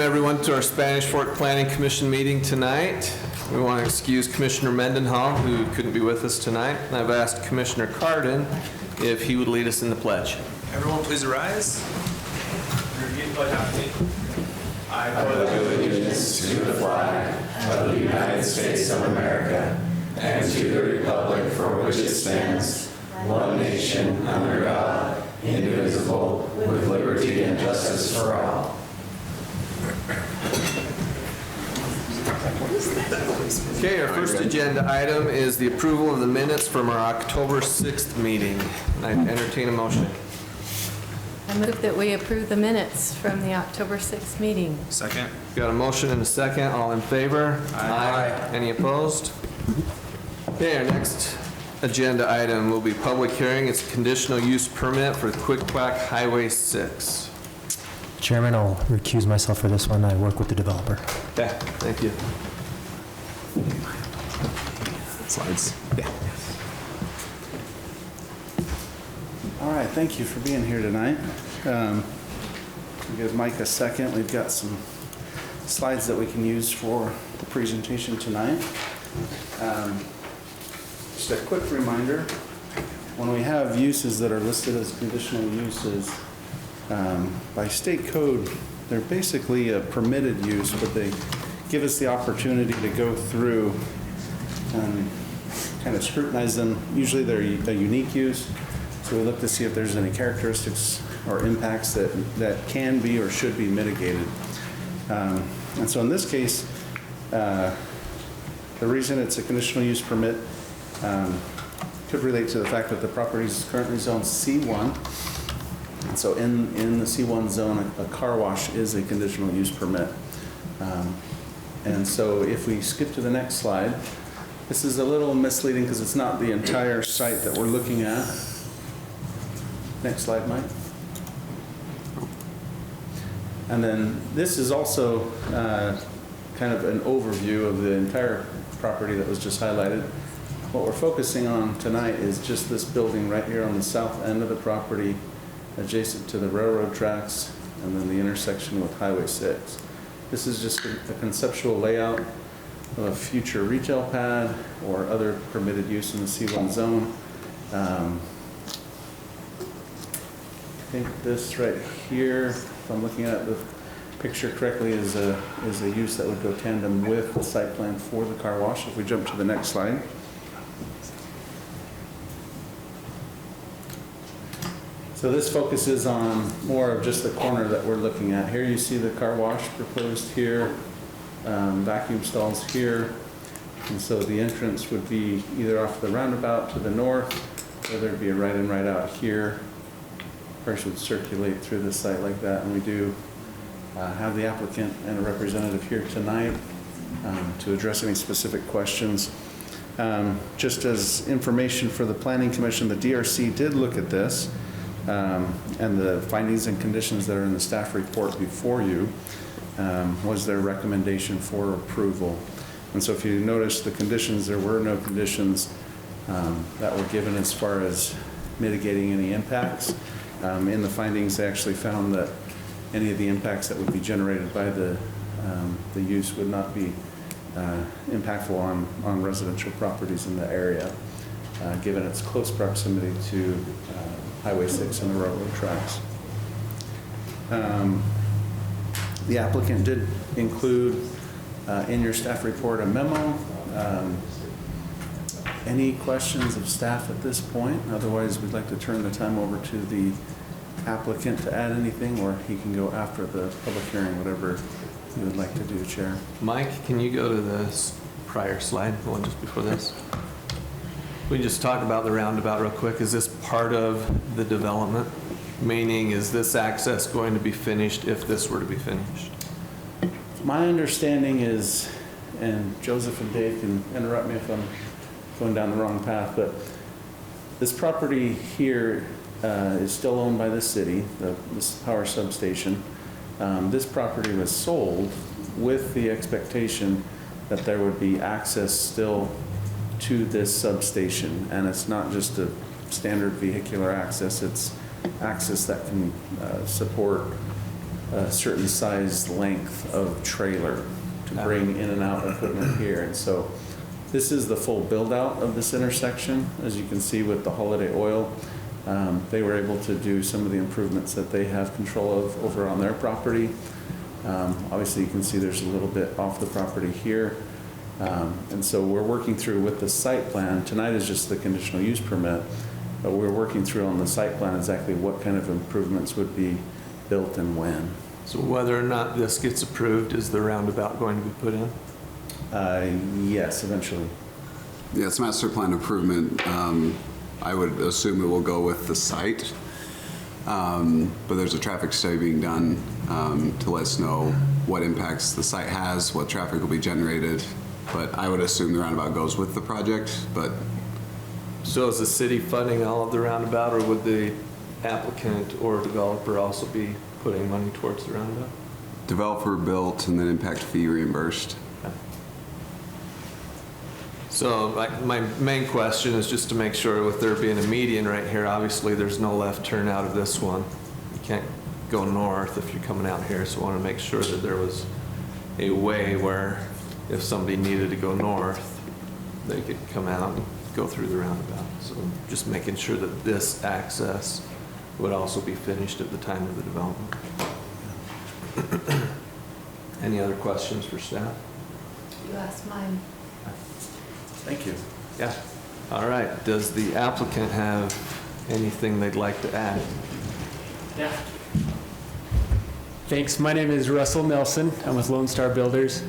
everyone to our Spanish Fork Planning Commission meeting tonight. We want to excuse Commissioner Mendenhall, who couldn't be with us tonight, and I've asked Commissioner Cardin if he would lead us in the pledge. Everyone please rise. I pledge allegiance to the flag of the United States of America and to the republic for which it stands, one nation under God, indivisible, with liberty and justice for all. Okay, our first agenda item is the approval of the minutes from our October 6th meeting. I entertain a motion. I move that we approve the minutes from the October 6th meeting. Second. Got a motion and a second. All in favor? Aye. Any opposed? Okay, our next agenda item will be public hearing. It's a conditional use permit for Quick Quack Highway 6. Chairman, I'll recuse myself for this one. I work with the developer. Okay, thank you. Slides. Yeah. All right, thank you for being here tonight. We give Mike a second. We've got some slides that we can use for the presentation tonight. Just a quick reminder, when we have uses that are listed as conditional uses, by state code, they're basically a permitted use, but they give us the opportunity to go through and kind of scrutinize them. Usually they're a unique use, so we look to see if there's any characteristics or impacts that can be or should be mitigated. And so in this case, the reason it's a conditional use permit could relate to the fact that the property is currently zoned C1. And so in the C1 zone, a car wash is a conditional use permit. And so if we skip to the next slide, this is a little misleading because it's not the entire site that we're looking at. Next slide, Mike. And then this is also kind of an overview of the entire property that was just highlighted. What we're focusing on tonight is just this building right here on the south end of the property, adjacent to the railroad tracks, and then the intersection with Highway 6. This is just a conceptual layout of a future retail pad or other permitted use in the C1 zone. I think this right here, if I'm looking at the picture correctly, is a use that would go tandem with the site plan for the car wash. If we jump to the next slide. So this focuses on more of just the corner that we're looking at. Here you see the car wash proposed here, vacuum stalls here. And so the entrance would be either off the roundabout to the north, or there'd be a right in, right out here. Cars would circulate through the site like that. And we do have the applicant and a representative here tonight to address any specific questions. Just as information for the Planning Commission, the DRC did look at this. And the findings and conditions that are in the staff report before you was their recommendation for approval. And so if you notice the conditions, there were no conditions that were given as far as mitigating any impacts. In the findings, they actually found that any of the impacts that would be generated by the use would not be impactful on residential properties in the area, given its close proximity to Highway 6 and the railroad tracks. The applicant did include in your staff report a memo. Any questions of staff at this point? Otherwise, we'd like to turn the time over to the applicant to add anything, or he can go after the public hearing, whatever you would like to do, Chair. Mike, can you go to the prior slide, the one just before this? We just talk about the roundabout real quick. Is this part of the development? Meaning, is this access going to be finished if this were to be finished? My understanding is, and Joseph and Dave can interrupt me if I'm going down the wrong path, but this property here is still owned by the city, this power substation. This property was sold with the expectation that there would be access still to this substation, and it's not just a standard vehicular access, it's access that can support a certain size length of trailer to bring in and out equipment here. And so this is the full build out of this intersection. As you can see with the Holiday Oil, they were able to do some of the improvements that they have control of over on their property. Obviously you can see there's a little bit off the property here. And so we're working through with the site plan. Tonight is just the conditional use permit, but we're working through on the site plan exactly what kind of improvements would be built and when. So whether or not this gets approved, is the roundabout going to be put in? Yes, eventually. Yeah, it's master plan improvement. I would assume it will go with the site. But there's a traffic study being done to let us know what impacts the site has, what traffic will be generated. But I would assume the roundabout goes with the project, but So is the city funding all of the roundabout, or would the applicant or developer also be putting money towards the roundabout? developer built and then impact fee reimbursed. So my main question is just to make sure, with there being a median right here, obviously there's no left turn out of this one. You can't go north if you're coming out here, so I want to make sure that there was a way where if somebody needed to go north, they could come out and go through the roundabout. So just making sure that this access would also be finished at the time of the development. Any other questions for staff? You asked mine. Thank you. Yeah. All right. Does the applicant have anything they'd like to add? Yeah. Thanks. My name is Russell Nelson. I'm with Lone Star Builders.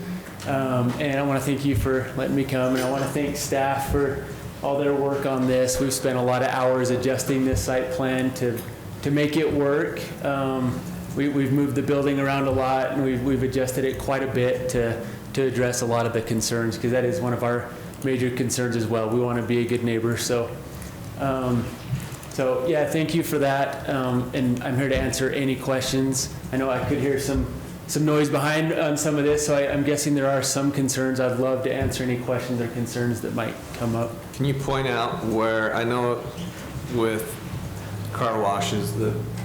And I want to thank you for letting me come. And I want to thank staff for all their work on this. We've spent a lot of hours adjusting this site plan to make it work. We've moved the building around a lot, and we've adjusted it quite a bit to address a lot of the concerns, because that is one of our major concerns as well. We want to be a good neighbor. So yeah, thank you for that. And I'm here to answer any questions. I know I could hear some noise behind on some of this, so I'm guessing there are some concerns. I'd love to answer any questions or concerns that might come up. Can you point out where, I know with car washes,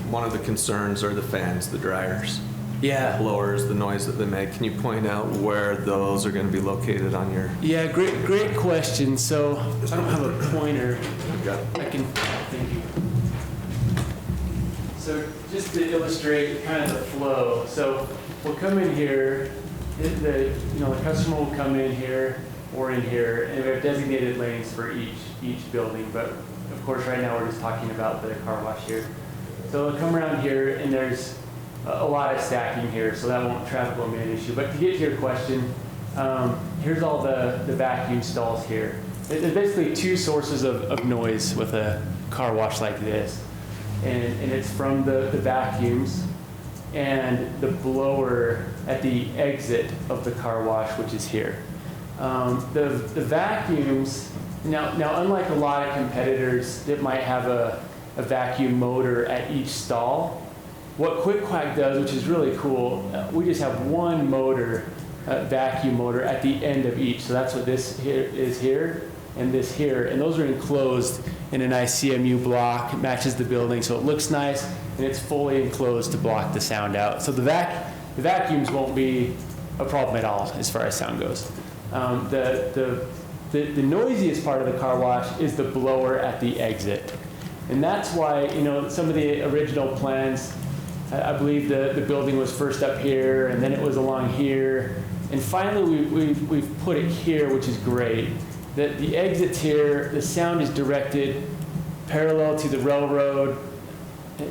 one of the concerns are the fans, the dryers, Yeah. blowers, the noise that they make. Can you point out where those are going to be located on your? Yeah, great question. So I don't have a pointer. Got I can, thank you. So just to illustrate kind of the flow. So we'll come in here, the customer will come in here or in here, and we have designated lanes for each building. But of course, right now we're just talking about the car wash here. So they'll come around here, and there's a lot of stacking here, so that traffic won't be an issue. But to get to your question, here's all the vacuum stalls here. There's basically two sources of noise with a car wash like this. And it's from the vacuums and the blower at the exit of the car wash, which is here. The vacuums, now unlike a lot of competitors that might have a vacuum motor at each stall, what Quick Quack does, which is really cool, we just have one motor, vacuum motor at the end of each. So that's what this here is here and this here. And those are enclosed in a nice CMU block. It matches the building, so it looks nice, and it's fully enclosed to block the sound out. So the vacuums won't be a problem at all as far as sound goes. The noisiest part of the car wash is the blower at the exit. And that's why, some of the original plans, I believe the building was first up here, and then it was along here. And finally, we've put it here, which is great. The exits here, the sound is directed parallel to the railroad,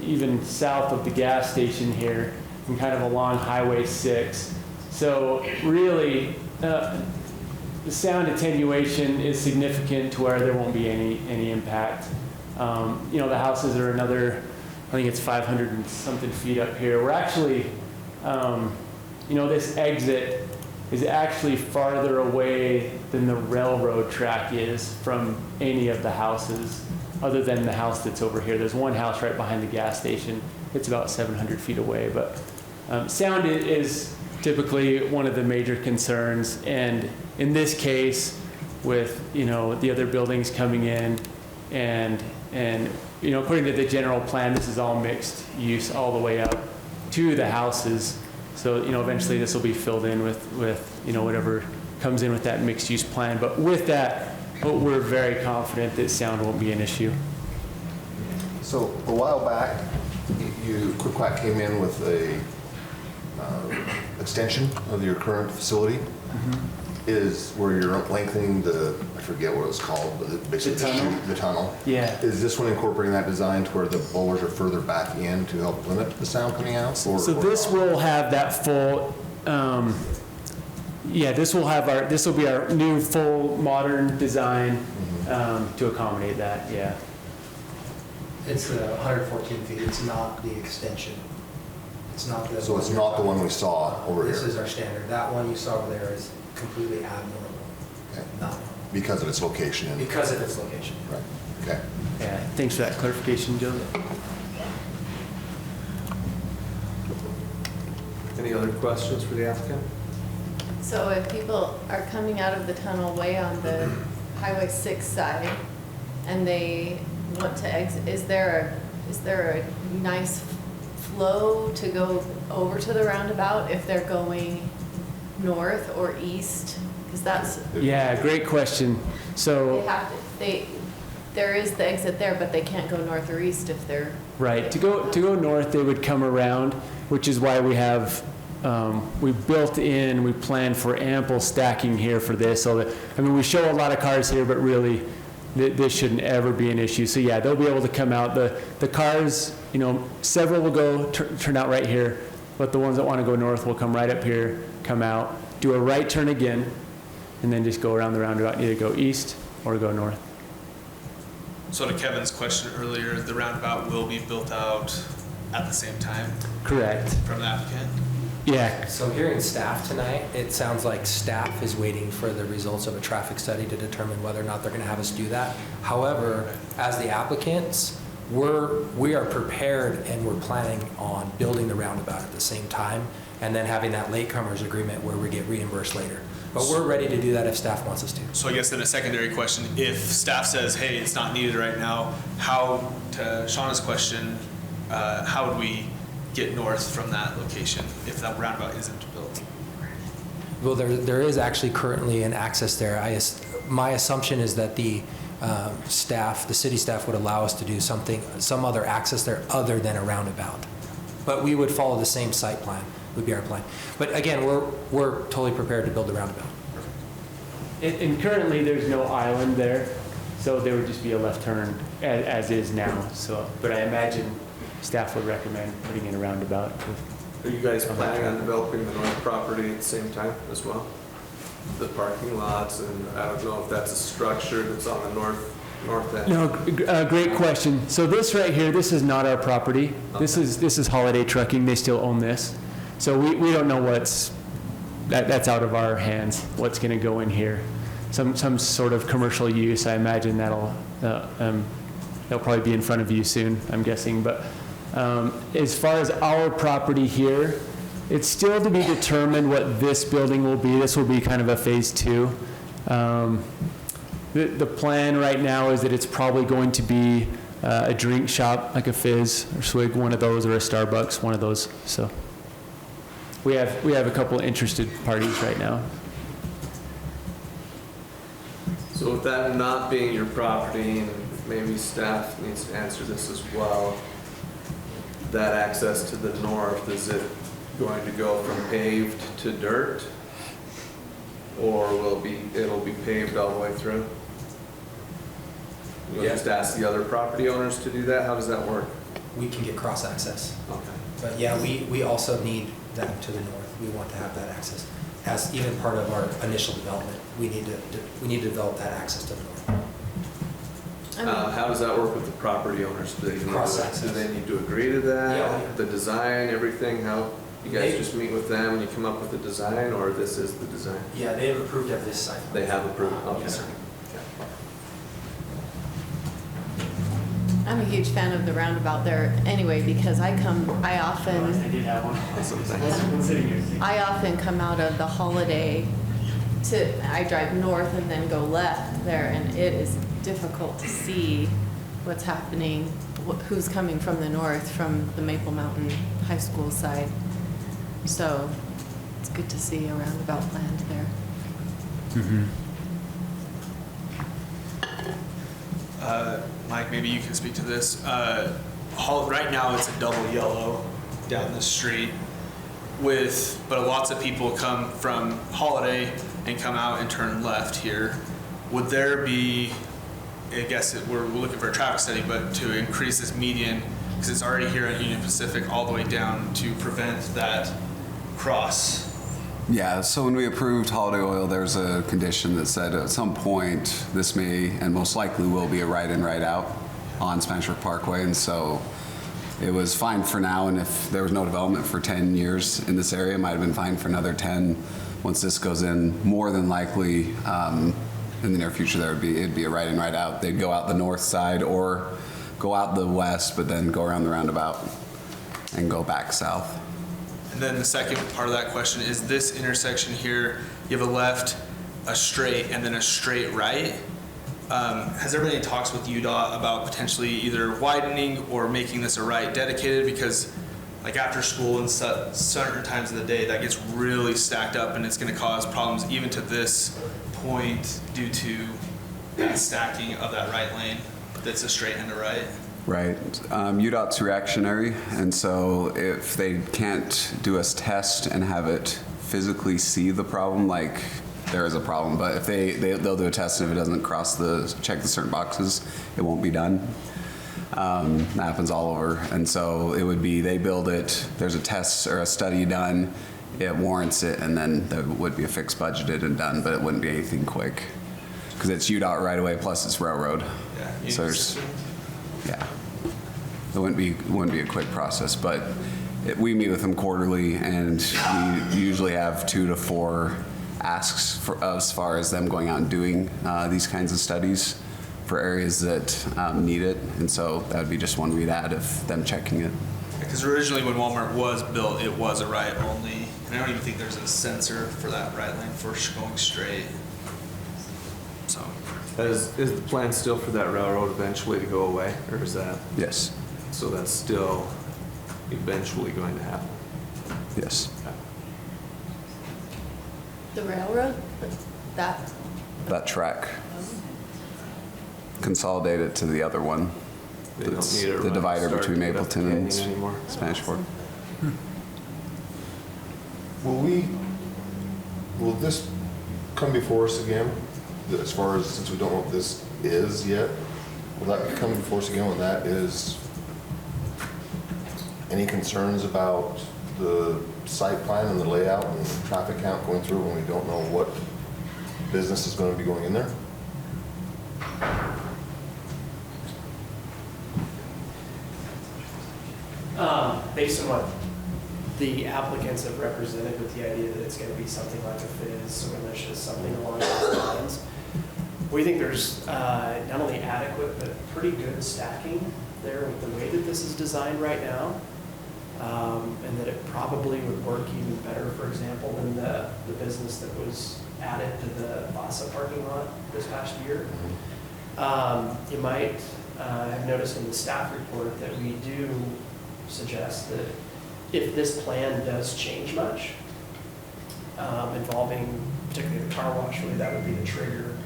even south of the gas station here, and kind of along Highway 6. So really, the sound attenuation is significant to where there won't be any impact. The houses are another, I think it's 500 and something feet up here. We're actually, this exit is actually farther away than the railroad track is from any of the houses, other than the house that's over here. There's one house right behind the gas station. It's about 700 feet away, but sound is typically one of the major concerns. And in this case, with, the other buildings coming in, and according to the general plan, this is all mixed use all the way up. to the houses. So, eventually this will be filled in with whatever comes in with that mixed-use plan. But with that, we're very confident that sound won't be an issue. So a while back, Quick Quack came in with a extension of your current facility. Is where you're lengthening I forget what it's called, but basically the tunnel. Yeah. Is this one incorporating that design to where the bowlers are further back in to help limit the sound coming out? So this will have that full, this will be our new full modern design to accommodate that, yeah. It's the 114 feet, it's not the extension. It's not the. So it's not the one we saw over here? This is our standard. That one you saw over there is completely abnormal. Okay. Not normal. Because of its location? Because of its location. Right, okay. Yeah, thanks for that clarification, Joe. Any other questions for the applicant? So if people are coming out of the tunnel way on the Highway 6 side and they want to exit, is there a nice flow to go over to the roundabout if they're going north or east? Because that's, Yeah, great question. they So, have to, there is the exit there, but they can't go north or east if they're. right, to go north, they would come around, which is why we have, we planned for ample stacking here for this, so that, we show a lot of cars here, but really, this shouldn't ever be an issue. So yeah, they'll be able to come out. The cars, several will go, turn out right here, but the ones that want to go north will come right up here, come out, do a right turn again, and then just go around the roundabout, either go east or go north. So to Kevin's question earlier, the roundabout will be built out at the same time Correct. from the applicant? Yeah, So hearing staff tonight, it sounds like staff is waiting for the results of a traffic study to determine whether or not they're going to have us do that. However, as the applicants, we are prepared and we're planning on building the roundabout at the same time and then having that latecomers agreement where we get reimbursed later. But we're ready to do that if staff wants us to. So I guess then a secondary question, if staff says, hey, it's not needed right now, how, to Shauna's question, how would we get north from that location if that roundabout isn't built? Well, there is actually currently an access there. My assumption is that the city staff would allow us to do some other access there other than a roundabout. But we would follow the same site plan, would be our plan. But again, we're totally prepared to build the roundabout. and currently there's no island there, so there would just be a left turn as is now. So, but I imagine staff would recommend putting in a roundabout. Are you guys planning on developing the north property at the same time as well? The parking lots, and I don't know if that's a structure that's on the north end. No, great question. So this right here, this is not our property. This is Holiday Trucking. They still own this. So we don't know that's out of our hands, what's going to go in here. Some sort of commercial use. I imagine they'll probably be in front of you soon, I'm guessing. But as far as our property here, it's still to be determined what this building will be. This will be kind of a phase 2. The plan right now is that it's probably going to be a drink shop, like a Fizz or Swig, one of those, or a Starbucks, one of those. So we have a couple interested parties right now. So with that not being your property, and maybe staff needs to answer this as well, that access to the north, is it going to go from paved to dirt? Or it'll be paved all the way through? You'll just ask the other property owners to do that? How does that work? We can get cross access. Okay. But yeah, we also need that to the north. We want to have that access. As even part of our initial development, we need to develop that access to the north. How does that work with the property owners? Do they need to agree to that? Yeah. The design, everything, how, you guys just meet with them and you come up with the design, or this is the design? Yeah, they have approved of this site. They have approved, okay. Yes, sir. I'm a huge fan of the roundabout there anyway, because I often did have one. Awesome, thanks. Sitting here. I often come out of the Holiday I drive north and then go left there, and it is difficult to see what's happening, who's coming from the north, from the Maple Mountain High School side. So it's good to see a roundabout planned there. Mike, maybe you can speak to this. Right now, it's a double yellow down the street but lots of people come from Holiday and come out and turn left here. Would there be, I guess we're looking for a traffic study, but to increase this median, because it's already here at Union Pacific all the way down, to prevent that cross? Yeah, so when we approved Holiday Oil, there's a condition that said at some point this may and most likely will be a right in, right out on Spanish Fork Parkway, and so it was fine for now, and if there was no development for 10 years in this area, it might have been fine for another 10. Once this goes in, more than likely in the near future it'd be a right in, right out. They'd go out the north side or go out the west, but then go around the roundabout and go back south. And then the second part of that question is this intersection here, you have a left, a straight, and then a straight right. Has there been any talks with UDOT about potentially either widening or making this a right dedicated? Because like after school and certain times of the day, that gets really stacked up and it's going to cause problems even to this point due to that stacking of that right lane that's a straight and a right. Right. UDOT's reactionary, and so if they can't do a test and have it physically see the problem, like there is a problem, but if they'll do a test and if it doesn't check the certain boxes, it won't be done. That happens all over, and so it would be they build it, there's a test or a study done, it warrants it, and then there would be a fix budgeted and done, but it wouldn't be anything quick because it's UDOT right away plus it's railroad. Yeah. So there's, yeah, it wouldn't be a quick process, but we meet with them quarterly, and we usually have 2 to 4 asks for as far as them going out and doing these kinds of studies for areas that need it, and so that would be just one we'd add of them checking it. Because originally when Walmart was built, it was a right only, and I don't even think there's a sensor for that right lane for going straight. So. Is the plan still for that railroad eventually to go away, or is that? Yes. So that's still eventually going to happen? Yes. The railroad, that, That track. Consolidate it to the other one. They don't That's need a the run divider start between to get up the Mapleton and canyon anymore. Spanish Fork. Will this come before us again? As far as, since we don't know what this is yet, will that come before us again when that is? Any concerns about the site plan and the layout and the traffic count going through when we don't know what business is going to be going in there? Based on what the applicants have represented with the idea that it's going to be something like a fizz or malicious, something along those lines, we think there's not only adequate but pretty good stacking there with the way that this is designed right now, and that it probably would work even better, for example, than the business that was added to the Vasa parking lot this past year. You might have noticed in the staff report that we do suggest that if this plan does change much, involving particularly the car wash, really that would be the trigger.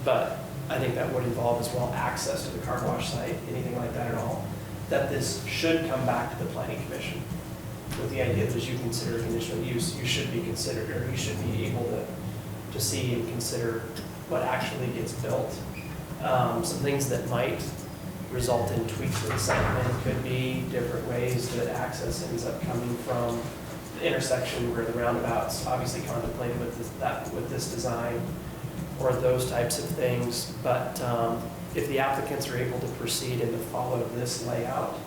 But I think that would involve as well access to the car wash site, anything like that at all, that this should come back to the planning commission with the idea that as you consider conditional use, you should be considered, or you should be able to see and consider what actually gets built. Some things that might result in tweaks to the site plan could be different ways that access ends up coming from the intersection where the roundabout's obviously contemplated with this design, or those types of things. But if the applicants are able to proceed and to follow this layout,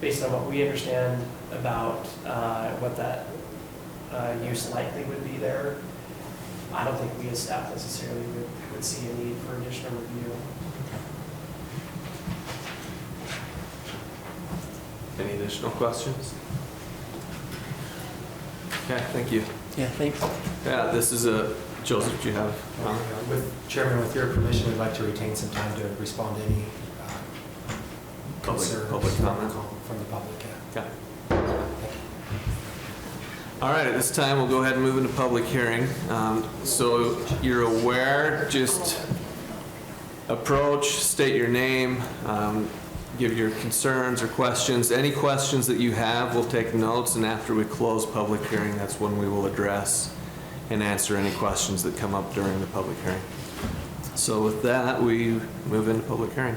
based on what we understand about what that use likely would be there, I don't think we as staff necessarily would see a need for additional review. Any additional questions? Okay, thank you. Yeah, thanks. Yeah, this is Joseph, do you have? With Chairman, with your permission, we'd like to retain some time to respond to any answer public comment. from the public. Yeah. Okay. All right, at this time, we'll go ahead and move into public hearing. So you're aware, just approach, state your name, give your concerns or questions. Any questions that you have, we'll take notes, and after we close public hearing, that's when we will address and answer any questions that come up during the public hearing. So with that, we move into public hearing.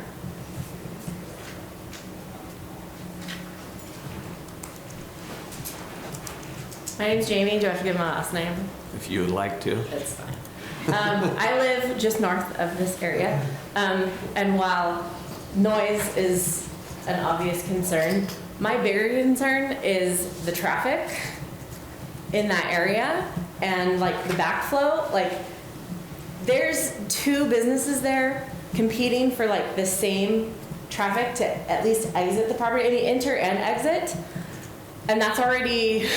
My name's Jamie. Do I have to give my last name? If you would like to. That's fine. I live just north of this area. And while noise is an obvious concern, my bigger concern is the traffic in that area and like the backflow. Like there's two businesses there competing for like the same traffic to at least exit the property, any enter and exit. And that's already,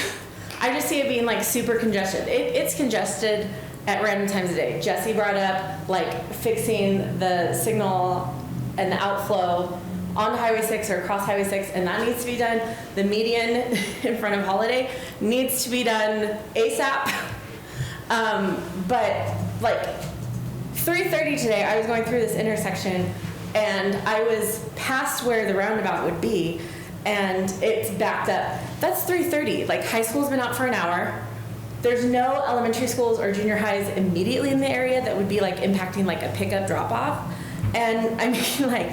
I just see it being like super congested. It's congested at random times of day. Jesse brought up like fixing the signal and the outflow on Highway 6 or across Highway 6, and that needs to be done. The median in front of Holiday needs to be done ASAP. But like 3:30 today, I was going through this intersection and I was past where the roundabout would be, and it's backed up. That's 3:30. Like high school's been out for an hour. There's no elementary schools or junior highs immediately in the area that would be like impacting like a pickup drop off. And I mean, like,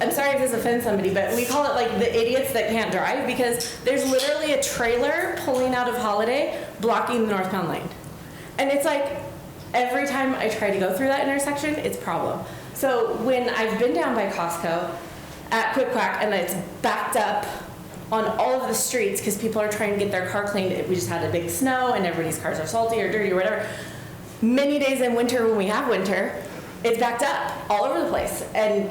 I'm sorry if this offends somebody, but we call it like the idiots that can't drive, because there's literally a trailer pulling out of Holiday blocking the northbound lane. And it's like every time I try to go through that intersection, it's a problem. So when I've been down by Costco at Quick Quack and it's backed up on all of the streets because people are trying to get their car cleaned. We just had a big snow and everybody's cars are salty or dirty or whatever. Many days in winter when we have winter, it's backed up all over the place. And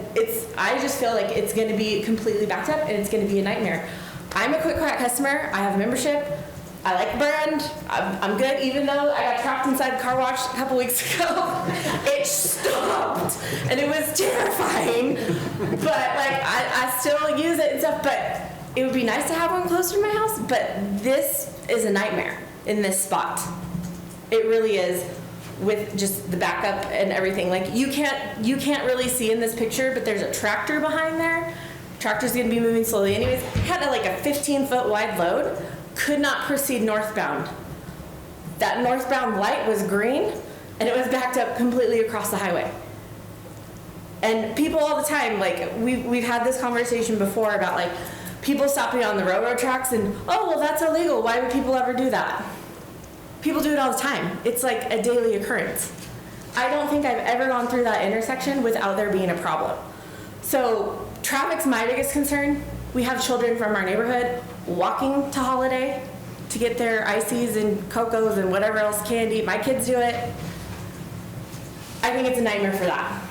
I just feel like it's going to be completely backed up and it's going to be a nightmare. I'm a Quick Quack customer. I have a membership. I like the brand. I'm good, even though I got trapped inside the car wash a couple weeks ago. It stopped and it was terrifying. But like I still use it and stuff, but it would be nice to have one closer to my house, but this is a nightmare in this spot. It really is, with just the backup and everything. Like you can't really see in this picture, but there's a tractor behind there. Tractor's gonna be moving slowly anyways. Had like a 15-foot wide load, could not proceed northbound. That northbound light was green and it was backed up completely across the highway. And people all the time, like we've had this conversation before about like, people stopping on the railroad tracks and, oh, well, that's illegal. Why would people ever do that? People do it all the time. It's like a daily occurrence. I don't think I've ever gone through that intersection without there being a problem. So traffic's my biggest concern. We have children from our neighborhood walking to Holiday to get their ices and Cocos and whatever else candy. My kids do it. I think it's a nightmare for that.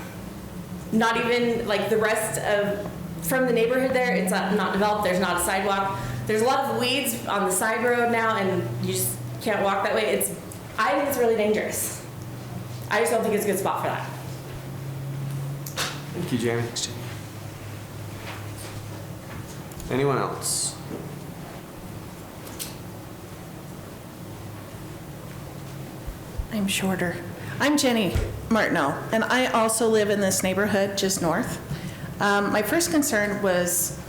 Not even like the rest of from the neighborhood there, it's not developed. There's not a sidewalk. There's a lot of weeds on the side road now, and you just can't walk that way. I think it's really dangerous. I just don't think it's a good spot for that. Thank you, Jamie. Anyone else? I'm shorter. I'm Jenny Martineau, and I also live in this neighborhood just north. My first concern was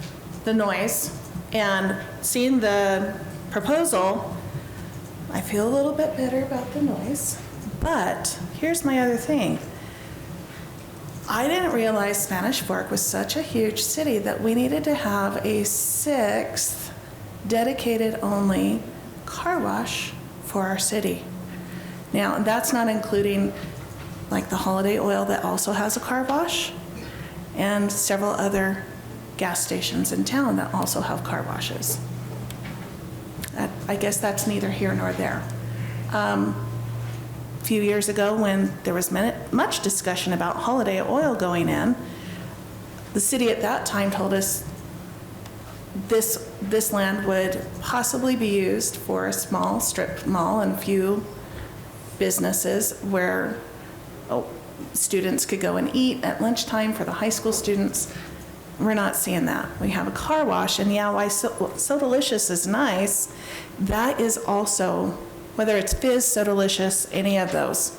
the noise, and seeing the proposal, I feel a little bit better about the noise. But here's my other thing. I didn't realize Spanish Fork was such a huge city that we needed to have a 6th dedicated only car wash for our city. Now, that's not including like the Holiday Oil that also has a car wash, and several other gas stations in town that also have car washes. I guess that's neither here nor there. A few years ago, when there was much discussion about Holiday Oil going in, the city at that time told us this land would possibly be used for a small strip mall and a few businesses where students could go and eat at lunchtime for the high school students. We're not seeing that. We have a car wash, and yeah, why So Delicious is nice. That is also, whether it's Fizz, So Delicious, any of those,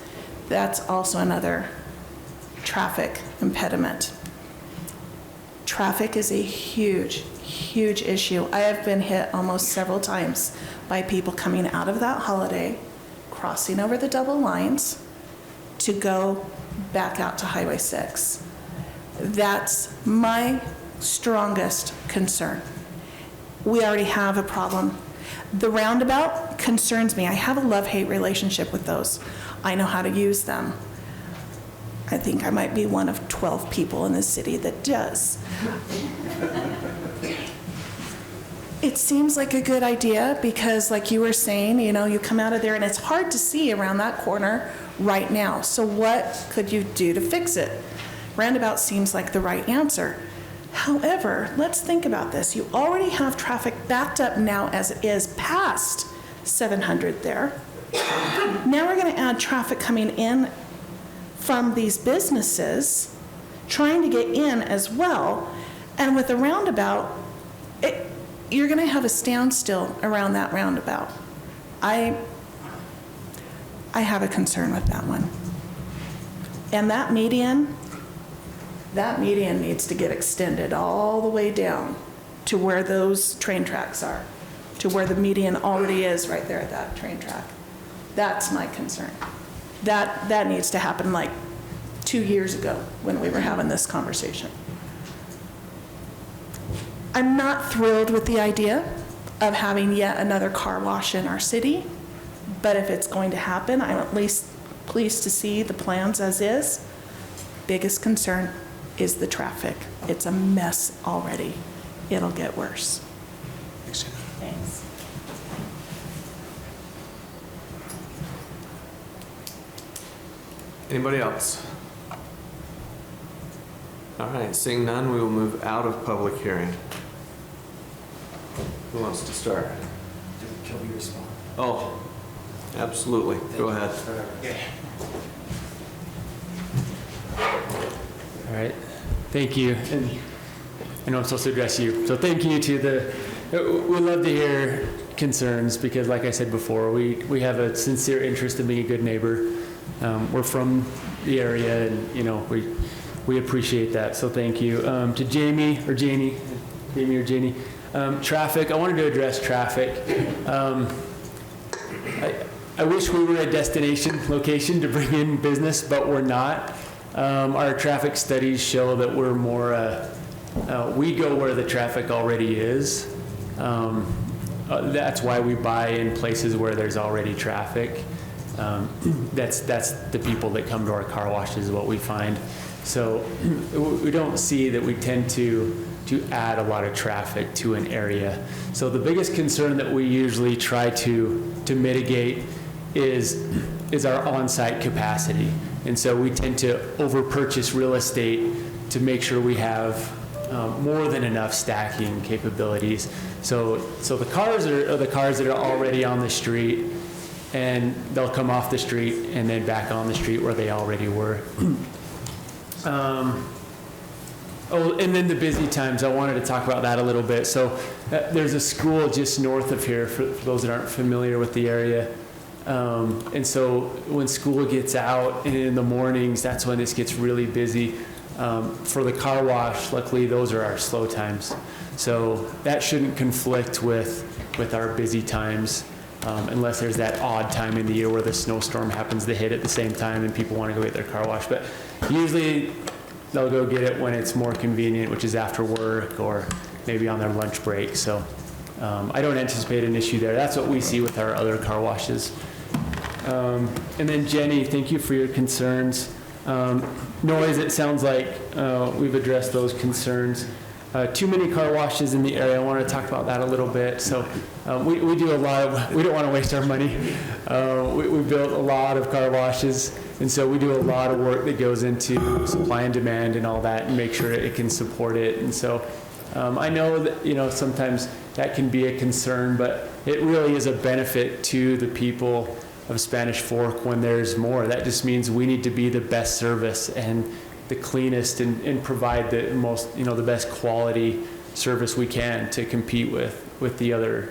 that's also another traffic impediment. Traffic is a huge, huge issue. I have been hit almost several times by people coming out of that holiday, crossing over the double lines to go back out to Highway 6. That's my strongest concern. We already have a problem. The roundabout concerns me. I have a love-hate relationship with those. I know how to use them. I think I might be one of 12 people in the city that does. It seems like a good idea because, like you were saying, you know, you come out of there and it's hard to see around that corner right now. So what could you do to fix it? Roundabout seems like the right answer. However, let's think about this. You already have traffic backed up now as it is past 700 there. Now we're going to add traffic coming in from these businesses, trying to get in as well. And with the roundabout, you're going to have a standstill around that roundabout. I have a concern with that one. And that median needs to get extended all the way down to where those train tracks are, to where the median already is right there at that train track. That's my concern. That needs to happen like 2 years ago when we were having this conversation. I'm not thrilled with the idea of having yet another car wash in our city, but if it's going to happen, I'm at least pleased to see the plans as is. Biggest concern is the traffic. It's a mess already. It'll get worse. Thanks, Jenny. Thanks. Anybody else? All right, seeing none, we will move out of public hearing. Who wants to start? Can we respond? Oh, absolutely. Go ahead. All right, thank you. And I know I'm supposed to address you. So thank you to we love to hear concerns because like I said before, we have a sincere interest in being a good neighbor. We're from the area and, you know, we appreciate that. So thank you. To Jamie or Janie, traffic, I wanted to address traffic. I wish we were a destination location to bring in business, but we're not. Our traffic studies show that we're more, we go where the traffic already is. That's why we buy in places where there's already traffic. That's the people that come to our car washes is what we find. So we don't see that we tend to add a lot of traffic to an area. So the biggest concern that we usually try to mitigate is our on-site capacity. And so we tend to over-purchase real estate to make sure we have more than enough stacking capabilities. So the cars are the cars that are already on the street, and they'll come off the street and then back on the street where they already were. And then the busy times, I wanted to talk about that a little bit. So there's a school just north of here, for those that aren't familiar with the area. And so when school gets out and in the mornings, that's when this gets really busy. For the car wash, luckily those are our slow times. So that shouldn't conflict with our busy times, unless there's that odd time in the year where the snowstorm happens to hit at the same time and people want to go get their car washed. But usually they'll go get it when it's more convenient, which is after work or maybe on their lunch break. So I don't anticipate an issue there. That's what we see with our other car washes. And then Jenny, thank you for your concerns. Noise, it sounds like we've addressed those concerns. Too many car washes in the area. I want to talk about that a little bit. So we do a lot of, we don't want to waste our money. We built a lot of car washes, and so we do a lot of work that goes into supply and demand and all that and make sure it can support it. And so I know that, you know, sometimes that can be a concern, but it really is a benefit to the people of Spanish Fork when there's more. That just means we need to be the best service, and the cleanest and provide the most, the best quality service we can to compete with the other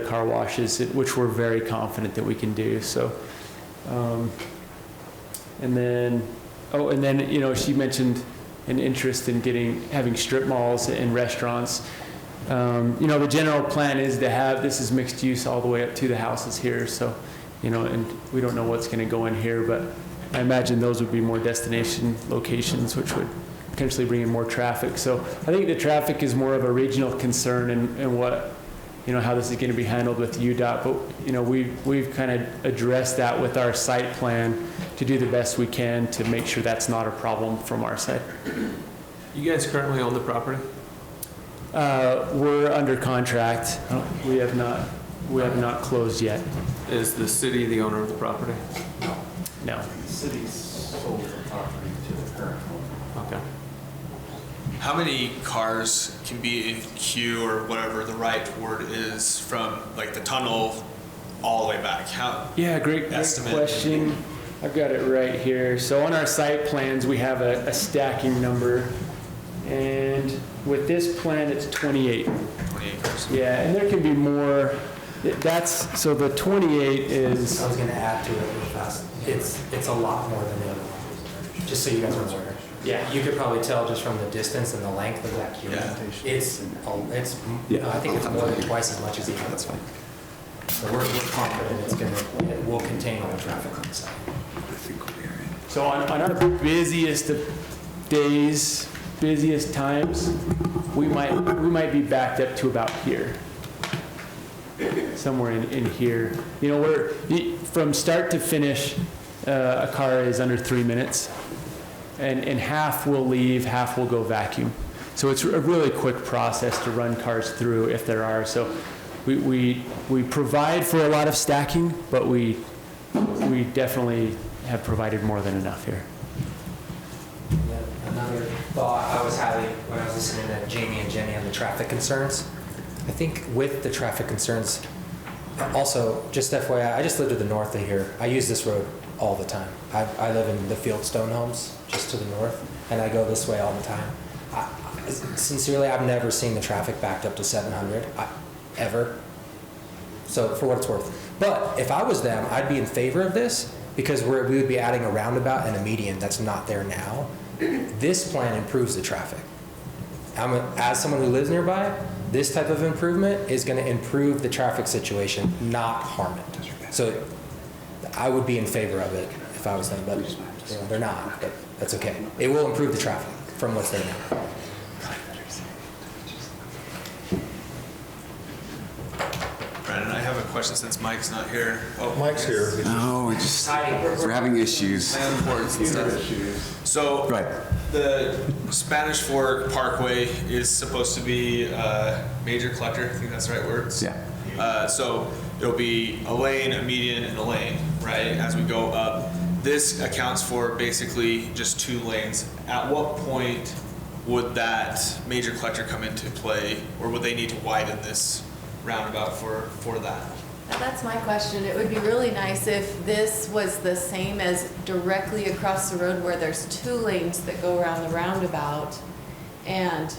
car washes, which we're very confident that we can do. So, and then she mentioned an interest in having strip malls and restaurants. The general plan is to have, this is mixed use all the way up to the houses here. So, and we don't know what's going to go in here, but I imagine those would be more destination locations, which would potentially bring in more traffic. So I think the traffic is more of a regional concern and what, how this is going to be handled with UDOT. But, we've kind of addressed that with our site plan to do the best we can to make sure that's not a problem from our side. You guys currently own the property? We're under contract. We have not closed yet. Is the city the owner of the property? No. The city's sold the property to the current owner. Okay. How many cars can be in queue or whatever the right word is from like the tunnel all the way back? Great estimate? question. I've got it right here. So on our site plans, we have a stacking number. And with this plan, it's 28. 28 cars. Yeah, and there can be more. So the 28 is. I was going to add to it real fast. It's a lot more than the other one. Just so you guys are aware. Yeah. You could probably tell just from the distance and the length of that queue. Yeah. I think it's more than twice as much as the other. That's fine. So we're confident it will contain all the traffic on the side. So on our busiest of days, busiest times, we might be backed up to about here. Somewhere in here. From start to finish, a car is under 3 minutes. And half will leave, half will go vacuum. So it's a really quick process to run cars through if there are. So we provide for a lot of stacking, but we definitely have provided more than enough here. Another thought I was having when I was listening to Jamie and Jenny on the traffic concerns. I think with the traffic concerns, also, just FYI, I just live to the north of here. I use this road all the time. I live in the Fieldstone homes, just to the north, and I go this way all the time. Sincerely, I've never seen the traffic backed up to 700, ever. So, for what it's worth. But if I was them, I'd be in favor of this, because we would be adding a roundabout and a median that's not there now. This plan improves the traffic. As someone who lives nearby, this type of improvement is going to improve the traffic situation, not harm it. So I would be in favor of it if I was them, but they're not. But that's okay. It will improve the traffic from what's there now. Brandon, I have a question since Mike's not here. Oh, Mike's here. No, we're having issues. So Right. the Spanish Fork Parkway is supposed to be a major collector. I think that's the right words. Yeah. So it'll be a lane, a median, and a lane, right, as we go up. This accounts for basically just 2 lanes. At what point would that major collector come into play, or would they need to widen this roundabout for that? And that's my question. It would be really nice if this was the same as directly across the road where there's 2 lanes that go around the roundabout and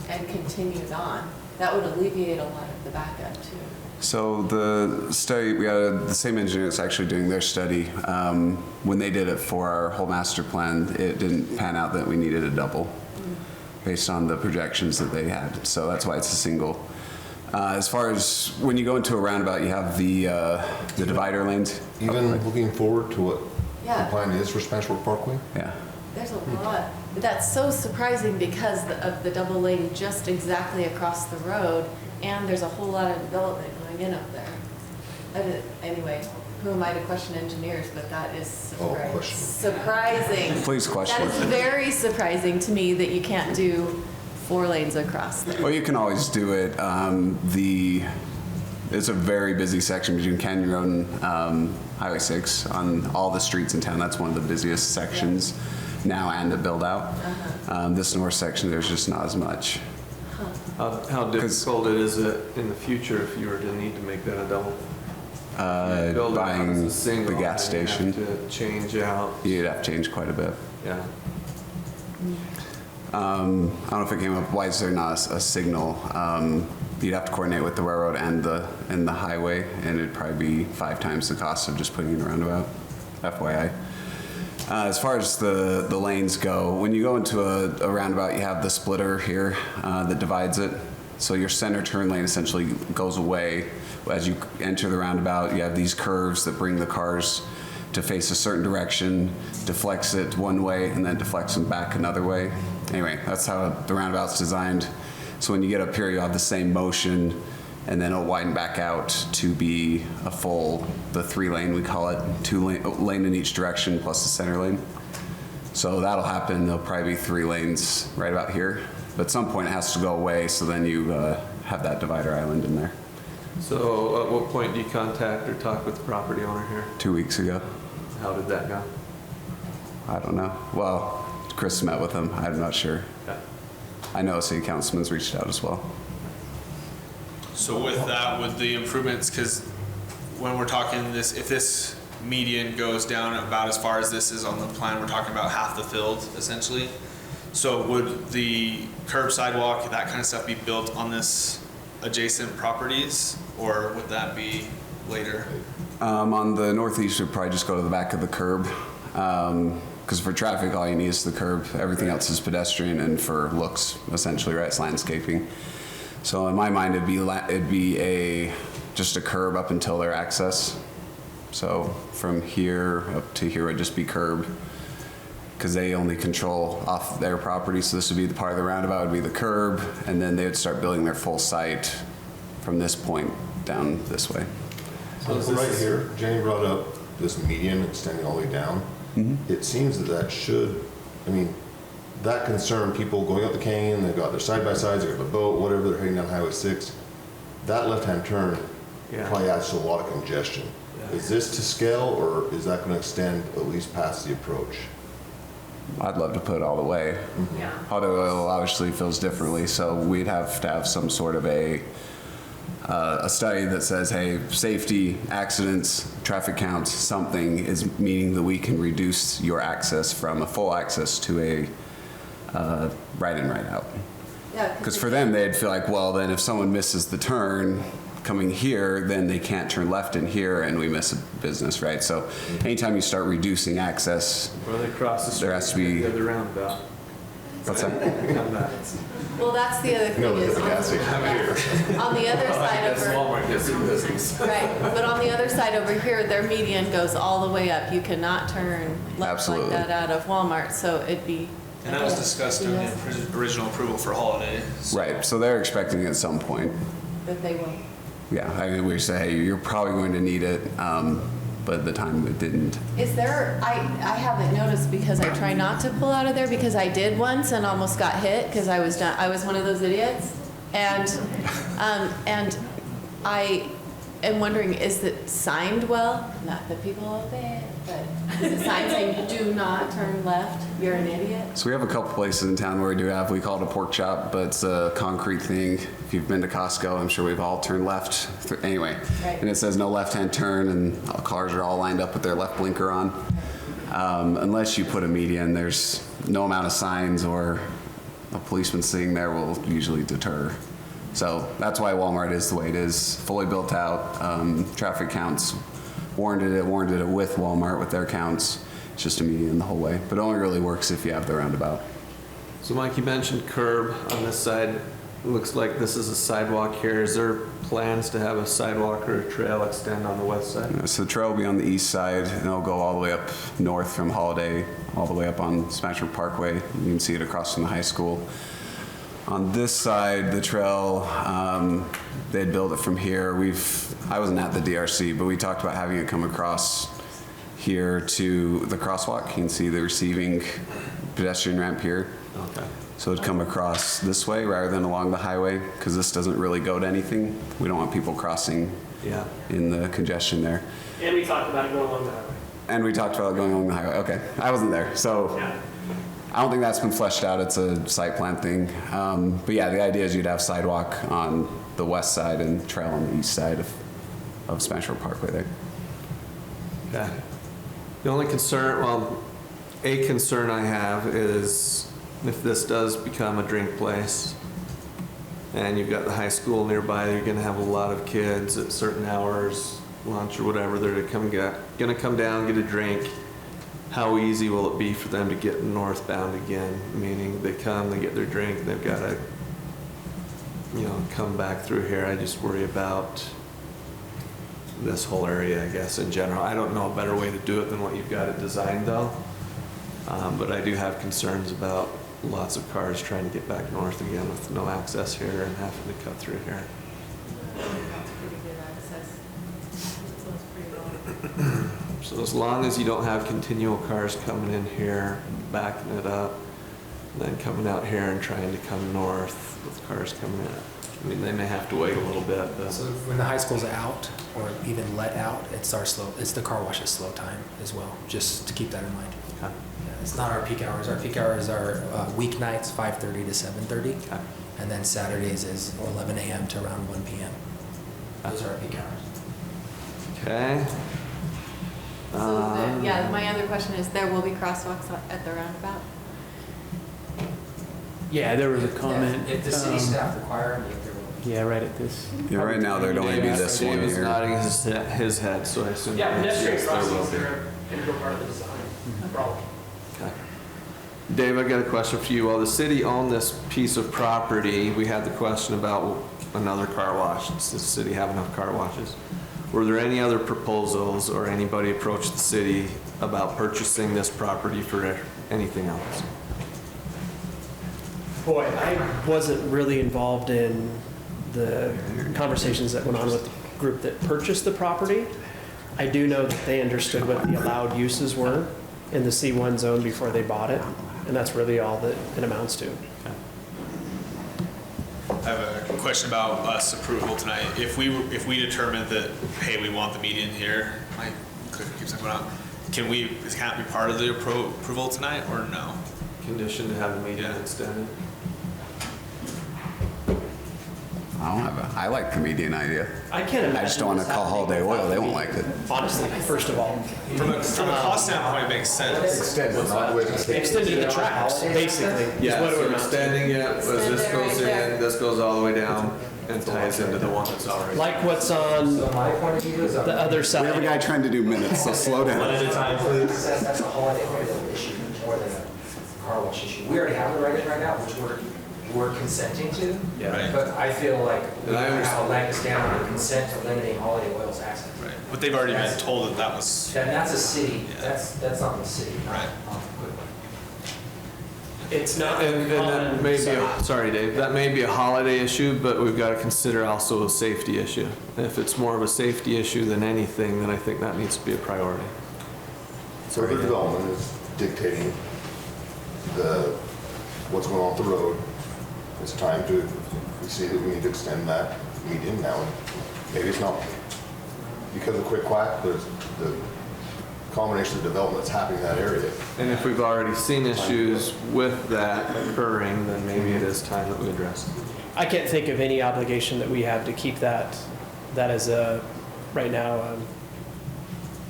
continued on. That would alleviate a lot of the backup too. So the study, we had the same engineer that's actually doing their study. When they did it for our whole master plan, it didn't pan out that we needed a double based on the projections that they had. So that's why it's a single. As far as when you go into a roundabout, you have the divider lanes. Even looking forward to what Yeah. the plan is for Spanish Fork Parkway? Yeah. There's a lot. That's so surprising because of the double lane just exactly across the road, and there's a whole lot of development going in up there. Anyway, who am I to question engineers, but that is question. surprising. Please question. That is very surprising to me that you can't do 4 lanes across there. Well, you can always do it. It's a very busy section between Canyon Road and Highway 6 on all the streets in town. That's one of the busiest sections now and to build out. This north section, there's just not as much. How difficult is it in the future if you were to need to make that a double? Build it Buying as a single, the gas and you have station, to change out. you'd have to change quite a bit. Yeah. I don't know if it came up, why is there not a signal? You'd have to coordinate with the railroad and the highway, and it'd probably be 5 times the cost of just putting in a roundabout, FYI. As far as the lanes go, when you go into a roundabout, you have the splitter here that divides it. So your center turn lane essentially goes away. As you enter the roundabout, you have these curves that bring the cars to face a certain direction, deflects it one way, and then deflects them back another way. Anyway, that's how the roundabout's designed. So when you get up here, you have the same motion, and then it'll widen back out to be a full, the 3-lane, we call it, 2 lane in each direction plus the center lane. So that'll happen. There'll probably be 3 lanes right about here. But at some point it has to go away, so then you have that divider island in there. So at what point do you contact or talk with the property owner here? 2 weeks ago. How did that go? I don't know. Well, Chris met with him. I'm not sure. Okay. I know a city councilman's reached out as well. So with that, with the improvements, because when we're talking this, if this median goes down about as far as this is on the plan, we're talking about half the field essentially. So would the curb, sidewalk, that kind of stuff be built on this adjacent properties, or would that be later? On the northeast, would probably just go to the back of the curb. Because for traffic, all you need is the curb. Everything else is pedestrian, and for looks, essentially, right, it's landscaping. So in my mind, it'd be just a curb up until their access. So from here up to here would just be curb, because they only control off their property. So this would be the part of the roundabout would be the curb, and then they would start building their full site from this point down this way. So right here, Jenny brought up this median extending all the way down. It seems that should, I mean, that concern people going up the canyon, they've got their side-by-sides, they've got the boat, whatever, they're heading down Highway 6. That left-hand turn probably adds to a lot of congestion. Yeah. Is this to scale, or is that going to extend at least past the approach? I'd love to put it all the way. Yeah. Auto oil obviously feels differently, so we'd have to have some sort of a study that says, hey, safety, accidents, traffic counts, something is meaning that we can reduce your access from a full access to a right in, right out. Yeah, Because for them, they'd feel like, well, then if someone misses the turn coming here, then they can't turn left in here and we miss a business, right? So anytime you start reducing access, Or they cross the street. there has to be, The other roundabout. what's that? well, that's the other thing No, is there's a gas station. on the other side That's over, Walmart gets in business. right, but on the other side over here, their median goes all the way up. You cannot turn left like Absolutely. that out of Walmart, so it'd be. And that was discussed during the original approval for Holiday. Right, so they're expecting at some point. That they will. Yeah, I mean, we say, hey, you're probably going to need it, but at the time it didn't. Is there, I haven't noticed because I try not to pull out of there because I did once and almost got hit because I was one of those idiots. And I am wondering, is it signed well? Not that people obey it, but is it signed saying do not turn left, you're an idiot? So we have a couple places in town where we call it a pork chop, but it's a concrete thing. If you've been to Costco, I'm sure we've all turned left. Anyway, Right. and it says no left-hand turn, and cars are all lined up with their left blinker on. Unless you put a median, there's no amount of signs or a policeman sitting there will usually deter. So that's why Walmart is the way it is, fully built out, traffic counts, warranted it with Walmart with their counts. It's just a median the whole way, but it only really works if you have the roundabout. So Mike, you mentioned curb on this side. Looks like this is a sidewalk here. Is there plans to have a sidewalk or a trail extend on the west side? So the trail will be on the east side, and it'll go all the way up north from Holiday, all the way up on Smashford Parkway. You can see it across from the high school. On this side, the trail, they'd build it from here. I wasn't at the DRC, but we talked about having it come across here to the crosswalk. You can see the receiving pedestrian ramp here. Okay. So it'd come across this way rather than along the highway, because this doesn't really go to anything. We don't want people crossing in the congestion there. And we talked about going along the highway. And we talked about going along the highway. Okay, I wasn't there, so Yeah. I don't think that's been fleshed out. It's a site plan thing. But yeah, the idea is you'd have sidewalk on the west side and trail on the east side of Smashford Parkway there. Okay. The only concern, well, a concern I have is if this does become a drink place, and you've got the high school nearby, you're gonna have a lot of kids at certain hours, lunch or whatever, they're gonna come down, get a drink. How easy will it be for them to get northbound again? Meaning they come, they get their drink, they've gotta, come back through here. I just worry about this whole area, I guess, in general. I don't know a better way to do it than what you've got it designed though. But I do have concerns about lots of cars trying to get back north again with no access here and having to cut through here. Pretty good access. It looks pretty long. So as long as you don't have continual cars coming in here, backing it up, and then coming out here and trying to come north with cars coming in. I mean, they may have to wait a little bit, but. So when the high school's out or even let out, it's the car wash's slow time as well, just to keep that in mind. Okay. Yeah, it's not our peak hours. Our peak hours are weeknights, 5:30 to 7:30. Okay. And then Saturdays is 11 a.m. to around 1 p.m. Those are our peak hours. Okay. So, my other question is, there will be crosswalks at the roundabout? Yeah, there was a comment. If the city staff require them, there will be. Yeah, right at this. Yeah, right now there'd only be this one David's here. nodding his head, so I assume. Yeah, pedestrian yes, there will crossings be. are an integral part of the design. No problem. Okay. Dave, I got a question for you. While the city owned this piece of property, we had the question about another car wash. Does the city have enough car washes? Were there any other proposals or anybody approached the city about purchasing this property for anything else? Boy, I wasn't really involved in the conversations that went on with the group that purchased the property. I do know that they understood what the allowed uses were in the C1 zone before they bought it, and that's really all that it amounts to. I have a question about us approval tonight. If we determine that, hey, we want the median here, my clicker keeps on going out. Can it be part of the approval tonight or no? Condition to have the median Yeah. extended? I like the median idea. I can't imagine. I just don't want to this call happening Holiday Oil, they won't without like it. Honestly, first of all, From a cost standpoint, it makes sense. Extended, not with. extending the tracks, basically, is Yeah, what it so would amount to. extending it, was this goes in, this goes all the way down and ties into the one that's already. Like what's on So my point of view is the other We have a side. guy trying to do minutes, so slow down. that's a Holiday Oil issue more than a car wash issue. We already have it right now, which we're consenting to. Yeah. Right. But I feel like we And I have to leg us down to consent to limiting Holiday Oil's access. Right. But they've already been told that that was, That's a city, Yeah. that's on the city, not Right. on Quickly. It's not. And that may be, sorry Dave, that may be a holiday issue, but we've got to consider also a safety issue. If it's more of a safety issue than anything, then I think that needs to be a priority. So the development is dictating what's going on with the road. It's time to, we see that we need to extend that median now. Maybe it's not because of quick quack, there's the combination of development that's happening in that area. And if we've already seen issues with that occurring, then maybe it is time that we address it. I can't think of any obligation that we have to keep that as a, right now,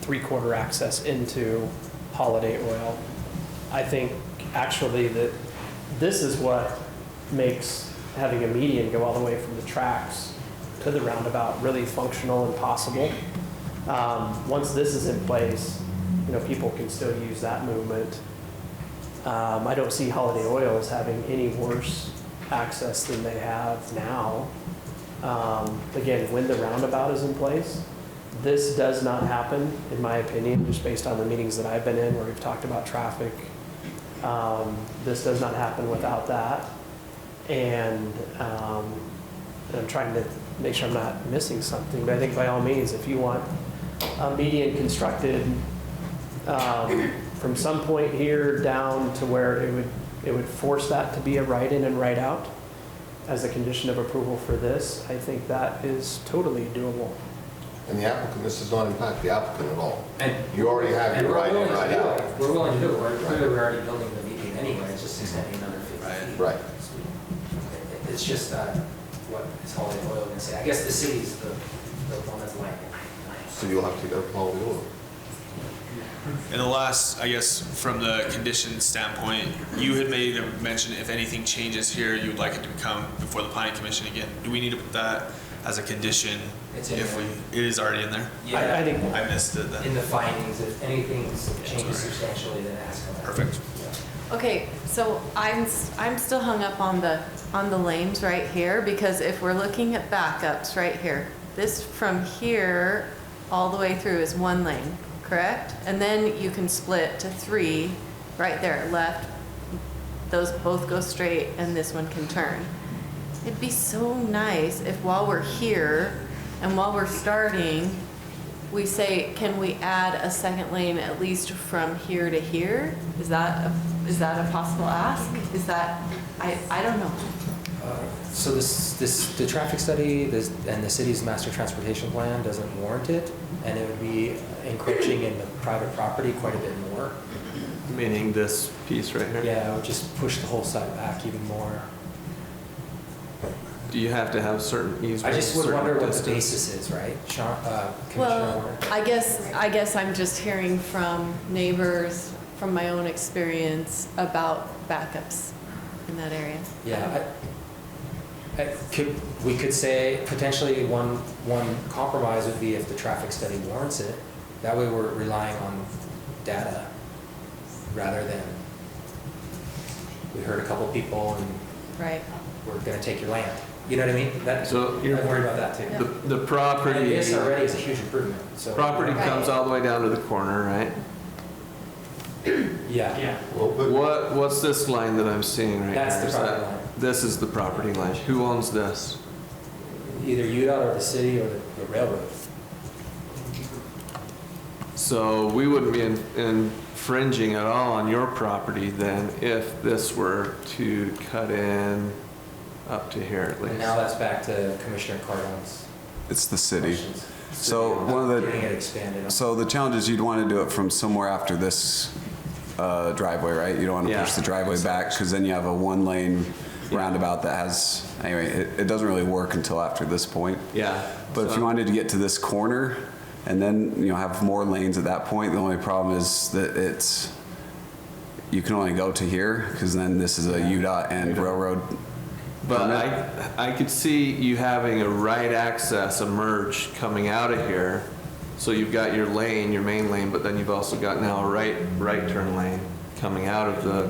3/4 access into Holiday Oil. I think actually that this is what makes having a median go all the way from the tracks to the roundabout really functional and possible. Once this is in place, people can still use that movement. I don't see Holiday Oil as having any worse access than they have now. Again, when the roundabout is in place, this does not happen, in my opinion, just based on the meetings that I've been in where we've talked about traffic. This does not happen without that. And I'm trying to make sure I'm not missing something, but I think by all means, if you want a median constructed from some point here down to where it would force that to be a right in and right out as a condition of approval for this, I think that is totally doable. And the applicant, this does not impact the applicant at all. And You already have And your we're right in, willing to right do out. it. We're willing to do it. We're already building the median anyway, it's just extending another 50 feet. Right. It's just what is Holiday Oil going to say? I guess the city's the one that's like, So you'll have to go follow the order. And the last, I guess, from the condition standpoint, you had made a mention if anything changes here, you would like it to come before the planning commission again. Do we need to put that as a condition? It's in If there. it is already in there? Yeah, I think I missed it then. in the findings, if anything changes sorry. substantially, then ask them. Perfect. Okay, so I'm still hung up on the lanes right here, because if we're looking at backups right here, this from here all the way through is one lane, correct? And then you can split to three right there, left. Those both go straight and this one can turn. It'd be so nice if while we're here and while we're starting, we say, can we add a second lane at least from here to here? Is that a possible ask? Is that, I don't know. So the traffic study and the city's master transportation plan doesn't warrant it, and it would be encroaching in the private property quite a bit more. Meaning this piece right here? Yeah, it would just push the whole site back even more. Do you have to have certain easements? I just would certain wonder what the distance? basis is, right? Commissioner Well, Warren? I guess I'm just hearing from neighbors, from my own experience about backups in that area. Yeah, we could say potentially one compromise would be if the traffic study warrants it. That way we're relying on data rather than, we heard a couple people and Right. we're gonna take your land. You know what I mean? So I'm worried about that too. The property. And this already is a huge improvement, so. Property Right. comes all the way down to the corner, right? Yeah. Yeah. Well, but What's this line that I'm seeing right That's here? the Is property that- line. This is the property line. Who owns this? Either UDOT or the city or the railroad. So we wouldn't be infringing at all on your property then if this were to cut in up to here at And least. now that's back to Commissioner Cardon's It's the city. questions. So one of Getting it the, expanded. so the challenge is you'd want to do it from somewhere after this driveway, right? You don't want to push Yeah. the driveway back because then you have a one-lane roundabout that has, anyway, it doesn't really work until after this point. Yeah. But if so- you wanted to get to this corner and then, have more lanes at that point, the only problem is that you can only go to here because then this is a UDOT and railroad. But permit. I could see you having a right access, a merge coming out of here. So you've got your lane, your main lane, but then you've also got now a right turn lane coming out of the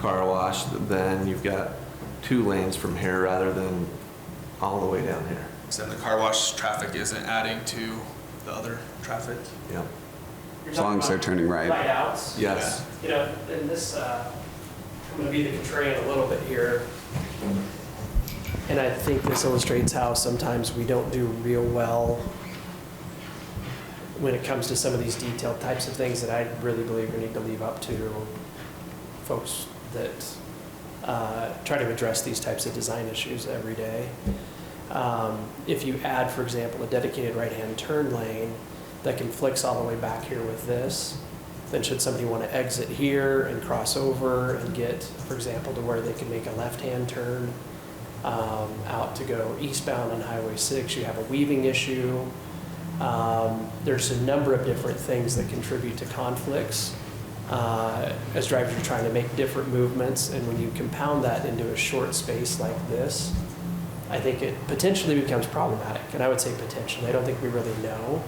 car wash. Then you've got two lanes from here rather than all the way down here. So then the car wash traffic isn't adding to the other traffic? Yeah. You're As long talking as they're about turning right. light outs. Yes. You know, and this, I'm going to be the contrarian a little bit here. And I think this illustrates how sometimes we don't do real well when it comes to some of these detailed types of things that I really believe we need to leave up to folks that try to address these types of design issues every day. If you add, for example, a dedicated right-hand turn lane that conflicts all the way back here with this, then should somebody want to exit here and cross over and get, for example, to where they can make a left-hand turn out to go eastbound on Highway 6, you have a weaving issue. There's a number of different things that contribute to conflicts as drivers are trying to make different movements, and when you compound that into a short space like this, I think it potentially becomes problematic. And I would say potentially, I don't think we really know,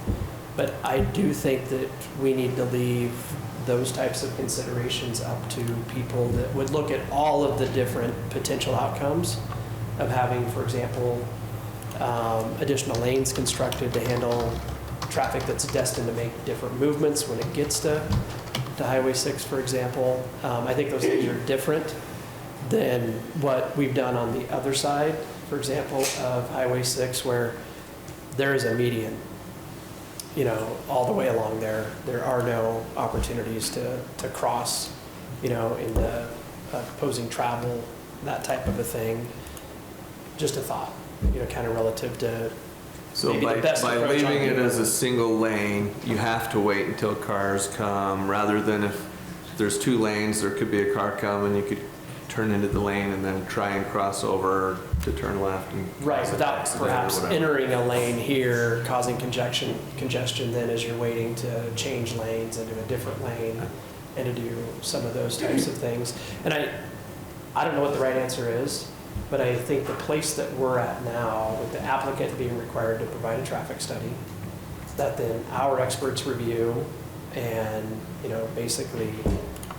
but I do think that we need to leave those types of considerations up to people that would look at all of the different potential outcomes of having, for example, additional lanes constructed to handle traffic that's destined to make different movements when it gets to Highway 6, for example. I think those things are different than what we've done on the other side, for example, of Highway 6, where there is a median, all the way along there. There are no opportunities to cross, in the opposing travel, that type of a thing. Just a thought, kind of relative to So maybe the by best approach on leaving it the- as a single lane, you have to wait until cars come, rather than if there's two lanes, there could be a car come and you could turn into the lane and then try and cross over to turn left and. Right, cause an without accident or perhaps whatever. entering a lane here, causing congestion then as you're waiting to change lanes into a different lane and to do some of those types of things. And I don't know what the right answer is, but I think the place that we're at now, with the applicant being required to provide a traffic study, that then our experts review and, basically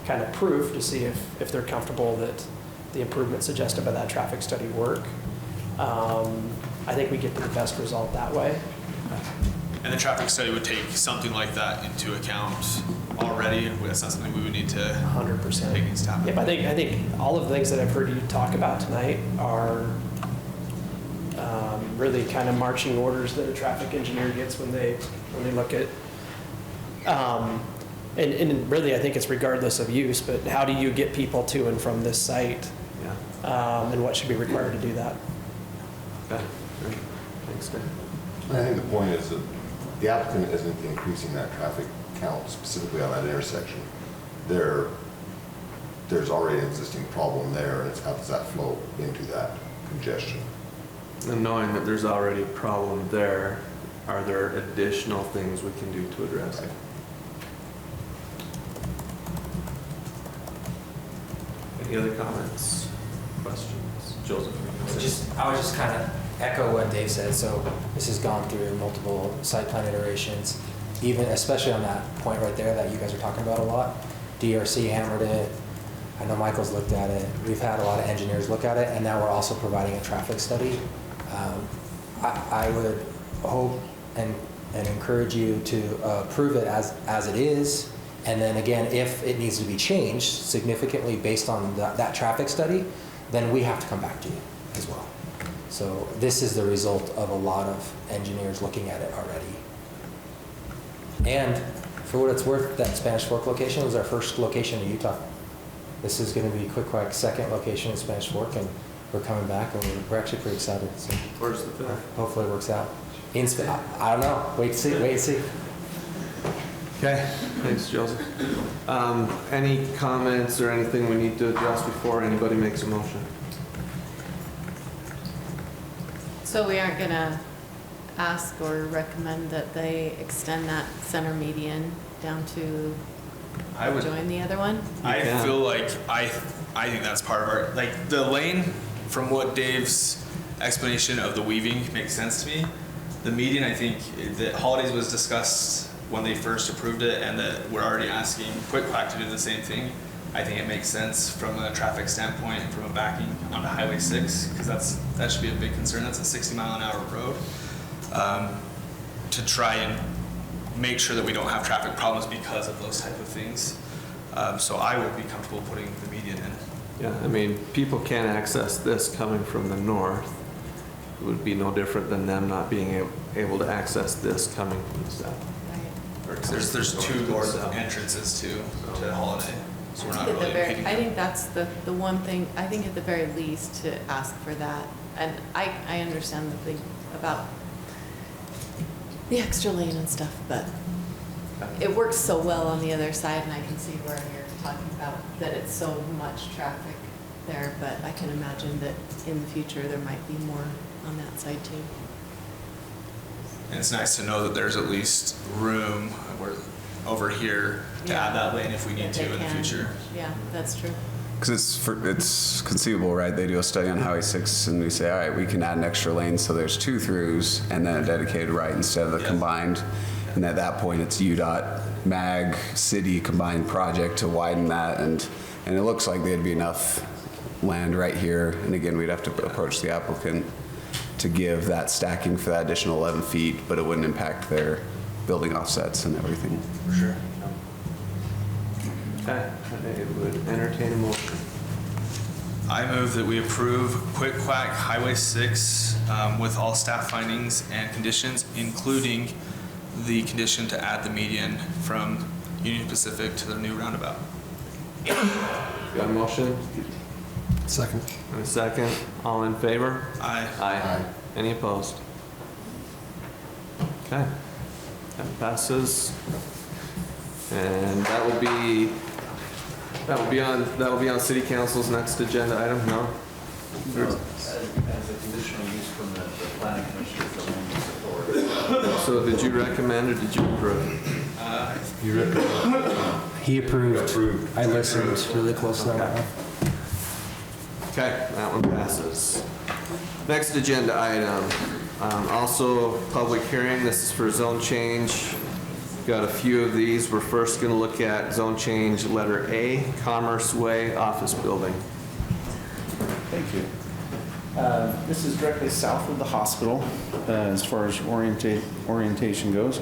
kind of proof to see if they're comfortable that the improvements suggested by that traffic study work. I think we get to the best result that way. And the traffic study would take something like that into account already. That's not something we would need to 100%. take into account. Yep, I think all of the things that I've heard you talk about tonight are really kind of marching orders that a traffic engineer gets when they look at, and really I think it's regardless of use, but how do you get people to and from this site? Yeah. And what should be required to do that? Okay, great. Thanks, Dave. I think the point is that the applicant isn't increasing that traffic count specifically on that intersection. There's already an existing problem there, and it's how does that flow into that congestion? And knowing that there's already a problem there, are there additional things we can do to address it? Any other comments, questions? Joseph? I would just kind of echo what Dave said. So this has gone through multiple site plan iterations, even especially on that point right there that you guys are talking about a lot. DRC hammered it. I know Michael's looked at it. We've had a lot of engineers look at it, and now we're also providing a traffic study. I would hope and encourage you to approve it as it is. And then again, if it needs to be changed significantly based on that traffic study, then we have to come back to you as well. So this is the result of a lot of engineers looking at it already. And for what it's worth, that Spanish Fork location was our first location in Utah. This is going to be Quick Quack's second location in Spanish Fork, and we're coming back, and we're actually pretty excited. So Where's the fifth? hopefully it works out. I don't know. Wait and see. Okay, thanks, Joseph. Any comments or anything we need to address before anybody makes a motion? So we aren't gonna ask or recommend that they extend that center median down to I would. join the other one? I can. feel like I think that's part of our, like, the lane, from what Dave's explanation of the weaving makes sense to me. The median, I think that Holidays was discussed when they first approved it, and that we're already asking Quick Quack to do the same thing. I think it makes sense from a traffic standpoint and from a backing onto Highway 6, because that should be a big concern. That's a 60-mile-an-hour road. To try and make sure that we don't have traffic problems because of those type of things. So I would be comfortable putting the median in. Yeah, I mean, people can access this coming from the north. It would be no different than them not being able to access this coming from the south. Right. Or There's two north to more south. entrances to Holiday, so we're not At the really very- impeding. I think that's the one thing, I think at the very least to ask for that. And I understand the thing about the extra lane and stuff, but it works so well on the other side, and I can see where you're talking about that it's so much traffic there, but I can imagine that in the future there might be more on that side too. And it's nice to know that there's at least room over here to add that lane if we need That to they in the can. future. Yeah, that's true. Because it's conceivable, right? They do a study on Highway 6 and we say, all right, we can add an extra lane so there's two throughs and then a dedicated right instead of the Yeah. combined. And at that point, it's UDOT, MAG, city combined project to widen that. And it looks like there'd be enough land right here. And again, we'd have to approach the applicant to give that stacking for that additional 11 feet, but it wouldn't impact their building offsets and everything. For sure. Okay, I would entertain a motion. I move that we approve Quick Quack Highway 6 with all staff findings and conditions, including the condition to add the median from Union Pacific to the new roundabout. Got a motion? Second. And a second. All in favor? Aye. Aye. Any opposed? Okay. That passes. And that will be on city council's next agenda item, no? As a So did you recommend or did you approve? You recommend? He approved. Approved. I listened really closely on that one. Okay, that one passes. Next agenda item, also public hearing. This is for zone change. Got a few of these. We're first going to look at zone change letter A, Commerce Way Office Building. Thank you. This is directly south of the hospital as far as orientation goes.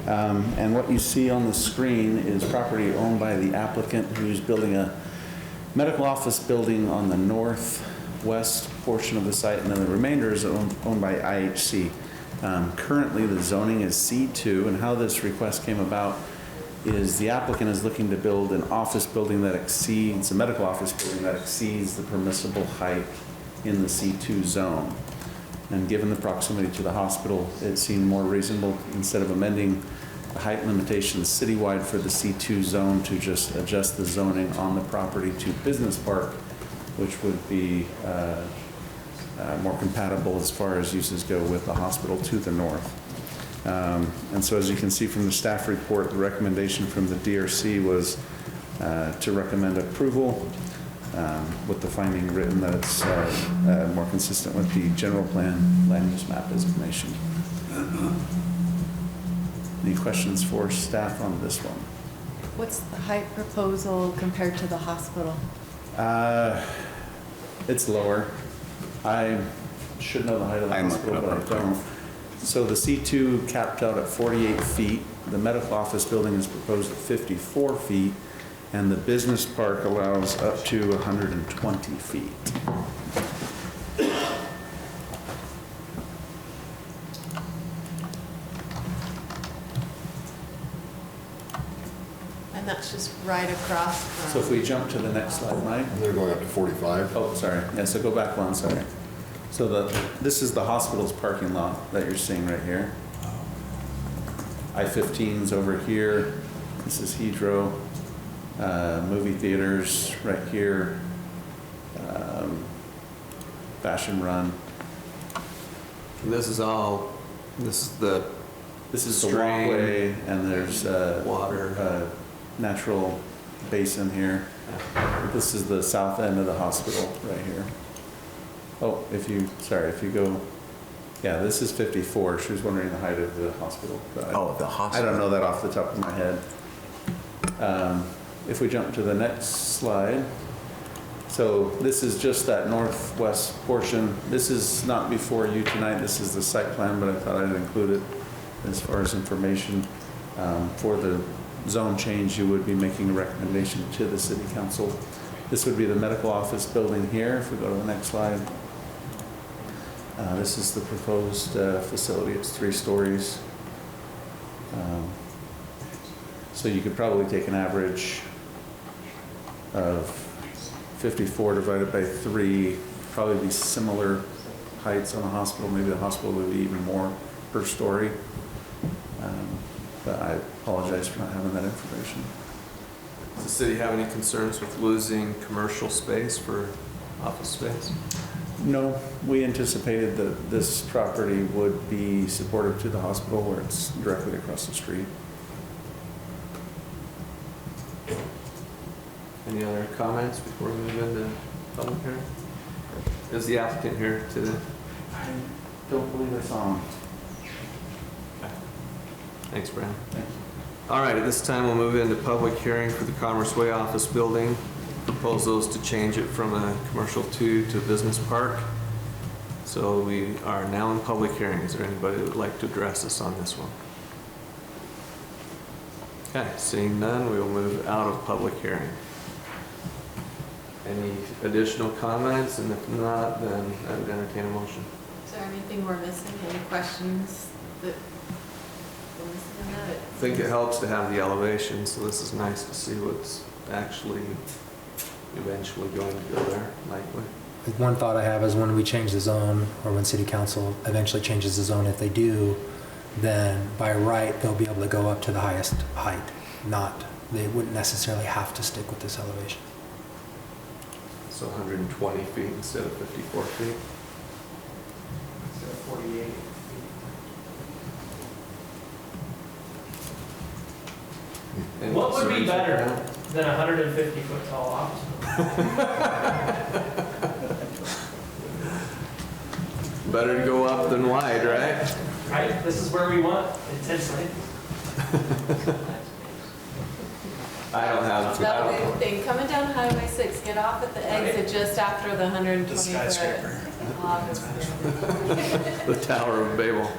And what you see on the screen is property owned by the applicant who's building a medical office building on the northwest portion of the site, and then the remainder is owned by IHC. Currently, the zoning is C2, and how this request came about is the applicant is looking to build an office building that exceeds, a medical office building that exceeds the permissible height in the C2 zone. And given the proximity to the hospital, it seemed more reasonable, instead of amending the height limitations citywide for the C2 zone, to just adjust the zoning on the property to business park, which would be more compatible as far as uses go with the hospital to the north. And so as you can see from the staff report, the recommendation from the DRC was to recommend approval with the finding written that it's more consistent with the general plan land use map designation. Any questions for staff on this one? What's the height proposal compared to the hospital? It's lower. I should know the height of the hospital, but I don't. So the C2 capped out at 48 feet. The medical office building is proposed at 54 feet, and the business park allows up to 120 feet. And that's just right across from. So if we jump to the next slide, Mike. They're going up to 45. Oh, sorry. Yeah, so go back one, sorry. So this is the hospital's parking lot that you're seeing right here. I-15's over here. This is Hedro. Movie theaters right here. Fashion Run. This is all, this is the This is the Stream. walkway, and there's water. natural basin here. This is the south end of the hospital right here. Oh, if you go, yeah, this is 54. She was wondering the height of the hospital. But The hospital. I don't know that off the top of my head. If we jump to the next slide. So this is just that northwest portion. This is not before you tonight. This is the site plan, but I thought I'd include it as far as information. For the zone change, you would be making a recommendation to the city council. This would be the medical office building here. If we go to the next slide. This is the proposed facility. It's 3 stories. So you could probably take an average of 54 divided by 3, probably be similar heights on the hospital. Maybe the hospital would be even more per story. But I apologize for not having that information. Does the city have any concerns with losing commercial space for office space? No, we anticipated that this property would be supportive to the hospital where it's directly across the street. Any other comments before we move into public hearing? Is the applicant here today? I don't believe I saw him. Thanks, Brad. Thank you. All right, at this time, we'll move into public hearing for the Commerce Way office building. Proposals to change it from a commercial 2 to a business park. So we are now in public hearing. Is there anybody that would like to address us on this one? Okay, seeing none, we will move out of public hearing. Any additional comments? And if not, then I would entertain a motion. Is there anything we're missing? Any questions that we're missing on that? I think it helps to have the elevation, so this is nice to see what's actually eventually going to go there, likely. One thought I have is when we change the zone, or when city council eventually changes the zone, if they do, then by right, they'll be able to go up to the highest height. They wouldn't necessarily have to stick with this elevation. So 120 feet instead of 54 feet. Instead of 48. Any What would be concerns with better that? than a 150-foot tall office building? Better to go up than wide, right? Right? This is where we want intense landings. I don't have. That way, they coming down Highway 6, get off at the exit just after the 120 The skyscraper. The Tower of Babel.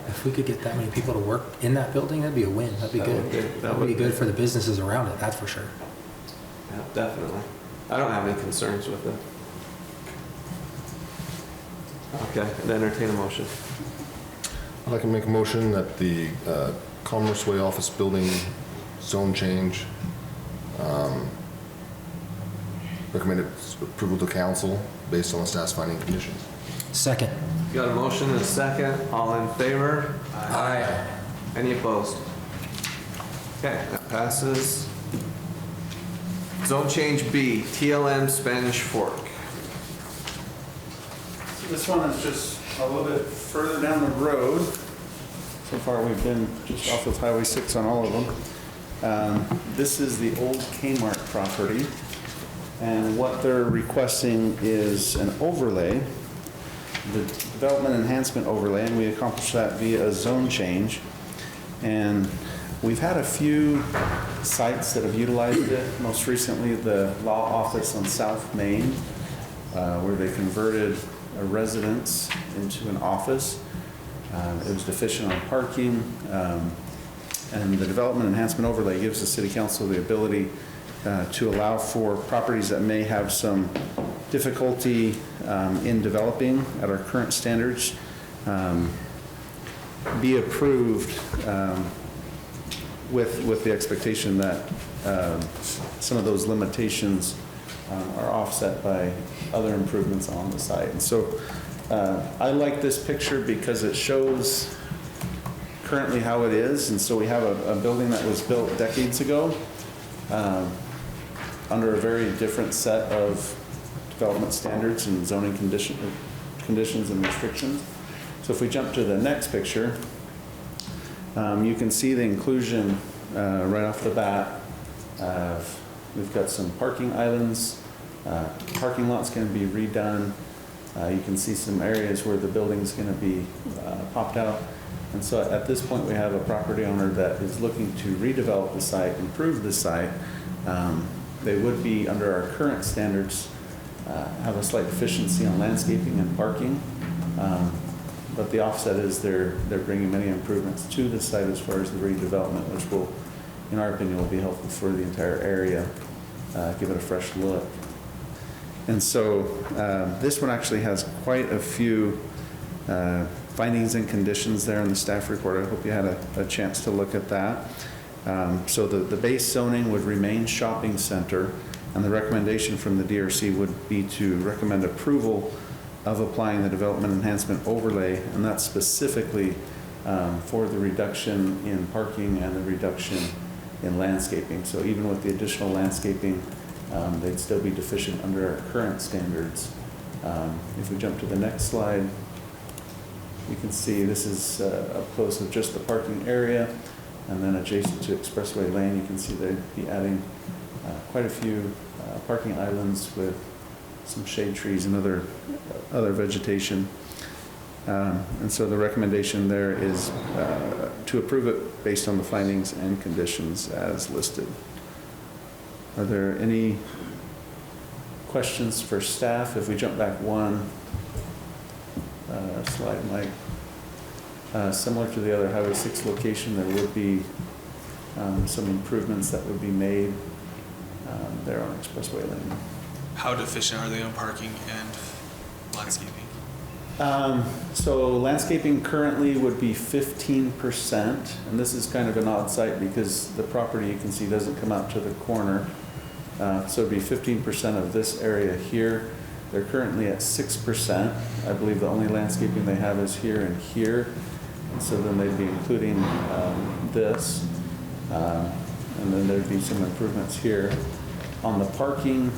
If we could get that many people to work in that building, that'd be a win. That'd be good. That would be good for the businesses around it, that's for sure. Yeah, definitely. I don't have any concerns with it. Okay, I'd entertain a motion. I'd like to make a motion that the Commerce Way office building zone change, recommended approval to council based on the staff's finding conditions. Second. Got a motion and a second. All in favor? Aye. Any opposed? Okay, that passes. Zone change B, TLM Spanish Fork. So this one is just a little bit further down the road. So far, we've been just off of Highway 6 on all of them. This is the old Kmart property, and what they're requesting is an overlay, the development enhancement overlay, and we accomplished that via a zone change. And we've had a few sites that have utilized it, most recently the law office on South Main, where they converted a residence into an office. It was deficient on parking, and the development enhancement overlay gives the city council the ability to allow for properties that may have some difficulty in developing at our current standards, be approved with the expectation that some of those limitations are offset by other improvements on the site. And so I like this picture because it shows currently how it is. And so we have a building that was built decades ago under a very different set of development standards and zoning conditions and restrictions. So if we jump to the next picture, you can see the inclusion right off the bat. We've got some parking islands. Parking lot's going to be redone. You can see some areas where the building's going to be popped out. And so at this point, we have a property owner that is looking to redevelop the site, improve the site. They would be, under our current standards, have a slight deficiency on landscaping and parking. But the offset is they're bringing many improvements to the site as far as the redevelopment, which will, in our opinion, will be helpful for the entire area, give it a fresh look. And so this one actually has quite a few findings and conditions there in the staff report. I hope you had a chance to look at that. So the base zoning would remain shopping center, and the recommendation from the DRC would be to recommend approval of applying the development enhancement overlay, and that's specifically for the reduction in parking and the reduction in landscaping. So even with the additional landscaping, they'd still be deficient under our current standards. If we jump to the next slide, you can see this is up close of just the parking area, and then adjacent to Expressway Lane, you can see they'd be adding quite a few parking islands with some shade trees and other vegetation. And so the recommendation there is to approve it based on the findings and conditions as listed. Are there any questions for staff? If we jump back one slide, Mike. Similar to the other Highway 6 location, there would be some improvements that would be made there on Expressway Lane. How deficient are they on parking and landscaping? So landscaping currently would be 15%, and this is kind of an odd site because the property, you can see, doesn't come out to the corner. So it'd be 15% of this area here. They're currently at 6%. I believe the only landscaping they have is here and here. And so then they'd be including this. And then there'd be some improvements here. On the parking,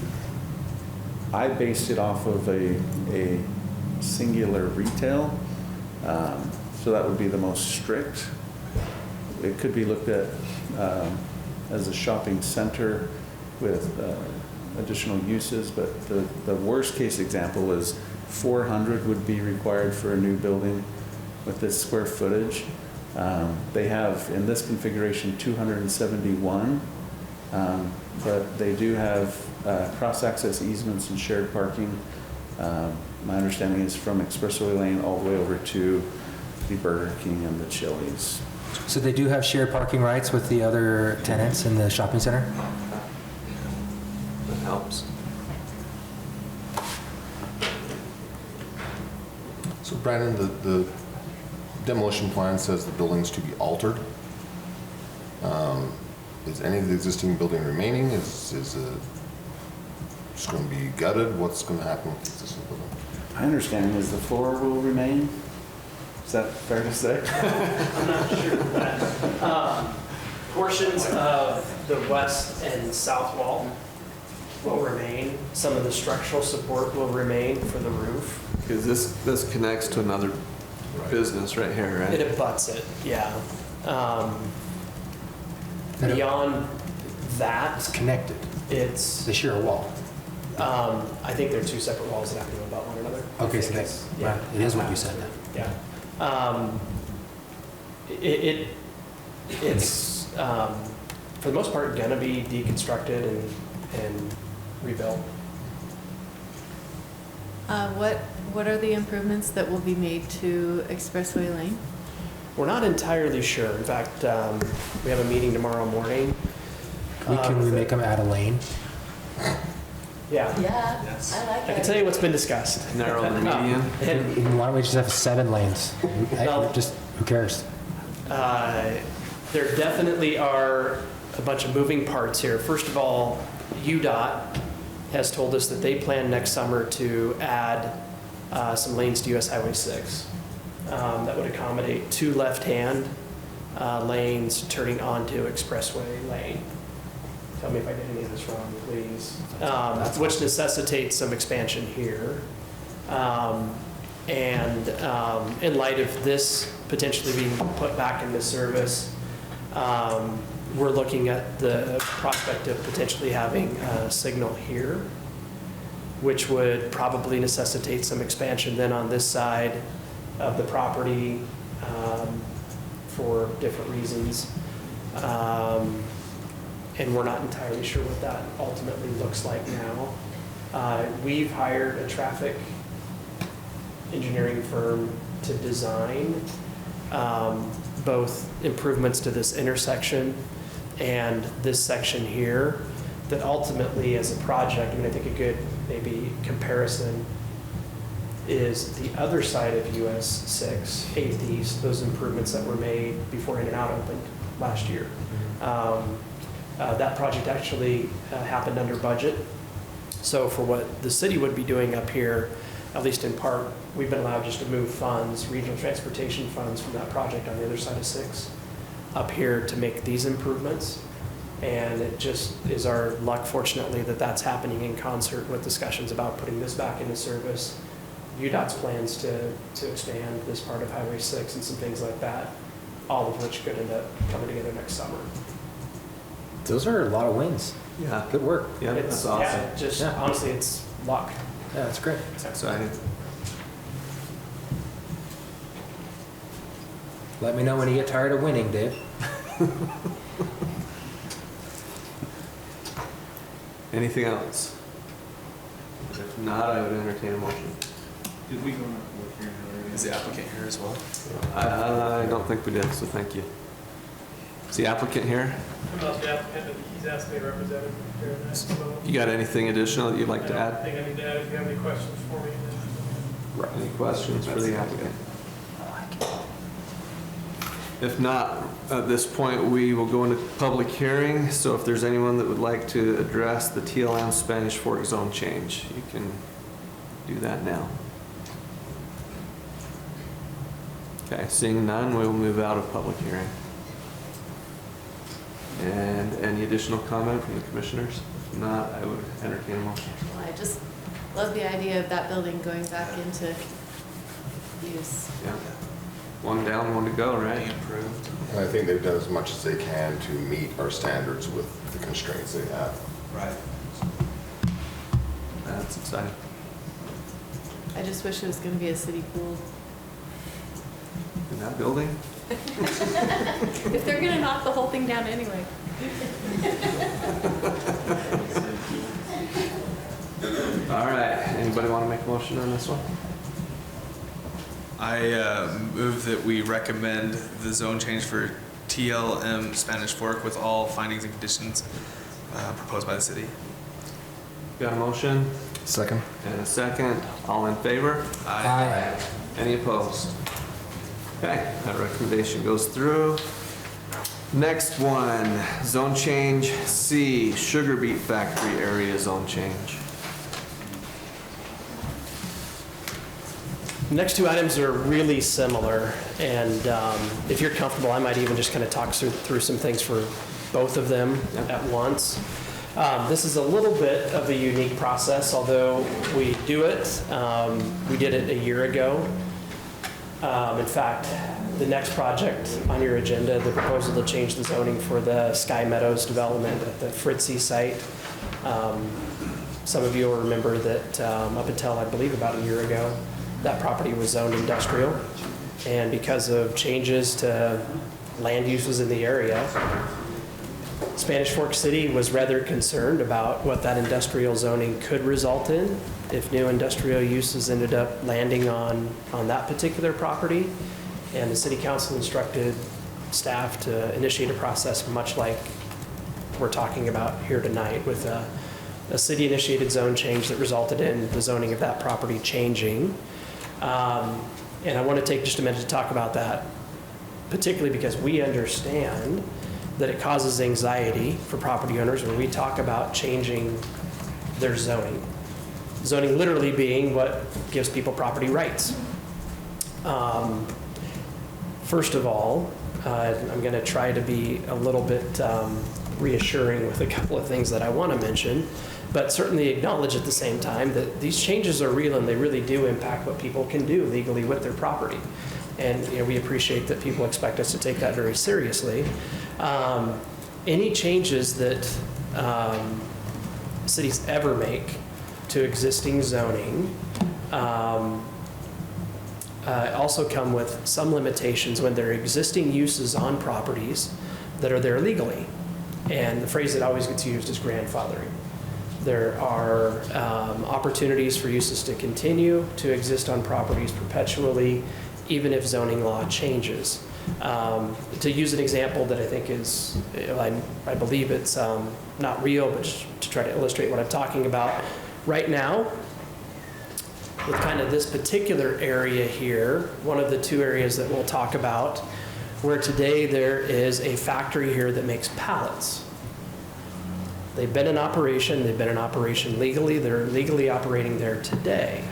I based it off of a singular retail. So that would be the most strict. It could be looked at as a shopping center with additional uses, but the worst case example is 400 would be required for a new building with this square footage. They have, in this configuration, 271, but they do have cross-access easements and shared parking. My understanding is from Expressway Lane all the way over to the Burger King and the Chili's. So they do have shared parking rights with the other tenants in the shopping center? That helps. So Brandon, the demolition plan says the building's to be altered. Is any of the existing building remaining? Is it just going to be gutted? What's going to happen with the existing building? My understanding is the floor will remain. Is that fair to say? I'm not sure of that. Portions of the west and south wall will remain. Some of the structural support will remain for the roof. Because this connects to another business right here, right? It abuts it, yeah. Beyond that, It's connected. it's, They share a wall. I think they're two separate walls that have to go about one another. I Okay, so think that's, it's- yeah. right, it is what you said then. Yeah. It's, for the most part, gonna be deconstructed and rebuilt. What are the improvements that will be made to Expressway Lane? We're not entirely sure. In fact, we have a meeting tomorrow morning. Can we make them add a lane? Yeah. Yeah, Yes. I like I can tell you what's been discussed. Narrow the median. And, Why don't we just have 7 lanes? No. Just, who cares? there definitely are a bunch of moving parts here. First of all, UDOT has told us that they plan next summer to add some lanes to US Highway 6 that would accommodate 2 left-hand lanes turning onto Expressway Lane. Tell me if I did any of this wrong, please. Which necessitates some expansion here. And in light of this potentially being put back into service, we're looking at the prospect of potentially having a signal here, which would probably necessitate some expansion then on this side of the property for different reasons. And we're not entirely sure what that ultimately looks like now. We've hired a traffic engineering firm to design both improvements to this intersection and this section here that ultimately as a project, I mean, I think a good maybe comparison is the other side of US 6, 8th East, those improvements that were made before In-N-Out opened last year. That project actually happened under budget. So for what the city would be doing up here, at least in part, we've been allowed just to move funds, regional transportation funds from that project on the other side of 6 up here to make these improvements. And it just is our luck, fortunately, that that's happening in concert with discussions about putting this back into service, UDOT's plans to expand this part of Highway 6 and some things like that, all of which could end up coming together next summer. Those are a lot of wins. Yeah. Good work. Yeah, that's awesome. Yeah, just Yeah. honestly, it's luck. Yeah, that's great. It's exciting. Let me know when you get tired of winning, Dave. Anything else? If not, I would entertain a motion. Did we go on a public hearing already? Is the applicant here as well? I don't think we did, so thank you. Is the applicant here? I'm not the applicant, but he's asked me to represent him here tonight, so. You got anything additional that you'd like to I add? don't think I need to add. If you have any questions for me, then. Any questions for the applicant? If not, at this point, we will go into public hearing. So if there's anyone that would like to address the TLM Spanish Fork zone change, you can do that now. Okay, seeing none, we will move out of public hearing. And any additional comment from the commissioners? If not, I would entertain a motion. Well, I just love the idea of that building going back into use. Yeah. One down, one to go, being right? improved. And I think they've done as much as they can to meet our standards with the constraints they have. Right. That's exciting. I just wish it was gonna be a city pool. In that building? If they're gonna knock the whole thing down anyway. All right, anybody want to make a motion on this one? I move that we recommend the zone change for TLM Spanish Fork with all findings and conditions proposed by the city. Got a motion Second. and a second. All in favor? Aye. Any opposed? Okay, that recommendation goes through. Next one, zone change C, sugar beet factory area zone change. Next two items are really similar, and if you're comfortable, I might even just kind of talk through some things for both of them at once. This is a little bit of a unique process, although we do it. We did it a year ago. In fact, the next project on your agenda, the proposal to change the zoning for the Sky Meadows development at the Fritzi site. Some of you will remember that up until, I believe, about a year ago, that property was zoned industrial. And because of changes to land uses in the area, Spanish Fork City was rather concerned about what that industrial zoning could result in if new industrial uses ended up landing on that particular property. And the city council instructed staff to initiate a process much like we're talking about here tonight, with a city-initiated zone change that resulted in the zoning of that property changing. And I want to take just a minute to talk about that, particularly because we understand that it causes anxiety for property owners when we talk about changing their zoning. Zoning literally being what gives people property rights. First of all, I'm going to try to be a little bit reassuring with a couple of things that I want to mention, but certainly acknowledge at the same time that these changes are real and they really do impact what people can do legally with their property. And we appreciate that people expect us to take that very seriously. Any changes that cities ever make to existing zoning also come with some limitations when there are existing uses on properties that are there legally. And the phrase that always gets used is grandfathering. There are opportunities for uses to continue to exist on properties perpetually, even if zoning law changes. To use an example that I think is, I believe it's not real, but just to try to illustrate what I'm talking about. Right now, with kind of this particular area here, one of the two areas that we'll talk about, where today there is a factory here that makes pallets. They've been in operation legally, they're legally operating there today.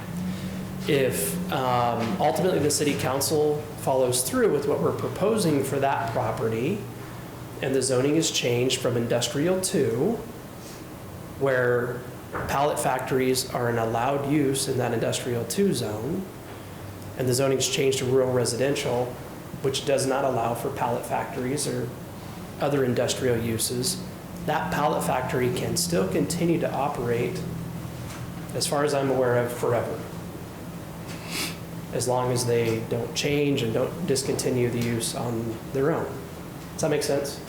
If ultimately the city council follows through with what we're proposing for that property, and the zoning is changed from industrial 2, where pallet factories are an allowed use in that industrial 2 zone, and the zoning is changed to rural residential, which does not allow for pallet factories or other industrial uses, that pallet factory can still continue to operate, as far as I'm aware of, forever, as long as they don't change and don't discontinue the use on their own. Does that make sense?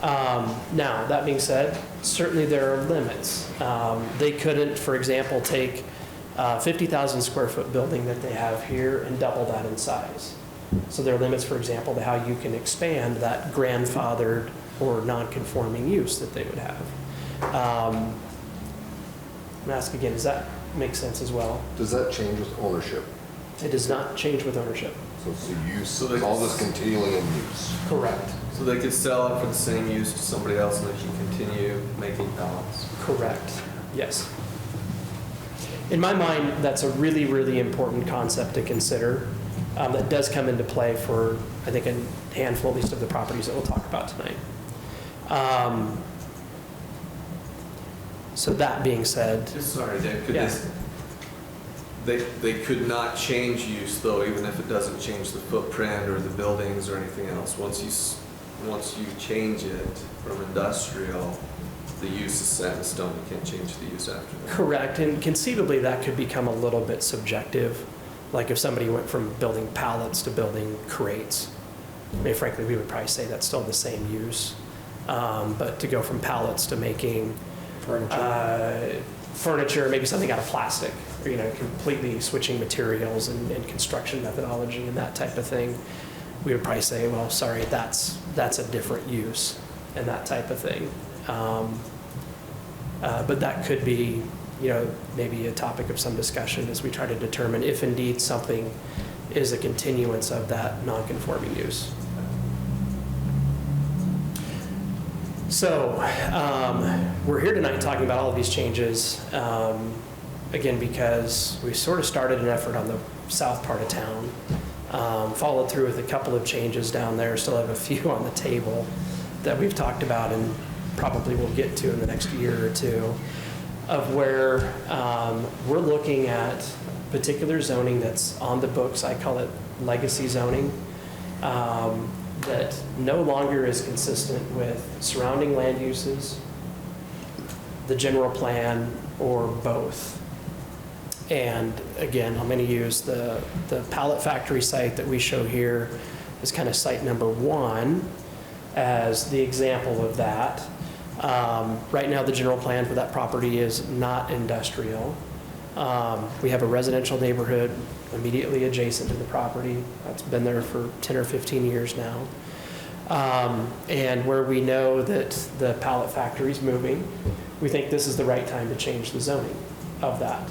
Now, that being said, certainly there are limits. They couldn't, for example, take a 50,000 square foot building that they have here and double that in size. So there are limits, for example, to how you can expand that grandfathered or non-conforming use that they would have. I'm gonna ask again, does that make sense as well? Does that change with ownership? It does not change with ownership. So it's the use, all this continuing in use. Correct. So they could sell it for the same use to somebody else and they can continue making pallets. Correct, yes. In my mind, that's a really, really important concept to consider. That does come into play for, I think, a handful at least of the properties that we'll talk about tonight. So that being said. Sorry, Dave, could Yeah. this, They could not change use though, even if it doesn't change the footprint or the buildings or anything else. Once you change it from industrial, the use is set in stone. You can't change the use after that. Correct, and conceivably that could become a little bit subjective. Like if somebody went from building pallets to building crates. I mean, frankly, we would probably say that's still the same use. But to go from pallets to making furniture, maybe something out of plastic, or, you know, completely switching materials and construction methodology and that type of thing, we would probably say, well, sorry, that's a different use and that type of thing. But that could be, you know, maybe a topic of some discussion as we try to determine if indeed something is a continuance of that non-conforming use. So we're here tonight talking about all of these changes, again, because we sort of started an effort on the south part of town, followed through with a couple of changes down there, still have a few on the table that we've talked about and probably will get to in the next year or two, of where we're looking at particular zoning that's on the books. I call it legacy zoning, that no longer is consistent with surrounding land uses, the general plan, or both. And again, I'm going to use the pallet factory site that we show here as kind of site number one as the example of that. Right now, the general plan for that property is not industrial. We have a residential neighborhood immediately adjacent to the property. That's been there for 10 or 15 years now. And where we know that the pallet factory is moving, we think this is the right time to change the zoning of that.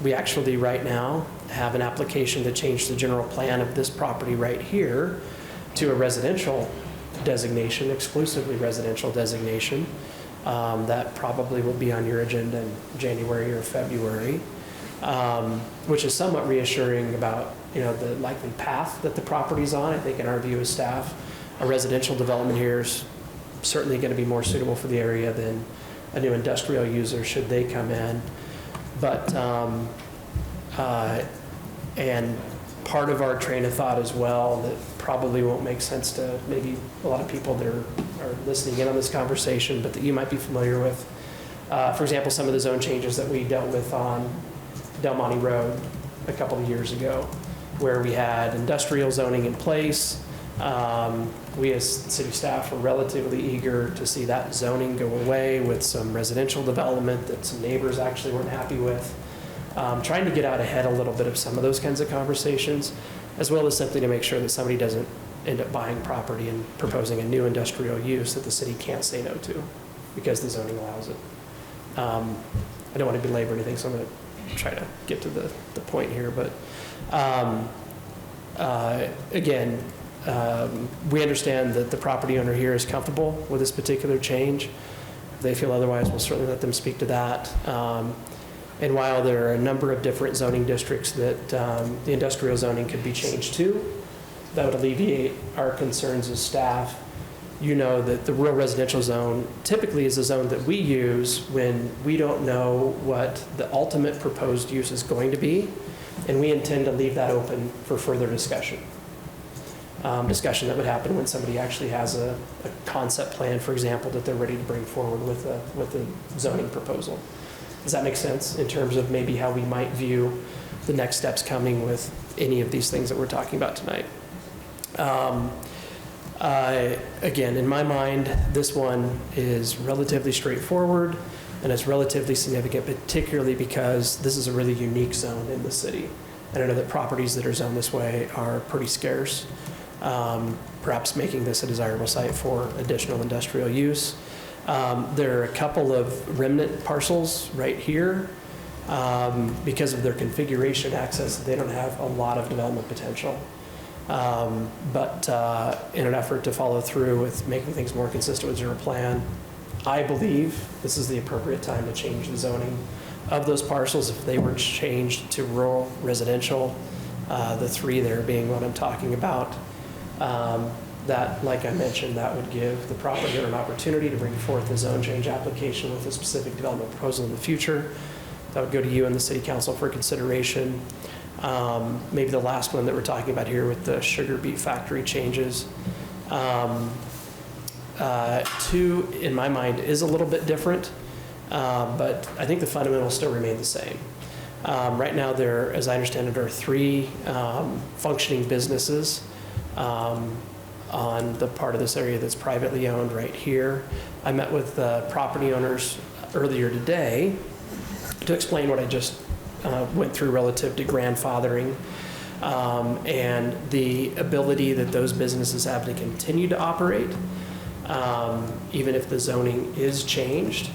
We actually right now have an application to change the general plan of this property right here to a residential designation, exclusively residential designation. That probably will be on your agenda in January or February, which is somewhat reassuring about, you know, the likely path that the property's on. I think in our view as staff, a residential development here is certainly going to be more suitable for the area than a new industrial user should they come in. But, and part of our train of thought as well that probably won't make sense to maybe a lot of people that are listening in on this conversation, but that you might be familiar with. For example, some of the zone changes that we dealt with on Del Monte Road a couple of years ago, where we had industrial zoning in place. We as city staff were relatively eager to see that zoning go away with some residential development that some neighbors actually weren't happy with. Trying to get out ahead a little bit of some of those kinds of conversations, as well as simply to make sure that somebody doesn't end up buying property and proposing a new industrial use that the city can't say no to because the zoning allows it. I don't want to belabor anything, so I'm going to try to get to the point here. But again, we understand that the property owner here is comfortable with this particular change. If they feel otherwise, we'll certainly let them speak to that. And while there are a number of different zoning districts that the industrial zoning could be changed to, that would alleviate our concerns as staff. You know that the rural residential zone typically is a zone that we use when we don't know what the ultimate proposed use is going to be, and we intend to leave that open for further discussion. Discussion that would happen when somebody actually has a concept plan, for example, that they're ready to bring forward with a zoning proposal. Does that make sense in terms of maybe how we might view the next steps coming with any of these things that we're talking about tonight? Again, in my mind, this one is relatively straightforward and it's relatively significant, particularly because this is a really unique zone in the city. And I know that properties that are zoned this way are pretty scarce, perhaps making this a desirable site for additional industrial use. There are a couple of remnant parcels right here. Because of their configuration access, they don't have a lot of development potential. But in an effort to follow through with making things more consistent with your plan, I believe this is the appropriate time to change the zoning of those parcels if they were changed to rural residential, the three there being what I'm talking about. That, like I mentioned, that would give the property owner an opportunity to bring forth a zone change application with a specific development proposal in the future. that would go to you and the city council for consideration. Maybe the last one that we're talking about here with the sugar beet factory changes. 2, in my mind, is a little bit different, but I think the fundamentals still remain the same. Right now, there, as I understand it, are 3 functioning businesses on the part of this area that's privately owned right here. I met with property owners earlier today to explain what I just went through relative to grandfathering and the ability that those businesses have to continue to operate, even if the zoning is changed.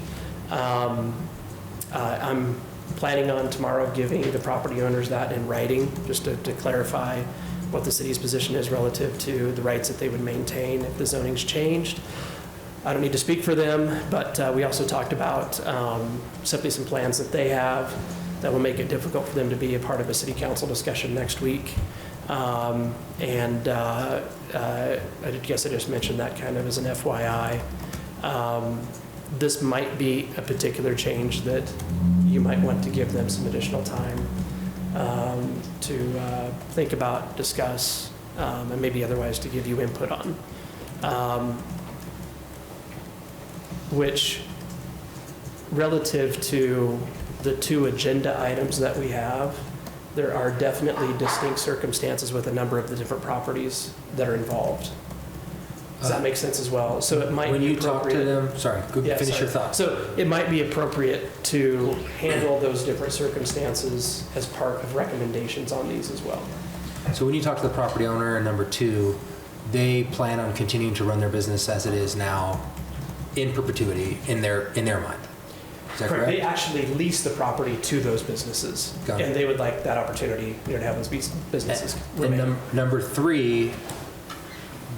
I'm planning on tomorrow giving the property owners that in writing, just to clarify what the city's position is relative to the rights that they would maintain if the zoning's changed. I don't need to speak for them, but we also talked about simply some plans that they have that will make it difficult for them to be a part of a city council discussion next week. I guess I just mentioned that kind of as an FYI. This might be a particular change that you might want to give them some additional time to think about, discuss, and maybe otherwise to give you input on. Which, relative to the 2 agenda items that we have, there are definitely distinct circumstances with a number of the different properties that are involved. Does that make sense as well? So it might When be you talk to them, sorry, go Yeah, finish your sorry. thought. So it might be appropriate to handle those different circumstances as part of recommendations on these as well. So when you talk to the property owner, and number 2, they plan on continuing to run their business as it is now in perpetuity in their mind. Is that correct? They actually lease the property to those businesses. Got it. And they would like that opportunity, to have those businesses And remain. number 3,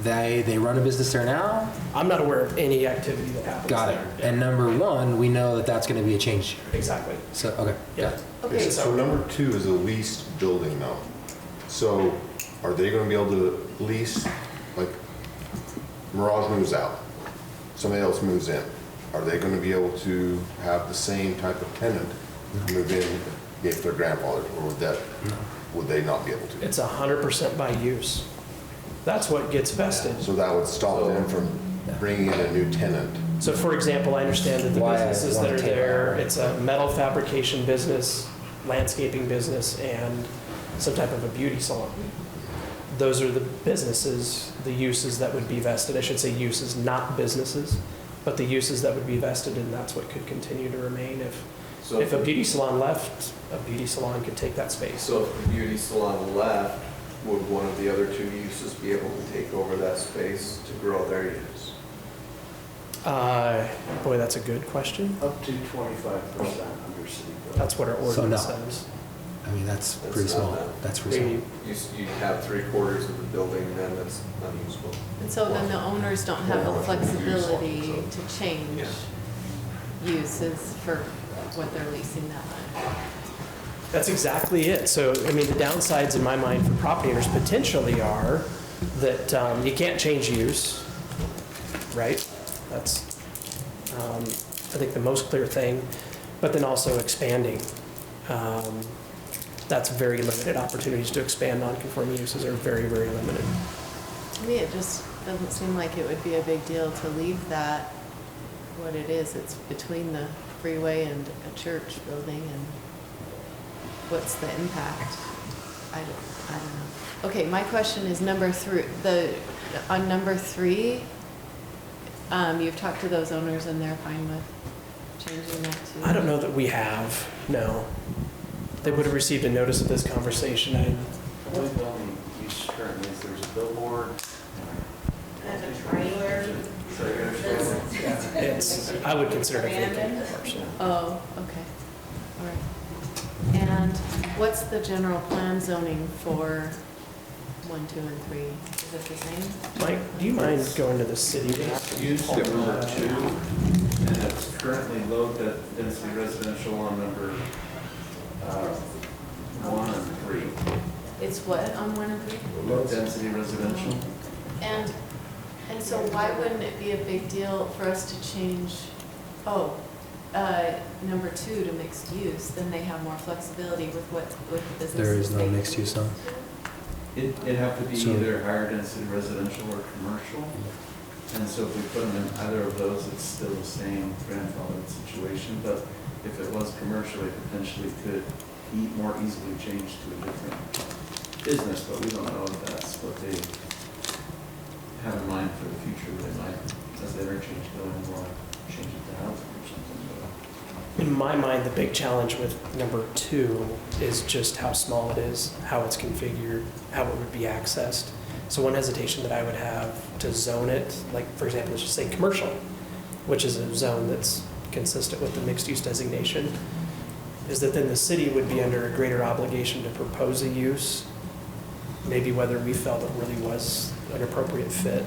they run a business there now? I'm not aware of any activity that happens Got it. there. And number 1, we know that that's going to be a change. Exactly. So, okay. Yeah. Okay, So number 2 is a leased building now. So are they gonna be able to lease, like Mirage moves out, somebody else moves in? Are they gonna be able to have the same type of tenant move in if they're grandfathered, or would they not be able to? It's 100% by use. That's what gets vested. So that would stop them from bringing in a new tenant. So for example, I understand that the Why I businesses wanna that are take there, that. it's a metal fabrication business, landscaping business, and some type of a beauty salon. Those are the businesses, the uses that would be vested. I should say uses, not businesses, but the uses that would be vested, and that's what could continue to remain. If a beauty salon left, a beauty salon could take that space. So if the beauty salon left, would one of the other 2 uses be able to take over that space to grow their use? Boy, that's a good question. Up to 25% under city code. That's what our So ordinance no. says. I mean, that's That's pretty not small. bad. That's pretty small. You have 3/4 of the building then that's unusable. and so then the owners don't have the flexibility to change Yeah. uses for what they're leasing that on. That's exactly it. So, I mean, the downsides in my mind for property owners potentially are that you can't change use, right? That's, I think, the most clear thing. But then also expanding. That's very limited. Opportunities to expand non-conforming uses are very, very limited. To me, it just doesn't seem like it would be a big deal to leave that what it is. It's between the freeway and a church building, and what's the impact? I don't know. Okay, my question is number 3, on number 3, you've talked to those owners and they're fine with changing that to? I don't know that we have, no. They would have received a notice of this conversation. The only building use currently is there's a billboard. And a trailer. I would consider it a vacant parcel. Oh, okay, all right. And what's the general plan zoning for 1, 2, and 3? Is it the same? Mike, do you mind going to the city map? Use number 2, and it's currently low density residential on number 1 and 3. It's what on 1 and 3? Low density residential. And so why wouldn't it be a big deal for us to change, oh, number 2 to mixed use, then they have more flexibility with what the businesses. There is no they can mixed use zone. It'd have to be So- either higher density residential or commercial. And so if we put them in either of those, it's still the same grandfathered situation. But if it was commercial, it potentially could more easily change to a different business, but we don't know if that's what they have in mind for the future. They might, as the interchange going, want to change it to housing or something. In my mind, the big challenge with number 2 is just how small it is, how it's configured, how it would be accessed. So one hesitation that I would have to zone it, like for example, let's just say commercial, which is a zone that's consistent with the mixed use designation, is that then the city would be under a greater obligation to propose a use, maybe whether we felt it really was an appropriate fit,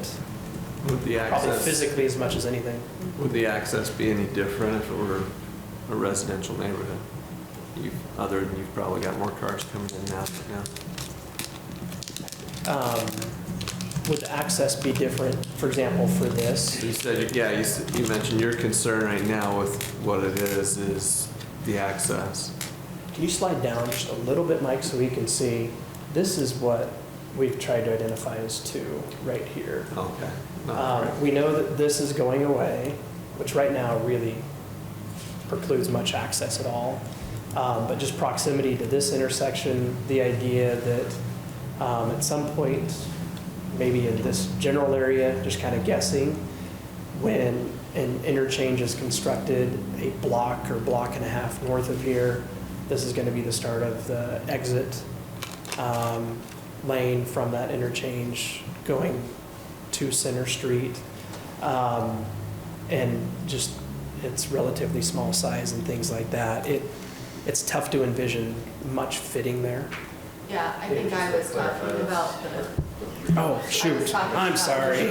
Would the probably access, physically as much as anything. would the access be any different if it were a residential neighborhood? Other than you've probably got more cars coming in now. Would the access be different, for example, for this? You said, yeah, you mentioned your concern right now with what it is the access. Can you slide down just a little bit, Mike, so we can see? This is what we've tried to identify as 2 right here. Okay. Right. We know that this is going away, which right now really precludes much access at all. But just proximity to this intersection, the idea that at some point, maybe in this general area, just kind of guessing, when an interchange is constructed a block or block and a half north of here, this is going to be the start of the exit lane from that interchange going to Center Street. And just it's relatively small size and things like that. It's tough to envision much fitting there. Yeah, I think I was talking about the. Oh, shoot. I'm sorry.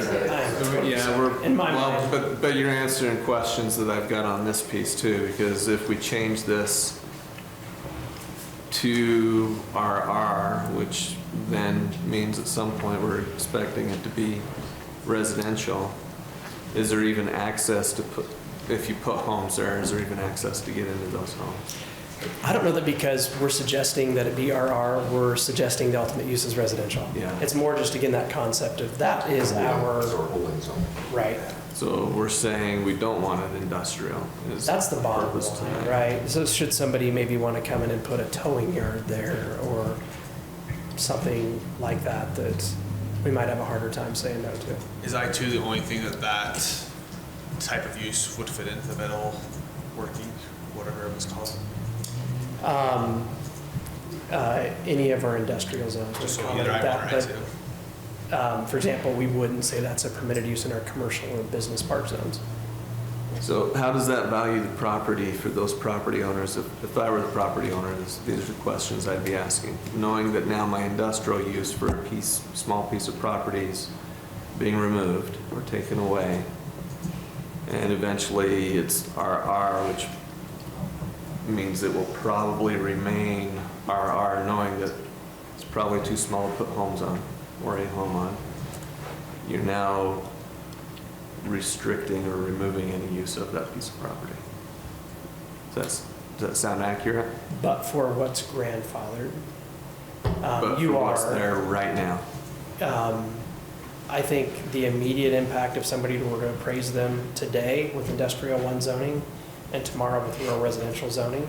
Yeah, we're, In my mind. but you're answering questions that I've got on this piece too, because if we change this to RR, which then means at some point we're expecting it to be residential, is there even access to put, if you put homes there, is there even access to get into those homes? I don't know that because we're suggesting that it be RR, we're suggesting the ultimate use is residential. Yeah. It's more just, again, that concept of that is our, Holding zone. right. So we're saying we don't want it industrial. Is That's the bottom purpose line, tonight. right? So should somebody maybe want to come in and put a towing yard there or something like that, that we might have a harder time saying no to. Is I-2 the only thing that type of use would fit into the metal working, whatever it was called? Any of our industrial zones would Just so accommodate either I-1 that, or but I-2? for example, we wouldn't say that's a permitted use in our commercial or business park zones. So how does that value the property for those property owners? If I were the property owner, these are questions I'd be asking. Knowing that now my industrial use for a small piece of property is being removed or taken away, and eventually it's RR, which means it will probably remain RR, knowing that it's probably too small to put homes on or a home on. You're now restricting or removing any use of that piece of property. Does that sound accurate? But for what's grandfathered, But you for what's are. there right now? I think the immediate impact if somebody were to appraise them today with industrial 1 zoning and tomorrow with rural residential zoning,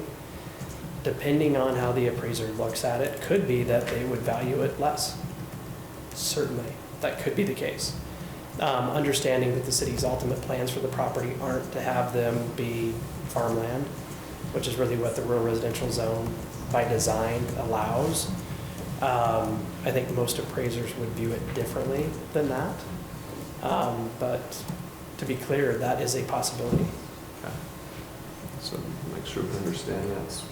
depending on how the appraiser looks at it, could be that they would value it less. Certainly, that could be the case. Understanding that the city's ultimate plans for the property aren't to have them be farmland, which is really what the rural residential zone by design allows. I think most appraisers would view it differently than that. But to be clear, that is a possibility. Okay. So make sure we understand that's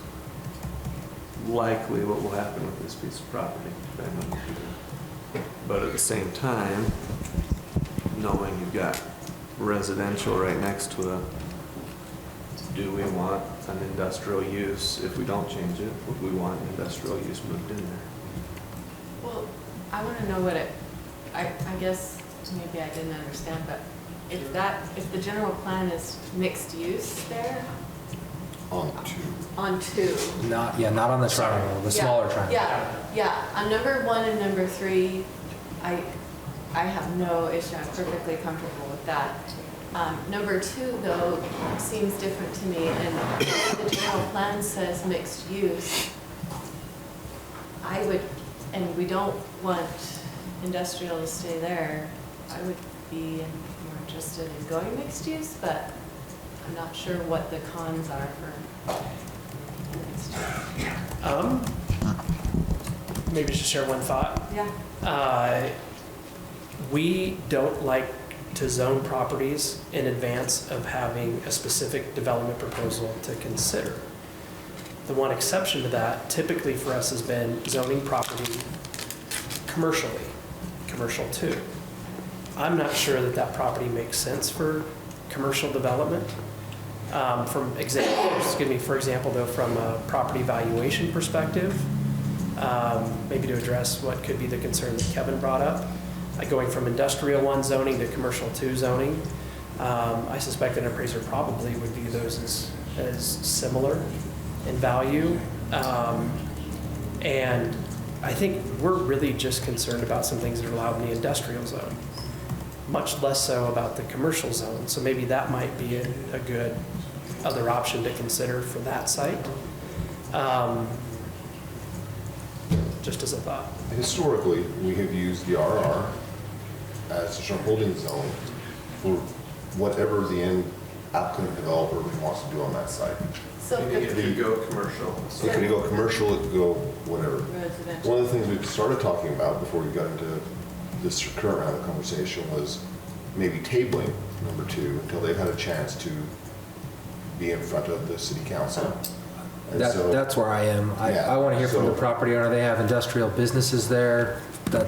likely what will happen with this piece of property. But at the same time, knowing you've got residential right next to it, do we want an industrial use? If we don't change it, would we want an industrial use moved in there? Well, I want to know what I guess maybe I didn't understand, but if the general plan is mixed use there, On 2. On 2. Not on the triangle, the smaller triangle. Yeah. On number 1 and number 3, I have no issue. I'm perfectly comfortable with that. Number 2, though, seems different to me, and the general plan says mixed use. I would, and we don't want industrial to stay there. I would be more interested in going mixed use, but I'm not sure what the cons are for mixed use. Maybe just share one thought. Yeah. We don't like to zone properties in advance of having a specific development proposal to consider. The one exception to that typically for us has been zoning property commercially, commercial 2. I'm not sure that that property makes sense for commercial development. For example, though, from a property valuation perspective, maybe to address what could be the concern that Kevin brought up, going from industrial 1 zoning to commercial 2 zoning, I suspect an appraiser probably would view those as similar in value. And I think we're really just concerned about some things that are allowed in the industrial zone, much less so about the commercial zone. So maybe that might be a good other option to consider for that site. Just as a thought. Historically, we have used the RR as a holding zone for whatever the end applicant developer wants to do on that site. So It could go commercial. It could go commercial, it could go whatever. residential. One of the things we started talking about before we got into this current round of conversation was maybe tabling number 2 until they've had a chance to be in front of the city council. And so- That's where I am. Yeah, I want to hear from the so- property owner. They have industrial businesses there.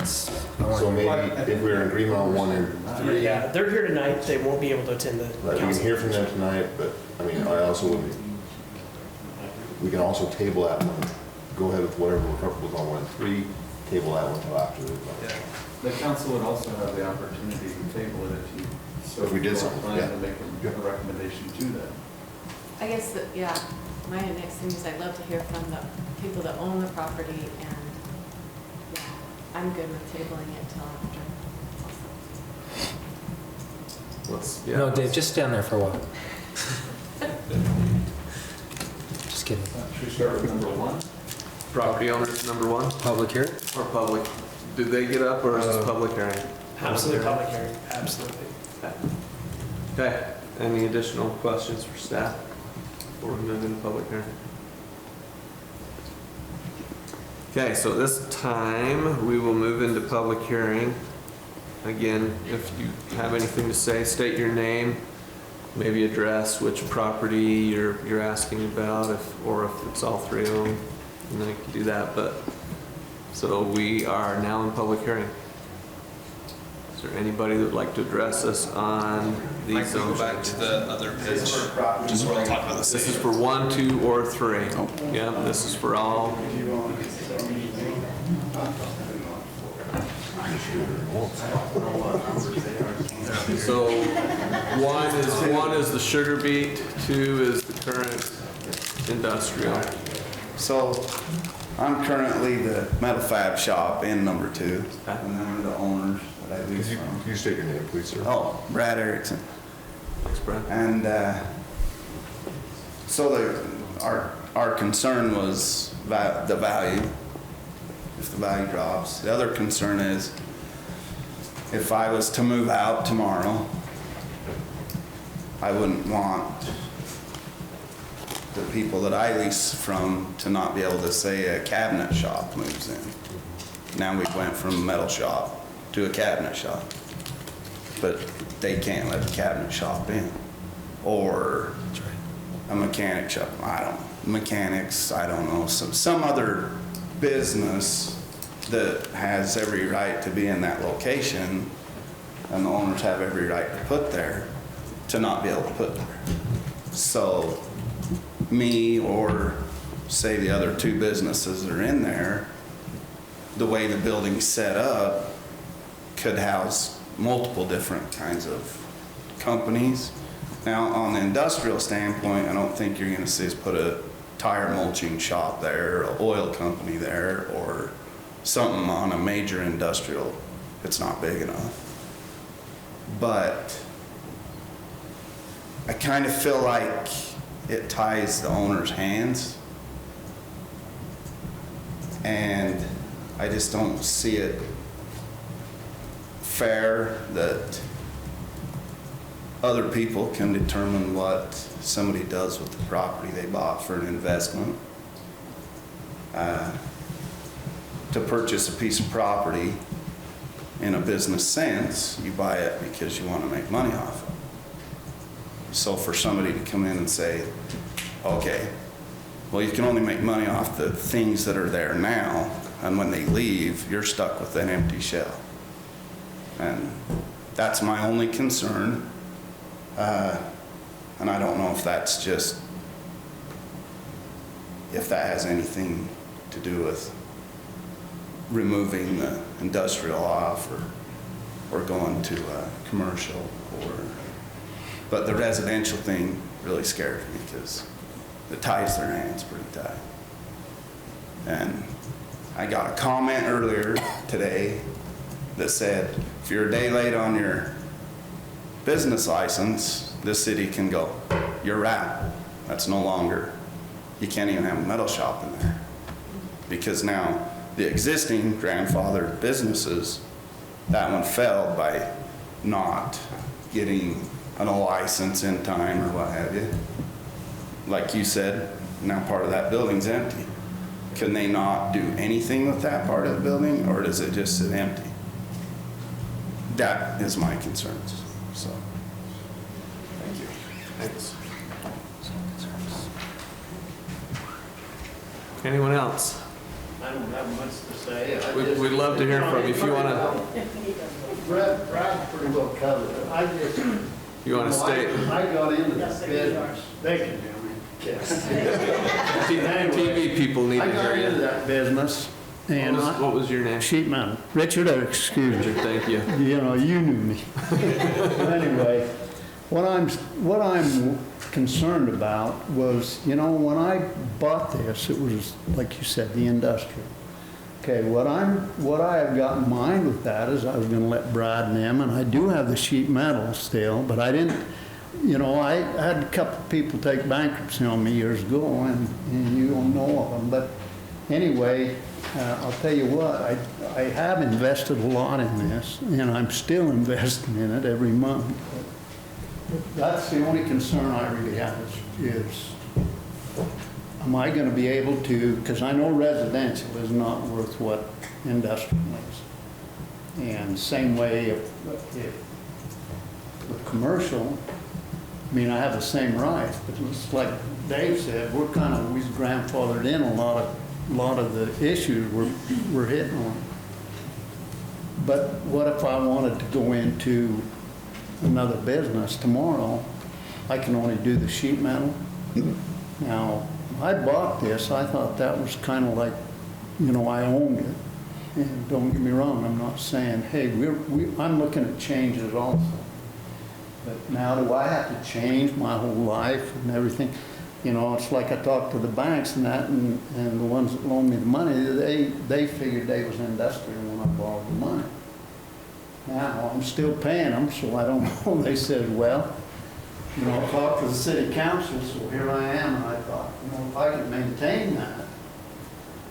So maybe if we're in agreement on 1 and 3. Yeah, they're here tonight. They won't be able to attend the Right, we can council. hear from them tonight, but, I mean, I also would, we can also table that one, go ahead with whatever we're comfortable with on 1 and 3, table that one until after the. The council would also have the opportunity to table it if you. So if we did something, plan yeah. to make a recommendation to them. I guess, my next thing is I'd love to hear from the people that own the property, and yeah, I'm good with tabling it till after. No, Dave, just stand there for a while. Just kidding. Should we start with number 1? Property owners, number 1, Public hearing? or public? Did they get up, or is this public hearing? Absolutely public hearing, absolutely. Okay, any additional questions for staff before we move into public hearing? Okay, so at this time, we will move into public hearing. Again, if you have anything to say, state your name, maybe address which property you're asking about, or if it's all 3 of them, and then you can do that. But so we are now in public hearing. Is there anybody that would like to address us on these Might go zone back changes? to the other page, just where we'll talk about the This is city. for 1, 2, or 3. Yeah, this is for all. So 1 is the sugar beet, 2 is the current industrial. So I'm currently the metal fab shop in number 2, and I'm the owners that I lease from. Can you state your name, please, sir? Oh, Brad Erickson. Thanks, Brad. And so our concern was the value, if the value drops. The other concern is if I was to move out tomorrow, I wouldn't want the people that I lease from to not be able to say a cabinet shop moves in. Now we went from a metal shop to a cabinet shop, but they can't let the cabinet shop in. Or a mechanic shop, mechanics, I don't know, some other business that has every right to be in that location, and the owners have every right to put there, to not be able to put there. So me, or say the other 2 businesses that are in there, the way the building's set up could house multiple different kinds of companies, Now, on the industrial standpoint, I don't think you're gonna see us put a tire mulching shop there, or an oil company there, or something on a major industrial. It's not big enough. But I kind of feel like it ties the owner's hands. And I just don't see it fair that other people can determine what somebody does with the property they bought for an investment. To purchase a piece of property in a business sense, you buy it because you want to make money off of it. So for somebody to come in and say, okay, well, you can only make money off the things that are there now, and when they leave, you're stuck with an empty shell. And that's my only concern. And I don't know if that's just, if that has anything to do with removing the industrial off or going to commercial, but the residential thing really scares me because it ties their hands pretty tight. And I got a comment earlier today that said, if you're a day late on your business license, the city can go, you're out. That's no longer, you can't even have a metal shop in there. Because now the existing grandfathered businesses, that one fell by not getting a license in time or what have you. Like you said, now part of that building's empty. Can they not do anything with that part of the building, or does it just sit empty? That is my concerns, so. Thank you. Thanks. Anyone else? I don't have much to say. We'd love to hear from you if you want to. Brad's pretty well covered it. I just. You want to stay? I got into this business. Thank you, Jimmy. TV people need to I got hear into you. that business. And What was your name? sheet metal. Richard, excuse me. Richard, thank you. You know, you knew me. Anyway, what I'm concerned about was, you know, when I bought this, it was, like you said, the industrial. Okay, what I have got in mind with that is I was gonna let Brad and them, and I do have the sheet metal still, but I didn't, you know, I had a couple of people take bankruptcy on me years ago, and you don't know of them, but anyway, I'll tell you what, I have invested a lot in this, and I'm still investing in it every month. That's the only concern I really have is am I going to be able to, because I know residential is not worth what industrial is. And same way if with commercial, I mean, I have the same rights, but it's like Dave said, we're grandfathered in a lot of the issues we're hitting on. But what if I wanted to go into another business tomorrow? I can only do the sheet metal. Now, I bought this, I thought that was kind of like, you know, I owned it. And don't get me wrong, I'm not saying, hey, I'm looking at changes also. But now do I have to change my whole life and everything? You know, it's like I talked to the banks and that, and the ones that loaned me the money, they figured they was industrial when I borrowed the money. Now, I'm still paying them, so I don't know. They said, well, you know, talk to the city council, so here I am, and I thought, you know, if I can maintain that,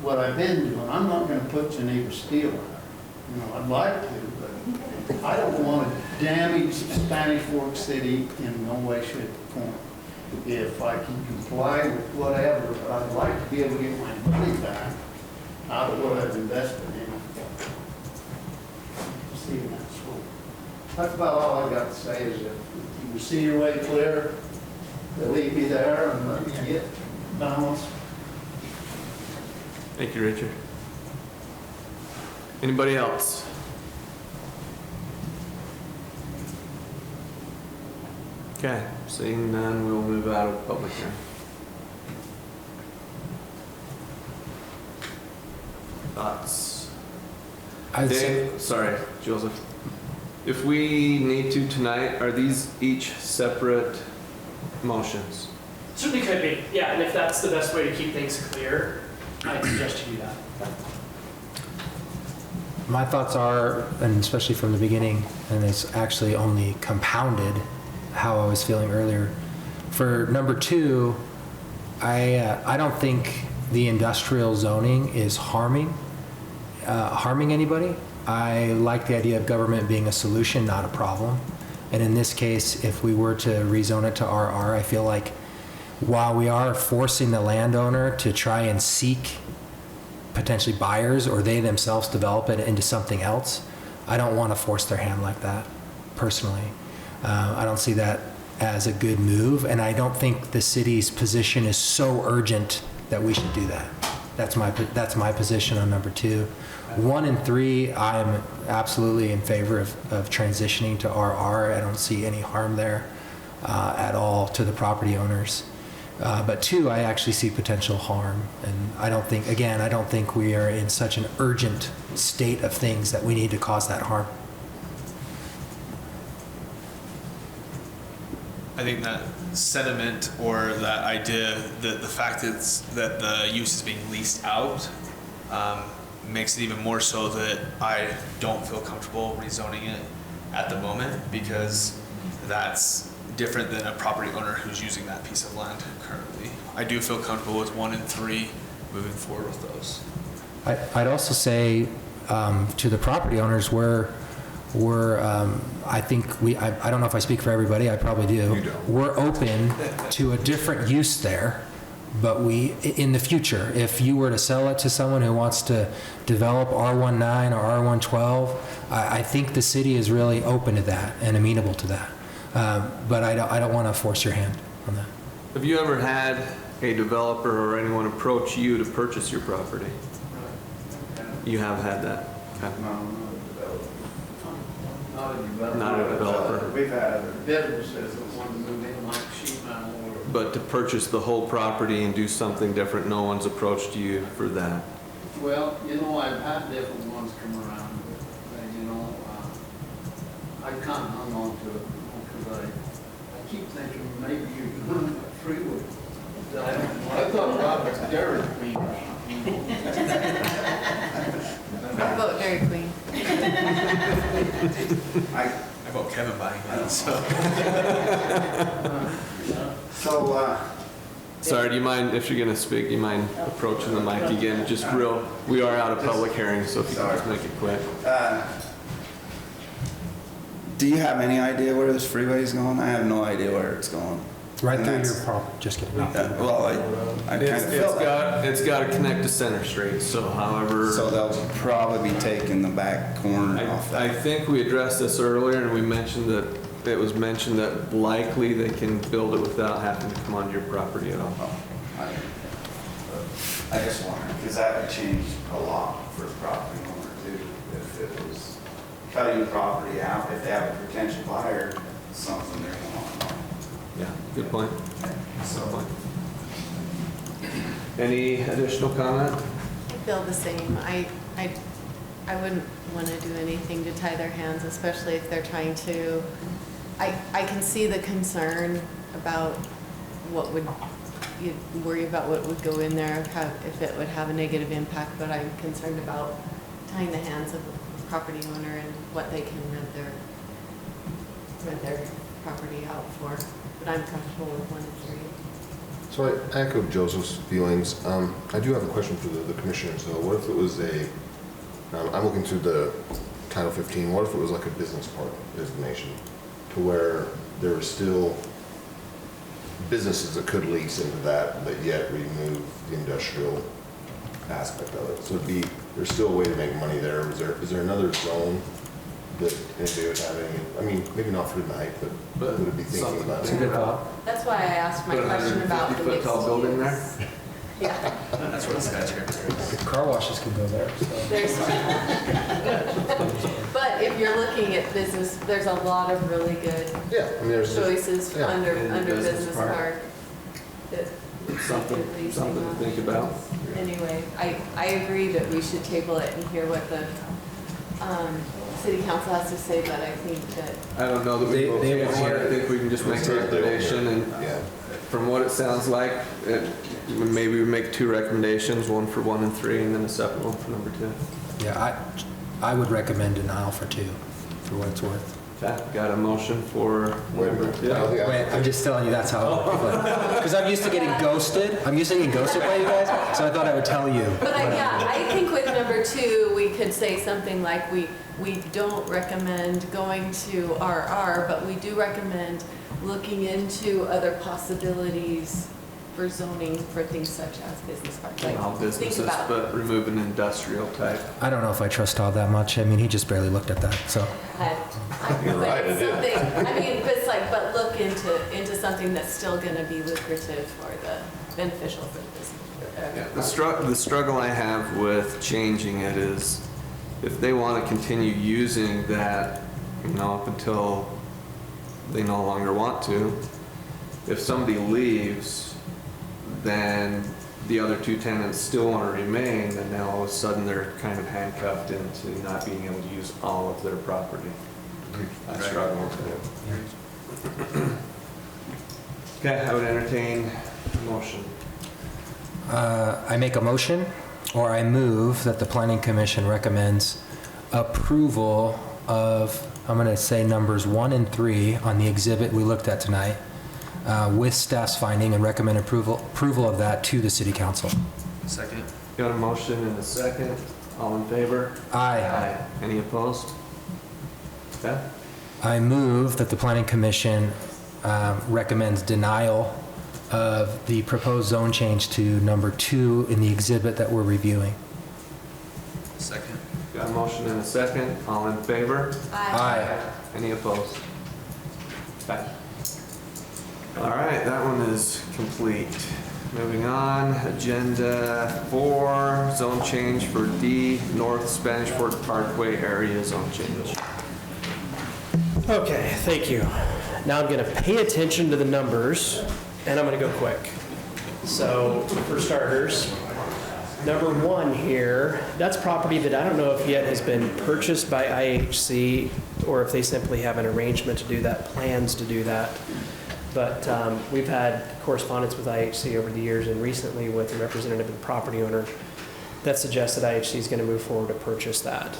what I've been doing, I'm not gonna put Geneva Steel out. You know, I'd like to, but I don't want to damage Spanish Fork City in no way, shape, or form. If I can comply with whatever, but I'd like to be able to get my money back out of what I've invested in. See, that's about all I've got to say is if you see your way clear, they'll leave me there and let me get balance. Thank you, Richard. Anybody else? Okay, seeing none, we'll move out of public hearing. Thoughts? Dave, sorry, Joseph. If we need to tonight, are these each separate motions. Certainly could be, yeah, and if that's the best way to keep things clear, I'd suggest you do that. My thoughts are, and especially from the beginning, and it's actually only compounded how I was feeling earlier. For number 2, I don't think the industrial zoning is harming anybody. I like the idea of government being a solution, not a problem. And in this case, if we were to rezone it to RR, I feel like while we are forcing the landowner to try and seek potentially buyers, or they themselves develop it into something else, I don't want to force their hand like that, personally. I don't see that as a good move, and I don't think the city's position is so urgent that we should do that. That's my position on number 2. 1 and 3, I'm absolutely in favor of transitioning to RR. I don't see any harm there at all to the property owners. But 2, I actually see potential harm. And I don't think we are in such an urgent state of things that we need to cause that harm. I think that sentiment or that idea, that the fact that the use is being leased out makes it even more so that I don't feel comfortable rezoning it at the moment, because that's different than a property owner who's using that piece of land currently. I do feel comfortable with 1 and 3 moving forward with those. I'd also say to the property owners, I think I don't know if I speak for everybody, I probably do. You don't. We're open to a different use there, but in the future, if you were to sell it to someone who wants to develop R19 or R112, I think the city is really open to that and amenable to that. But I don't want to force your hand on that. Have you ever had a developer or anyone approach you to purchase your property? You have had that? Okay. Not a developer. We've had businesses that want to move in like sheet metal or. But to purchase the whole property and do something different, no one's approached you for that? Well, I've had different ones come around, but, I kind of hung on to it because I keep thinking maybe you're doing a freeway. I thought Robert's Dairy Queen. I vote Dairy Queen. I vote Kevin buying it, so. Sorry, do you mind, if you're going to speak, do you mind approaching the mic again? We are out of public hearing, so if you can just make it quick. Do you have any idea where this freeway is going? I have no idea where it's going. Right through your property, just kidding. Well, I kind of feel that. It's got to connect to Center Street, so however. So they'll probably be taking the back corner off that. I think we addressed this earlier, and we mentioned that it was mentioned that likely they can build it without having to come onto your property at all. I just wondered, because that would change a lot for the property owner too, if it was cutting the property out, if they have a potential buyer, something they're going to want. Yeah, good point. Any additional comment? I feel the same. I wouldn't want to do anything to tie their hands, especially if they're trying to. I can see the concern about you'd worry about what would go in there, if it would have a negative impact, but I'm concerned about tying the hands of the property owner and what they can rent their property out for. But I'm comfortable with 1 and 3. So I echo Joseph's feelings. I do have a question for the commissioners though. What if it was I'm looking through the Title 15, what if it was like a business park designation to where there were still businesses that could lease into that, but yet remove the industrial aspect of it? So there's still a way to make money there. Is there another zone that anybody would have any, I mean, maybe not for tonight, but would it be thinking about It's a it? good thought. That's why I asked my question about the 150-foot tall mixed building there? use. Yeah. That's where the skyscraper is. Car washes could go there. So. But if you're looking at business, there's a lot of really good Yeah, I mean, there's choices yeah. under Business business park. park. that Something could lease to them think out. about. Anyway, I agree that we should table it and hear what the city council has to say, but I think that, I don't know that we will They change will it. hear I think we can just make a recommendation, and Yeah. from what it sounds like, maybe we make 2 recommendations, one for 1 and 3, and then a separate one for number 2. Yeah, I would recommend denial for 2, for what it's worth. Okay, got a motion for Wait a number minute. 2. I don't think I- Wait, I'm just telling you that's how, because I'm used to getting ghosted. I'm used to getting ghosted by you guys, so I thought I would tell you. but I think with number 2, we could say something like, we don't recommend going to RR, but we do recommend looking into other possibilities for zoning for things such as business parks. Like, All think businesses, about- but remove an industrial type. I don't know if I trust Todd that much. I mean, he just barely looked at that, so. You're but right, it is. something, I mean, but it's like, but look into something that's still gonna be lucrative or beneficial for the business. Yeah, the struggle I have with changing it is if they want to continue using that, up until they no longer want to, if somebody leaves, then the other 2 tenants still want to remain, then now all of a sudden they're kind of handcuffed into not being able to use all of their property. I struggle with it. Okay, I would entertain a motion. I make a motion, or I move that the Planning Commission recommends approval of, I'm going to say numbers 1 and 3 on the exhibit we looked at tonight, with staff's finding, and recommend approval of that to the City Council. Second. Got a motion and a second. All in favor? Aye. Any opposed? Okay. I move that the Planning Commission recommends denial of the proposed zone change to number 2 in the exhibit that we're reviewing. Second. Got a motion and a second. All in favor? Aye. Any opposed? Okay. All right, that one is complete. Moving on, agenda 4, zone change for D, North Spanish Fork Parkway area zone change. Okay, thank you. Now I'm going to pay attention to the numbers, and I'm going to go quick. So, for starters, number 1 here, that's property that I don't know if yet has been purchased by IHC, or if they simply have an arrangement to do that, plans to do that. But we've had correspondence with IHC over the years, and recently with a representative of the property owner that suggests that IHC is going to move forward to purchase that.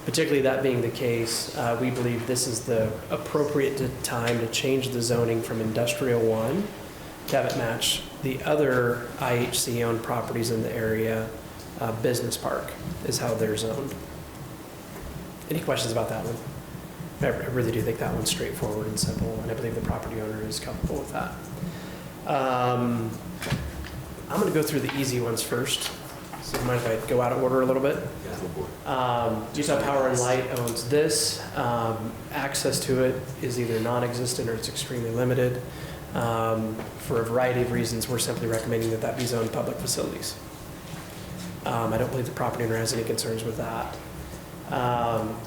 Particularly that being the case, we believe this is the appropriate time to change the zoning from Industrial 1 to have it match the other IHC-owned properties in the area. Business Park is how they're zoned. Any questions about that one? I really do think that one's straightforward and simple, and I believe the property owner is comfortable with that. I'm going to go through the easy ones first. So do you mind if I go out of order a little bit? Utah Power and Light owns this. Access to it is either non-existent or it's extremely limited. For a variety of reasons, we're simply recommending that that be zoned public facilities. I don't believe the property owner has any concerns with that.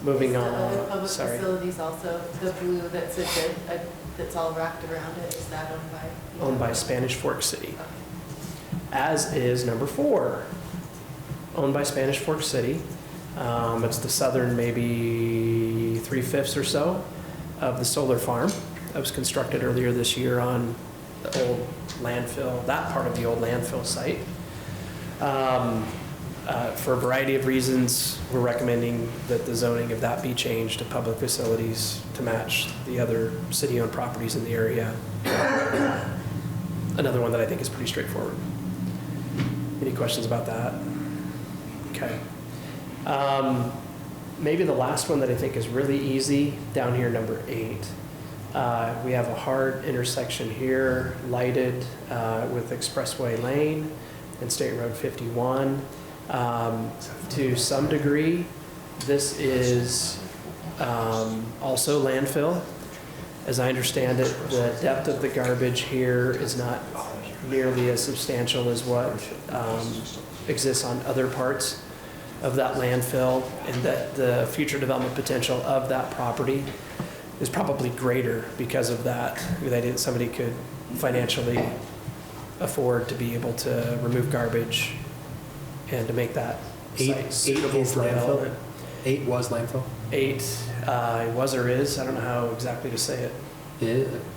Moving The other on, public sorry. facilities also, the blue that's that's all wrapped around it, is that owned by? Owned by Spanish Fork City. As is number 4, owned by Spanish Fork City. It's the southern maybe 3/5 or so of the solar farm that was constructed earlier this year on the old landfill, that part of the old landfill site. For a variety of reasons, we're recommending that the zoning of that be changed to public facilities to match the other city-owned properties in the area. Another one that I think is pretty straightforward. Any questions about that? Okay. Maybe the last one that I think is really easy, down here, number 8. We have a hard intersection here, lighted with Expressway Lane and State Road 51. To some degree, this is also landfill. As I understand it, the depth of the garbage here is not nearly as substantial as what exists on other parts of that landfill, and that the future development potential of that property is probably greater because of that. The idea that somebody could financially afford to be able to remove garbage and to make that site suitable for development. 8 was landfill? 8 was or is, I don't know how exactly to say it.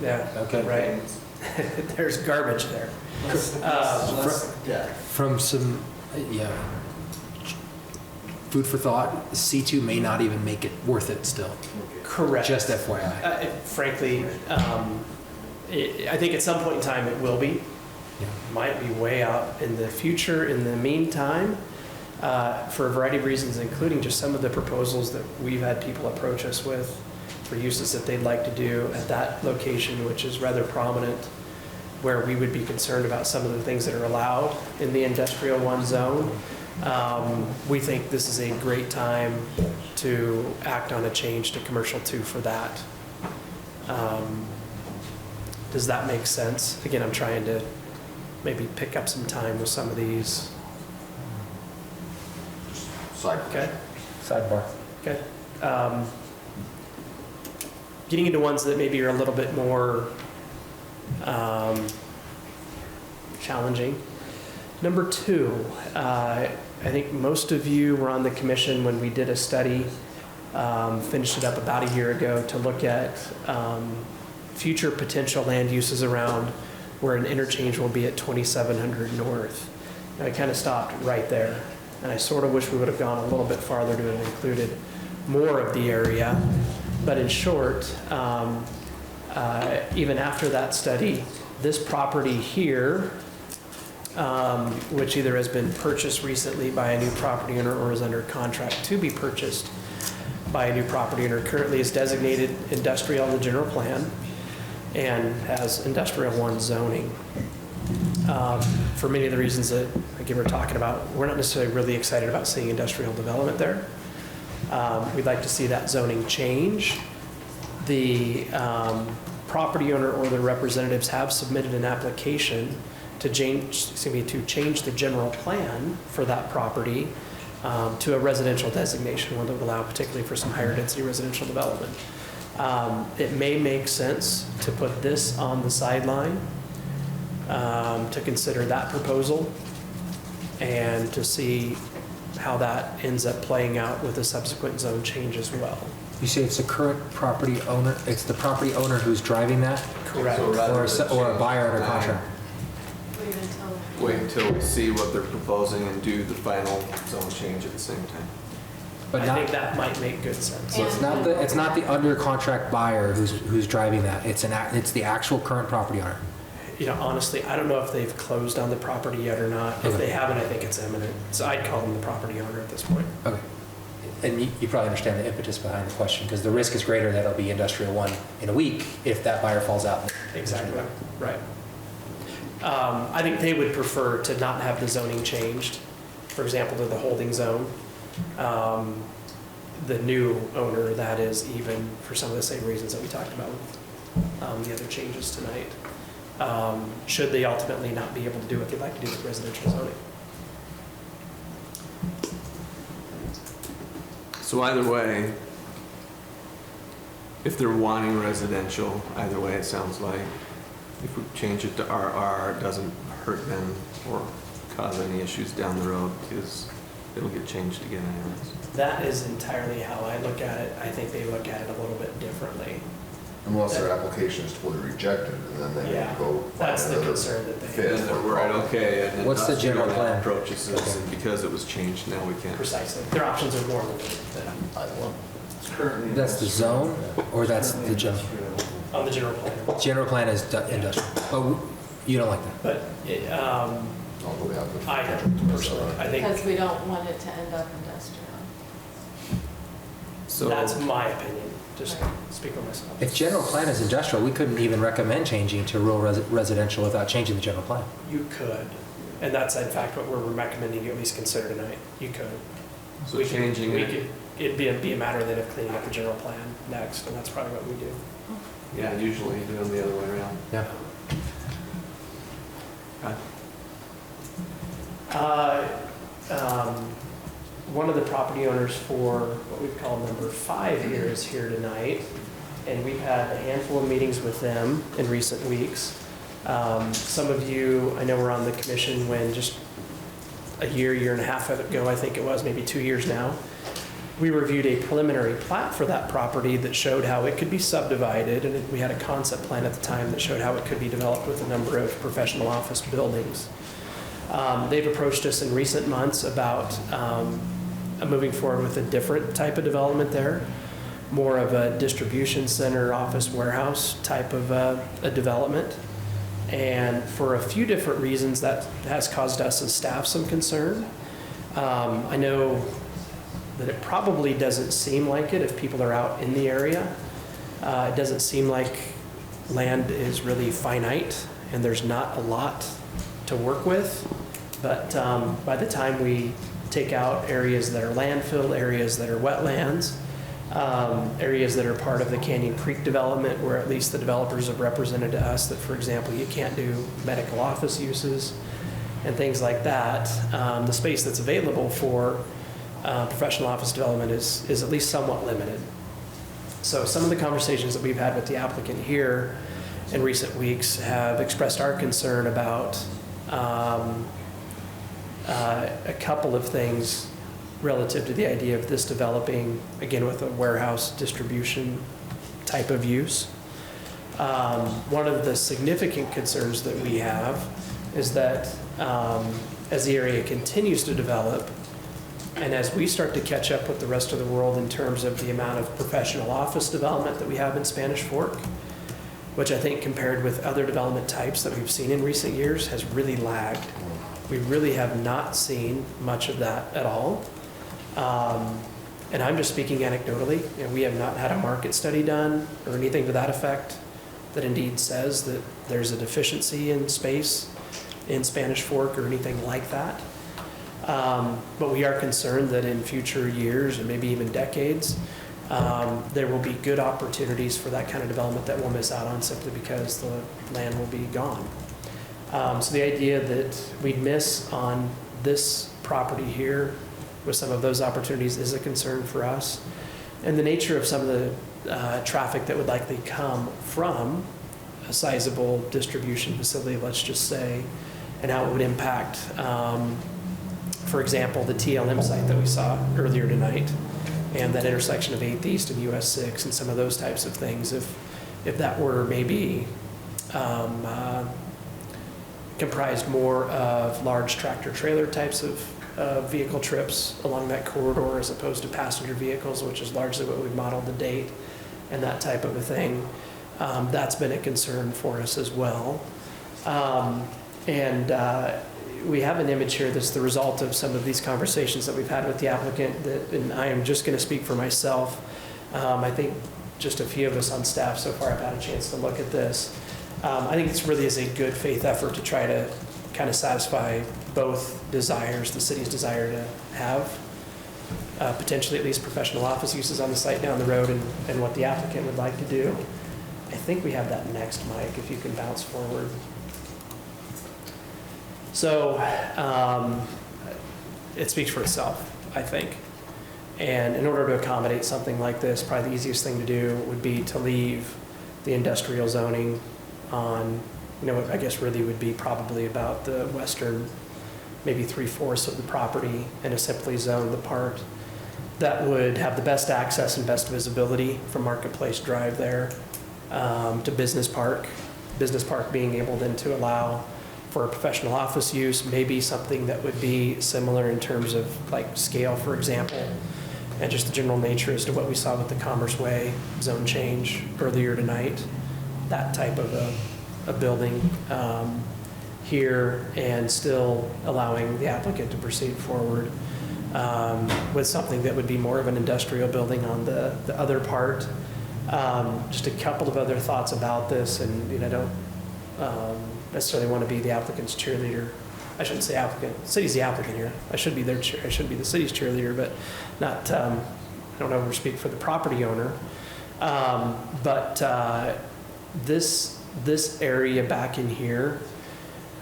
Yeah, Okay. right. There's garbage there. From some, yeah, food for thought, C2 may not even make it worth it still. Correct. Just FYI. Frankly, I think at some point in time it will be. Yeah. Might be way out in the future. In the meantime, for a variety of reasons, including just some of the proposals that we've had people approach us with for uses that they'd like to do at that location, which is rather prominent, where we would be concerned about some of the things that are allowed in the industrial 1 zone. We think this is a great time to act on a change to commercial 2 for that. Does that make sense? Again, I'm trying to maybe pick up some time with some of these. Side. Okay. Sidebar. Okay. Getting into ones that maybe are a little bit more challenging. Number 2, I think most of you were on the commission when we did a study, finished it up about a year ago, to look at future potential land uses around where an interchange will be at 2700 North. And I kind of stopped right there. And I sort of wish we would have gone a little bit farther to have included more of the area. But in short, even after that study, this property here, which either has been purchased recently by a new property owner or is under contract to be purchased by a new property owner, currently is designated industrial in the general plan and has industrial 1 zoning. For many of the reasons that, again, we're talking about, we're not necessarily really excited about seeing industrial development there. We'd like to see that zoning change. The property owner or their representatives have submitted an application to change the general plan for that property to a residential designation, one that would allow particularly for some higher density residential development. It may make sense to put this on the sideline to consider that proposal and to see how that ends up playing out with a subsequent zone change as well. You say it's the current property owner, it's the property owner who's driving that? Correct. Or a buyer under contract? Wait until we see what they're proposing and do the final zone change at the same time. But I think that might make good sense. So it's not the under contract buyer who's driving that. It's the actual current property owner. You know, honestly, I don't know if they've closed on the property yet or not. If they haven't, I think it's imminent. So I'd call them the property owner at this point. Okay. And you probably understand the impetus behind the question, because the risk is greater that it'll be industrial 1 in a week if that buyer falls out. Exactly, right. I think they would prefer to not have the zoning changed, for example, to the holding zone. The new owner, that is, even for some of the same reasons that we talked about with the other changes tonight, should they ultimately not be able to do what they'd like to do with residential zoning. So either way, if they're wanting residential, either way it sounds like, if we change it to RR, it doesn't hurt them or cause any issues down the road because it'll get changed again anyways. That is entirely how I look at it. I think they look at it a little bit differently. Unless their application is totally rejected, and then they Yeah, would go find that's the another concern that they fit. Then they're worried, okay, and What's the general industrial plan? approaches us, and because it was changed, now we can't. Precisely. Their options are more limited than That's the zone, or that's the general? on the general plan. General plan is industrial. Oh, you don't like that? But Although they have the- I don't personally, I think Because we don't want it to end up industrial. So that's my opinion. Just speak for myself. If general plan is industrial, we couldn't even recommend changing to rural residential without changing the general plan. You could, and that's in fact what we're recommending you at least consider tonight. You could. So changing it. It'd be a matter then of cleaning up the general plan next, and that's probably what we do. Yeah, usually you do them the other way around. Yeah. One of the property owners for what we've called number 5 here is here tonight, and we've had a handful of meetings with them in recent weeks. Some of you, I know, were on the commission when just a year and a half ago, I think it was, maybe 2 years now, we reviewed a preliminary plat for that property that showed how it could be subdivided, and we had a concept plan at the time that showed how it could be developed with a number of professional office buildings. They've approached us in recent months about moving forward with a different type of development there, more of a distribution center, office warehouse type of a development. And for a few different reasons, that has caused us as staff some concern. I know that it probably doesn't seem like it if people are out in the area. It doesn't seem like land is really finite and there's not a lot to work with. But by the time we take out areas that are landfill, areas that are wetlands, areas that are part of the Canyon Creek development, where at least the developers have represented to us that, for example, you can't do medical office uses and things like that, the space that's available for professional office development is at least somewhat limited. So some of the conversations that we've had with the applicant here in recent weeks have expressed our concern about a couple of things relative to the idea of this developing, again, with a warehouse distribution type of use. One of the significant concerns that we have is that as the area continues to develop, and as we start to catch up with the rest of the world in terms of the amount of professional office development that we have in Spanish Fork, which I think compared with other development types that we've seen in recent years has really lagged. We really have not seen much of that at all. And I'm just speaking anecdotally. You know, we have not had a market study done or anything to that effect that indeed says that there's a deficiency in space in Spanish Fork or anything like that. But we are concerned that in future years and maybe even decades, there will be good opportunities for that kind of development that we'll miss out on simply because the land will be gone. So the idea that we'd miss on this property here with some of those opportunities is a concern for us. And the nature of some of the traffic that would likely come from a sizable distribution facility, let's just say, and how it would impact, for example, the TLM site that we saw earlier tonight, and that intersection of 8th East and US 6 and some of those types of things. If that were maybe comprised more of large tractor trailer types of vehicle trips along that corridor as opposed to passenger vehicles, which is largely what we've modeled to date, and that type of a thing, that's been a concern for us as well. We have an image here that's the result of some of these conversations that we've had with the applicant, and I am just going to speak for myself. I think just a few of us on staff so far have had a chance to look at this. I think this really is a good faith effort to try to kind of satisfy both desires, the city's desire to have potentially at least professional office uses on the site down the road and what the applicant would like to do. I think we have that next, Mike, if you can bounce forward. So it speaks for itself, I think. And in order to accommodate something like this, probably the easiest thing to do would be to leave the industrial zoning on, I guess really would be probably about the western, maybe 3/4 of the property, and simply zone the part that would have the best access and best visibility from Marketplace Drive there to Business Park. Business Park being able then to allow for a professional office use, maybe something that would be similar in terms of like scale, for example, and just the general nature as to what we saw with the Commerce Way zone change earlier tonight. That type of a building here, and still allowing the applicant to proceed forward with something that would be more of an industrial building on the other part. Just a couple of other thoughts about this, and I don't necessarily want to be the applicant's cheerleader. I shouldn't say applicant. The city's the applicant here. I should be their I should be the city's cheerleader, but not. I don't ever speak for the property owner. This area back in here,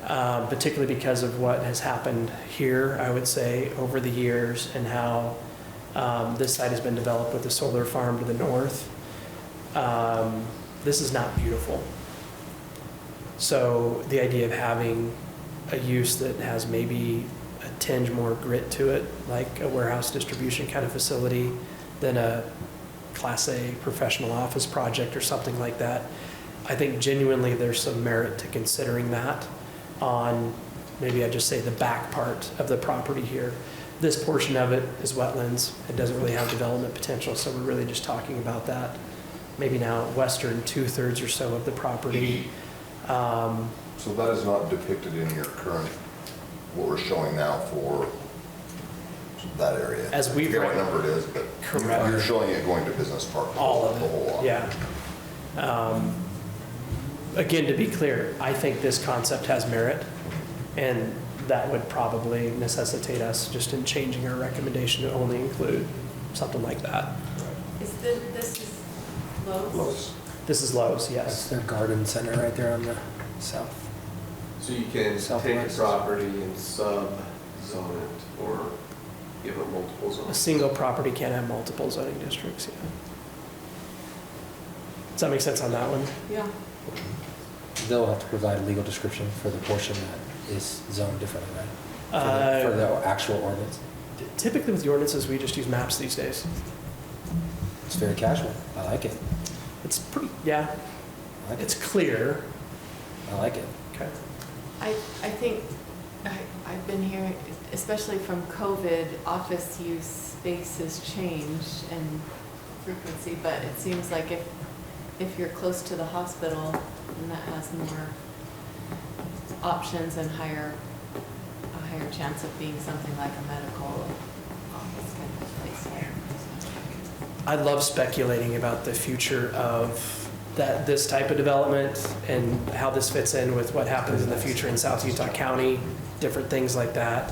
particularly because of what has happened here, I would say over the years, and how this site has been developed with the solar farm to the north. This is not beautiful. So the idea of having a use that has maybe a tinge more grit to it, like a warehouse distribution kind of facility, than a Class A professional office project or something like that. I think genuinely there's some merit to considering that on, maybe I just say the back part of the property here. This portion of it is wetlands. It doesn't really have development potential, so we're really just talking about that. Maybe now western 2/3 or so of the property. So that is not depicted in your current, what we're showing now for that area? As we I forget what write- number it is, but Correct. you're showing it going to business park. All of the whole it, lot. yeah. Again, to be clear, I think this concept has merit, and that would probably necessitate us just in changing our recommendation to only include something like that. This is Lowe's? Lowe's. This is Lowe's, That's yes. their garden center right there on the south. So you can take a Southwest. property and sub-zone it or give it multiple A zones. single property can't have multiple zoning districts, yeah. Does that make sense on that one? Yeah. They'll have to provide a legal description for the portion that is zoned differently, right? For the actual ordinance. Typically with the ordinances, we just use maps these days. It's very casual. I like it. It's pretty, yeah, I like it's it. clear. I like it. Okay. I think, I've been hearing, especially from COVID, office use space has changed and frequency, but it seems like if you're close to the hospital, then that has more options and a higher chance of being something like a medical office kind of place. I love speculating about the future of this type of development and how this fits in with what happens in the future in South Utah County, different things like that.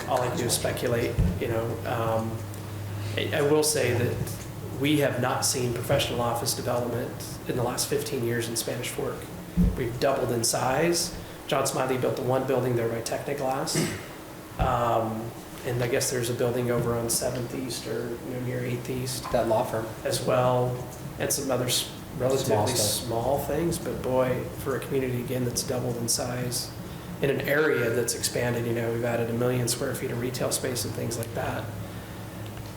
All I can do is speculate, you know. I will say that we have not seen professional office development in the last 15 years in Spanish Fork. We've doubled in size. John Smiley built the one building there by Technoglass. And I guess there's a building over on 7th East or near 8th East That law firm. as well, and some other relatively stuff. small things, but boy, for a community, again, that's doubled in size, in an area that's expanded, you know, we've added 1 million square feet of retail space and things like that.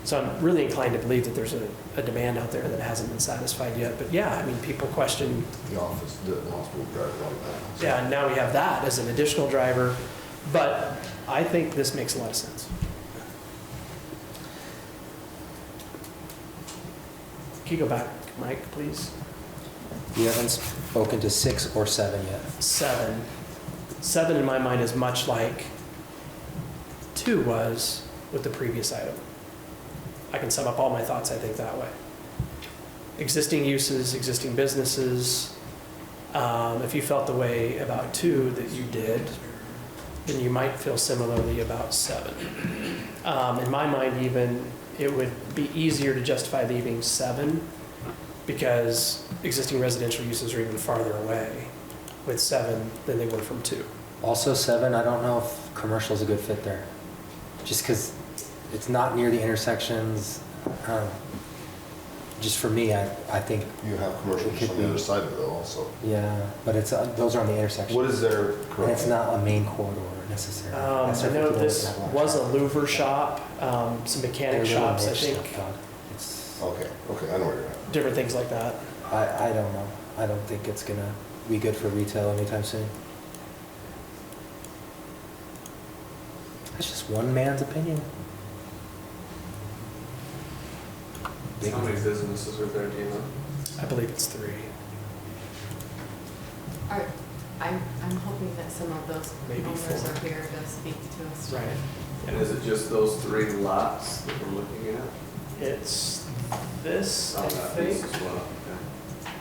So I'm really inclined to believe that there's a demand out there that hasn't been satisfied yet, but yeah, I mean, people question, The office, the hospital drive like that. yeah, and now we have that as an additional driver, but I think this makes a lot of sense. Can you go back, Mike, please? You haven't spoken to 6 or 7 yet. 7. 7 in my mind is much like 2 was with the previous item. I can sum up all my thoughts, I think, that way. Existing uses, existing businesses. If you felt the way about 2 that you did, then you might feel similarly about 7. In my mind, even, it would be easier to justify leaving 7 because existing residential uses are even farther away with 7 than they were from 2. Also 7, I don't know if commercial is a good fit there. Just because it's not near the intersections. Just for me, I think, You have commercial It could on the be. other side of it though also. yeah, but it's those are on the intersection. What is their And current? it's not a main corridor necessarily. I That's if know people this don't have was a traffic. louver shop, some mechanic They're little shops, I niche think, stuff, Todd. It's, Okay, I know where you're at. different things like that. I don't know. I don't think it's gonna be good for retail anytime soon. That's just one man's opinion. How many businesses are there, do you know? I believe it's 3. I'm hoping that some of those Maybe owners 4. are here to speak to us. Right. And is it just those 3 lots that we're looking at? It's this, I On that piece think. as well, okay.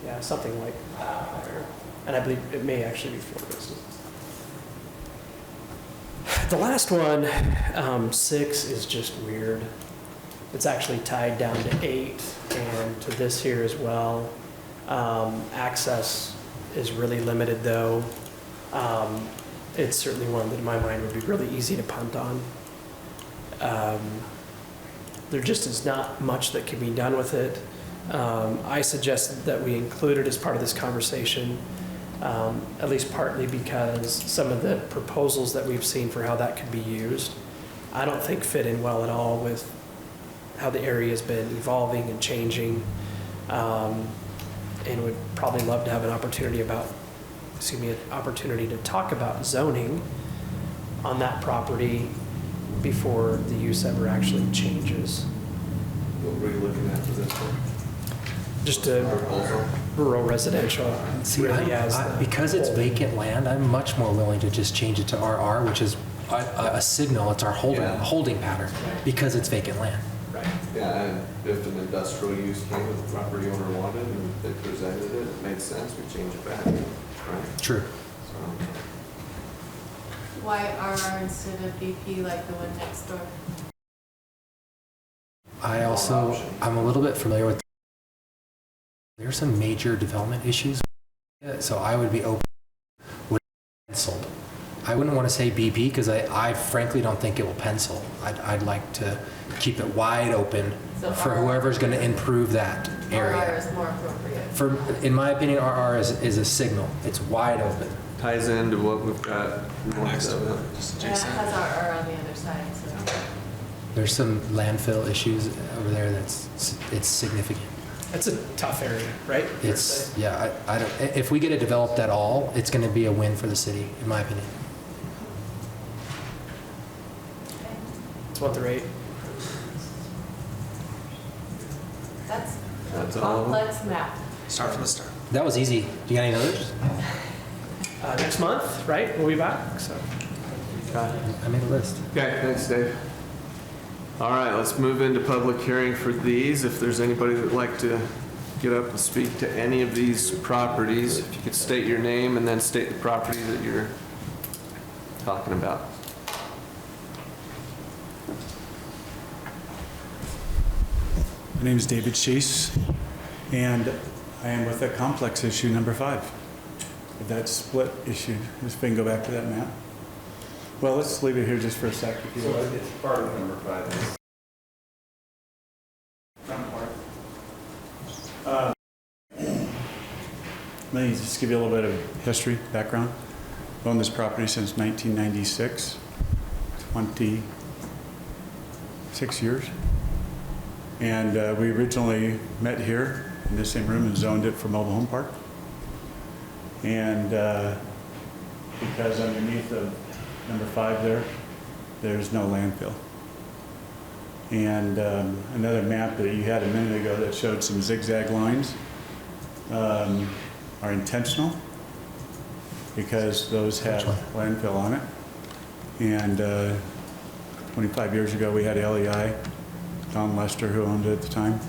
Yeah, something like there. And I believe it may actually be 4 businesses. The last one, 6, is just weird. It's actually tied down to 8 and to this here as well. Access is really limited though. It's certainly one that in my mind would be really easy to punt on. There just is not much that can be done with it. I suggested that we include it as part of this conversation, at least partly because some of the proposals that we've seen for how that could be used, I don't think fit in well at all with how the area's been evolving and changing, and would probably love to have an opportunity to talk about zoning on that property before the use ever actually changes. What were you looking at for this one? Just a rural residential. See, really has because it's vacant land, I'm much more willing to just change it to RR, which is a signal, it's our holding pattern, because it's vacant land. Right. Yeah, and if an industrial use came with the property owner wanted and they presented it, it made sense, we change it back, right? True. So, Why RR instead of BP like the one next door? I'm a little bit familiar with, there's some major development issues, so I would be open with penciled. I wouldn't want to say BP because I frankly don't think it will pencil. I'd like to keep it wide open So for RR whoever's going to improve that area. RR is more appropriate. In my opinion, RR is a signal. It's wide open. ties into what we've got Next north to of it, it. just And it adjacent. has RR on the other side, so. There's some landfill issues over there it's significant. That's a tough area, right? It's, yeah, I don't, if we get it developed at all, it's going to be a win for the city, in my opinion. It's what the rate. That's a all of them? complex map. Start from the start. That was easy. Do you got any others? Next month, right? We'll be back, so. I made a list. Okay, thanks, Dave. All right, let's move into public hearing for these. If there's anybody that would like to get up and speak to any of these properties, if you could state your name and then state the property that you're talking about. My name is David Chase, and I am with the complex issue number 5. That split issue, if we can go back to that map. Well, let's leave it here just for a sec. If you like. It's part of number 5. Let me just give you a little bit of history, background. I've owned this property since 1996, 26 years. And we originally met here in this same room and zoned it for mobile home park. And because underneath of number 5 there's no landfill. And another map that you had a minute ago that showed some zigzag lines are intentional because those have landfill on it. And 25 years ago we had LEI, Don Lester, who owned it at the time.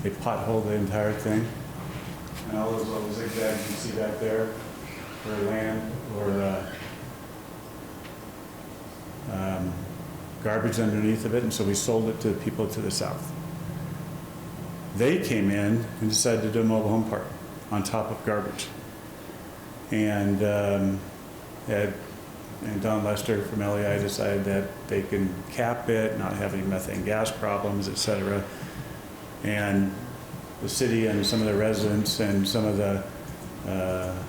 They potholed the entire thing. And all those little zigzags you see back there were land or garbage underneath of it, and so we sold it to the people to the south. They came in and decided to do a mobile home park on top of garbage. And Don Lester from LEI decided that they can cap it, not have any methane gas problems, et cetera. And the city and some of the residents and some of the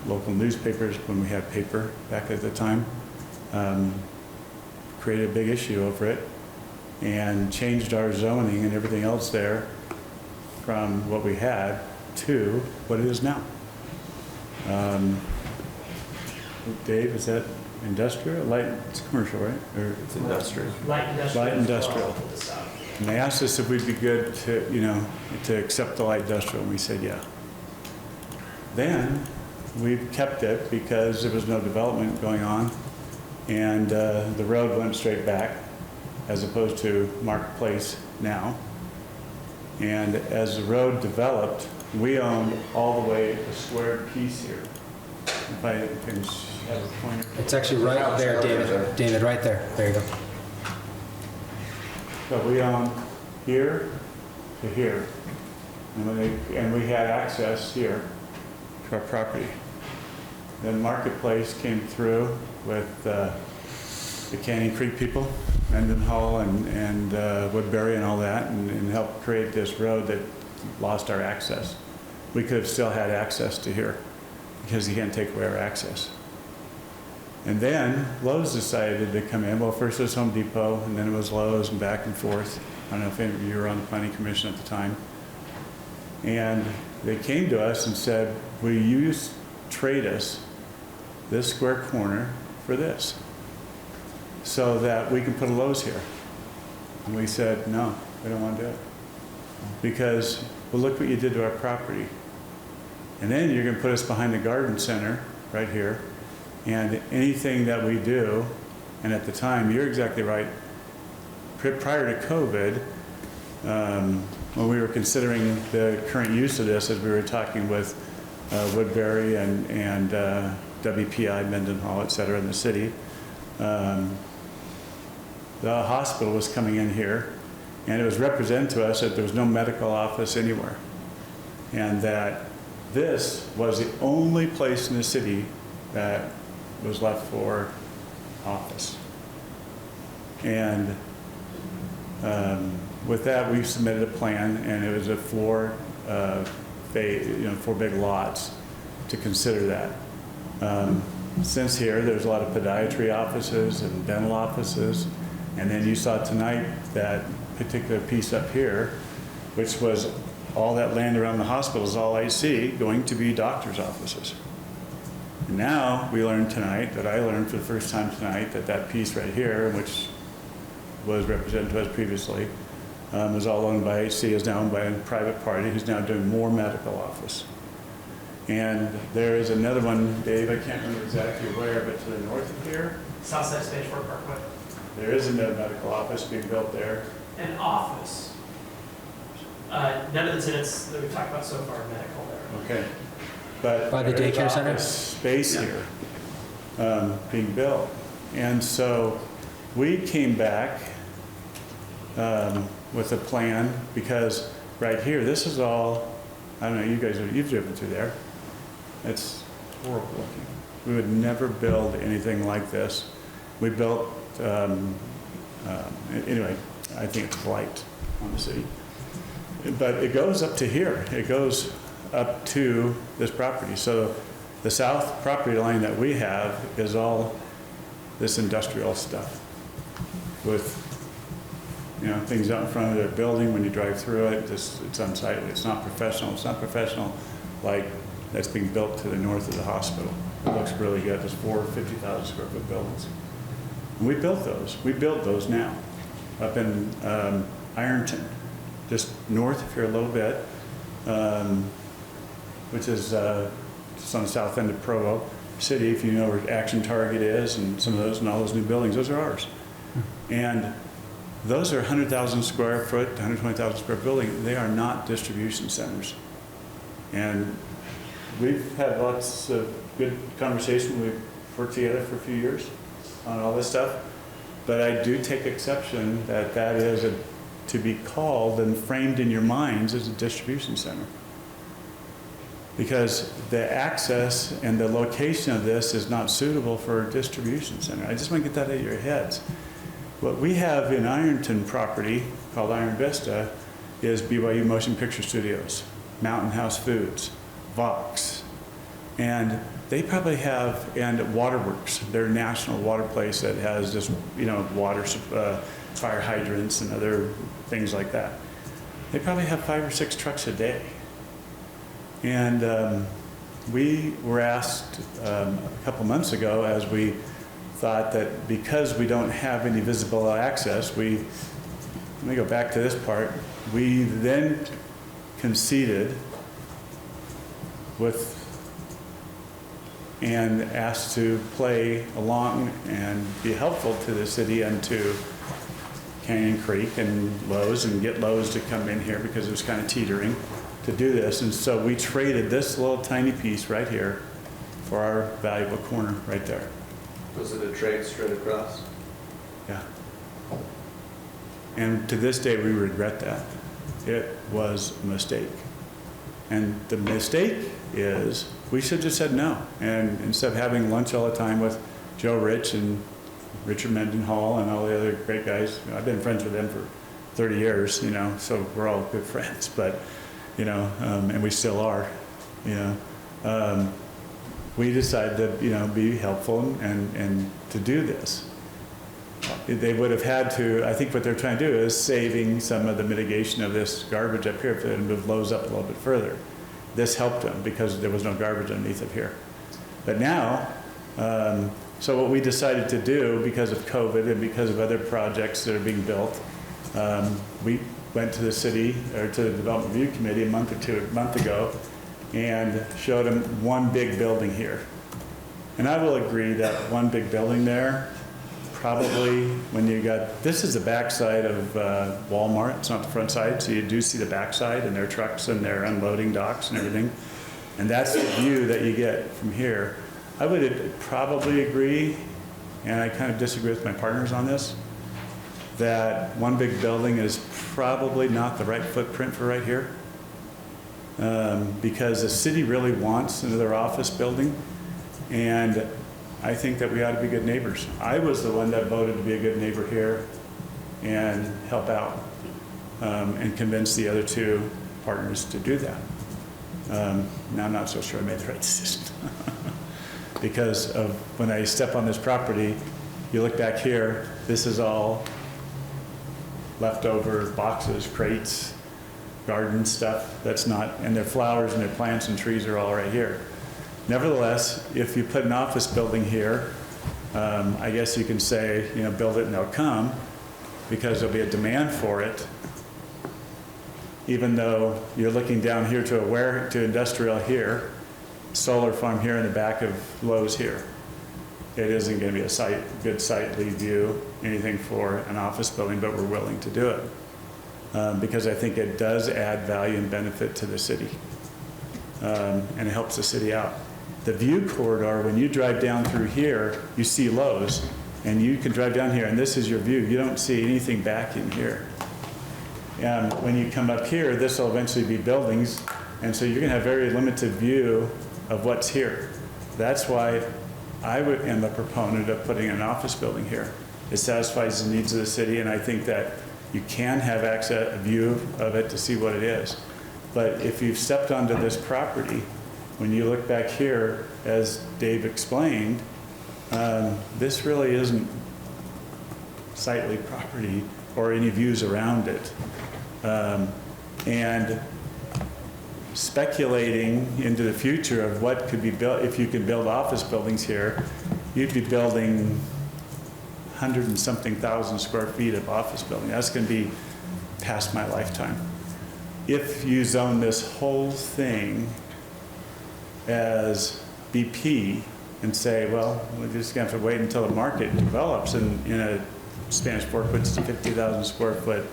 local newspapers, when we had paper back at the time, created a big issue over it and changed our zoning and everything else there from what we had to what it is now. Dave, is that industrial? Light, it's commercial, right? Or It's industrial. Light industrial. Light industrial. And they asked us if we'd be good to, to accept the light industrial, and we said, yeah. Then we kept it because there was no development going on, and the road went straight back as opposed to Marketplace now. And as the road developed, we owned all the way a squared piece here. If I can have a pointer. It's actually right there, David. David, right there. There you go. So we own here to here. And we had access here to our property. Then Marketplace came through with the Canyon Creek people, Mendenhall and Woodbury and all that, and helped create this road that lost our access. We could have still had access to here because you can't take away our access. And then Lowe's decided to come in. Well, first it was Home Depot, and then it was Lowe's, and back and forth. I don't know if any of you were on the planning commission at the time. And they came to us and said, will you trade us this square corner for this so that we can put a Lowe's here? And we said, no, we don't want to do it. Because, well, look what you did to our property. And then you're going to put us behind the garden center right here. And anything that we do, and at the time, you're exactly right, prior to COVID, when we were considering the current use of this, as we were talking with Woodbury and WPI, Mendenhall, et cetera, in the city, the hospital was coming in here, and it was represented to us that there was no medical office anywhere, and that this was the only place in the city that was left for office. And with that, we submitted a plan, and it was a four big lots to consider that. Since here, there's a lot of podiatry offices and dental offices, and then you saw tonight that particular piece up here, which was all that land around the hospital is all I see going to be doctor's offices. And now we learned tonight, that I learned for the first time tonight, that that piece right here, which was represented to us previously, was all owned by HC, is now owned by a private party who's now doing more medical office. And there is another one, Dave, I can't remember exactly where, but to the north of here, Southside Stage 4 Parkway. there is another medical office being built there. An office. None of the tenants that we've talked about so far are medical there. Okay. But By the there is daycare center? office space here being built. And so we came back with a plan, because right here, this is all, I don't know, you've driven through there. It's horrible looking. We would never build anything like this. We built, anyway, I think it's blight on the city. But it goes up to here. It goes up to this property. So the south property line that we have is all this industrial stuff with, things out in front of their building. When you drive through it, it's unsightly. It's not professional. It's not professional like that's being built to the north of the hospital. It looks really good. There's 4 50,000 square foot buildings. And we built those. We built those now up in Ironton, just north of here a little bit, which is just on the south end of Provo City. If you know where Action Target is and some of those and all those new buildings, those are ours. And those are 100,000 square foot, 120,000 square building. They are not distribution centers. And we've had lots of good conversation. We've worked together for a few years on all this stuff. But I do take exception that that is to be called and framed in your minds as a distribution center. Because the access and the location of this is not suitable for a distribution center. I just want to get that out of your heads. What we have in Ironton property, called Iron Vista, is BYU Motion Picture Studios, Mountain House Foods, Vox, and they probably have, and Waterworks, their national water place that has just, water, fire hydrants and other things like that. They probably have 5 or 6 trucks a day. And we were asked a couple months ago, as we thought that because we don't have any visible access, let me go back to this part, we then conceded and asked to play along and be helpful to the city and to Canyon Creek and Lowe's, and get Lowe's to come in here because it was kind of teetering to do this. And so we traded this little tiny piece right here for our valuable corner right there. Was it a trade straight across? Yeah. And to this day, we regret that. It was a mistake. And the mistake is we should have just said no. And instead of having lunch all the time with Joe Rich and Richard Mendenhall and all the other great guys, I've been friends with them for 30 years, so we're all good friends, but, and we still are, we decided to, be helpful and to do this. they would have had to, I think what they're trying to do is saving some of the mitigation of this garbage up here if they had moved Lowe's up a little bit further. This helped them because there was no garbage underneath of here. But now, so what we decided to do because of COVID and because of other projects that are being built, we went to the city, or to the Development Review Committee a month ago, and showed them one big building here. And I will agree that one big building there, probably when you got, this is the backside of Walmart, it's not the front side, so you do see the backside and their trucks and their unloading docks and everything. And that's the view that you get from here. I would probably agree, and I kind of disagree with my partners on this, that one big building is probably not the right footprint for right here. Because the city really wants another office building, and I think that we ought to be good neighbors. I was the one that voted to be a good neighbor here and help out and convince the other two partners to do that. Now I'm not so sure I made the right decision. Because of when I step on this property, you look back here, this is all leftover boxes, crates, garden stuff that's not, and their flowers and their plants and trees are all right here. Nevertheless, if you put an office building here, I guess you can say, you know, build it and they'll come, because there'll be a demand for it, even though you're looking down here to industrial here, solar farm here in the back of Lowe's here. It isn't going to be a good sightly view, anything for an office building, but we're willing to do it. Because I think it does add value and benefit to the city. And it helps the city out. The view corridor, when you drive down through here, you see Lowe's, and you can drive down here, and this is your view. You don't see anything back in here. And when you come up here, this will eventually be buildings, and so you're going to have very limited view of what's here. That's why I am a proponent of putting an office building here. It satisfies the needs of the city, and I think that you can have access, a view of it to see what it is. But if you've stepped onto this property, when you look back here, as Dave explained, this really isn't sightly property or any views around it. And speculating into the future of what could be built, if you could build office buildings here, you'd be building 100 and something thousand square feet of office building. That's going to be past my lifetime. If you zone this whole thing as BP and say, well, we're just going to have to wait until the market develops in a Spanish Fork, which is a 50,000 square foot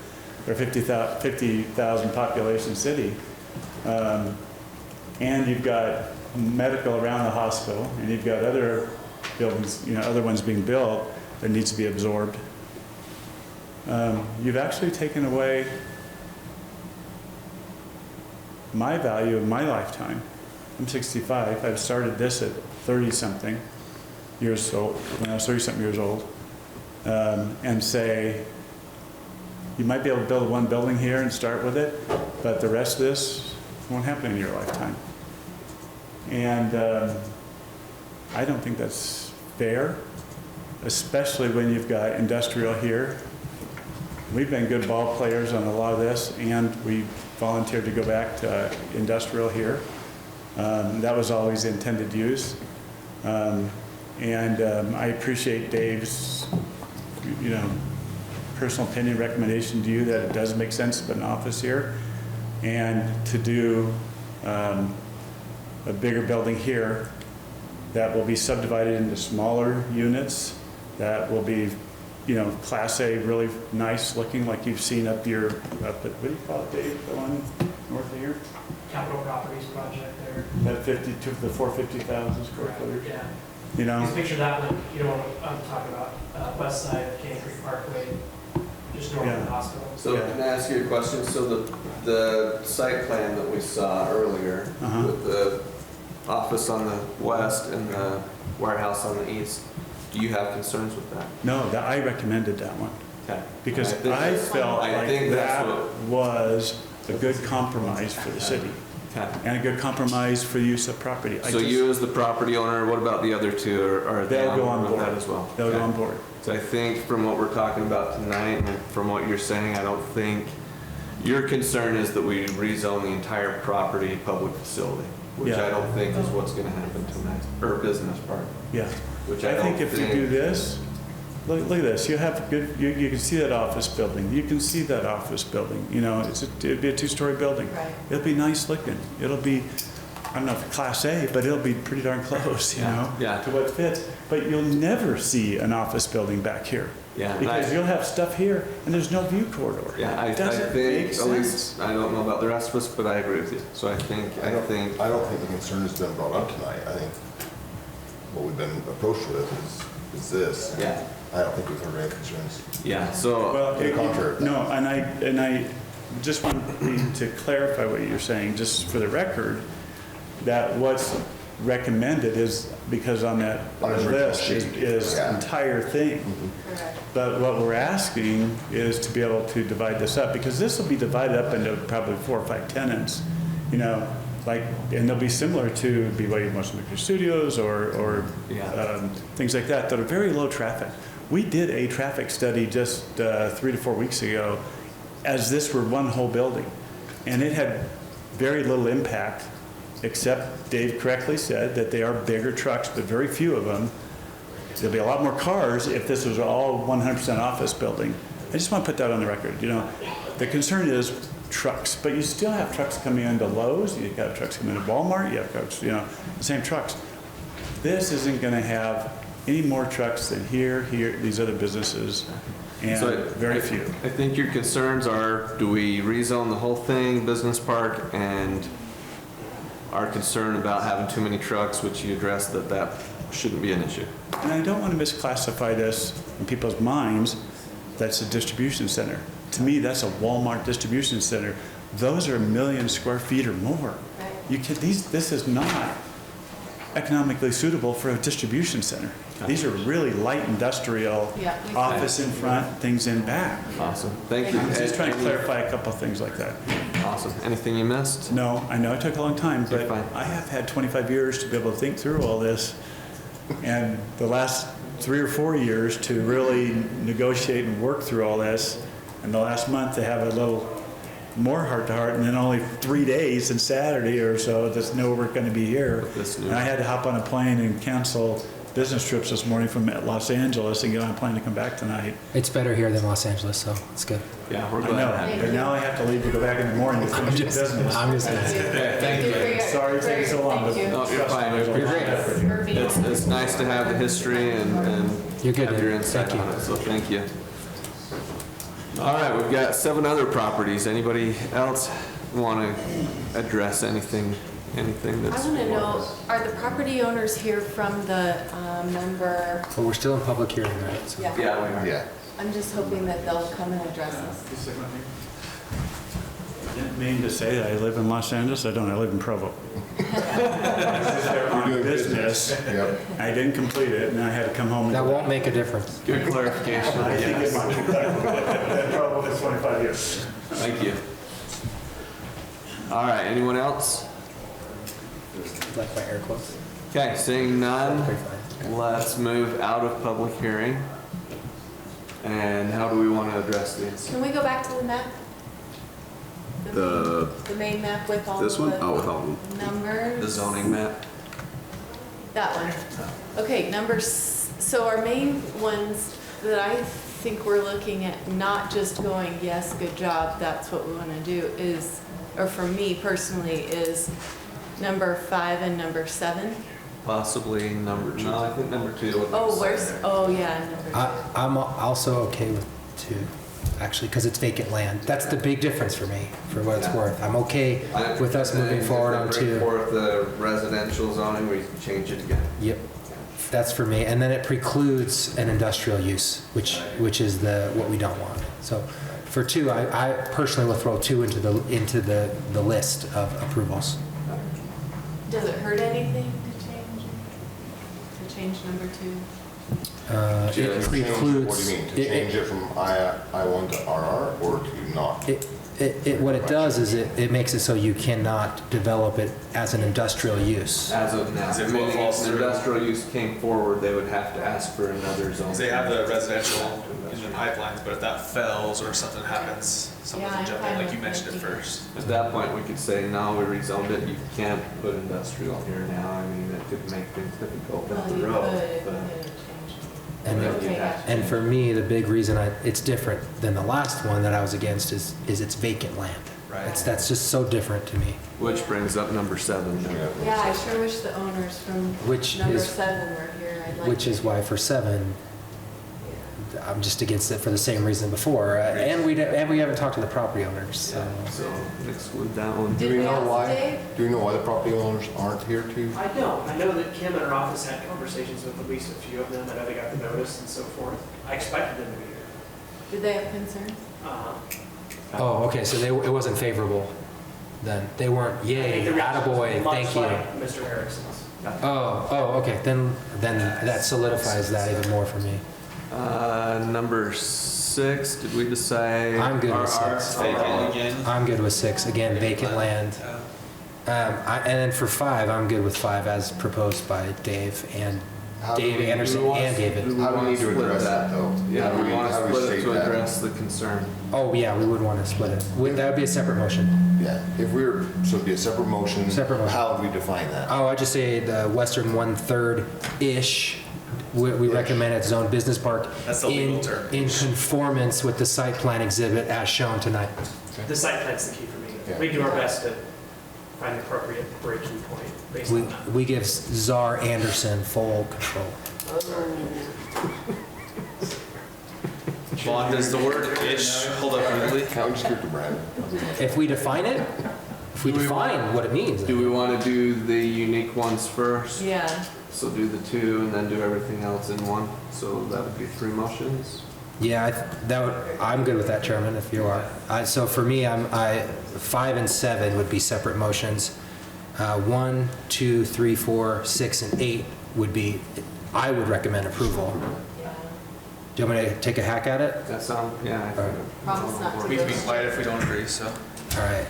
or 50,000 population city, and you've got medical around the hospital, and you've got other buildings, you know, other ones being built that needs to be absorbed. You've actually taken away my value of my lifetime. I'm 65. I've started this at 30-something years old, when I was 30-something years old, and say, you might be able to build one building here and start with it, but the rest of this won't happen in your lifetime. And I don't think that's fair, especially when you've got industrial here. We've been good ball players on a lot of this, and we volunteered to go back to industrial here. That was always the intended use. I appreciate Dave's, you know, personal opinion recommendation to you that it does make sense to put an office here, and to do a bigger building here that will be subdivided into smaller units that will be, you know, Class A, really nice looking, like you've seen up at, what do you call it, Dave, the one north of here? Capital Properties project there. That 450,000 square footers. Yeah. You know? Just picture that one, you know what I'm talking about, west side of Caney Creek Parkway, just north of the hospital. So can I ask you a question? So the site plan that we saw earlier with the office on the west and the warehouse on the east, do you have concerns with that? No, I recommended that one. Okay. Because I felt like that was a good compromise for the city. Okay. and a good compromise for use of property. So you as the property owner, what about the other two? Are they They'll go on with board. that as well? They'll go Okay. on board. So I think from what we're talking about tonight and from what you're saying, I don't think, your concern is that we rezone the entire property public facility, which Yeah. I don't think is what's gonna happen tonight, or business park. Yeah. Which I don't think if you do this, look at this, you have good, you can see that office building, you can see that office building, you know, it'd be a two-story building. Right. It'll be nice looking, it'll be, I don't know if Class A, but it'll be pretty darn close, you know, Yeah. to what fits. But you'll never see an office building back here. Yeah. Because you'll have stuff here and there's no view corridor. Yeah, I Doesn't think, make at sense. least, I don't know about the rest of us, but I agree with you. So I think, I don't think the concern has been brought up tonight. I think what we've been approached with is this. Yeah. I don't think we've heard any concerns. yeah, so, Well, To the contrary. No, and I just want to clarify what you're saying, just for the record, that what's recommended is, because on that On his original list sheet, is yeah. entire thing. Correct. But what we're asking is to be able to divide this up, because this will be divided up into probably 4 or 5 tenants, you know, like, and they'll be similar to BYU Motion Picture Studios or Yeah. things like that are very low traffic. We did a traffic study just 3 to 4 weeks ago as this were one whole building. And it had very little impact, except Dave correctly said that they are bigger trucks, but very few of them. There'll be a lot more cars if this was all 100% office building. I just want to put that on the record, you know. The concern is trucks, but you still have trucks coming into Lowe's, you got trucks coming into Walmart, you have trucks, you know, the same trucks. This isn't going to have any more trucks than here, these other businesses, and So very few. I think your concerns are, do we rezone the whole thing, business park, and our concern about having too many trucks, which you addressed that shouldn't be an issue. And I don't want to misclassify this in people's minds, that's a distribution center. To me, that's a Walmart distribution center. Those are 1 million square feet or more. You can, this is not economically suitable for a distribution center. These are really light industrial, Yeah. office in front, things in back. Awesome, thank you. I'm just trying to clarify a couple of things like that. Awesome, anything you missed? No, I know it took a long time, You're but fine. I have had 25 years to be able to think through all this. And the last 3 or 4 years to really negotiate and work through all this. And the last month to have a little more heart-to-heart, and then only 3 days and Saturday or so just know we're going to be here. This new- And I had to hop on a plane and cancel business trips this morning from Los Angeles and get on a plane to come back tonight. It's better here than Los Angeles, so it's good. Yeah, we're I glad know, to have you. but now I have to leave to go back in the morning to finish the business. I'm just Okay, thank you. for your- Sorry it's taking so long, but Thank you. No, you're fine, we appreciate it. For being- It's nice to have the history and You're good, have your Dave. insight Thank you. on it, so thank you. All right, we've got 7 other properties. Anybody else want to address anything I that's? want to know, are the property owners here from the member? But we're still in public hearing, right? So- Yeah. Yeah, we are. Yeah. I'm just hoping that they'll come and address us. I didn't mean to say that I live in Los Angeles. I don't. I live in Provo. On You're doing business. Yep. I didn't complete it, and I had to come home. That won't make a difference. Good clarification. I think Yes. it might. Provo is 25 years. Thank you. All right, anyone else? Like my air quotes. Okay, seeing none, Pretty fine. let's move out of public hearing. And how do we want to address these? Can we go back to the map? The- The main map with all the This one? Oh, with all of them. numbers? The zoning map? That one. Okay, numbers, so our main ones that I think we're looking at, not just going, yes, good job, that's what we want to do, is, or for me personally, is number 5 and number 7. Possibly number 2. No, I think number 2 would be. Oh, where's, oh, yeah, number 2. I'm also okay with 2, actually, because it's vacant land. That's the big difference for me, for what it's Yeah. worth. I'm okay with us moving forward on 2. Bring forth the residential zoning, we can change it again. Yep, that's for me. And then it precludes an industrial use, which is what we don't want. So for 2, I personally will throw 2 into the list of approvals. Does it hurt anything to change number 2? It Change- precludes. What do you mean? To change it from I1 to RR or to not? What it does is it makes it so you cannot develop it as an industrial use. As of now, Is it meaning falls if an through? industrial use came forward, they would have to ask for another zone. 'Cause they have the residential using pipelines, but if that fails or something happens, someone Yeah, doesn't jump I'm in, like fine you with mentioned it making- first. At that point, we could say, no, we rezoned it, you can't put industrial here now. I mean, it could make things difficult Well, down the you road. could if but- you didn't change And, Yeah, you'd have to. and for me, the big reason it's different than the last one that I was against is it's vacant land. Right. That's just so different to me. Which brings up number 7. then. Yeah, I sure wish the owners from Which number is- 7 were here. I'd like Which is to- why for 7, I'm just against it for the same reason before. And we haven't talked to the property owners, so. So exclude that one. Do Did we we know ask why? Dave? Do we know why the property owners aren't here too? I don't. I know that Kim and her office had conversations with at least a few of them. I know they got the notice and so forth. I expected them to be here. Did they have concerns? Oh, okay, so it wasn't favorable then. They weren't, I think yay, the reaction was attaboy, much thank you. like Mr. Erickson's. Oh, okay, then that solidifies that even more for me. Number 6, did we decide? I'm good with our- 6. Vacant again. I'm good with 6, again, vacant land. And then for 5, I'm good with 5 as proposed by Dave and How do Dave we- Anderson do we want- and David. do How do we need to Split address that though? Yeah, How do we want how to do we split it state to that? address the concern. Oh, yeah, we would want to split it. That would be a separate motion. Yeah, if we were, so it'd be a separate motion. Separate motion. How would we define that? Oh, I just say the western 1/3-ish. We recommend it's zone business park. That's the legal term. In conformance with the site plan exhibit as shown tonight. The site plan's the key for me. Yeah. We do our best to find the appropriate breaking point based on that. We give Czar Anderson full control. Vaughn, does the word ish hold up really? Can't we just give it to Brad? If we define it, if we define what it means. Do we want to do the unique ones first? Yeah. So do the 2 and then do everything else in one? So that would be 3 motions? Yeah, I'm good with that, Chairman, if you are. So for me, 5 and 7 would be separate motions. 1, 2, 3, 4, 6, and 8 would be, I would recommend approval. Do you want me to take a hack at it? That sound, yeah. I think- Promise not to We can be go- quiet if we don't agree, so. All right.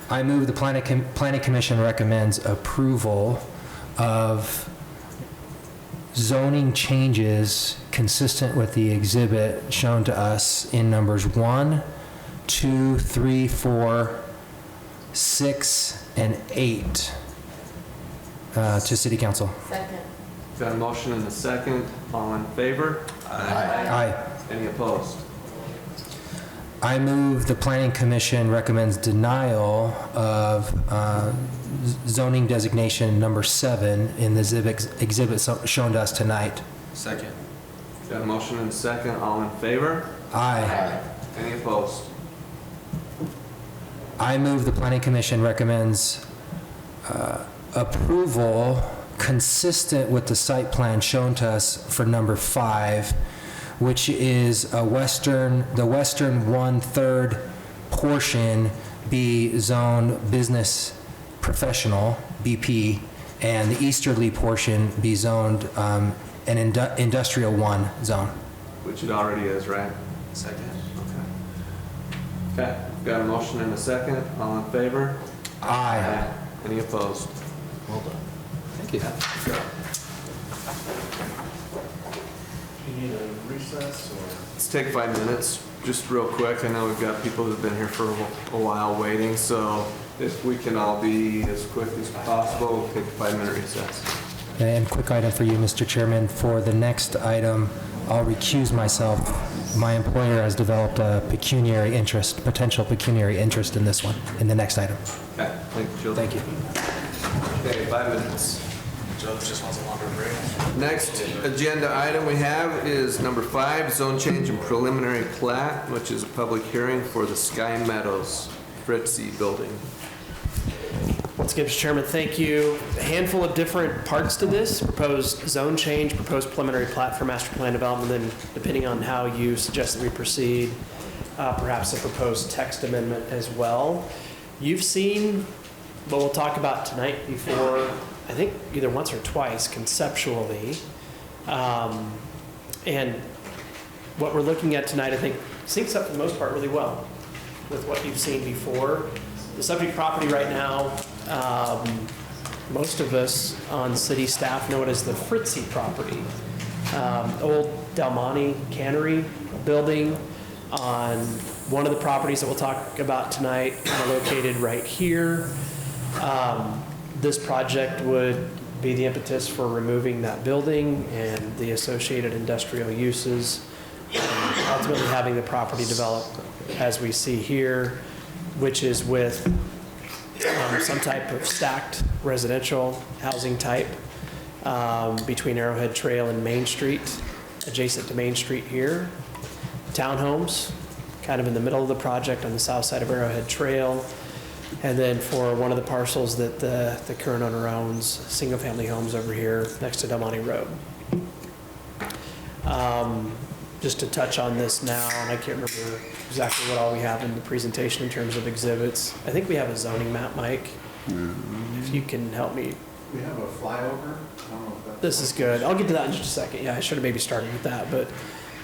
I move the Planning Commission recommends approval of zoning changes consistent with the exhibit shown to us in numbers 1, 2, 3, 4, 6, and 8 to City Council. Second. Got a motion and a second. All in favor? Aye. Any opposed? I move the Planning Commission recommends denial of zoning designation number 7 in the exhibit shown to us tonight. Second. Got a motion and a second. All in favor? Aye. Any opposed? I move the Planning Commission recommends approval consistent with the site plan shown to us for number 5, which is the western 1/3 portion be zone business professional, BP, and the easterly portion be zoned an industrial 1 zone. Which it already is, right? Second. Okay. Got a motion and a second. All in favor? Aye. Any opposed? Well done. Thank you. You need a recess or? Let's take 5 minutes, just real quick. I know we've got people who've been here for a while waiting, so if we can all be as quick as possible, we'll take a 5-minute recess. And quick item for you, Mr. Chairman, for the next item, I'll recuse myself. My employer has developed a pecuniary interest, potential pecuniary interest in this one, in the next item. Okay, thank you, Jill. Thank you. Okay, 5 minutes. Joe just wants a longer break. Next agenda item we have is number 5, zone change and preliminary plat, which is a public hearing for the Sky Meadows Fritzi building. Once again, Mr. Chairman, thank you. A handful of different parts to this: proposed zone change, proposed preliminary plat for master plan development, then depending on how you suggest that we proceed, perhaps a proposed text amendment as well. You've seen what we'll talk about tonight before, I think either once or twice conceptually. And what we're looking at tonight, I think, syncs up for the most part really well. with what you've seen before. The subject property right now, most of us on city staff know it as the Fritzi property. Old Del Monte Cannery building on one of the properties that we'll talk about tonight, kind of located right here. This project would be the impetus for removing that building and the associated industrial uses, ultimately having the property develop as we see here, which is with some type of stacked residential housing type between Arrowhead Trail and Main Street, adjacent to Main Street here. Townhomes, kind of in the middle of the project on the south side of Arrowhead Trail. And then for one of the parcels that the current owner owns, single-family homes over here next to Del Monte Road. Just to touch on this now, and I can't remember exactly what all we have in the presentation in terms of exhibits. I think we have a zoning map, Mike. If you can help me. We have a flyover. I don't know if that's. This is good. I'll get to that in just a second. Yeah, I should have maybe started with that, but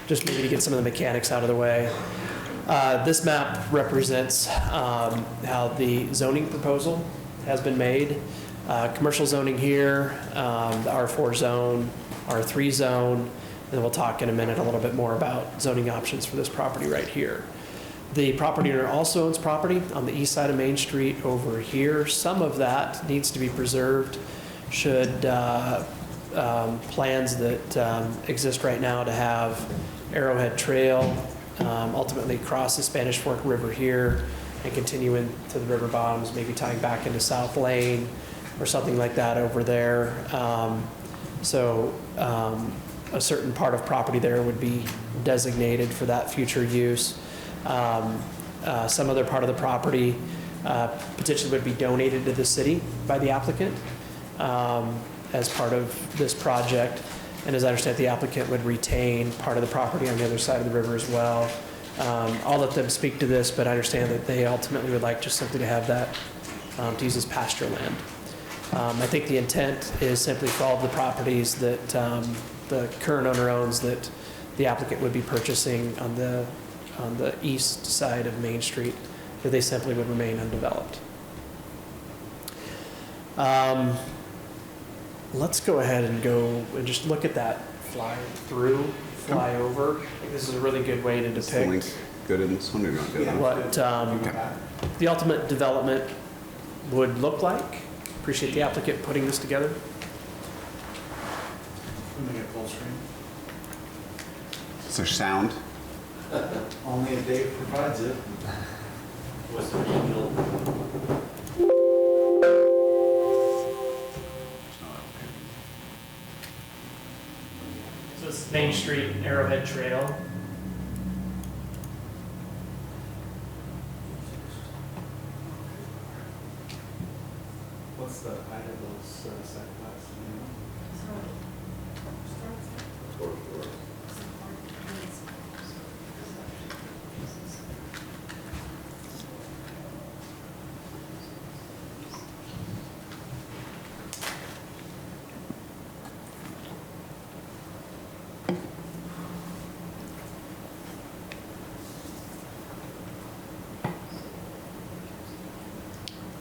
just maybe to get some of the mechanics out of the way. This map represents how the zoning proposal has been made. Commercial zoning here, the R4 zone, R3 zone, and we'll talk in a minute a little bit more about zoning options for this property right here. The property owner also owns property on the east side of Main Street over here. Some of that needs to be preserved should plans that exist right now to have Arrowhead Trail ultimately cross the Spanish Fork River here and continue into the river bottoms, maybe tying back into South Lane or something like that over there. A certain part of property there would be designated for that future use. Some other part of the property potentially would be donated to the city by the applicant as part of this project. And as I understand, the applicant would retain part of the property on the other side of the river as well. I'll let them speak to this, but I understand that they ultimately would like just simply to have that to use as pasture land. I think the intent is simply for all of the properties that the current owner owns that the applicant would be purchasing on the east side of Main Street, that they simply would remain undeveloped. Let's go ahead and go and just look at that flyover. I think this is a really good way to Is the link depict good in this one or not good? what the ultimate development would look like. Appreciate the applicant putting this together. Make it full screen. Is there sound? Only if Dave provides it. What's the original? So this is Main Street, Arrowhead Trail. What's the height of those side lots?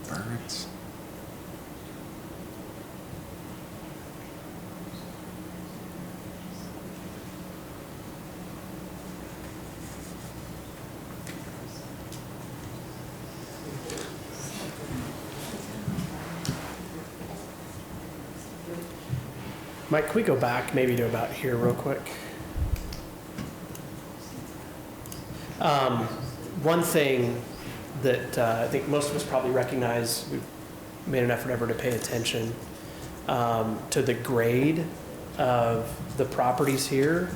Birds. Mike, can we go back maybe to about here real quick? One thing that I think most of us probably recognize, we've made an effort ever to pay attention to the grade of the properties here.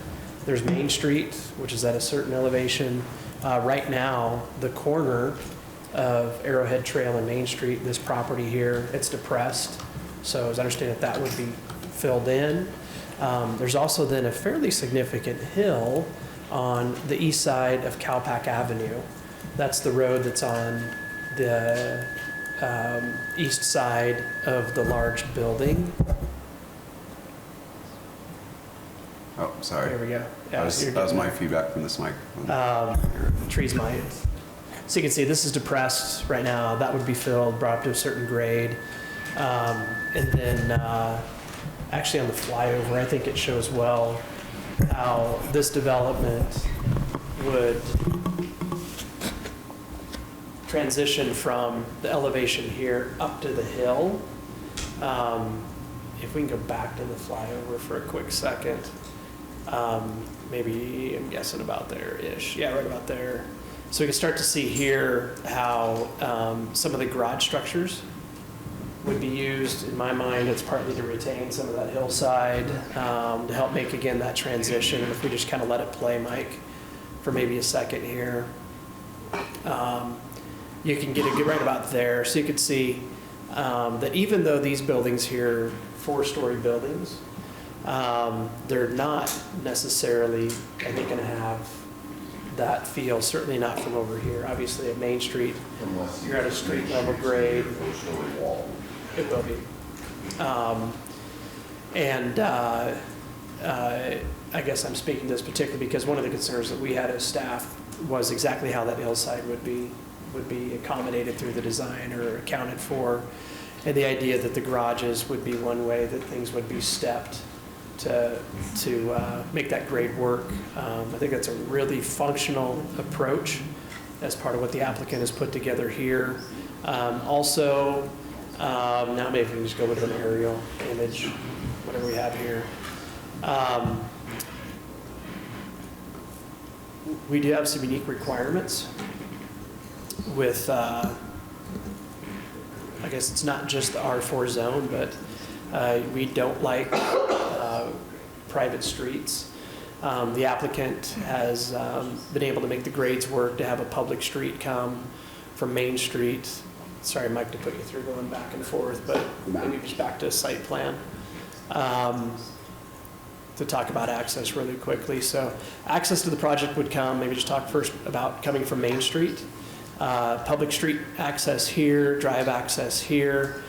There's Main Street, which is at a certain elevation. Right now, the corner of Arrowhead Trail and Main Street, this property here, it's depressed. So as I understand it, that would be filled in. There's also then a fairly significant hill on the east side of Cowpack Avenue. That's the road that's on the east side of the large building. Oh, sorry. There we go. Yeah, That was you're my getting there. feedback from this mic. Trees might So you can see this is depressed right now. That would be filled, brought up to a certain grade. And then actually on the flyover, I think it shows well how this development would transition from the elevation here up to the hill. If we can go back to the flyover for a quick second, maybe I'm guessing about there-ish. Yeah, right about there. So we can start to see here how some of the garage structures would be used. In my mind, it's partly to retain some of that hillside, to help make, again, that transition. And if we just kind of let it play, Mike, for maybe a second here, you can get it right about there. So you could see that even though these buildings here, 4-story buildings, they're not necessarily, I think, going to have that feel, certainly not from over here. Obviously at Main Street, you're at a street level grade. It will be. I guess I'm speaking to this particularly because one of the concerns that we had as staff was exactly how that hillside would be accommodated through the design or accounted for, and the idea that the garages would be one way that things would be stepped to make that grade work. I think that's a really functional approach as part of what the applicant has put together here. Also, now maybe we can just go with an aerial image, whatever we have here. We do have some unique requirements with, I guess it's not just the R4 zone, but we don't like private streets. The applicant has been able to make the grades work to have a public street come from Main Street. Sorry, Mike, to put you through going back and forth, but maybe just back to a site plan to talk about access really quickly. So access to the project would come, maybe just talk first about coming from Main Street. Public street access here, drive access here.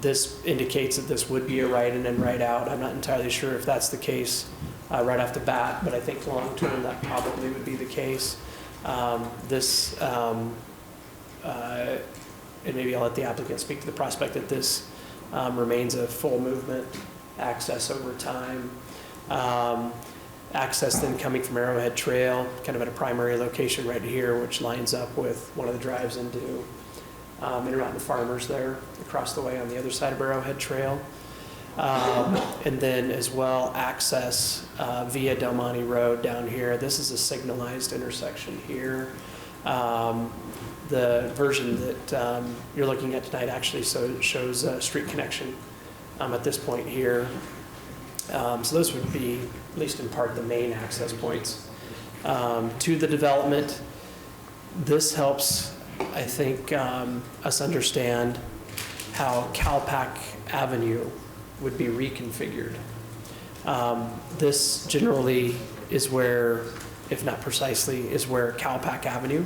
This indicates that this would be a right in and right out. I'm not entirely sure if that's the case right off the bat, but I think long term that probably would be the case. And maybe I'll let the applicant speak to the prospect that this remains a full movement access over time. Access then coming from Arrowhead Trail, kind of at a primary location right here, which lines up with one of the drives into Intermountain Farmers there across the way on the other side of Arrowhead Trail. And then as well access via Del Monte Road down here. This is a signalized intersection here. The version that you're looking at tonight actually shows a street connection at this point here. So those would be, at least in part, the main access points to the development. This helps, I think, us understand how Calpac Avenue would be reconfigured. This generally is where, if not precisely, is where Calpac Avenue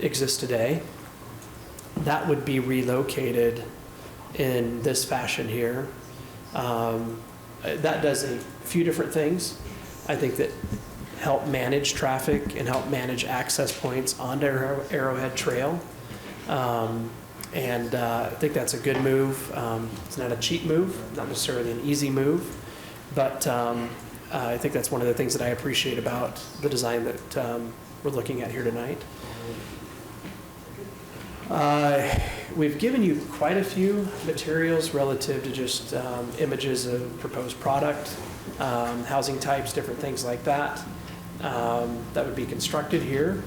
exists today. That would be relocated in this fashion here. That does a few different things. I think that help manage traffic and help manage access points onto Arrowhead Trail. I think that's a good move. It's not a cheap move, not necessarily an easy move, but I think that's one of the things that I appreciate about the design that we're looking at here tonight. We've given you quite a few materials relative to just images of proposed product, housing types, different things like that, that would be constructed here.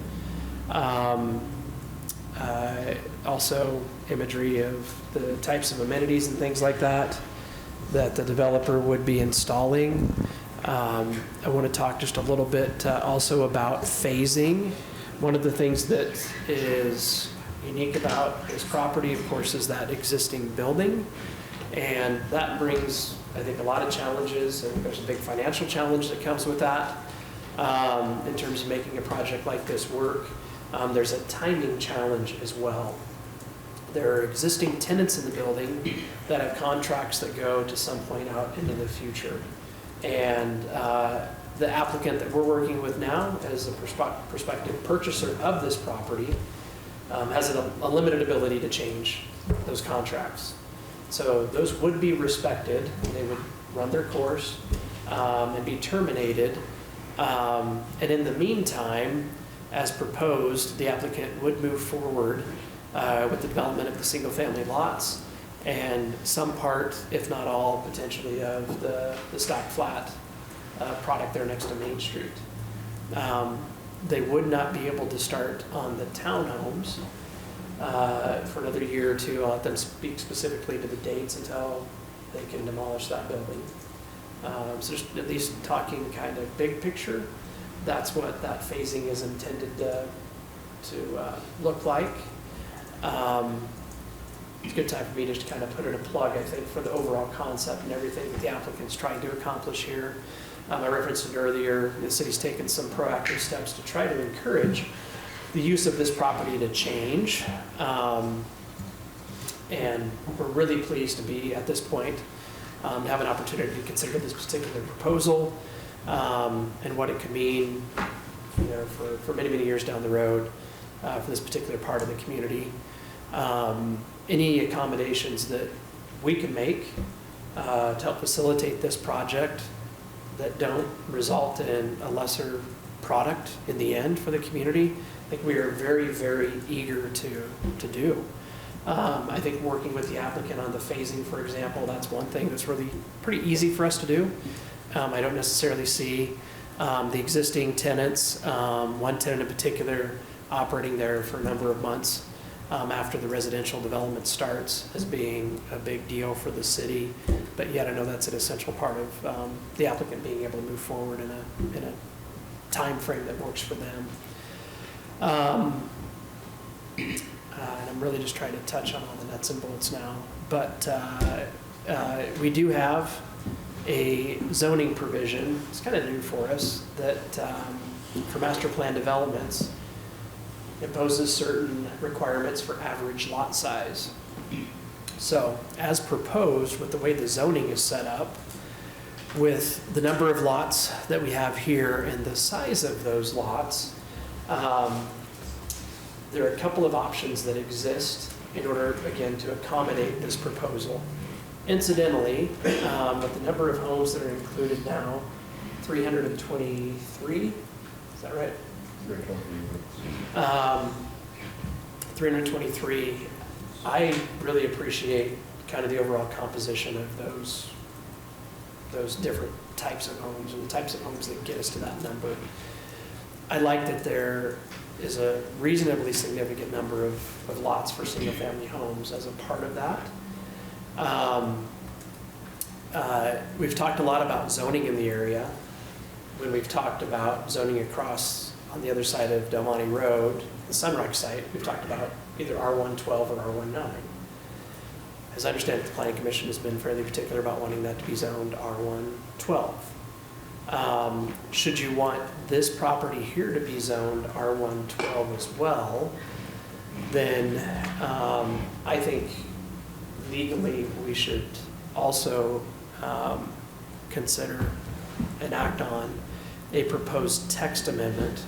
Also imagery of the types of amenities and things like that that the developer would be installing. I want to talk just a little bit also about phasing. One of the things that is unique about this property, of course, is that existing building. And that brings, I think, a lot of challenges. And there's a big financial challenge that comes with that in terms of making a project like this work. There's a timing challenge as well. There are existing tenants in the building that have contracts that go to some point out into the future. And the applicant that we're working with now as a prospective purchaser of this property has a limited ability to change those contracts. So those would be respected, they would run their course and be terminated. And in the meantime, as proposed, the applicant would move forward with the development of the single-family lots and some part, if not all, potentially of the stock flat product there next to Main Street. They would not be able to start on the townhomes for another year or two. I'll let them speak specifically to the dates until they can demolish that building. So just at least talking kind of big picture, that's what that phasing is intended to look like. It's a good time for me to just kind of put in a plug, I think, for the overall concept and everything that the applicant's trying to accomplish here. I referenced it earlier, the city's taken some proactive steps to try to encourage the use of this property to change. And we're really pleased to be at this point, to have an opportunity to consider this particular proposal and what it could mean, you know, for many, many years down the road for this particular part of the community. Any accommodations that we can make to help facilitate this project that don't result in a lesser product in the end for the community, I think we are very, very eager to do. I think working with the applicant on the phasing, for example, that's one thing that's really pretty easy for us to do. I don't necessarily see the existing tenants, one tenant in particular, operating there for a number of months after the residential development starts as being a big deal for the city. But yet I know that's an essential part of the applicant being able to move forward in a time frame that works for them. And I'm really just trying to touch on all the nuts and bolts now. But we do have a zoning provision, it's kind of new for us, that for master plan developments imposes certain requirements for average lot size. So as proposed, with the way the zoning is set up, with the number of lots that we have here and the size of those lots, there are a couple of options that exist in order, again, to accommodate this proposal. Incidentally, with the number of homes that are included now, 323, is that right? 323. I really appreciate kind of the overall composition of those different types of homes and the types of homes that get us to that number. I like that there is a reasonably significant number of lots for single-family homes as a part of that. We've talked a lot about zoning in the area. When we've talked about zoning across on the other side of Del Monte Road, the Sunrock site, we've talked about either R112 or R19. As I understand it, the Planning Commission has been fairly particular about wanting that to be zoned R112. Should you want this property here to be zoned R112 as well, then I think legally we should also consider and act on a proposed text amendment.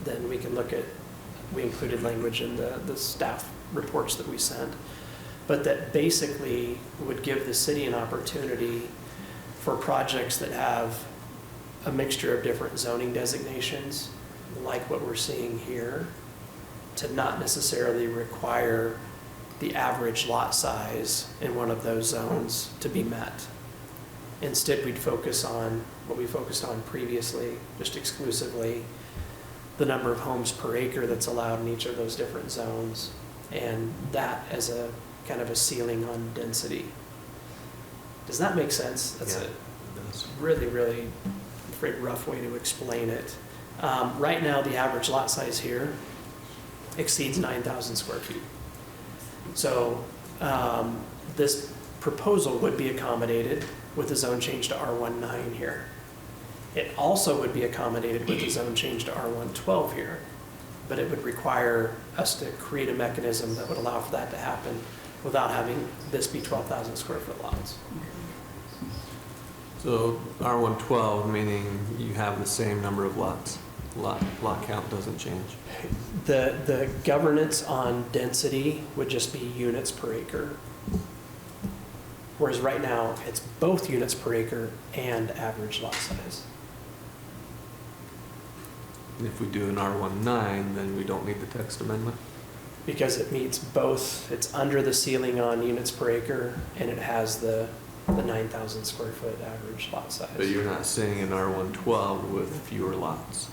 Then we can look at, we included language in the staff reports that we sent, but that basically would give the city an opportunity for projects that have a mixture of different zoning designations, like what we're seeing here, to not necessarily require the average lot size in one of those zones to be met. Instead, we'd focus on what we focused on previously, just exclusively the number of homes per acre that's allowed in each of those different zones, and that as a kind of a ceiling on density. Does that make sense? That's a really, really rough way to explain it. Right now, the average lot size here exceeds 9,000 square feet. So this proposal would be accommodated with the zone change to R19 here. It also would be accommodated with the zone change to R112 here, but it would require us to create a mechanism that would allow for that to happen without having this be 12,000 square foot lots. So R112, meaning you have the same number of lots. Lot count doesn't change. The governance on density would just be units per acre. Whereas right now, it's both units per acre and average lot size. If we do an R19, then we don't need the text amendment. Because it meets both, it's under the ceiling on units per acre, and it has the 9,000 square foot average lot size. But you're not saying an R112 with fewer lots.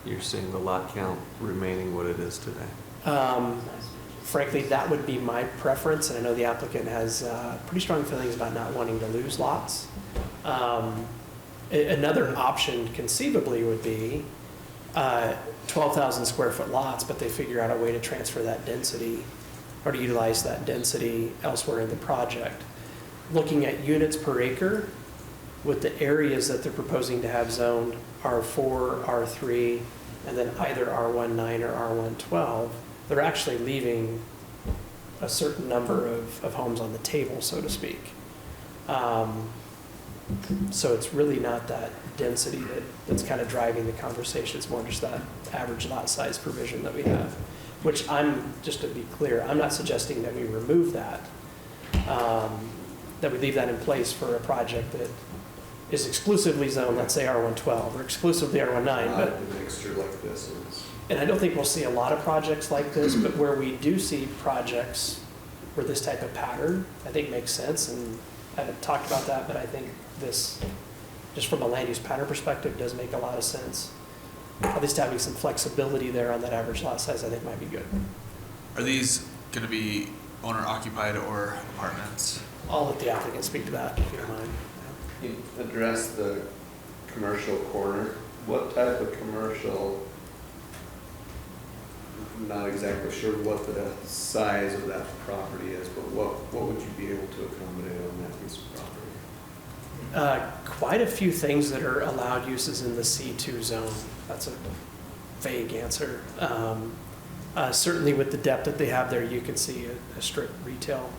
You're saying the lot count remaining what it is today. Frankly, that would be my preference, and I know the applicant has pretty strong feelings about not wanting to lose lots. Another option conceivably would be 12,000 square foot lots, but they figure out a way to transfer that density or to utilize that density elsewhere in the project. Looking at units per acre with the areas that they're proposing to have zoned R4, R3, and then either R19 or R112, they're actually leaving a certain number of homes on the table, so to speak. So it's really not that density that's kind of driving the conversation. It's more just that average lot size provision that we have, which just to be clear, I'm not suggesting that we remove that, that we leave that in place for a project that is exclusively zoned, let's say R112, or exclusively R19, but a mixture like this is. and I don't think we'll see a lot of projects like this, but where we do see projects where this type of pattern, I think makes sense, and I haven't talked about that, but I think this, just from a land use pattern perspective, does make a lot of sense. At least having some flexibility there on that average lot size, I think might be good. Are these going to be owner occupied or apartments? I'll let the applicant speak to that, if you don't mind. You address the commercial corner. What type of commercial? I'm not exactly sure what the size of that property is, but what would you be able to accommodate on that piece of property? Quite a few things that are allowed uses in the C2 zone. That's a vague answer. Certainly with the depth that they have there, you can see a strip retail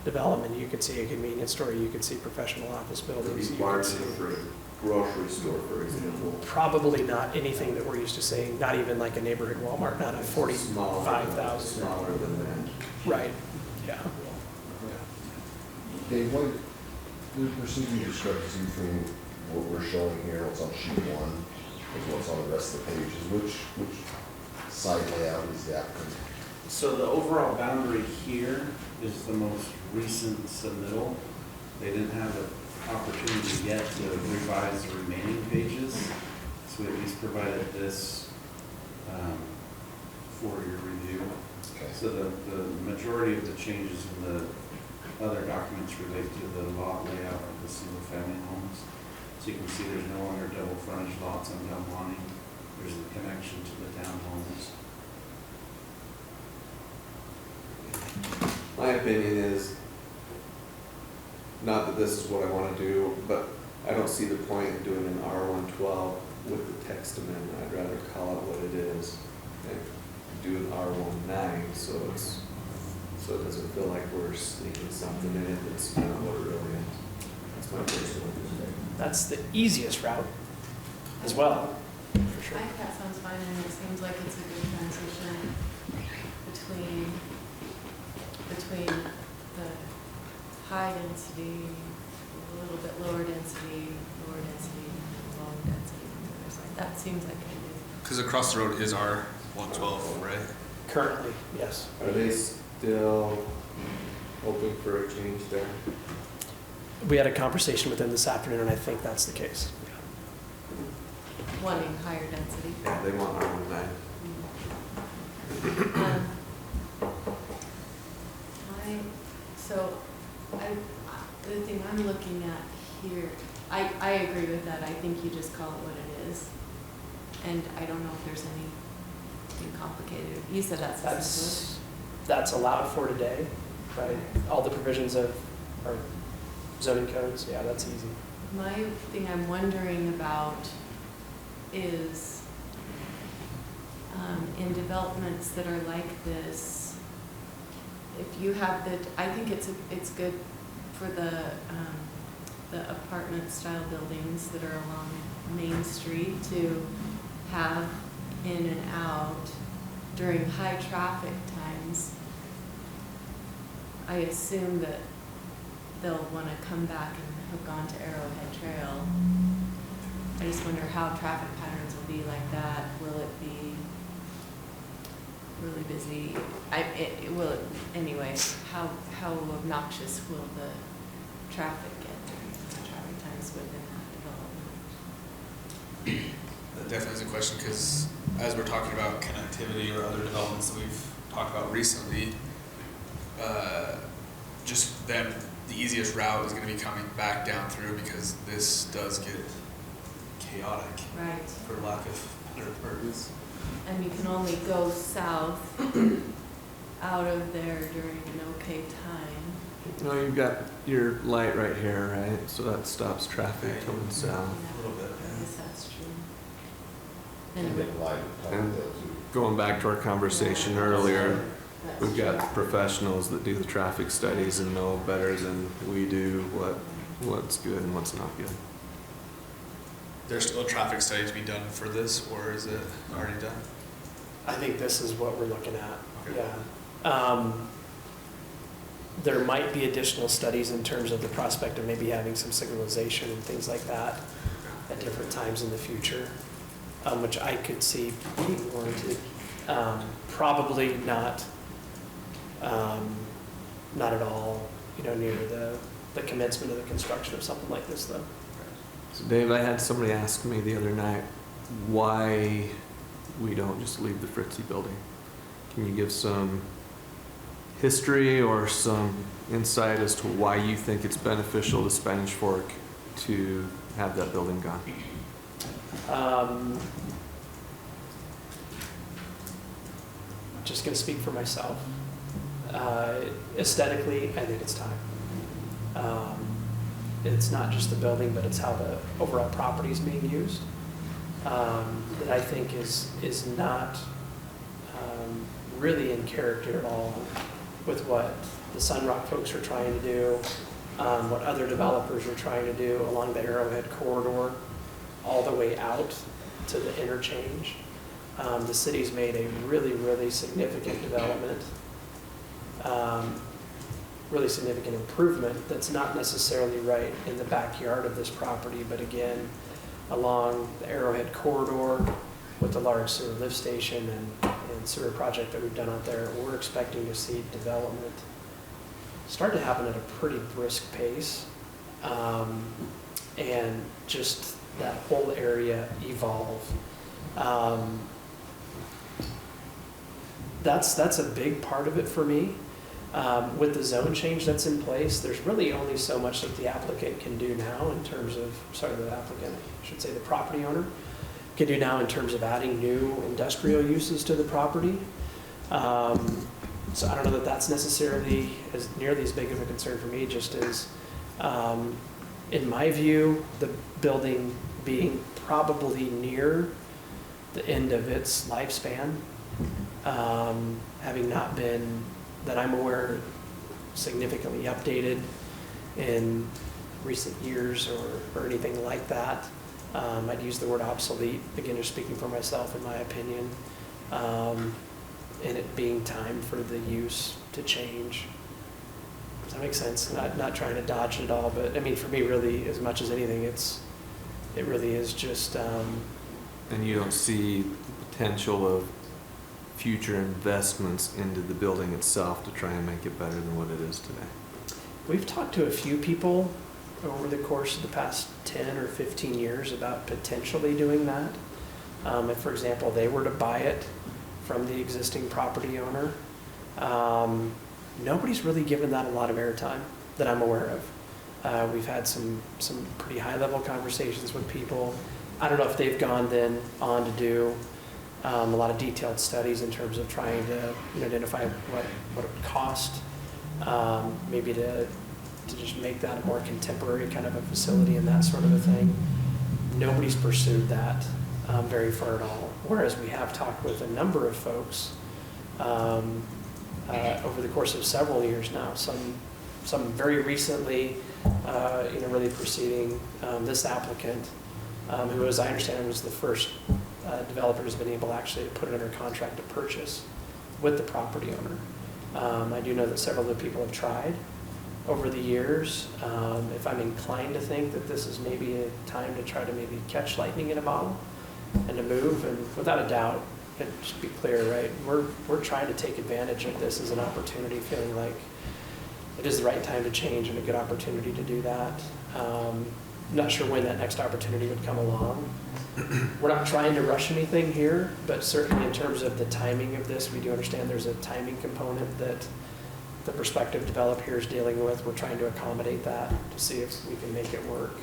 development. You can see a convenience store. You can see professional office buildings. Largely for a grocery store, for example. Probably not anything that we're used to seeing, not even like a neighborhood Walmart, not a 45,000. Smaller than that. Right, yeah. Dave, there seems to be discrepancy between what we're showing here, what's on sheet one, and what's on the rest of the pages. Which side layout is the applicant? So the overall boundary here is the most recent submittal. They didn't have an opportunity yet to revise the remaining pages, so we at least provided this for your review. Okay. So the majority of the changes in the other documents relate to the lot layout of the single-family homes. So you can see there's no longer double frontage lots on Delmonte. There's a connection to the townhomes. My opinion is, not that this is what I want to do, but I don't see the point in doing an R112 with the text amendment. I'd rather call it what it is and do an R19 so it doesn't feel like we're sneaking something in it that's not what it really is. That's my personal opinion. That's the easiest route as well, for sure. I think that sounds fine, and it seems like it's a good transition between the high density, a little bit lower density, low density on the other side. That seems like a good. Because across the road is R112, right? Currently, yes. Are they still hoping for a change there? We had a conversation with them this afternoon, and I think that's the case. Wanting higher density. Yeah, they want R19. The thing I'm looking at here, I agree with that. I think you just call it what it is. And I don't know if there's anything complicated. You said That's allowed for today, right? All the provisions of our zoning codes, yeah, that's easy. My thing I'm wondering about is in developments that are like this, if you have I think it's good for the the apartment-style buildings that are along Main Street to have in and out during high traffic times. I assume that they'll want to come back and hook onto Arrowhead Trail. I just wonder how traffic patterns will be like that. Will it be really busy? Anyway, how obnoxious will the traffic get during the traffic times within that development? That definitely is a question, because as we're talking about connectivity or other developments that we've talked about recently, just then the easiest route is going to be coming back down through, because this does get chaotic, Right. for lack of better words. And you can only go south out of there during an okay time. No, you've got your light right here, right? So that stops traffic coming south. A little bit, I guess that's true. And And then light, And going back to our conversation earlier, we've got professionals that do the traffic studies and know better than we do what's good and what's not good. There's still a traffic study to be done for this, or is it already done? I think this is what we're looking at, Okay. yeah. There might be additional studies in terms of the prospect of maybe having some signalization and things like that at different times in the future, which I could see being warranted. Probably not at all, near the commencement of the construction of something like this, though. So Dave, I had somebody ask me the other night why we don't just leave the Fritzi building. Can you give some history or some insight as to why you think it's beneficial to Spanish Fork to have that building gone? Just going to speak for myself. Aesthetically, I think it's time. It's not just the building, but it's how the overall property is being used. That I think is not really in character at all with what the Sunrock folks are trying to do, what other developers are trying to do along the Arrowhead corridor, all the way out to the interchange. The city's made a really, really significant development, really significant improvement that's not necessarily right in the backyard of this property, but again, along the Arrowhead corridor with the large sewer lift station and sewer project that we've done out there, we're expecting to see development start to happen at a pretty brisk pace, and just that whole area evolve. That's a big part of it for me. With the zone change that's in place, there's really only so much that the applicant can do now in terms of, the applicant, I should say the property owner, can do now in terms of adding new industrial uses to the property. So I don't know that that's necessarily as nearly as big of a concern for me, just as, in my view, the building being probably near the end of its lifespan, having not been, that I'm aware, significantly updated in recent years or anything like that. I'd use the word obsolete, again, just speaking for myself, in my opinion, and it being time for the use to change. Does that make sense? Not trying to dodge it at all, but I mean, for me, really, as much as anything, it really is just. And you don't see the potential of future investments into the building itself to try and make it better than what it is today? We've talked to a few people over the course of the past 10 or 15 years about potentially doing that. If, for example, they were to buy it from the existing property owner, nobody's really given that a lot of airtime that I'm aware of. We've had some pretty high-level conversations with people. I don't know if they've gone then on to do a lot of detailed studies in terms of trying to identify what it would cost, maybe to just make that a more contemporary kind of a facility and that sort of a thing. Nobody's pursued that very far at all. Whereas we have talked with a number of folks over the course of several years now, some some very recently, really preceding this applicant, who, as I understand, was the first developer who's been able actually to put it under contract to purchase with the property owner. I do know that several other people have tried over the years. If I'm inclined to think that this is maybe a time to try to maybe catch lightning in a bottle and to move, and without a doubt, and just be clear, right? We're trying to take advantage of this as an opportunity, feeling like it is the right time to change and a good opportunity to do that. Not sure when that next opportunity would come along. We're not trying to rush anything here, but certainly in terms of the timing of this, we do understand there's a timing component that the prospective developer here is dealing with. We're trying to accommodate that to see if we can make it work.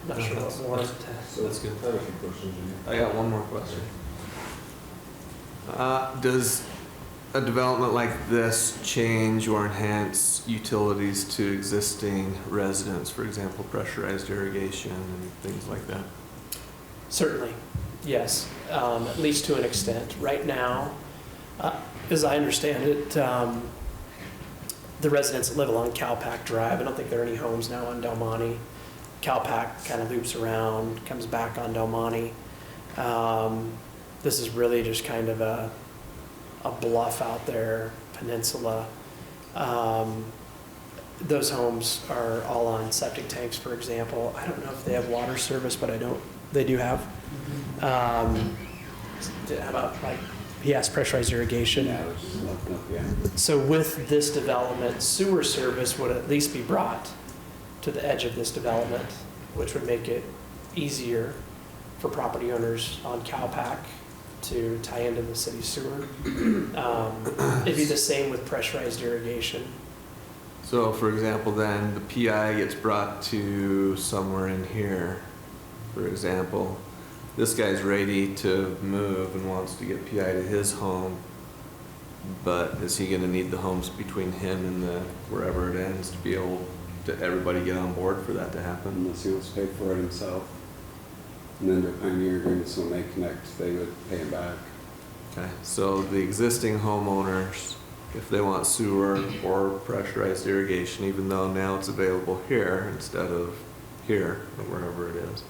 Not sure what more to. So that's good. I have a few questions. I got one more question. Does a development like this change or enhance utilities to existing residents, for example, pressurized irrigation and things like that? Certainly, yes, at least to an extent. Right now, as I understand it, the residents that live along Cowpack Drive, I don't think there are any homes now on Del Monte. Cowpack kind of loops around, comes back on Del Monte. This is really just kind of a bluff out there, peninsula. Those homes are all on septic tanks, for example. I don't know if they have water service, but they do have. How about, like, he asked pressurized irrigation. Yeah, which is looking up, yeah. So with this development, sewer service would at least be brought to the edge of this development, which would make it easier for property owners on Cowpack to tie into the city sewer. It'd be the same with pressurized irrigation. So for example, then the PI gets brought to somewhere in here, for example. This guy's ready to move and wants to get PI to his home, but is he gonna need the homes between him and the wherever it ends to be able to everybody get on board for that to happen? Unless he wants to pay for it himself. And then their pioneer agreements, when they connect, they would pay him back. Okay, so the existing homeowners, if they want sewer or pressurized irrigation, even though now it's available here instead of here or wherever it is,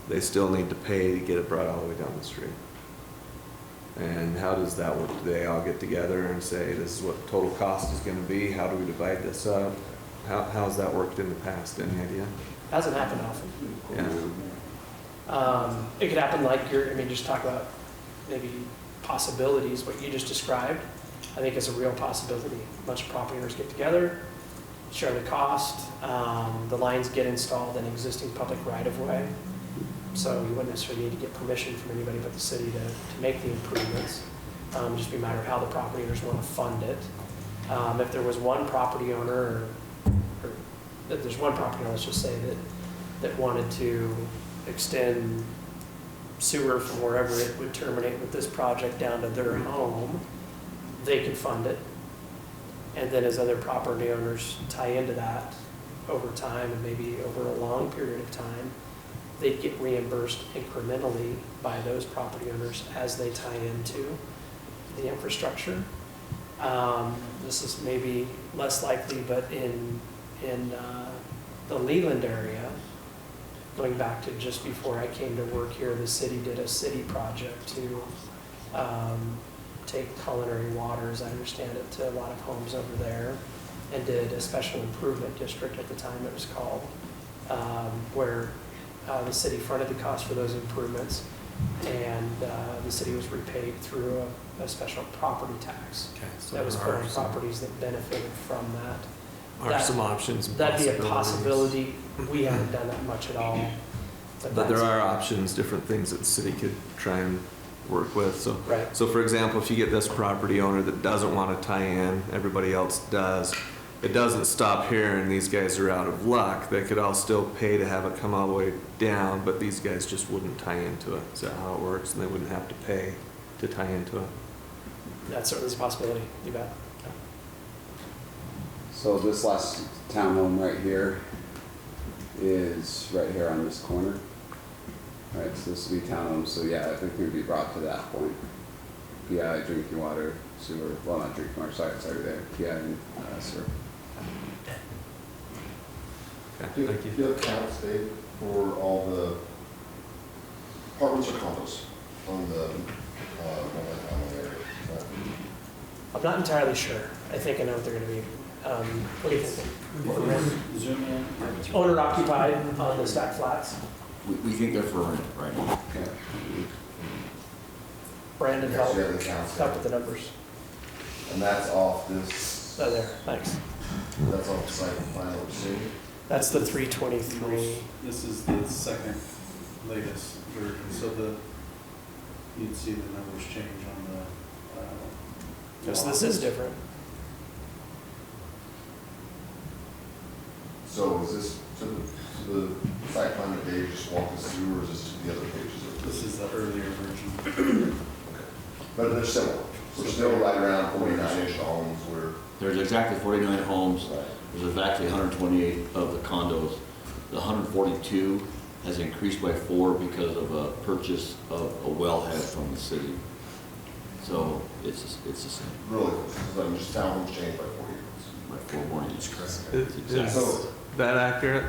they still need to pay to get it brought all the way down the street. And how does that work? Do they all get together and say, this is what the total cost is gonna be? How do we divide this up? How's that worked in the past? Any idea? Hasn't happened often. Yeah. It could happen like just talk about maybe possibilities, what you just described. I think it's a real possibility. A bunch of property owners get together, share the cost, the lines get installed in existing public right-of-way. So you wouldn't necessarily need to get permission from anybody but the city to make the improvements. Just be a matter of how the property owners want to fund it. If there was one property owner, or if there's one property owner, let's just say that wanted to extend sewer from wherever it would terminate with this project down to their home, they could fund it. And then as other property owners tie into that over time, and maybe over a long period of time, they'd get reimbursed incrementally by those property owners as they tie into the infrastructure. This is maybe less likely, but in the Leland area, going back to just before I came to work here, the city did a city project to take culinary waters, I understand it, to a lot of homes over there, and did a special improvement district at the time it was called, where the city fronted the cost for those improvements, and the city was repaid through a special property tax. Okay, so that was put on properties that benefited from that. Are some options and That'd be a possibilities. possibility. We haven't done that much at all. But there are options, different things that the city could try and work with. So, Right. so for example, if you get this property owner that doesn't want to tie in, everybody else does, it doesn't stop here and these guys are out of luck. They could all still pay to have it come all the way down, but these guys just wouldn't tie into it. Is that how it works? And they wouldn't have to pay to tie into it? That certainly is a possibility, you bet. So this last townhome right here is right here on this corner. Right, so this would be townhome, so yeah, I think we'd be brought to that point. PI, drinking water, sewer, well, not drinking water, sorry there, PI and sewer. Do you have counts, Dave, for all the apartments or condos on the multi-family area? I'm not entirely sure. I think I know what they're gonna be. What do you think? Zoom in. Owner occupied on the stack flats. We think they're for rent right now. Brandon Yes, help you have the counts help there. with the numbers. And that's off this, Oh, there, thanks. that's off the site plan that we're seeing. That's the 323. This is the second latest version, so you'd see the numbers change on the. So this is different. So is this to the site plan that Dave just walked us through, or is this to the other pages of This this? is the earlier version. But they're similar. We're still right around 49-ish homes where. There's exactly 49 homes. There's actually 128 of the condos. The 142 has increased by 4 because of a purchase of a wellhead from the city. So it's the same. Really, just townhomes changed by 40 units. By 4 more units. Is Exactly. that accurate?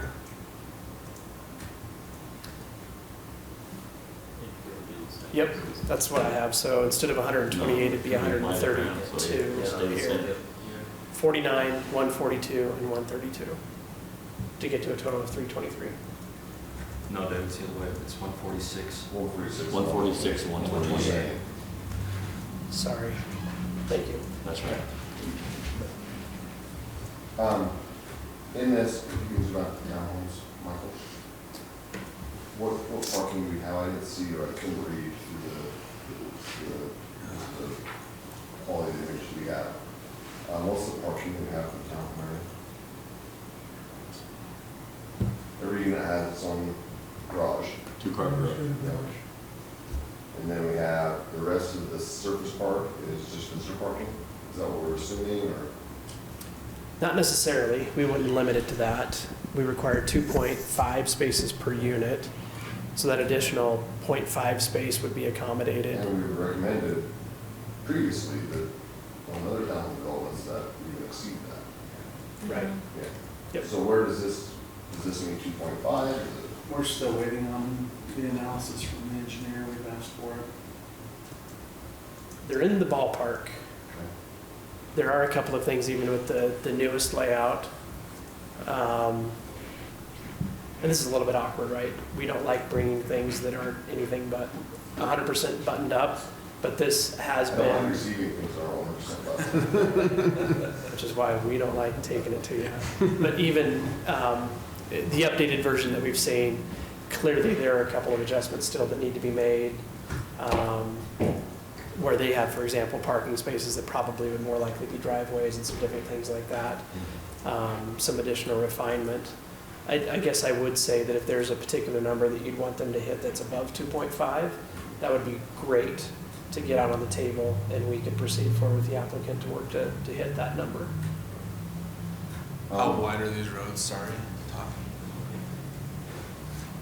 Yep, that's what I have. So instead of 128, it'd be So 132 it'll stay the same. here. 49, 142, and 132 to get to a total of 323. No, David, it's the other way. It's 146. 146 and 128. Sorry. Thank you. That's right. In this, you can about the townhomes, Michael. What parking do we have? I didn't see, or I couldn't read through the quality of the image we got. What's the parking we have in the town area? Every unit has its own garage. 2-car garage. And then we have the rest of the surface park is just visitor parking? Is that what we're assuming, or? Not necessarily. We wouldn't limit it to that. We require 2.5 spaces per unit. So that additional 0.5 space would be accommodated. And we recommended previously that on other town developments that we would exceed that. Right. Yeah. Yep. So where does this mean 2.5? We're still waiting on the analysis from the engineer. We've asked for it. They're in the ballpark. There are a couple of things even with the newest layout. And this is a little bit awkward, right? We don't like bringing things that aren't anything but 100% buttoned up, but this has been, Receiving things are 100% which is why we don't like taking it to you. But even the updated version that we've seen, clearly there are a couple of adjustments still that need to be made. Where they have, for example, parking spaces that probably would more likely be driveways and some different things like that. Some additional refinement. I guess I would say that if there's a particular number that you'd want them to hit that's above 2.5, that would be great to get out on the table, and we could proceed forward with the applicant to work to hit that number. How wide are these roads? Sorry, top.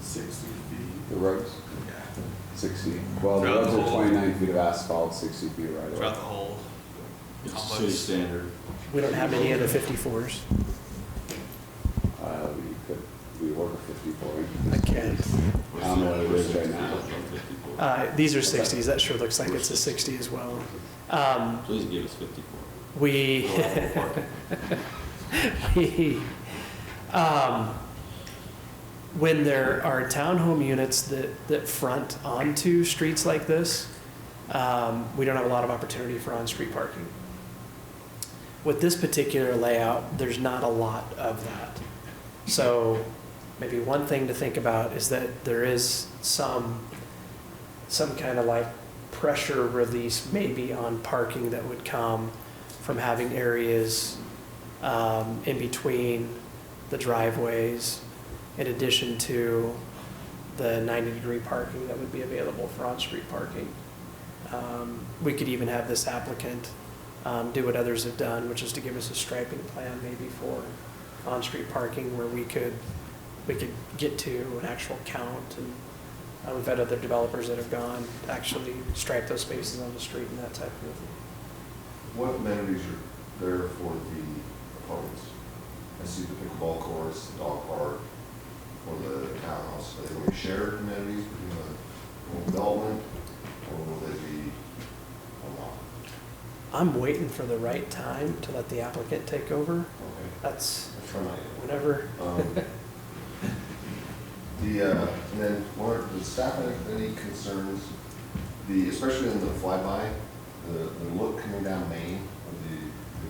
60 feet. The roads, Yeah. 60. Well, the Throughout roads the are whole- 29 feet of asphalt, 60 feet right away. Throughout the whole. It's How city much? standard. We don't have any other 54s. We order 54. I can't. I don't know what it is right now. These are 60s. That sure looks like it's a 60 as well. Please give us 54. We, we, when there are townhome units that front onto streets like this, we don't have a lot of opportunity for on-street parking. With this particular layout, there's not a lot of that. So maybe one thing to think about is that there is some kind of like pressure release maybe on parking that would come from having areas in between the driveways, in addition to the 90-degree parking that would be available for on-street parking. We could even have this applicant do what others have done, which is to give us a striping plan maybe for on-street parking where we could get to an actual count We've had other developers that have gone, actually stripe those spaces on the street and that type of thing. What amenities are there for the apartments? I see the pickleball courts, the dog park, or the townhouse. Are they going to be shared amenities between the home development, or will they be unlocked? I'm waiting for the right time to let the applicant take over. Okay. That's That's my idea. whenever. And then, does staff have any concerns, especially in the flyby, the look coming down Main of the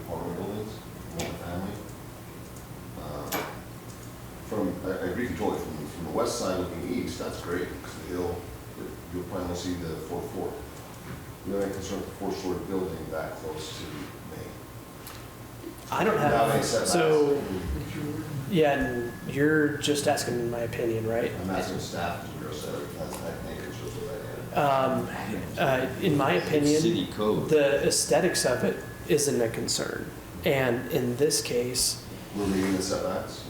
apartment buildings, multifamily? I agree totally, from the west side looking east, that's great, because the hill, you'll probably see the fourth floor. You have any concern with the fourth-story building that close to Main? I don't Without any have, setbacks? so, yeah, and you're just asking my opinion, right? I'm asking staff, because we're so, I think it's just what I had. In my opinion, City code. the aesthetics of it isn't a concern. And in this case, We're meeting the setbacks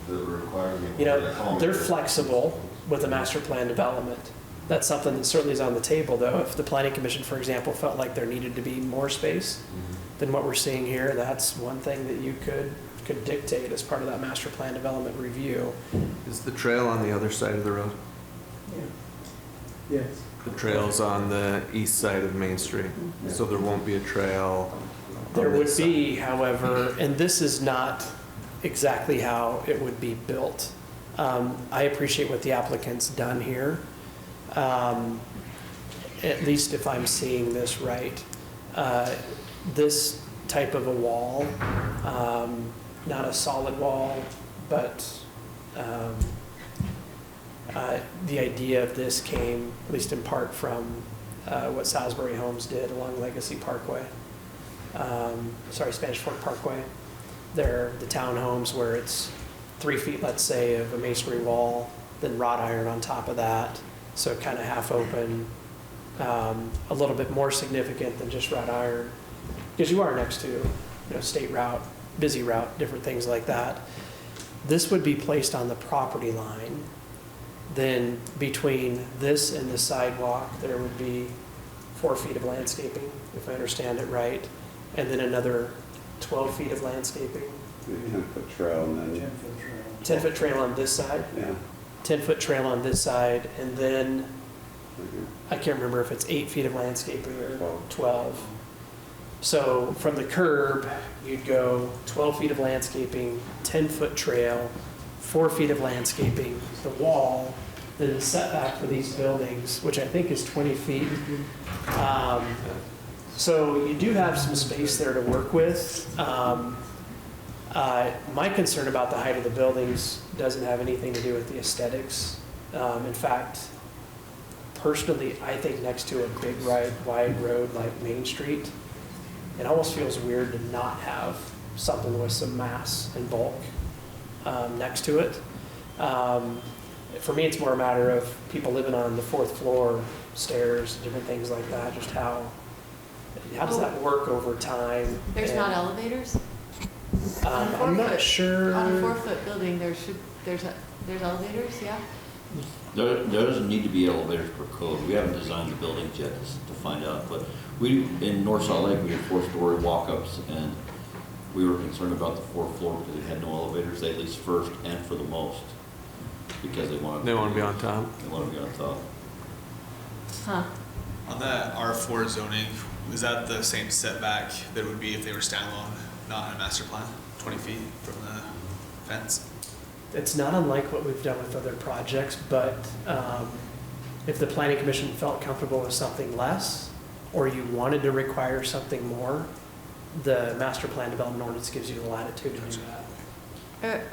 that were required. you know, they're flexible with the master plan development. That's something that certainly is on the table, though. If the planning commission, for example, felt like there needed to be more space than what we're seeing here, that's one thing that you could dictate as part of that master plan development review. Is the trail on the other side of the road? Yes. The trail's on the east side of Main Street, so there won't be a trail. There on would this be, however, and this is not exactly how it would be built. I appreciate what the applicant's done here, at least if I'm seeing this right. This type of a wall, not a solid wall, but the idea of this came, at least in part, from what Salisbury Homes did along Legacy Parkway. Spanish Fork Parkway. They're the townhomes where it's 3 feet, let's say, of a masonry wall, then wrought iron on top of that. So kind of half open, a little bit more significant than just wrought iron. Because you are next to, state route, busy route, different things like that. This would be placed on the property line. Then between this and the sidewalk, there would be 4 feet of landscaping, if I understand it right. And then another 12 feet of landscaping. 10-foot trail and then. 10-foot trail on this side. Yeah. 10-foot trail on this side, and then I can't remember if it's 8 feet of landscaping or 12. So from the curb, you'd go 12 feet of landscaping, 10-foot trail, 4 feet of landscaping, the wall, then the setback for these buildings, which I think is 20 feet. So you do have some space there to work with. My concern about the height of the buildings doesn't have anything to do with the aesthetics. In fact, personally, I think next to a big wide road like Main Street, it almost feels weird to not have something with some mass and bulk next to it. For me, it's more a matter of people living on the 4th floor, stairs, different things like that, just how does that work over time? There's not elevators? I'm not sure. On a 4-foot building, there's elevators, yeah? There doesn't need to be elevators per code. We haven't designed the buildings yet to find out, but in North Salt Lake, we had 4-story walk-ups, and we were concerned about the 4th floor because it had no elevators. They leased first and for the most because they want to be on top. They want to be on top. Huh. On the R4 zoning, is that the same setback that it would be if they were standalone, not in a master plan, 20 feet from the fence? It's not unlike what we've done with other projects, but if the planning commission felt comfortable with something less, or you wanted to require something more, the master plan development ordinance gives you the latitude to do that.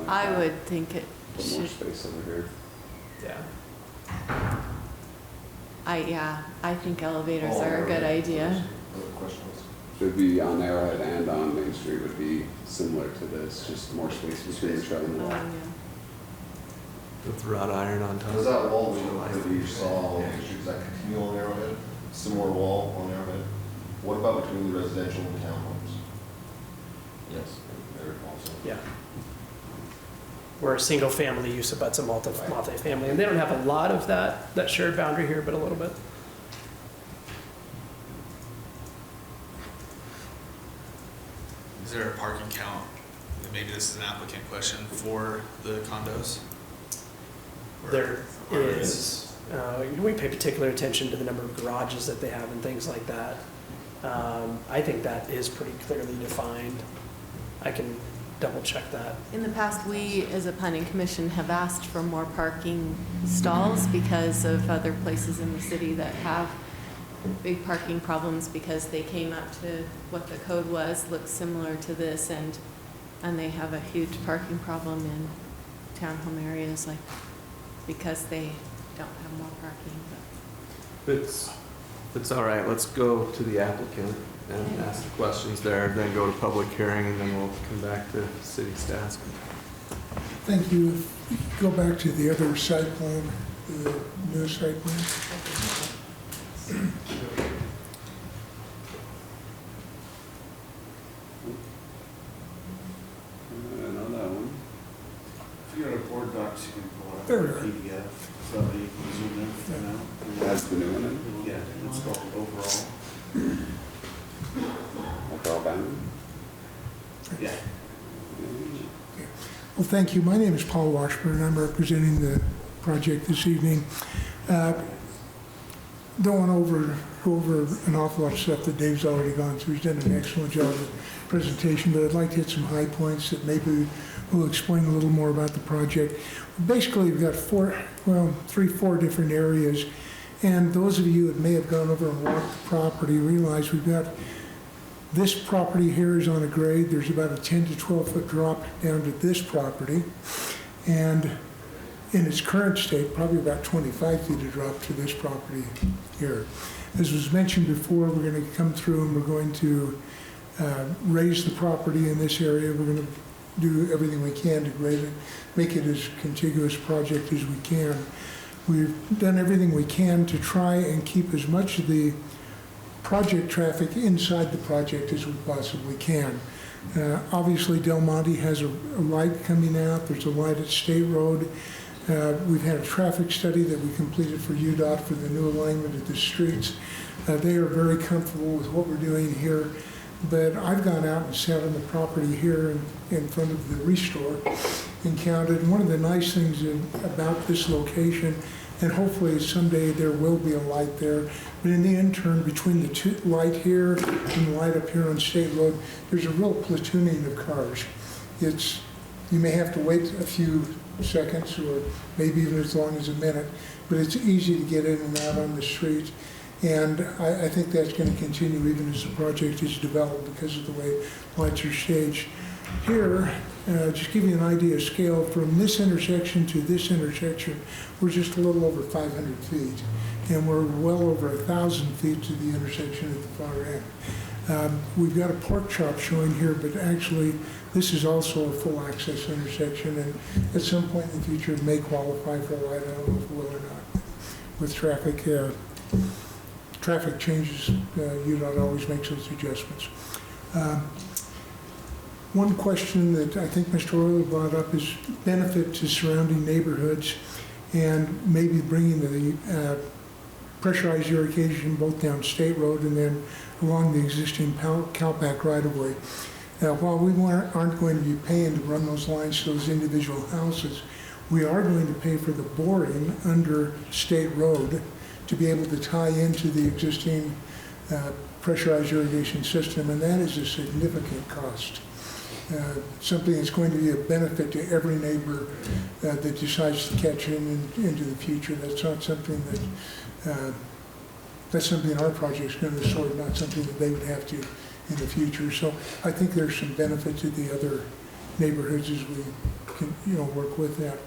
I would think it Put more should, space over here. Yeah. I think elevators are a good idea. It would be on Arrowhead and on Main Street would be similar to this, just more space between the trail and the wall. With wrought iron on top. Does that wall that you saw on Main Street, is that continual on Arrowhead? Similar wall on Arrowhead? What about between the residential and townhomes? Yes. There also. Yeah. where a single family use abuts a multifamily. And they don't have a lot of that shared boundary here, but a little bit. Is there a parking count? And maybe this is an applicant question for the condos? There is, we pay particular attention to the number of garages that they have and things like that. I think that is pretty clearly defined. I can double check that. In the past, we, as a planning commission, have asked for more parking stalls because of other places in the city that have big parking problems because they came up to what the code was, looks similar to this, and they have a huge parking problem in townhome areas, like, because they don't have more parking. If it's all right, let's go to the applicant and ask the questions there, then go to public hearing, and then we'll come back to city staff. Thank you. If you go back to the other site plan, the new site plan. On that one. If you go to board docs, you can pull it up There we in are. PDF, so that you can zoom in for now. That's the new one. Yeah, it's called overall. Overall boundary. Yeah. Well, thank you. My name is Paul Washburn. I'm representing the project this evening. Don't want to go over an awful lot of stuff that Dave's already gone through. He's done an excellent job of the presentation, but I'd like to hit some high points that maybe will explain a little more about the project. Basically, we've got four different areas, and those of you that may have gone over and walked the property realize we've got this property here is on a grade. There's about a 10 to 12 foot drop down to this property, and in its current state, probably about 25 feet of drop to this property here. As was mentioned before, we're going to come through and we're going to raise the property in this area. We're going to do everything we can to grade it, make it as contiguous project as we can. We've done everything we can to try and keep as much of the project traffic inside the project as we possibly can. Obviously, Del Monte has a light coming out. There's a light at State Road. We've had a traffic study that we completed for UDOT for the new alignment of the streets. They are very comfortable with what we're doing here. But I've gone out and sat on the property here in front of the Restore and counted. And one of the nice things about this location, and hopefully someday there will be a light there, but in the interim between the light here and the light up here on State Road, there's a real platooning of cars. You may have to wait a few seconds or maybe even as long as a minute, but it's easy to get in and out on the street. And I think that's going to continue even as the project is developed because of the way lights are staged. Here, just give you an idea of scale, from this intersection to this intersection, we're just a little over 500 feet. And we're well over 1,000 feet to the intersection at the far end. We've got a pork chop showing here, but actually this is also a full access intersection, and at some point in the future it may qualify for a light. I don't know if it will or not. With traffic changes, UDOT always makes those adjustments. One question that I think Mr. Euler brought up is benefit to surrounding neighborhoods and maybe bringing the pressurized irrigation both down State Road and then along the existing Calpac right-of-way. Now, while we aren't going to be paying to run those lines to those individual houses, we are going to pay for the boring under State Road to be able to tie into the existing pressurized irrigation system, and that is a significant cost. Something that's going to be a benefit to every neighbor that decides to catch into the future. That's not something that, that's something our project's going to sort, not something that they would have to in the future. So I think there's some benefit to the other neighborhoods as we can, work with that.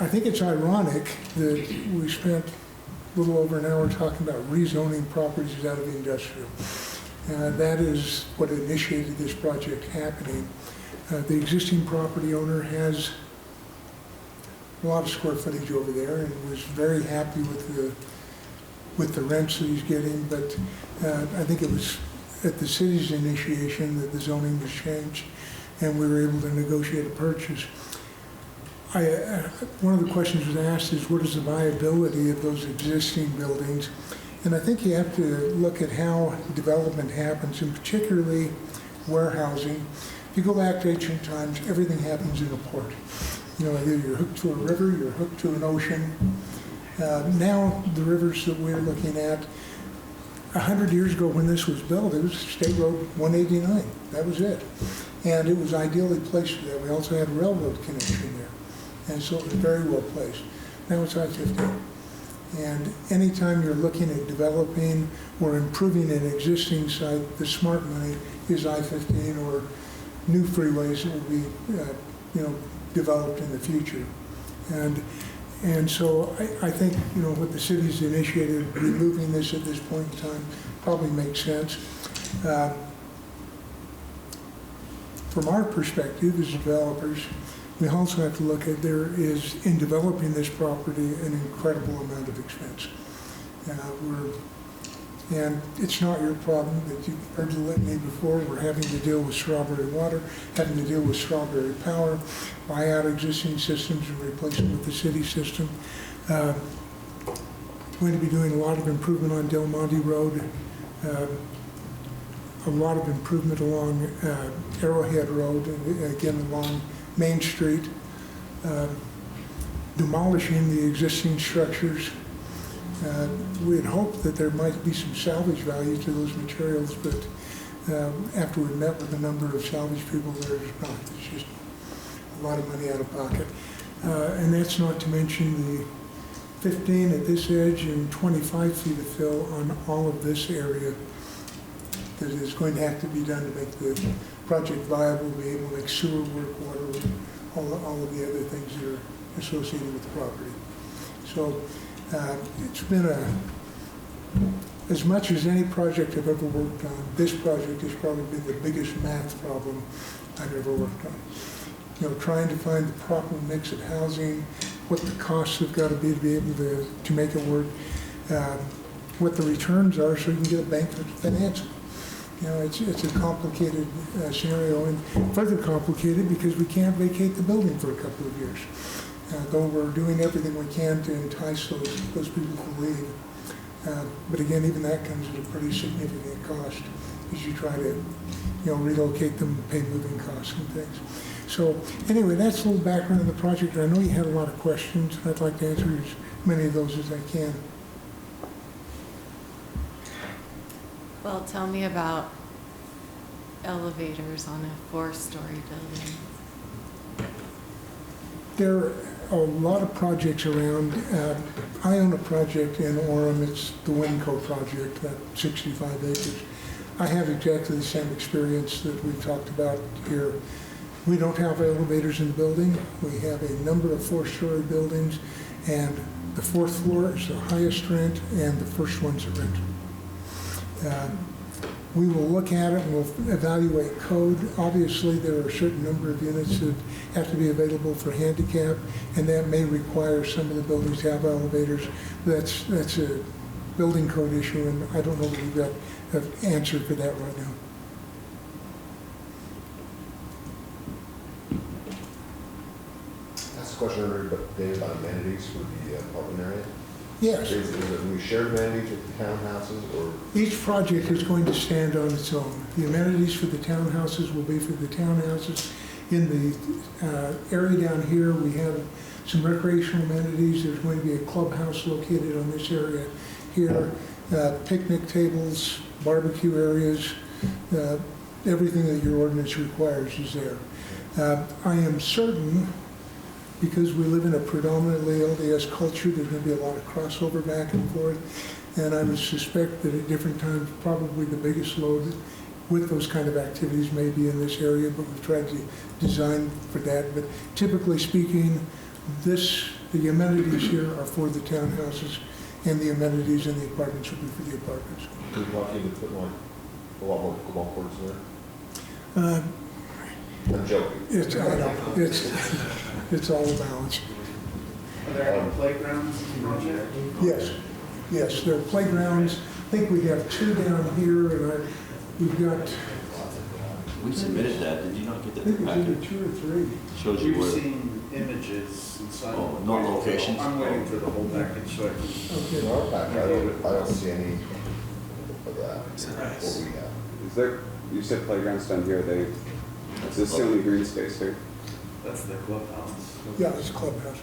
I think it's ironic that we spent a little over an hour talking about rezoning properties out of industrial. That is what initiated this project happening. The existing property owner has a lot of square footage over there and was very happy with the rents that he's getting, but I think it was at the city's initiation that the zoning was changed. and we were able to negotiate a purchase. One of the questions was asked is, what is the viability of those existing buildings? And I think you have to look at how development happens, and particularly warehousing. If you go back to ancient times, everything happens in a port. You know, either you're hooked to a river, you're hooked to an ocean. Now, the rivers that we're looking at, 100 years ago when this was built, it was State Road 189. That was it. And it was ideally placed for that. We also had a railroad connection there. And so it was very well placed. Now it's I-15. And anytime you're looking at developing or improving an existing site, the smart money is I-15 or new freeways that will be, developed in the future. And so I think, what the city's initiated, removing this at this point in time, probably makes sense. From our perspective as developers, we also have to look at in developing this property, an incredible amount of expense. And it's not your problem that you've heard the litany before. We're having to deal with strawberry water, having to deal with strawberry power, buy out existing systems and replace them with the city system. Going to be doing a lot of improvement on Del Monte Road, a lot of improvement along Arrowhead Road, and again along Main Street, demolishing the existing structures. We had hoped that there might be some salvage value to those materials, but after we met with a number of salvage people, there's not. It's just a lot of money out of pocket. And that's not to mention the 15 at this edge and 25 feet of fill on all of this area that is going to have to be done to make the project viable, be able to make sewer work, water work, all of the other things that are associated with the property. So it's been as much as any project I've ever worked on, this project has probably been the biggest math problem I've ever worked on. Trying to find the proper mix of housing, what the costs have got to be able to make it work, what the returns are so you can get a bank to finance it. It's a complicated scenario, and further complicated because we can't vacate the building for a couple of years. Though we're doing everything we can to entice those people to leave. But again, even that comes at a pretty significant cost as you try to, relocate them, pay moving costs and things. So anyway, that's a little background on the project. I know you had a lot of questions, and I'd like to answer as many of those as I can. Well, tell me about elevators on a 4-story building. There are a lot of projects around. I own a project in Orem. It's the Winco project, that 65 acres. I have exactly the same experience that we've talked about here. We don't have elevators in the building. We have a number of 4-story buildings, and the 4th floor is the highest rent, and the first one's a rent. We will look at it and we'll evaluate code. Obviously, there are a certain number of units that have to be available for handicap, and that may require some of the buildings to have elevators. That's a building code issue, and I don't know that we've got an answer for that right now. That's a question about Dave about amenities for the apartment area. Yes. Is it going to be shared amenities with the townhouses, or? Each project is going to stand on its own. The amenities for the townhouses will be for the townhouses. In the area down here, we have some recreational amenities. There's going to be a clubhouse located on this area here, picnic tables, barbecue areas, everything that your ordinance requires is there. I am certain, because we live in a predominantly LDS culture, there's going to be a lot of crossover back and forth, and I would suspect that at different times, probably the biggest load with those kind of activities may be in this area, but we've tried to design for that. But typically speaking, the amenities here are for the townhouses, and the amenities in the apartments will be for the apartments. Could you lucky to put like a lot more pickleball courts there? I'm joking. It's all a balance. Are there any playgrounds in the project? Yes, there are playgrounds. I think we have 2 down here, and we've got We submitted that, did you not get I that think it's either packet? 2 or 3. Shows you We've where, seen images inside. Oh, no locations? I'm waiting for the whole package so I can. Okay. In our pack, I don't see any of that, what we have. Is there, you said playgrounds down here, is this the only green space here? That's the clubhouse. Yeah, it's a clubhouse.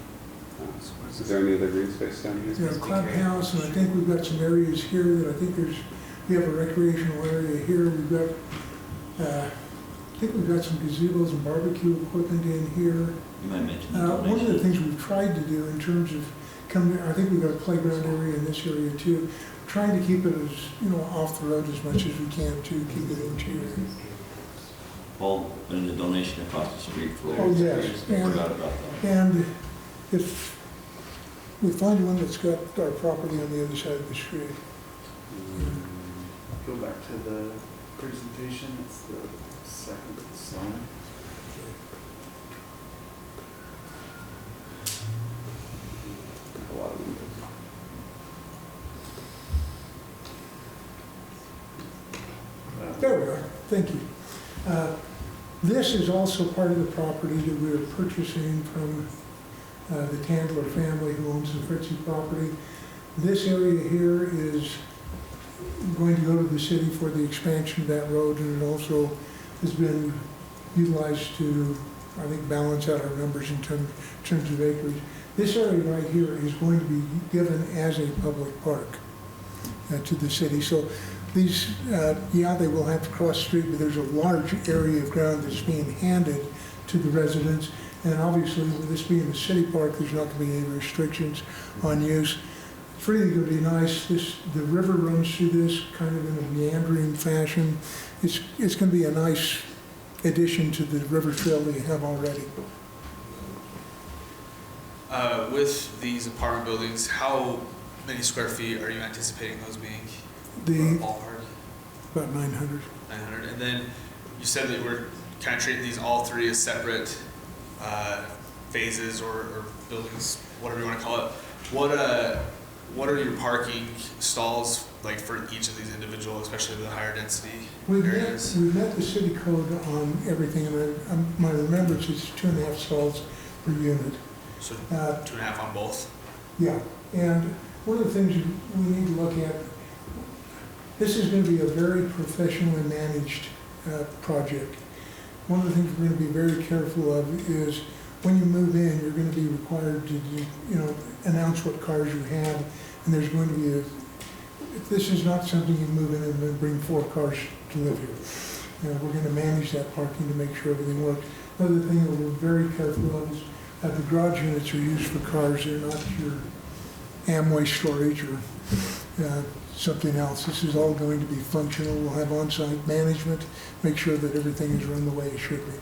Is there any other green space down here? You know, clubhouse, and I think we've got some areas here that I think we have a recreational area here. We've got, I think we've got some gazebos and barbecue equipment in here. you might mention the One of the donation. things we've tried to do in terms of I think we've got a playground area in this area too. Trying to keep it as, off the road as much as we can to keep it interior. Paul, and the donation across the street for. Oh, yes. I forgot about that. And if we find one that's got our property on the other side of the street, Go back to the presentation, it's the second slide. A lot of windows. there we are, thank you. This is also part of the property that we're purchasing from the Tandler family who owns the Fritzi property. This area here is going to go to the city for the expansion of that road, and it also has been utilized to, I think, balance out our numbers in terms of acreage. This area right here is going to be given as a public park to the city. So these, they will have to cross the street, but there's a large area of ground that's being handed to the residents. And obviously, with this being a city park, there's not going to be any restrictions on use. It's really going to be nice. The river runs through this kind of in a meandering fashion. It's going to be a nice addition to the river trail that you have already. With these apartment buildings, how many square feet are you anticipating those being? The Ballpark? about 900. 900. And then you said that we're kind of treating these all three as separate phases or buildings, whatever you want to call it. What are your parking stalls like for each of these individual, especially the higher density areas? We've met the city code on everything, and my remembrance is 2.5 stalls per unit. So 2.5 on both? Yeah, and one of the things we need to look at, this is going to be a very professionally managed project. One of the things we're going to be very careful of is when you move in, you're going to be required to, announce what cars you have, and there's going to be this is not something you move in and then bring 4 cars to live here. We're going to manage that parking to make sure everything works. Another thing that we're very careful of is the garage units are used for cars. They're not your Amway storage or something else. This is all going to be functional. We'll have on-site management, make sure that everything is run the way it should be.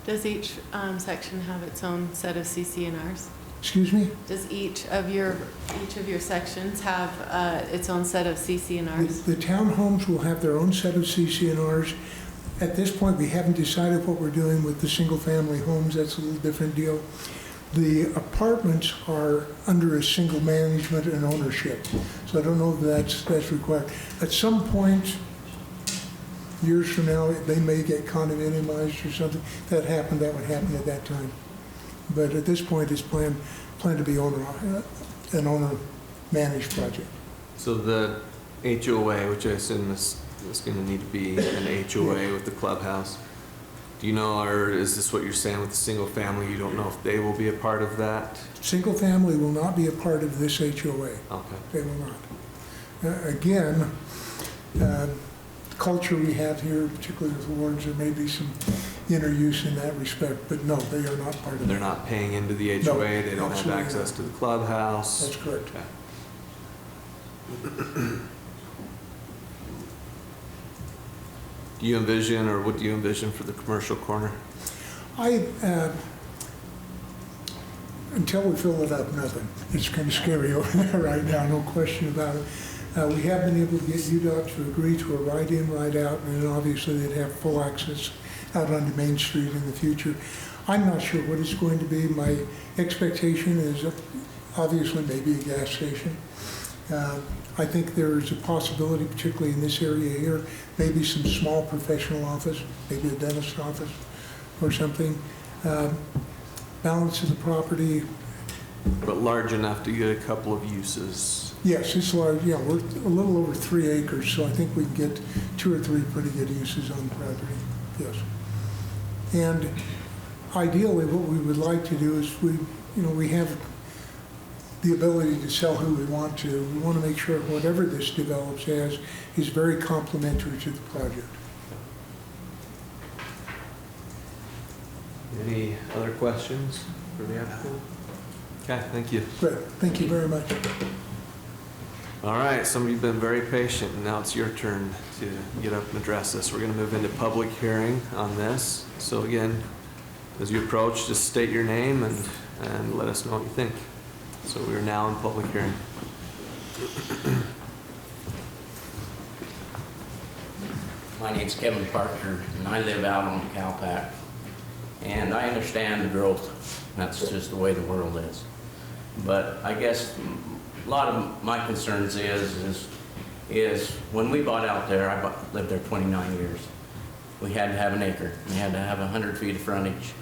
Does each section have its own set of CC&Rs? Excuse me? Does each of your sections have its own set of CC&Rs? The townhomes will have their own set of CC&Rs. At this point, we haven't decided what we're doing with the single-family homes. That's a little different deal. The apartments are under a single management and ownership, so I don't know if that's required. At some point, years from now, they may get condominiumized or something. If that happened, that would happen at that time. But at this point, it's planned to be an owner-managed project. So the HOA, which I assume is going to need to be an HOA with the clubhouse. Do you know, or is this what you're saying with the single family? You don't know if they will be a part of that? Single family will not be a part of this HOA. Okay. They will not. Again, culture we have here, particularly with wards, there may be some interuse in that respect, but no, they are not part of it. They're not paying into the HOA? No, They don't have absolutely access not. to the clubhouse? That's correct. Okay. Do you envision, or what do you envision for the commercial corner? Until we fill it up, nothing. It's kind of scary over there right now, no question about it. We have been able to get UDOT to agree to a right-in, right-out, and then obviously they'd have full access out onto Main Street in the future. I'm not sure what it's going to be. My expectation is obviously maybe a gas station. I think there's a possibility, particularly in this area here, maybe some small professional office, maybe a dentist office or something. Balance of the property, But large enough to get a couple of uses. yes, it's large, yeah, we're a little over 3 acres, so I think we can get 2 or 3 pretty good uses on the property, yes. And ideally, what we would like to do is we have the ability to sell who we want to. We want to make sure whatever this develops as is very complementary to the project. Any other questions for the applicant? Okay, thank you. Great, thank you very much. All right, some of you've been very patient, and now it's your turn to get up and address this. We're going to move into public hearing on this. So again, as you approach, just state your name and let us know what you think. So we are now in public hearing. My name's Kevin Parker, and I live out on Cowpack. And I understand the growth. That's just the way the world is. But I guess a lot of my concerns is when we bought out there, lived there 29 years. We had to have an acre. We had to have 100 feet of frontage.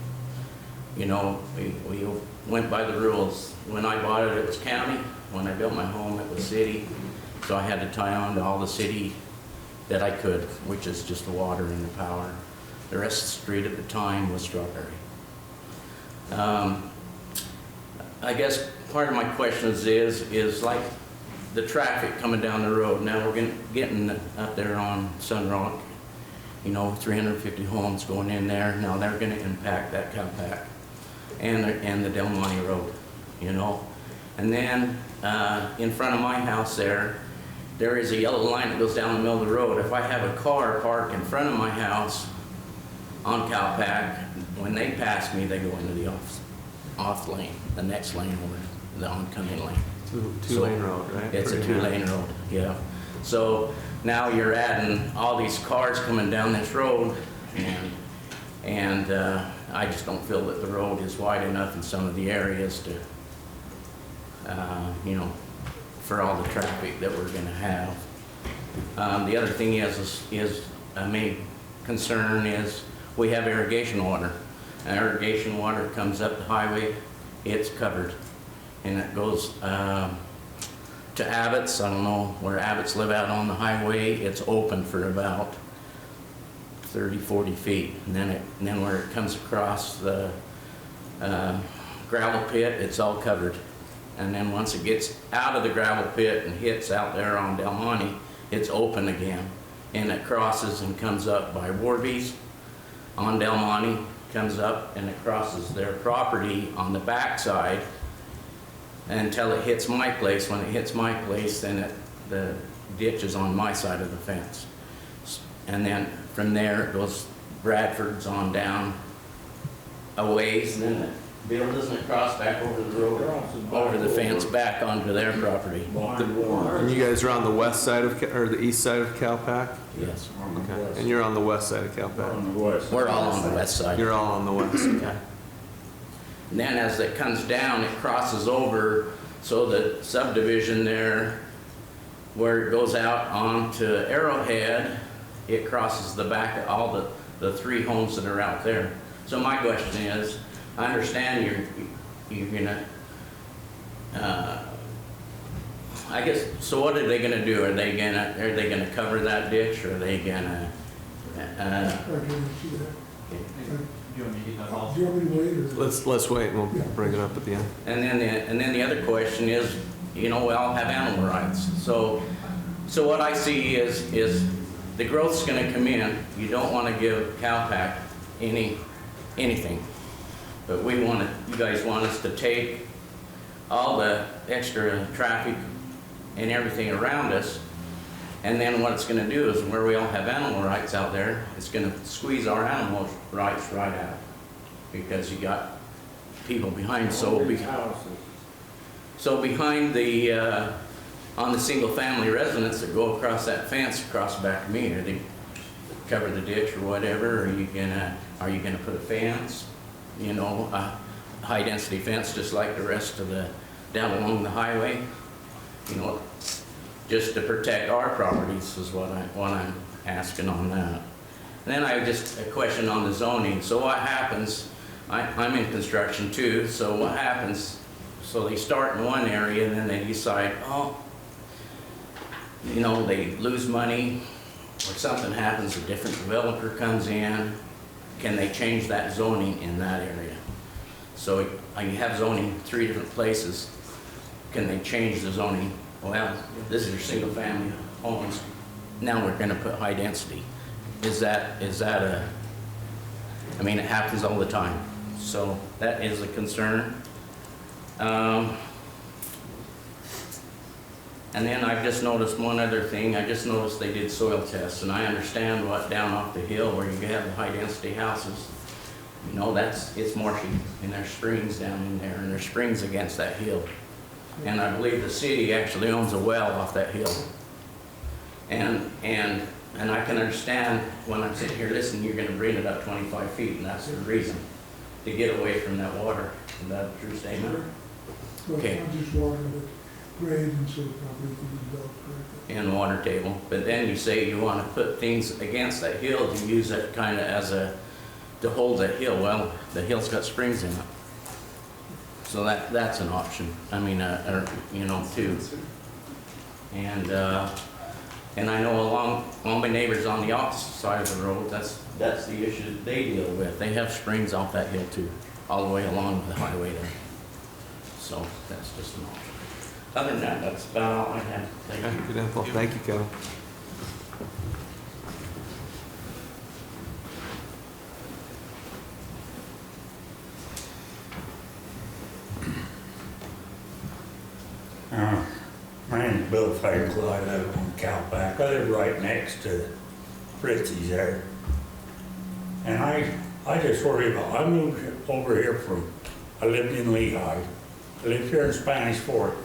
You know, we went by the rules. When I bought it, it was county. When I built my home, it was city. So I had to tie on to all the city that I could, which is just the water and the power. The rest of the street at the time was strawberry. I guess part of my questions is like the traffic coming down the road. Now we're getting up there on Sun Rock, 350 homes going in there. Now they're going to impact that Cowpack and the Del Monte Road, And then in front of my house there is a yellow line that goes down the middle of the road. If I have a car parked in front of my house on Cowpack, when they pass me, they go into the off lane, the next lane over the oncoming lane. Two-lane road, right? It's a two-lane road, yeah. So now you're adding all these cars coming down this road, and I just don't feel that the road is wide enough in some of the areas to, for all the traffic that we're gonna have. The other thing is a main concern is we have irrigation water. And irrigation water comes up the highway, it's covered. And it goes to Abbott's. I don't know where Abbott's live out on the highway. It's open for about 30, 40 feet. And then where it comes across the gravel pit, it's all covered. And then once it gets out of the gravel pit and hits out there on Del Monte, it's open again. And it crosses and comes up by Warby's on Del Monte, comes up and it crosses their property on the backside until it hits my place. When it hits my place, then the ditch is on my side of the fence. And then from there it goes Bradford's on down a ways, and then Bill doesn't cross back over the road, over the fence back onto their property. And you guys are on the west side or the east side of Cowpack? Yes. Okay. And you're on the west side of Cowpack? We're all on the west side. You're all on the west, okay. And then as it comes down, it crosses over, so the subdivision there, where it goes out onto Arrowhead, it crosses the back of all the 3 homes that are out there. So my question is, I understand you're gonna, I guess, so what are they gonna do? Are they gonna cover that ditch, or are they gonna, Let's wait and we'll bring it up at the end. And then the other question is, we all have animal rights. So what I see is the growth's going to come in. You don't want to give Cowpack anything, but you guys want us to take all the extra traffic and everything around us. And then what it's going to do is, where we all have animal rights out there, it's going to squeeze our animal rights right out, because you got people behind. So behind the on the single-family residents that go across that fence across the back of me, are they cover the ditch or whatever? Are you gonna put a fence? A high-density fence, just like the rest of down along the highway. just to protect our properties is what I'm asking on that. And then I have just a question on the zoning. So what happens, I'm in construction too, so what happens, so they start in one area and then they decide, oh, you know, they lose money or something happens, a different developer comes in, can they change that zoning in that area? So you have zoning 3 different places, can they change the zoning? Well, this is your single family homes, now we're gonna put high density. Is that a, I mean, it happens all the time. So that is a concern. And then I've just noticed one other thing. I just noticed they did soil tests, and I understand what down off the hill where you have the high density houses, you know, it's marshy, and there's springs down in there, and there's springs against that hill. And I believe the city actually owns a well off that hill. And I can understand when I'm sitting here listening, you're gonna bring it up 25 feet, and that's the reason, to get away from that water. Is that a true statement? Well, Okay. it's not just water, but grade, and so probably can be developed correctly. And water table. But then you say you want to put things against that hill to use it kind of as to hold that hill. Well, the hill's got springs in it. So that's an option. I mean, you know, too. And I know along all my neighbors on the opposite side of the road, that's the issue that they deal with. They have springs off that hill too, all the way along the highway there. So that's just an option. Other than that, that's about all I have. Thank you. Good info. Thank you, Kevin. My name's Bill Fagle. I live on Cowpack. I live right next to Fritzi's there. And I just worry about, I moved over here I lived in Lehigh. I lived here in Spanish Fork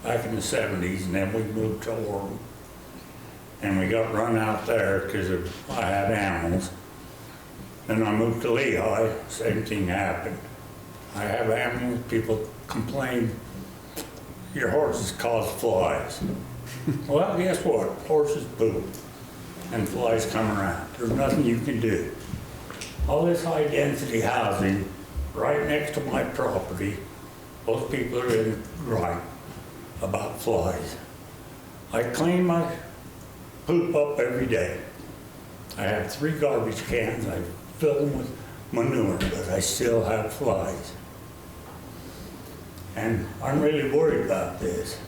back in the 70s, and then we moved to Orem. And we got run out there because I had animals. Then I moved to Lehigh, same thing happened. I have animals, people complain, your horses cause flies. Well, guess what? Horses poop and flies come around. There's nothing you can do. All this high density housing right next to my property, those people are in gripe about flies. I clean my poop up every day. I have 3 garbage cans. I fill them with manure, but I still have flies. And I'm really worried about this.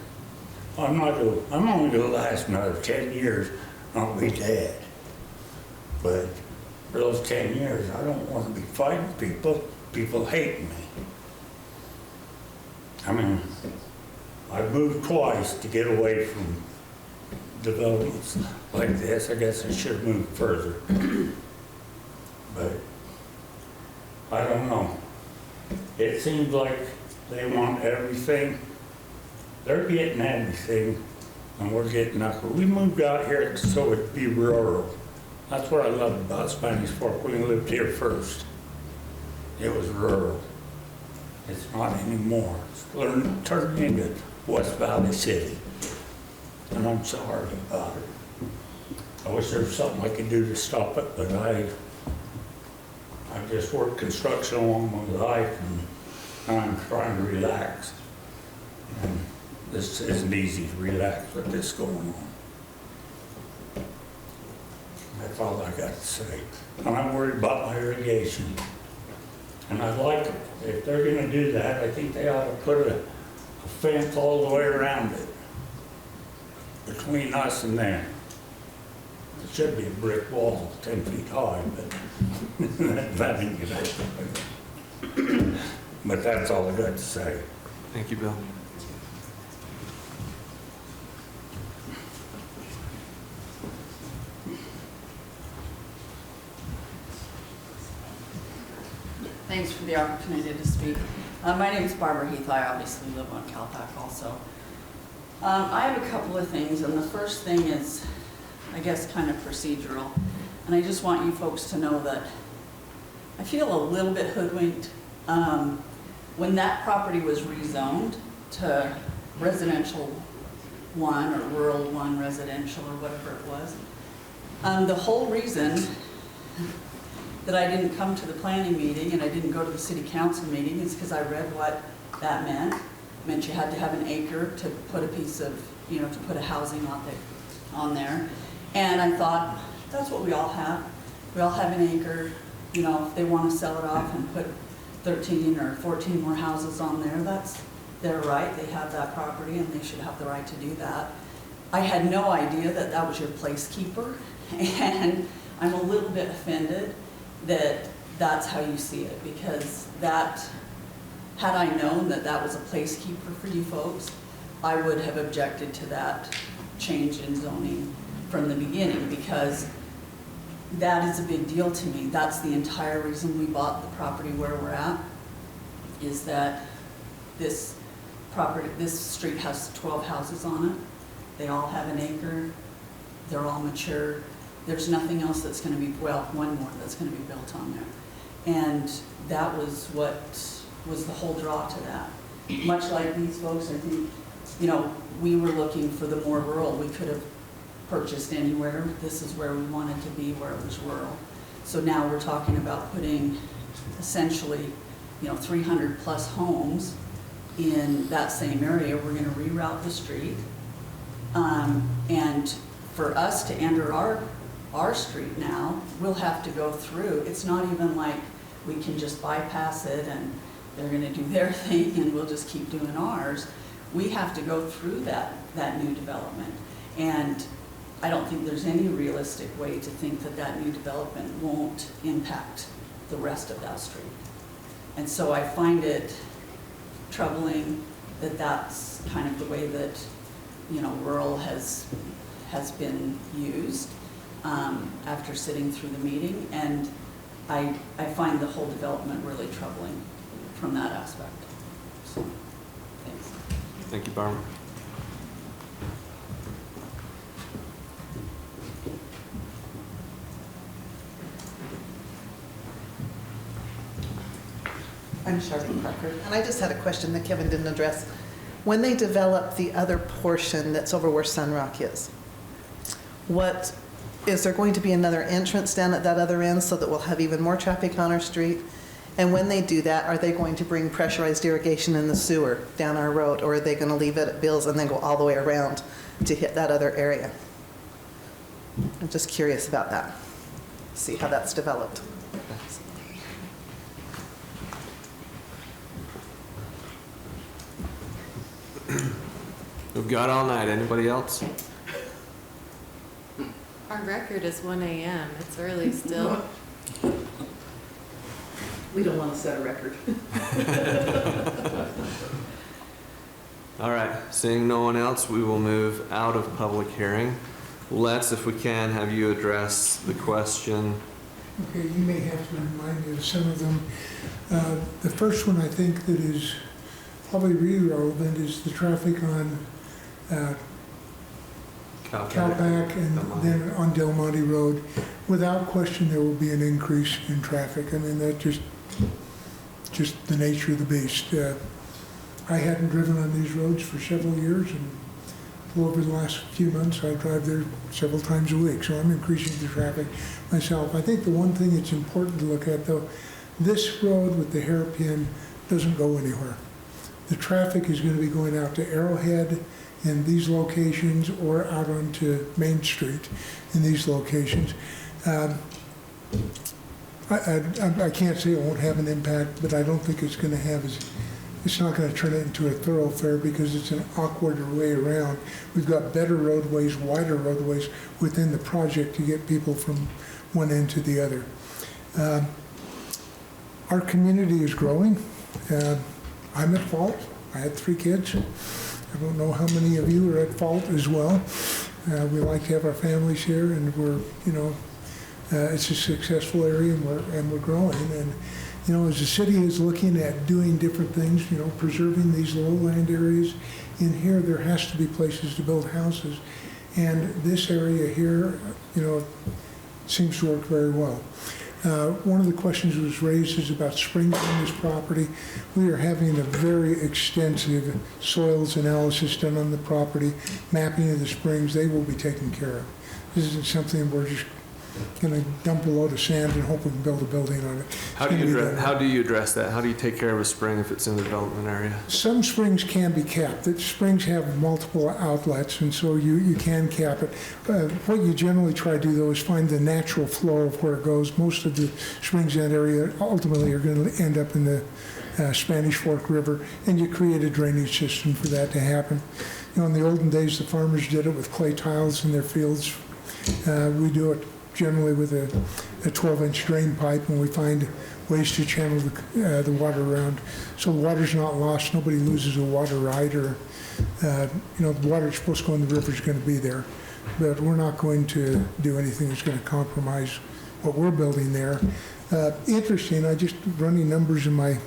I'm only gonna last another 10 years, and I'll be dead. But for those 10 years, I don't want to be fighting people. People hate me. I mean, I've moved twice to get away from developments like this. I guess I should have moved further. But I don't know. It seems like they want everything. They're getting everything, and we're getting nothing. We moved out here so it'd be rural. That's what I love about Spanish Fork. We lived here first. It was rural. It's not anymore. It's turned into West Valley City. And I'm sorry about it. I wish there was something I could do to stop it, but I just worked construction all my life, and I'm trying to relax. And this isn't easy to relax with this going on. That's all I got to say. And I'm worried about my irrigation. And I'd like it. If they're gonna do that, I think they ought to put a fence all the way around it, between us and them. It should be a brick wall, 10 feet high, but that ain't gonna happen. But that's all I got to say. Thank you, Bill. Thanks for the opportunity to speak. My name is Barbara Heath. I obviously live on Cowpack also. I have a couple of things, and the first thing is, I guess, kind of procedural. And I just want you folks to know that I feel a little bit hoodwinked. When that property was rezoned to residential 1 or rural 1 residential or whatever it was. The whole reason that I didn't come to the planning meeting and I didn't go to the city council meeting is because I read what that meant. It meant you had to have an acre to put a piece of, to put a housing on there. And I thought, that's what we all have. We all have an acre. If they want to sell it off and put 13 or 14 more houses on there, that's their right. They have that property and they should have the right to do that. I had no idea that that was your placekeeper, and I'm a little bit offended that that's how you see it, because that, had I known that that was a placekeeper for you folks, I would have objected to that change in zoning from the beginning, because that is a big deal to me. That's the entire reason we bought the property where we're at, is that this street has 12 houses on it. They all have an acre. They're all mature. There's nothing else that's going to be, well, one more that's going to be built on there. And that was what was the whole draw to that. Much like these folks, I think, we were looking for the more rural. We could have purchased anywhere. This is where we wanted to be, where it was rural. So now we're talking about putting essentially, 300 plus homes in that same area. We're going to reroute the street. And for us to enter our street now, we'll have to go through. It's not even like we can just bypass it and they're going to do their thing and we'll just keep doing ours. We have to go through that new development. And I don't think there's any realistic way to think that that new development won't impact the rest of that street. And so I find it troubling that that's kind of the way that, rural has been used after sitting through the meeting. And I find the whole development really troubling from that aspect. So, thanks. Thank you, Barbara. I'm Charlotte Parker, and I just had a question that Kevin didn't address. When they develop the other portion that's over where Sunrock is there going to be another entrance down at that other end so that we'll have even more traffic on our street? And when they do that, are they going to bring pressurized irrigation in the sewer down our road, or are they going to leave it at Bill's and then go all the way around to hit that other area? I'm just curious about that. See how that's developed. We've got all night. Anybody else? Our record is 1 a.m. It's early still. We don't want to set a record. All right, seeing no one else, we will move out of public hearing. Let's, if we can, have you address the question. Okay, you may have to remind me of some of them. The first one I think that is probably really relevant is the traffic on Calpac and then on Del Monte Road. Without question, there will be an increase in traffic. I mean, that's just the nature of the beast. I hadn't driven on these roads for several years, and over the last few months, I drive there several times a week, so I'm increasing the traffic myself. I think the one thing that's important to look at, though, this road with the hairpin doesn't go anywhere. The traffic is going to be going out to Arrowhead in these locations or out onto Main Street in these locations. I can't say it won't have an impact, but I don't think it's going to have it's not going to turn it into a thoroughfare because it's an awkward way around. We've got better roadways, wider roadways within the project to get people from one end to the other. Our community is growing. I'm at fault. I had 3 kids. I don't know how many of you are at fault as well. We like to have our families here, and we're, it's a successful area, and we're growing. And as the city is looking at doing different things, preserving these lowland areas, in here there has to be places to build houses, and this area here, seems to work very well. One of the questions that was raised is about springs on this property. We are having a very extensive soils analysis done on the property, mapping of the springs. They will be taken care of. This isn't something we're just going to dump a load of sand and hope we can build a building on it. How do you address that? How do you take care of a spring if it's in the development area? Some springs can be capped. The springs have multiple outlets, and so you can cap it. What you generally try to do, though, is find the natural flow of where it goes. Most of the springs in that area ultimately are going to end up in the Spanish Fork River, and you create a drainage system for that to happen. You know, in the olden days, the farmers did it with clay tiles in their fields. We do it generally with a 12-inch drain pipe, and we find ways to channel the water around. So the water's not lost, nobody loses a water right, or, the water that's supposed to go in the river is going to be there. But we're not going to do anything that's going to compromise what we're building there. Interesting, I just running numbers in my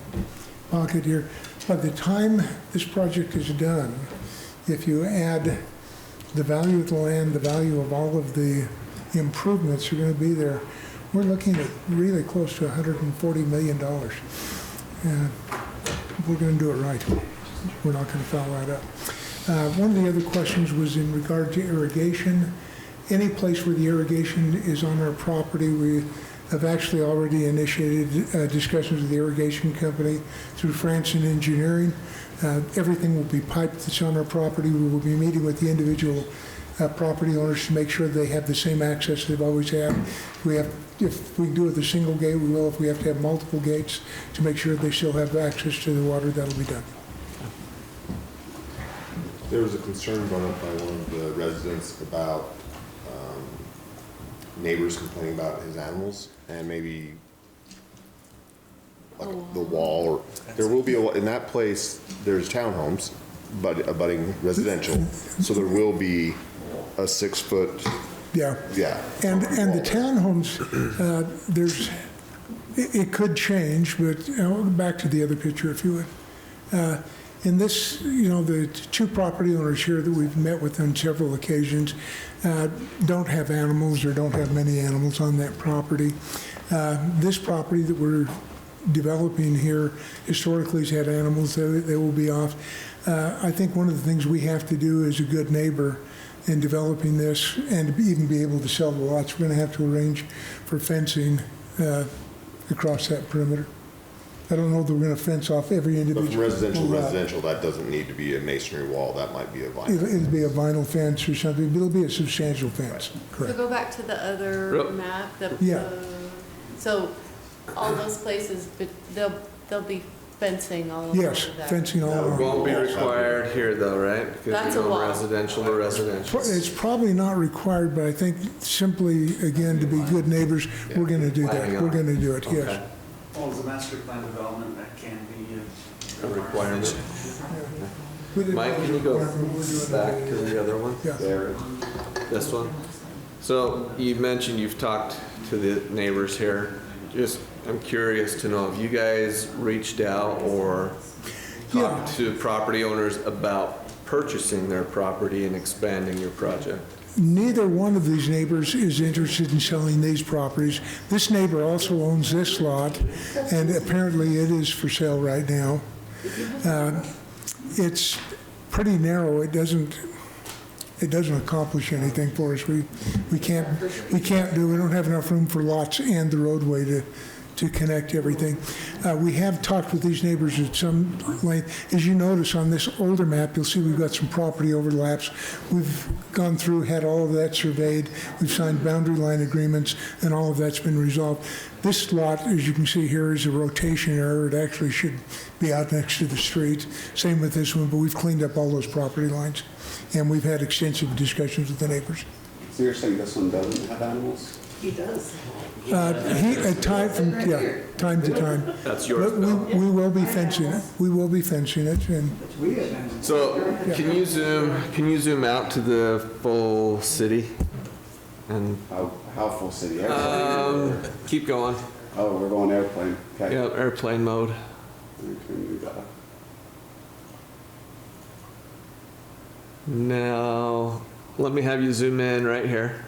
pocket here. By the time this project is done, if you add the value of the land, the value of all of the improvements are going to be there, we're looking at really close to $140 million. We're going to do it right. We're not going to foul that up. One of the other questions was in regard to irrigation. Any place where the irrigation is on our property, we have actually already initiated discussions with the irrigation company through Franson Engineering. Everything will be piped that's on our property. We will be meeting with the individual property owners to make sure they have the same access they've always had. If we do it with a single gate, we will. If we have to have multiple gates to make sure they still have access to the water, that'll be done. There was a concern brought up by one of the residents about neighbors complaining about his animals, and maybe like the wall, or there will be in that place, there's townhomes, but abutting residential, so there will be a 6-foot. Yeah. And the townhomes, it could change, but back to the other picture, if you would. In this, the two property owners here that we've met with on several occasions don't have animals or don't have many animals on that property. This property that we're developing here historically has had animals. They will be off. I think one of the things we have to do as a good neighbor in developing this, and to even be able to sell the lots, we're going to have to arrange for fencing across that perimeter. I don't know that we're going to fence off every individual. But from residential to residential, that doesn't need to be a masonry wall. That might be a vinyl. It'll be a vinyl fence or something, but it'll be a substantial fence. Correct. So go back to the other map. So all those places, but they'll be fencing all over Yes, that. fencing all over. It won't be required here though, right? Because That's we a go wall. residential to residential. It's probably not required, but I think simply, again, to be good neighbors, we're going to do that. We're going to do it, yes. Well, as a master plan development, that can be A requirement. Yeah. Mike, can you go back to the other one? Yeah. There, this one. So you mentioned you've talked to the neighbors here. I'm curious to know if you guys reached out or talked to property owners about purchasing their property and expanding your project. Neither one of these neighbors is interested in selling these properties. This neighbor also owns this lot, and apparently it is for sale right now. It's pretty narrow. It doesn't accomplish anything for us. We don't have enough room for lots and the roadway to connect everything. We have talked with these neighbors at some length. As you notice on this older map, you'll see we've got some property overlaps. We've gone through, had all of that surveyed. We've signed boundary line agreements, and all of that's been resolved. This lot, as you can see here, is a rotation error. It actually should be out next to the street. Same with this one, but we've cleaned up all those property lines, and we've had extensive discussions with the neighbors. So you're saying this one doesn't have animals? He does. At time to time. That's yours, But Bill. we will be fencing it. We will be fencing it, and So can you zoom out to the full city? And How full city? keep going. Oh, we're going airplane. Okay. Yeah, airplane mode. We can do that. Now, let me have you zoom in right here.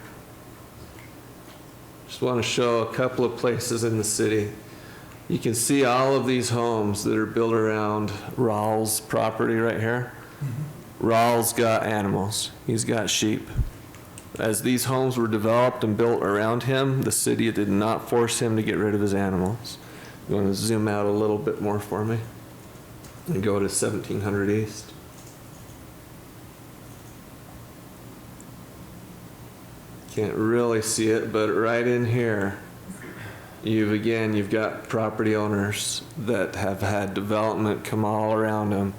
Just want to show a couple of places in the city. You can see all of these homes that are built around Raul's property right here. Raul's got animals. He's got sheep. As these homes were developed and built around him, the city did not force him to get rid of his animals. You want to zoom out a little bit more for me? And go to 1700 East. Can't really see it, but right in here, you've got property owners that have had development come all around them,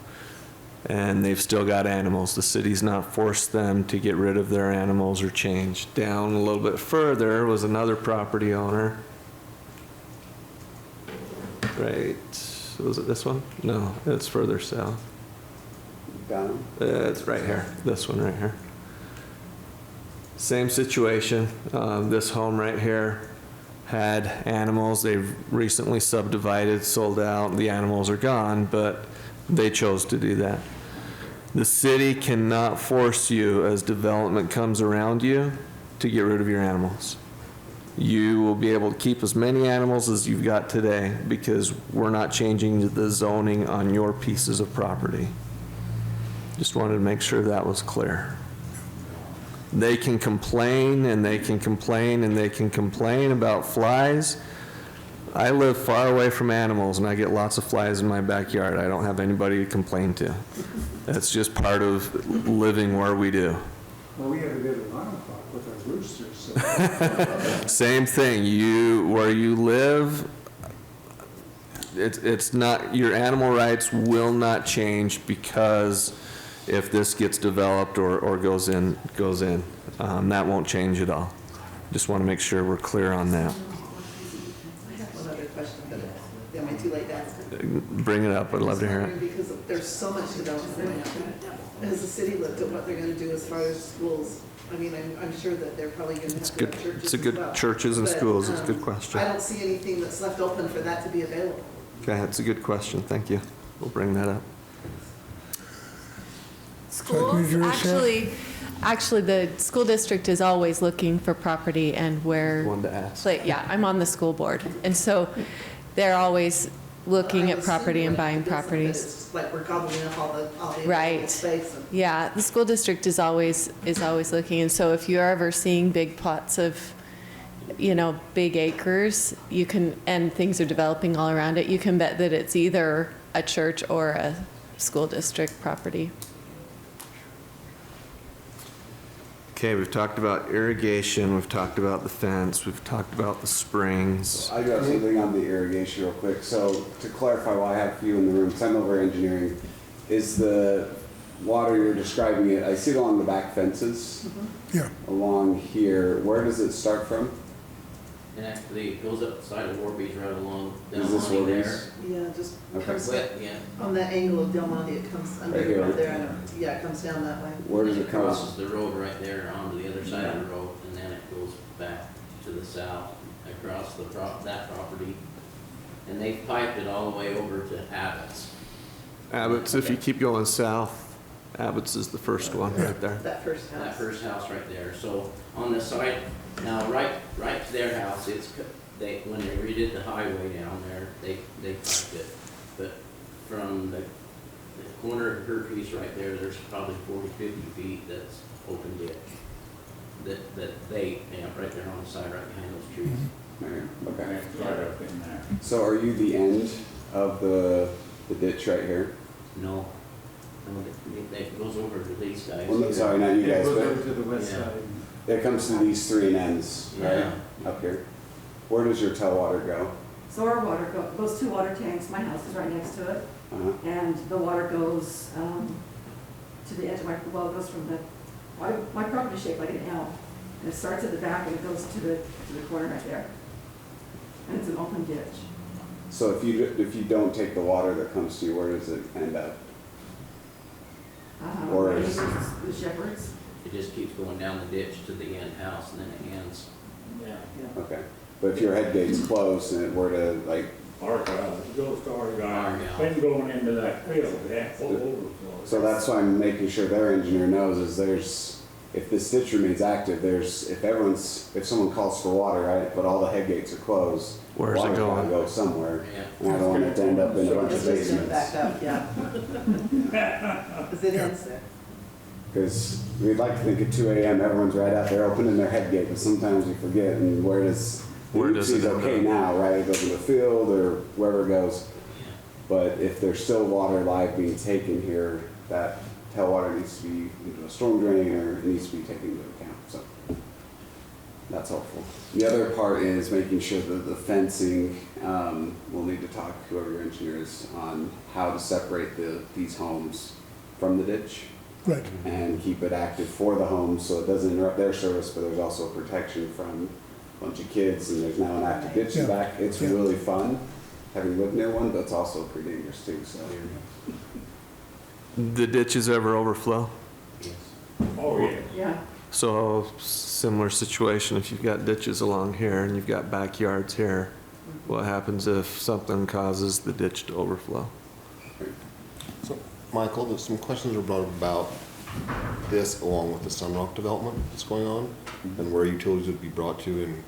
and they've still got animals. The city's not forced them to get rid of their animals or change. Down a little bit further was another property owner. Right, was it this one? No, it's further south. Down? It's right here, this one right here. Same situation. This home right here had animals. They've recently subdivided, sold out. The animals are gone, but they chose to do that. The city cannot force you, as development comes around you, to get rid of your animals. You will be able to keep as many animals as you've got today because we're not changing the zoning on your pieces of property. Just wanted to make sure that was clear. They can complain and they can complain and they can complain about flies. I live far away from animals and I get lots of flies in my backyard. I don't have anybody to complain to. That's just part of living where we do. Well, we have a bit of alarm clock with our roosters, so. Same thing. Where you live, it's not, your animal rights will not change because if this gets developed or goes in, that won't change at all. Just want to make sure we're clear on that. I have one other question, but am I too late to ask it? Bring it up. I'd love to hear it. Because there's so much development. Has the city looked at what they're going to do as far as schools? I mean, I'm sure that they're probably going to have to have churches It's a good as well. churches and But, schools. It's a good question. I don't see anything that's left open for that to be available. Okay, that's a good question. Thank you. We'll bring that up. Schools, actually, the school district is always looking for property and where. Wanted to ask. Yeah, I'm on the school board, and so they're always looking at property and buying properties. It's like we're gobbling up all the available Right. space. And Yeah, the school district is always looking, and so if you're ever seeing big plots of, big acres, and things are developing all around it, you can bet that it's either a church or a school district property. Okay, we've talked about irrigation, we've talked about the fence, we've talked about the springs. I got something on the irrigation real quick. So to clarify why I have you in the room, because I'm over engineering, is the water you're describing it, I see it along the back fences. Yeah. Along here, where does it start from? And actually, it goes up the side of Warby's right along, down Is this along there. Warby's? Yeah, just Okay. comes Wet, yeah. on that angle of Del Monte, it comes under Right here. right there, and yeah, it comes down that way. Where does it come? Crosses the road right there onto the other side of the road, and then it goes back to the south, across that property. And they piped it all the way over to Abbott's. Abbott's, if you keep going south, Abbott's is the first one right there. That first house. That first house right there. So on the side, now right to their house, when they redid the highway down there, they piped it. But from the corner of her piece right there, there's probably 40, 50 feet that's open ditch. That they, right there on the side, right behind those trees. There, okay. Right up in there. So are you the end of the ditch right here? No. It goes over to these guys. Well, no, sorry, not you It guys, goes over but to the west Yeah. side. it comes to these three ends, right? Yeah. Up here. Where does your tailwater go? So our water goes two water tanks, my house is right next to it, and the water goes to the edge of it goes from my property is shaped like an L, and it starts at the back and it goes to the corner right there. And it's an open ditch. So if you don't take the water that comes to you, where does it end up? Or Right is- here is the Shepherds. It just keeps going down the ditch to the end house, and then it ends. Yeah. Okay. But if your head gate's closed and it were to like, Our house, it goes to our guy, house. been going into that field, that whole overflow. so that's why I'm making sure their engineer knows is there's if this ditch remains active, if someone calls for water, right, but all the head gates are closed, Where's it water's gotta going? go somewhere. And I don't want it to end up in a bunch of It's just gonna basements. back up, yeah. Because it ends there. Because we'd like to think at 2 a.m. everyone's right out there opening their head gate, but sometimes we forget, and where does it end okay up? now, right? It goes in the field or wherever it goes. But if there's still water live being taken here, that tailwater needs to be into a storm drain or it needs to be taken into account. So that's helpful. The other part is making sure that the fencing, we'll need to talk to whoever your engineer is on how to separate these homes from the ditch. Right. And keep it active for the homes so it doesn't interrupt their service, but there's also protection from a bunch of kids, and there's now an active ditch in the back. It's really fun, having lived near one, but it's also pretty dangerous too, so. The ditches ever overflow? Oh, yeah. Yeah. So similar situation, if you've got ditches along here and you've got backyards here, what happens if something causes the ditch to overflow? So, Michael, there's some questions were brought up about this along with the Sunrock development that's going on and where utilities would be brought to in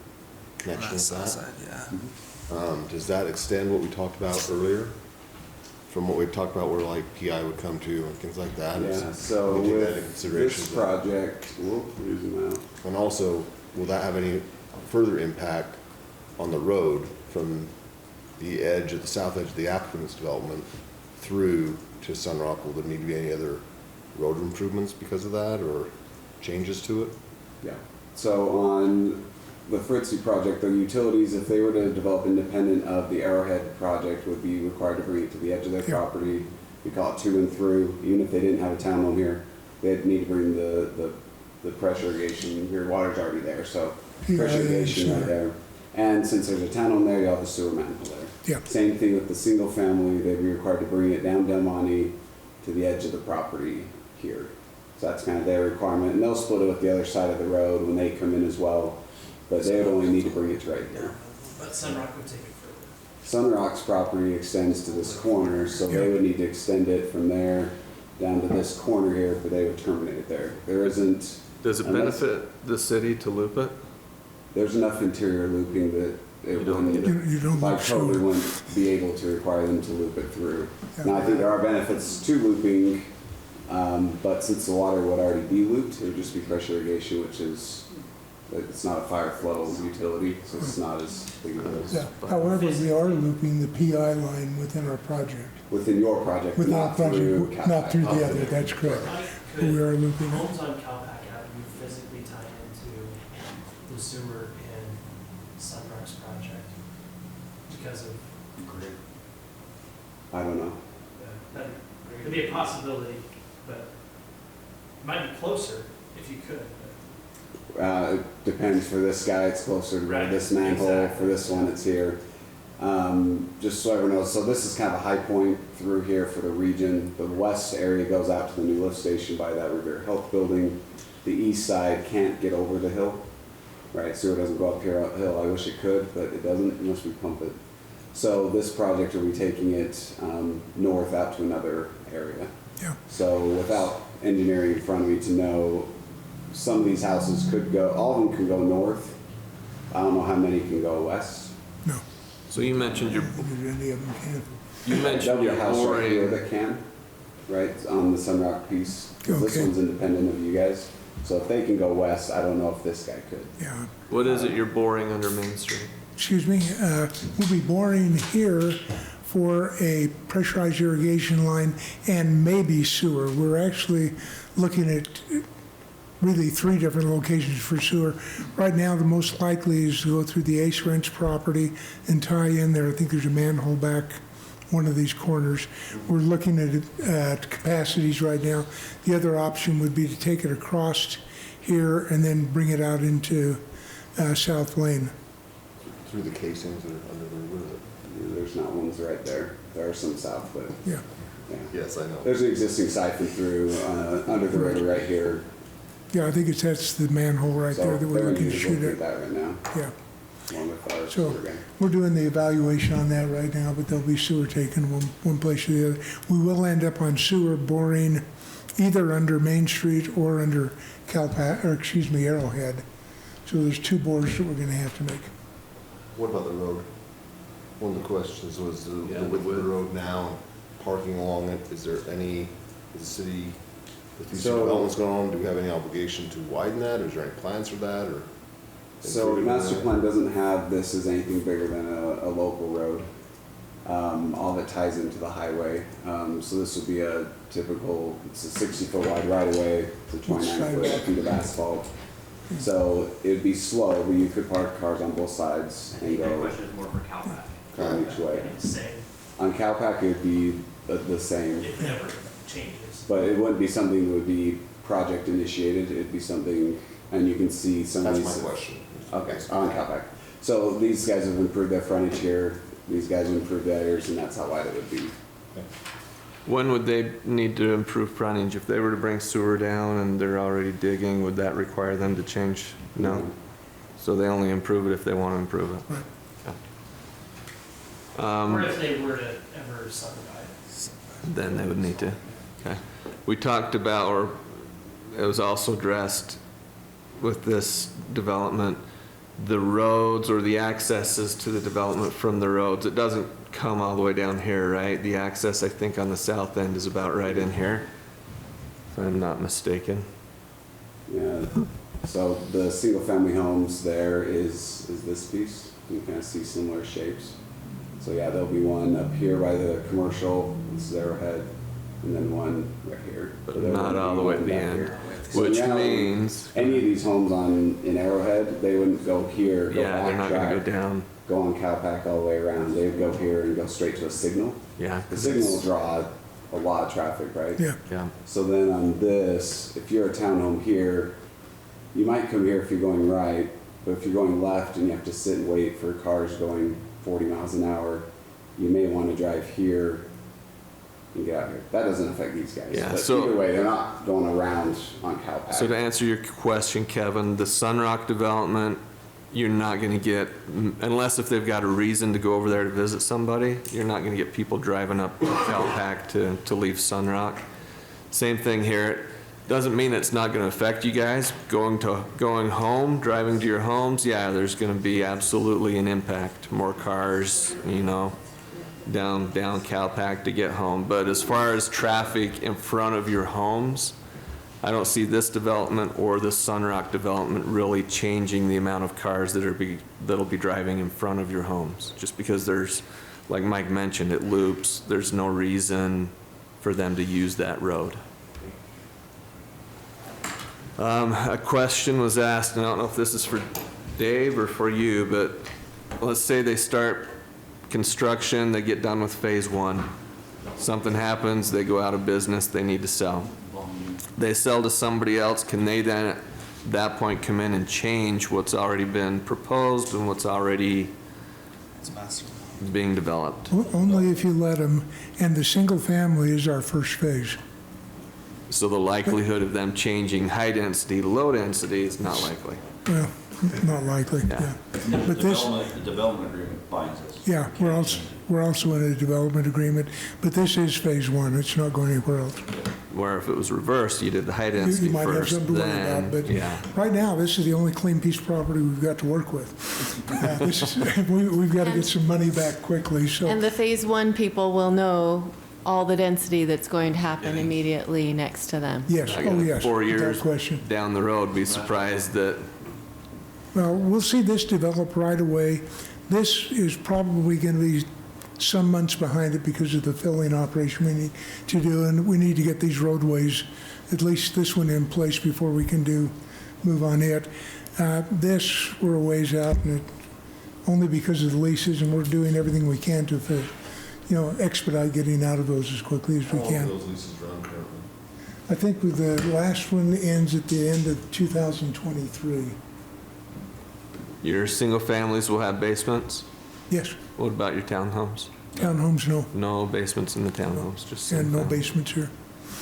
connection with that. Does that extend what we talked about earlier? From what we talked about where like PI would come to and things like that? Yeah, so we take that into with consideration? this project, we'll zoom out. And also, will that have any further impact on the road from the edge of the south edge of the applicant's development through to Sunrock? Will there need to be any other road improvements because of that or changes to it? Yeah, so on the Fritzi project, the utilities, if they were to develop independent of the Arrowhead project, would be required to bring it to the edge of their property. We call it to and through. Even if they didn't have a townhome here, they'd need to bring the pressure irrigation. Your water's already there, so pressure irrigation right there. And since there's a townhome there, you have a sewer manhole there. Yeah. Same thing with the single family. They'd be required to bring it down Delmonte to the edge of the property here. So that's kind of their requirement. And they'll split it with the other side of the road when they come in as well. But they would only need to bring it to right here. But Sunrock would take it further. Sunrock's property extends to this corner, so they would need to extend it from there down to this corner here, but they would terminate it there. There isn't. Does it benefit the city to loop it? There's enough interior looping that it wouldn't, You don't I loop totally sewer. wouldn't be able to require them to loop it through. Yeah. Now, I think there are benefits to looping, but since the water would already be looped, it would just be pressure irrigation, which is, it's not a fire flow utility, so it's not as big of a. Yeah. However, we are looping the PI line within our project. Within your project, Within our not through project, not through the Calpac. other, that's correct. But Could we are looping it. homes on Calpac Avenue physically tie into the sewer in Sunrock's project because of grid? I don't know. It'd be a possibility, but it might be closer if you could. It depends. For this guy, it's closer to Right, this manhole. exactly. For this one, it's here. Just so everyone knows, so this is kind of a high point through here for the region. The west area goes out to the new lift station by that Revere Health building. The east side can't get over the hill, right? Sewer doesn't go up here uphill. I wish it could, but it doesn't unless we pump it. So this project will be taking it north out to another area. Yeah. So without engineering in front of me to know, some of these houses could go, all of them can go north. I don't know how many can go west. No. So you mentioned your, Any of them can. you mentioned There'll be your a house right here boring. that can, right, on the Sunrock piece. 'Cause this Okay. one's independent of you guys. So if they can go west, I don't know if this guy could. Yeah. What is it you're boring under Main Street? Excuse me, we'll be boring here for a pressurized irrigation line and maybe sewer. We're actually looking at really 3 different locations for sewer. Right now, the most likely is to go through the Ace Rents property and tie in there. I think there's a manhole back one of these corners. We're looking at capacities right now. The other option would be to take it across here and then bring it out into South Lane. Through the casings that are under the river? There's not ones right there. There are some south, but Yeah. Yes, I know. there's an existing siphon through under the river right here. Yeah, I think that's the manhole right So there that we're they're looking going to to go shoot through at. that right now, Yeah, along with our so sewer guy. we're doing the evaluation on that right now, but there'll be sewer taken one place or the other. We will end up on sewer boring either under Main Street or under Arrowhead. So there's two bores that we're gonna have to make. What about the road? One of the questions was the width of the road now, parking along it. Is there any, is the city, if these developments going on, do we have any obligation to widen that? Or is there any plans for that, or? So master plan doesn't have this as anything bigger than a local road. All of it ties into the highway. So this would be a typical, it's a 60-foot wide right of way, it's a 29-foot feet of asphalt. So it'd be slow, but you could park cars on both sides and The go question is more for Calpac. each way. It's the same. On Calpac, it'd be the same. It never changes. But it wouldn't be something that would be project initiated, it'd be something, and you can see some of these. That's my question. Okay, on Calpac. So these guys have improved their frontage here, these guys have improved theirs, and that's how wide it would be. When would they need to improve frontage? If they were to bring sewer down and they're already digging, would that require them to change? No? So they only improve it if they want to improve it? Okay. Or if they were to ever subdivide. Then they would need to. Okay. We talked about, or it was also addressed with this development, the roads or the accesses to the development from the roads. It doesn't come all the way down here, right? The access, I think, on the south end is about right in here, if I'm not mistaken. Yeah, so the single-family homes there is this piece. You kind of see similar shapes. So yeah, there'll be one up here by the commercial, this is Arrowhead, and then one right here. But So there not wouldn't be all the way one at the back end, here. So which now, means, any of these homes in Arrowhead, they wouldn't go here, go yeah, they're not gonna go backtrack, down. go on Calpac all the way around. They would go here and go straight to a signal. Yeah. The signal will draw a lot of traffic, right? Yeah. Yeah. So then on this, if you're a townhome here, you might come here if you're going right, but if you're going left and you have to sit and wait for cars going 40 miles an hour, you may want to drive here and get out here. That doesn't affect these guys. Yeah, But so- either way, they're not going around on Calpac. So to answer your question, Kevin, the Sunrock development, you're not gonna get, unless if they've got a reason to go over there to visit somebody, you're not gonna get people driving up Calpac to leave Sunrock. Same thing here. Doesn't mean it's not gonna affect you guys. Going home, driving to your homes, yeah, there's gonna be absolutely an impact. More cars, down Calpac to get home. But as far as traffic in front of your homes, I don't see this development or the Sunrock development really changing the amount of cars that'll be driving in front of your homes. Just because there's, like Mike mentioned, it loops, there's no reason for them to use that road. A question was asked, and I don't know if this is for Dave or for you, but let's say they start construction, they get done with phase 1. Something happens, they go out of business, they need to sell. They sell to somebody else, can they then at that point come in and change what's already been proposed and what's already being developed? Only if you let them, and the single family is our first phase. So the likelihood of them changing high density to low density is not likely. Well, not likely, yeah. But this, The development agreement binds us. yeah, we're also in a development agreement, but this is phase 1, it's not going anywhere else. Where if it was reversed, you did the high density You might have first, something to worry about, then, but yeah. right now, this is the only clean piece of property we've got to work with. We've got to get some money back quickly, so. And the phase 1 people will know all the density that's going to happen immediately next to them. Yes, I oh got yes, 4 without years question. down the road, be surprised that, Well, we'll see this develop right away. This is probably going to be some months behind it because of the filling operation we need to do, and we need to get these roadways, at least this one in place before we can move on it. This, we're a ways out, and only because of the leases, and we're doing everything we can to, expedite getting out of those as quickly as we How long can. do those leases run currently? I think with the last one ends at the end of 2023. your single families will have basements? Yes, What about your townhomes? townhomes, no, No basements in the townhomes, just and no single family. basements here.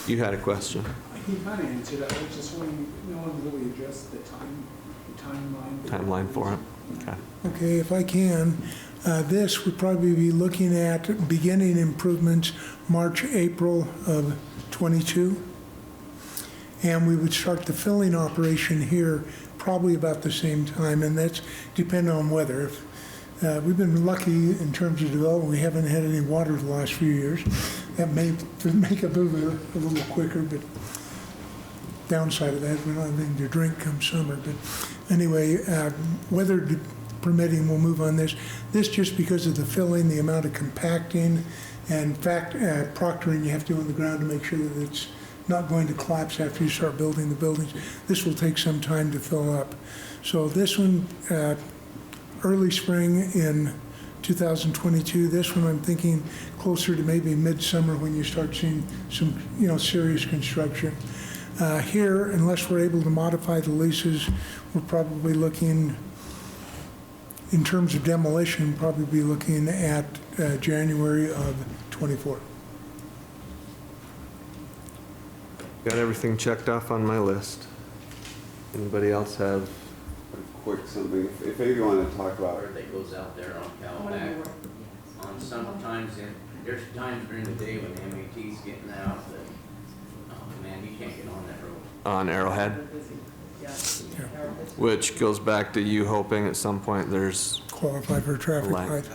You had a question? He kind of answered it, I was just wondering, no one really addressed the timeline. Timeline for it? Okay. Okay, if I can, this would probably be looking at beginning improvements March, April of '22. and we would start the filling operation here probably about the same time, and that's dependent on weather. We've been lucky in terms of development. We haven't had any water the last few years. That may make a move a little quicker, but downside of that, we're not having to drink come summer. But anyway, weather permitting, we'll move on this. This just because of the filling, the amount of compacting, and proctoring you have to do on the ground to make sure that it's not going to collapse after you start building the buildings. This will take some time to fill up. So this one, early spring in 2022. This one I'm thinking closer to maybe midsummer when you start seeing some, serious construction. Here, unless we're able to modify the leases, we're probably looking, in terms of demolition, probably be looking at January of '24. Got everything checked off on my list. Anybody else have? Quick something, if maybe you want to talk about. That goes out there on Calabac. On sometimes, there's times during the day when the MAT's getting out that, oh man, you can't get on that road. On Arrowhead? Which goes back to you hoping at some point there's Qualify for a traffic light. light.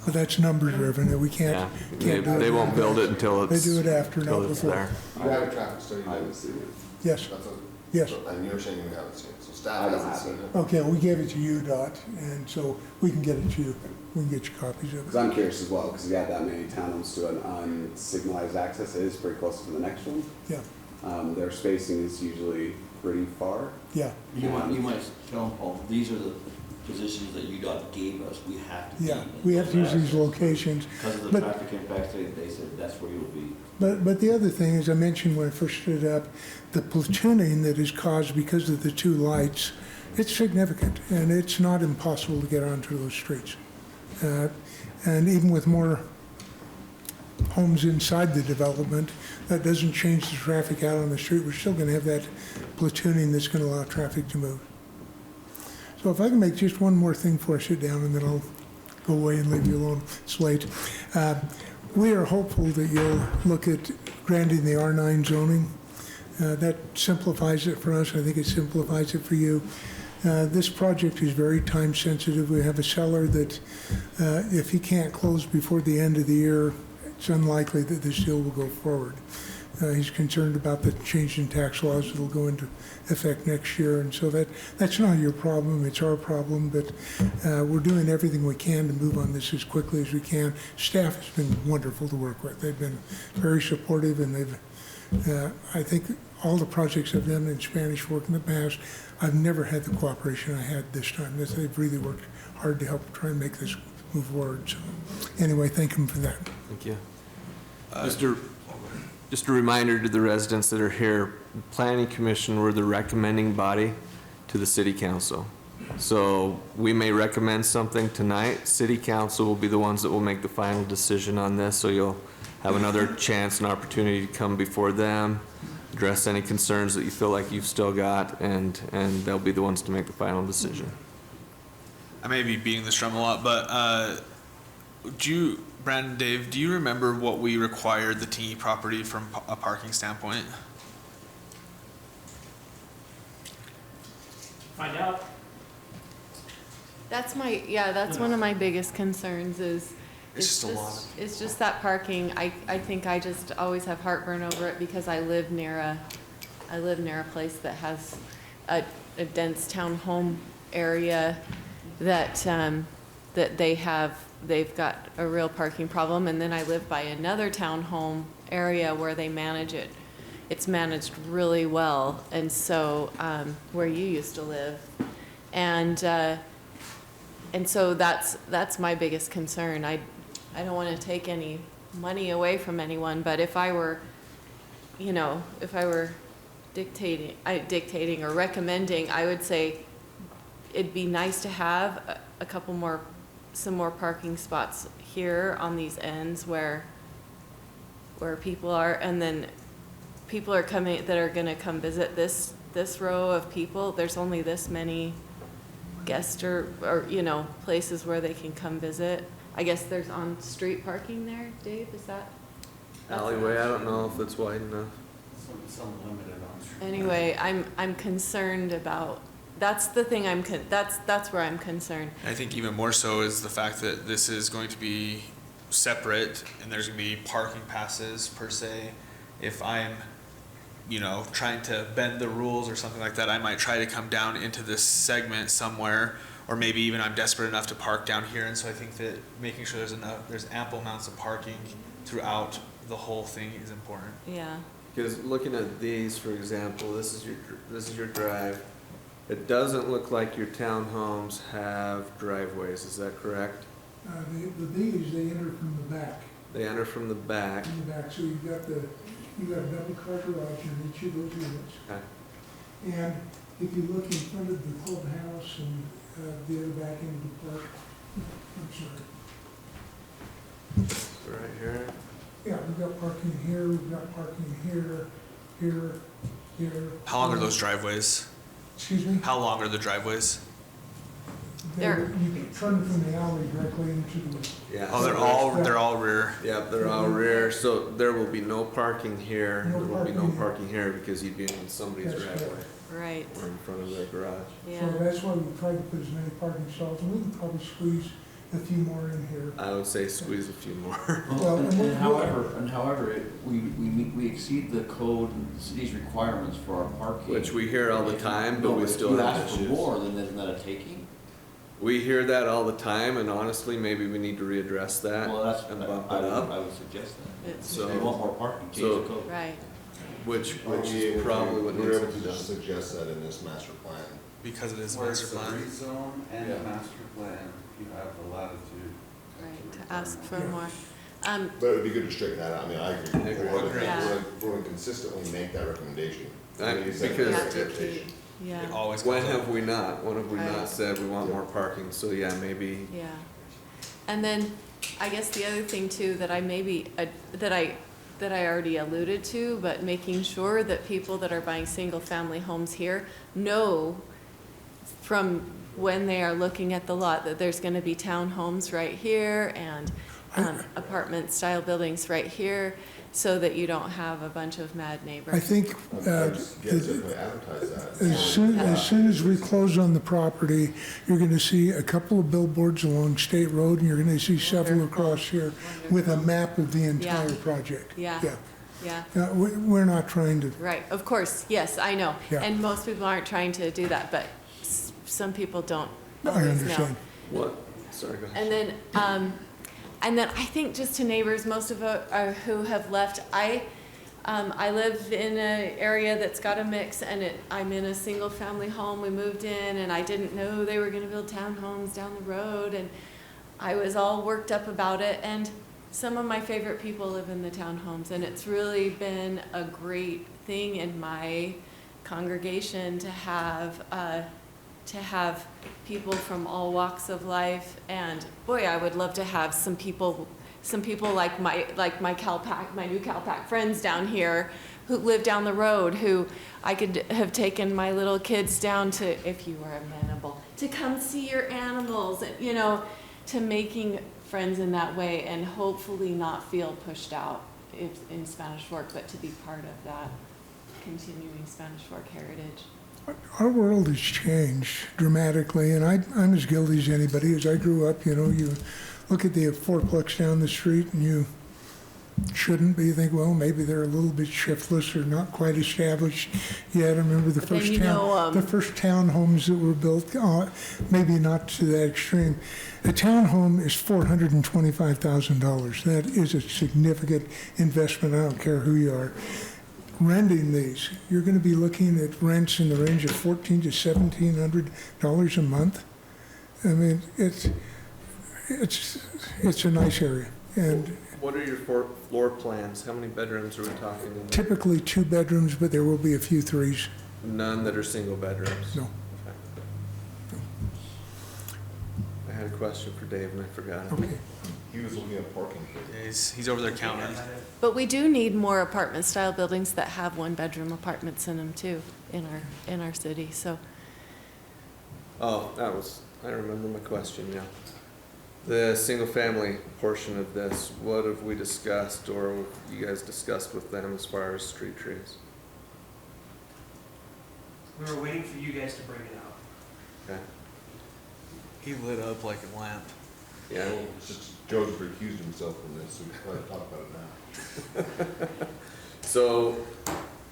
But that's numbers driven, we can't do it. They won't build it until it's. They do it after, not before. There. You have a traffic study. I haven't seen it. Yes. That's a- Yes. And you're saying you haven't seen it, so I staff don't hasn't have seen it. it. Okay, we gave it to you, Dot, and so we can get it to you. We can get you copies of Because it. I'm curious as well, because you got that many townhomes to an unsignalized access, it is pretty close to the next one. Yeah, Their spacing is usually pretty far. yeah, You might tell them, Paul, these are the positions that UDOT gave us, we have to be. yeah. We have to use these locations. Because of the But- traffic impacts, they said that's where you'll be. But the other thing, as I mentioned when I first stood up, the platooning that is caused because of the two lights, it's significant, and it's not impossible to get onto those streets. And even with more homes inside the development, that doesn't change the traffic out on the street. We're still gonna have that platooning that's gonna allow traffic to move. So if I can make just one more thing before I sit down, and then I'll go away and leave you alone. It's late. We are hopeful that you'll look at granting the R9 zoning. That simplifies it for us. I think it simplifies it for you. This project is very time sensitive. We have a seller that if he can't close before the end of the year, it's unlikely that this deal will go forward. He's concerned about the change in tax laws that'll go into effect next year, and so that's not your problem, it's our problem, but we're doing everything we can to move on this as quickly as we can. Staff has been wonderful to work with. They've been very supportive, and I think all the projects I've done in Spanish work in the past, I've never had the cooperation I had this time. They've really worked hard to help try and make this move forward. So anyway, thank them for that. Thank you. Just a reminder to the residents that are here, Planning Commission, we're the recommending body to the City Council. So we may recommend something tonight. City Council will be the ones that will make the final decision on this, so you'll have another chance and opportunity to come before them, address any concerns that you feel like you've still got, and they'll be the ones to make the final decision. I may be beating this drum a lot, but Brandon, Dave, do you remember what we required the TE property from a parking standpoint? Find out. That's one of my biggest concerns is. It's just a lot. It's just that parking. I think I just always have heartburn over it because I live near a place that has a dense town home area that they've got a real parking problem, and then I live by another townhome area where they manage it. It's managed really well, and so where you used to live, and so that's my biggest concern. I don't want to take any money away from anyone, but if I were dictating or recommending, I would say it'd be nice to have some more parking spots here on these ends where people are, and then people are coming that are going to come visit this row of people. There's only this many guests or places where they can come visit. I guess there's on-street parking there, Dave, is that? Alleyway, I don't know if it's wide enough. Some limited on Anyway, I'm concerned about, that's the thing that's where I'm concerned. I think even more so is the fact that this is going to be separate and there's gonna be parking passes per se. If I'm, trying to bend the rules or something like that, I might try to come down into this segment somewhere, or maybe even I'm desperate enough to park down here. And so I think that making sure there's ample amounts of parking throughout the whole thing is important. Yeah. Because looking at these, for example, this is your drive. It doesn't look like your townhomes have driveways, is that correct? These, they enter from the back. They enter from the back. In the back, so you've got a double car garage in each of those units. Okay. And if you look in front of the clubhouse and the other back end of the park, I'm sorry. Right here. Yeah, we've got parking here, we've got parking here, here. How long are those driveways? Excuse me? How long are the driveways? You can turn from the alley directly into the. Yeah. Oh, they're all rear. Yeah, they're all rear, so there will be no parking here. No There will be no parking here. parking here because you'd be in somebody's That's driveway Right. or in front of their garage. Yeah. So that's why we tried to put as many parking stalls, and we can probably squeeze a few more in here. I would say squeeze a few more. Well, and However, we exceed the code and the city's requirements for our parking. Which we hear all the time, but No, we if still you have ask for issues. more, then isn't that a taking? We hear that all the time, and honestly, maybe we need to readdress that Well, that's, and bump I it up. would suggest that. It's- So- If you want more parking, change so- the code. Right. Which We're probably what able needs to to be done. suggest that in this master plan. Because it is Where master it's the plan. rezone and the Yeah. master plan, you have the latitude. Right, to ask for more. But it would be good to straighten that out. I mean, I agree. Agree. Yeah. We're going to consistently make that recommendation. Because- Yeah. It always When comes up. have we not? When have we Right. not said we want more parking? So yeah, maybe. Yeah. And then I guess the other thing too that I maybe, that I already alluded to, but making sure that people that are buying single-family homes here know from when they are looking at the lot that there's going to be townhomes right here and apartment-style buildings right here, so that you don't have a bunch of mad neighbors. I think Yes, if we advertise that. as soon as we close on the property, you're going to see a couple of billboards along State Road, and you're going to see several across here with a map of the entire project. Yeah. Yeah. Yeah. We're not trying to, Right, of course, yes, I know. Yeah. And most people aren't trying to do that, but some people don't I always know. understand. What? Sorry, go ahead. And then I think just to neighbors, most of who have left, I live in an area that's got a mix, and I'm in a single-family home. We moved in, and I didn't know they were going to build townhomes down the road, and I was all worked up about it. And some of my favorite people live in the townhomes, and it's really been a great thing in my congregation to have people from all walks of life. And boy, I would love to have some people like my CalPAC, my new CalPAC friends down here who live down the road, who I could have taken my little kids down to, if you were amenable, to come see your animals, and, to making friends in that way, and hopefully not feel pushed out in Spanish Fork, but to be part of that continuing Spanish Fork heritage. Our world has changed dramatically, and I'm as guilty as anybody. As I grew up, you look at the fourplex down the street, and you shouldn't be. You think, well, maybe they're a little bit shiftless or not quite established yet. I remember the first townhomes that were built, maybe not to that extreme. A townhome is $425,000. That is a significant investment. I don't care who you are. Renting these, you're going to be looking at rents in the range of $1,400 to $1,700 a month. I mean, it's a nice area, and What are your floor plans? How many bedrooms are we talking in there? typically 2 bedrooms, but there will be a few 3s. None that are single bedrooms? No. Okay. I had a question for Dave and I forgot it. Okay. He was looking at parking. Yeah, he's over there counting. But we do need more apartment-style buildings that have one-bedroom apartments in them too, in our city, so. Oh, I remember my question now. The single-family portion of this, what have we discussed or you guys discussed with them as far as street trees? We were waiting for you guys to bring it out. Okay. He lit up like a lamp. Yeah. It's just Joe's recused himself from this, so we can probably talk about it now. So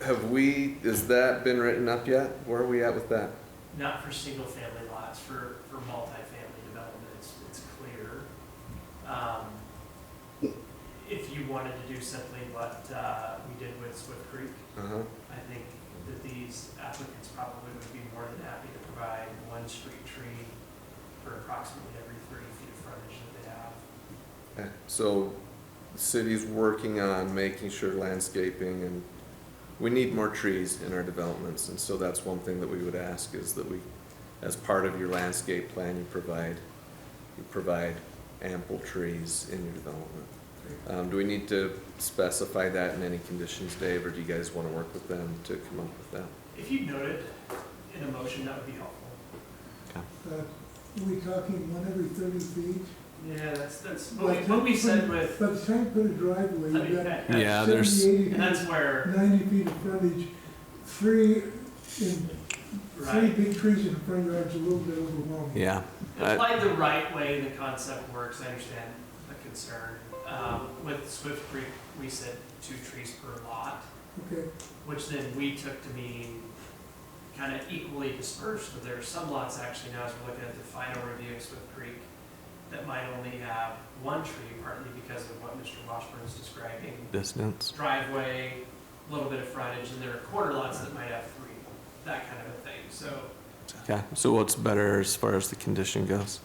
has that been written up yet? Where are we at with that? Not for single-family lots, for multifamily development, it's clear. If you wanted to do simply what we did with Swift Creek, Uh-huh. I think that these applicants probably would be more than happy to provide one street tree for approximately every 30 feet of frontage that they have. Okay. So the city's working on making sure landscaping, and we need more trees in our developments, and so that's one thing that we would ask is that we, as part of your landscape plan, you provide ample trees in your development. Do we need to specify that in any conditions, Dave, or do you guys want to work with them to come up with that? If you note it in a motion, that would be helpful. Are we talking 1 every 30 feet? Yeah, that's what we said with. By the time you put a driveway, I mean, you've got Yeah, 70, there's- 80 And that's where, 90 feet of frontage, three right, big trees in the front yard's a little bit overwhelming. Yeah. applied the right way, the concept works, I understand the concern. With Swift Creek, we said 2 trees per lot, Okay, which then we took to mean kind of equally dispersed, but there are some lots actually now, as we're looking at the final review of Swift Creek, that might only have 1 tree, partly because of what Mr. Washburn is describing. Distance. Driveway, a little bit of frontage, and there are quarter lots that might have 3, that kind of a thing. So Okay, so what's better as far as the condition goes?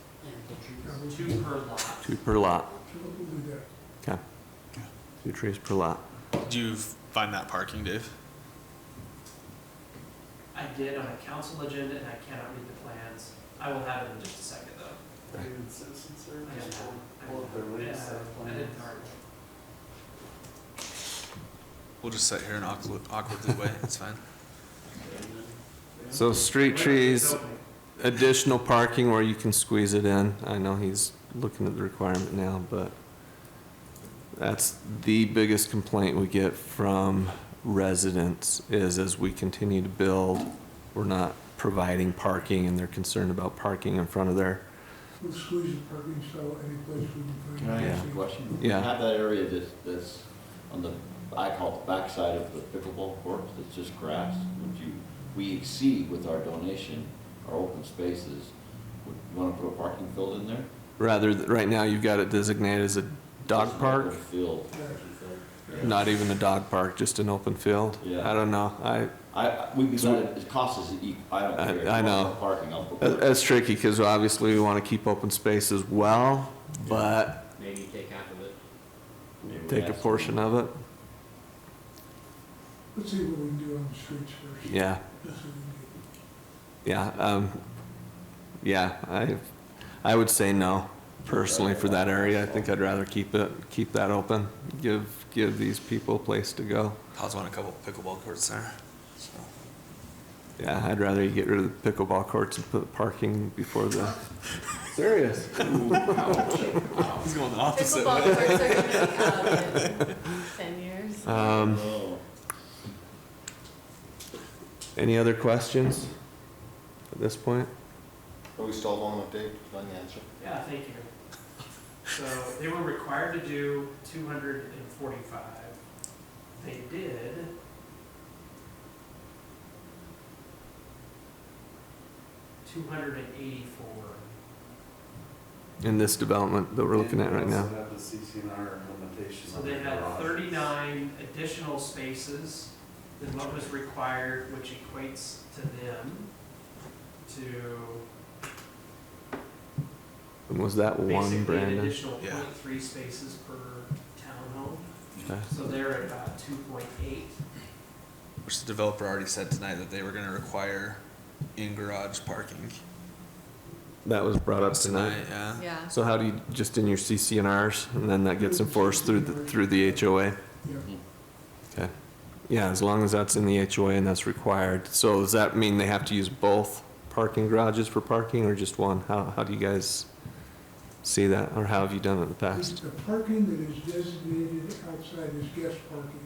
2 per lot. 2 per lot. so we'll do that. Okay. 2 trees per lot. Did you find that parking, Dave? I did on a council agenda, and I cannot read the plans. I will have it in just a second, though. Even citizen service? I didn't have it. Pull up their latest set of I didn't plans. We'll just sit here and awkwardly wait. It's fine. So street trees, additional parking where you can squeeze it in. I know he's looking at the requirement now, but that's the biggest complaint we get from residents is as we continue to build, we're not providing parking and they're concerned about parking in front of their, We'll squeeze the parking so any place we can find. Can I ask parking. a question? Yeah. We have that area that's on the, I call it the backside of the pickleball court, that's just grass. We exceed with our donation, our open spaces. Would you want to put a parking field in there? right now you've got it designated as a dog Just an park, open field. not even a dog park, just an open field. Yeah. I don't know. We can let it cost us, I don't care. If you I want know. more Parking, I'll put. That's tricky because obviously we want to keep open space as well, but Maybe take half of it. Maybe we take a ask portion of it. Let's see what we can do on the streets first. Yeah. That's what we can do. Yeah, I would say no personally for that area. I think I'd rather keep that open, give these people a place to go. I was on a couple pickleball courts there. So. Yeah, I'd rather you get rid of the pickleball courts and put parking before the. Serious. He's going the opposite Pickleball way. courts are gonna be out in 10 years. Oh. Any other questions at this point? Are we stalled long enough, Dave, to find the answer? Yeah, thank you. So they were required to do 245. They did 284. In this development that we're looking at right now. And we also have the CCNR limitation. So on they the had garage. 39 additional spaces than what was required, which equates to them to And was that one, basically an Brandon? additional Yeah. 0.3 spaces per townhome. Okay. So they're at about 2.8. Which the developer already said tonight that they were going to require in-garage parking. That was brought up tonight. Yeah. Yeah. So how do you, just in your CCNRs, and then that gets enforced through the HOA? Yeah. Okay. Yeah, as long as that's in the HOA and that's required. So does that mean they have to use both parking garages for parking or just one? How do you guys see that, or how have you done it in the past? The parking that is designated outside is guest parking.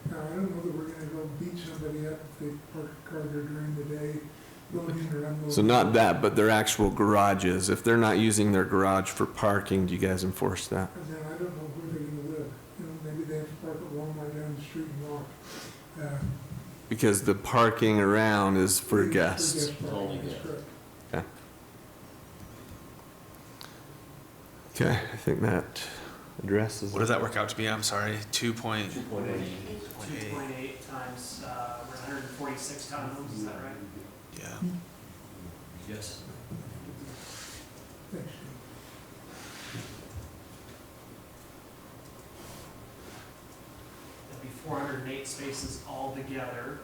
Now, I don't know that we're gonna go beat somebody up if they park a car there during the day, loading or unloading. So not that, but their actual garages. If they're not using their garage for parking, do you guys enforce that? And then I don't know where they're gonna live. You know, maybe they have to park at Walmart down the street and walk. Because the parking around is for guests. Parking, that's correct. Okay. Okay, I think that addresses. What does that work out to be? I'm sorry, 2.8. 2.8 times, we're 146 townhomes, is that right? Yeah. Yes. Thanks. That'd be 408 spaces altogether.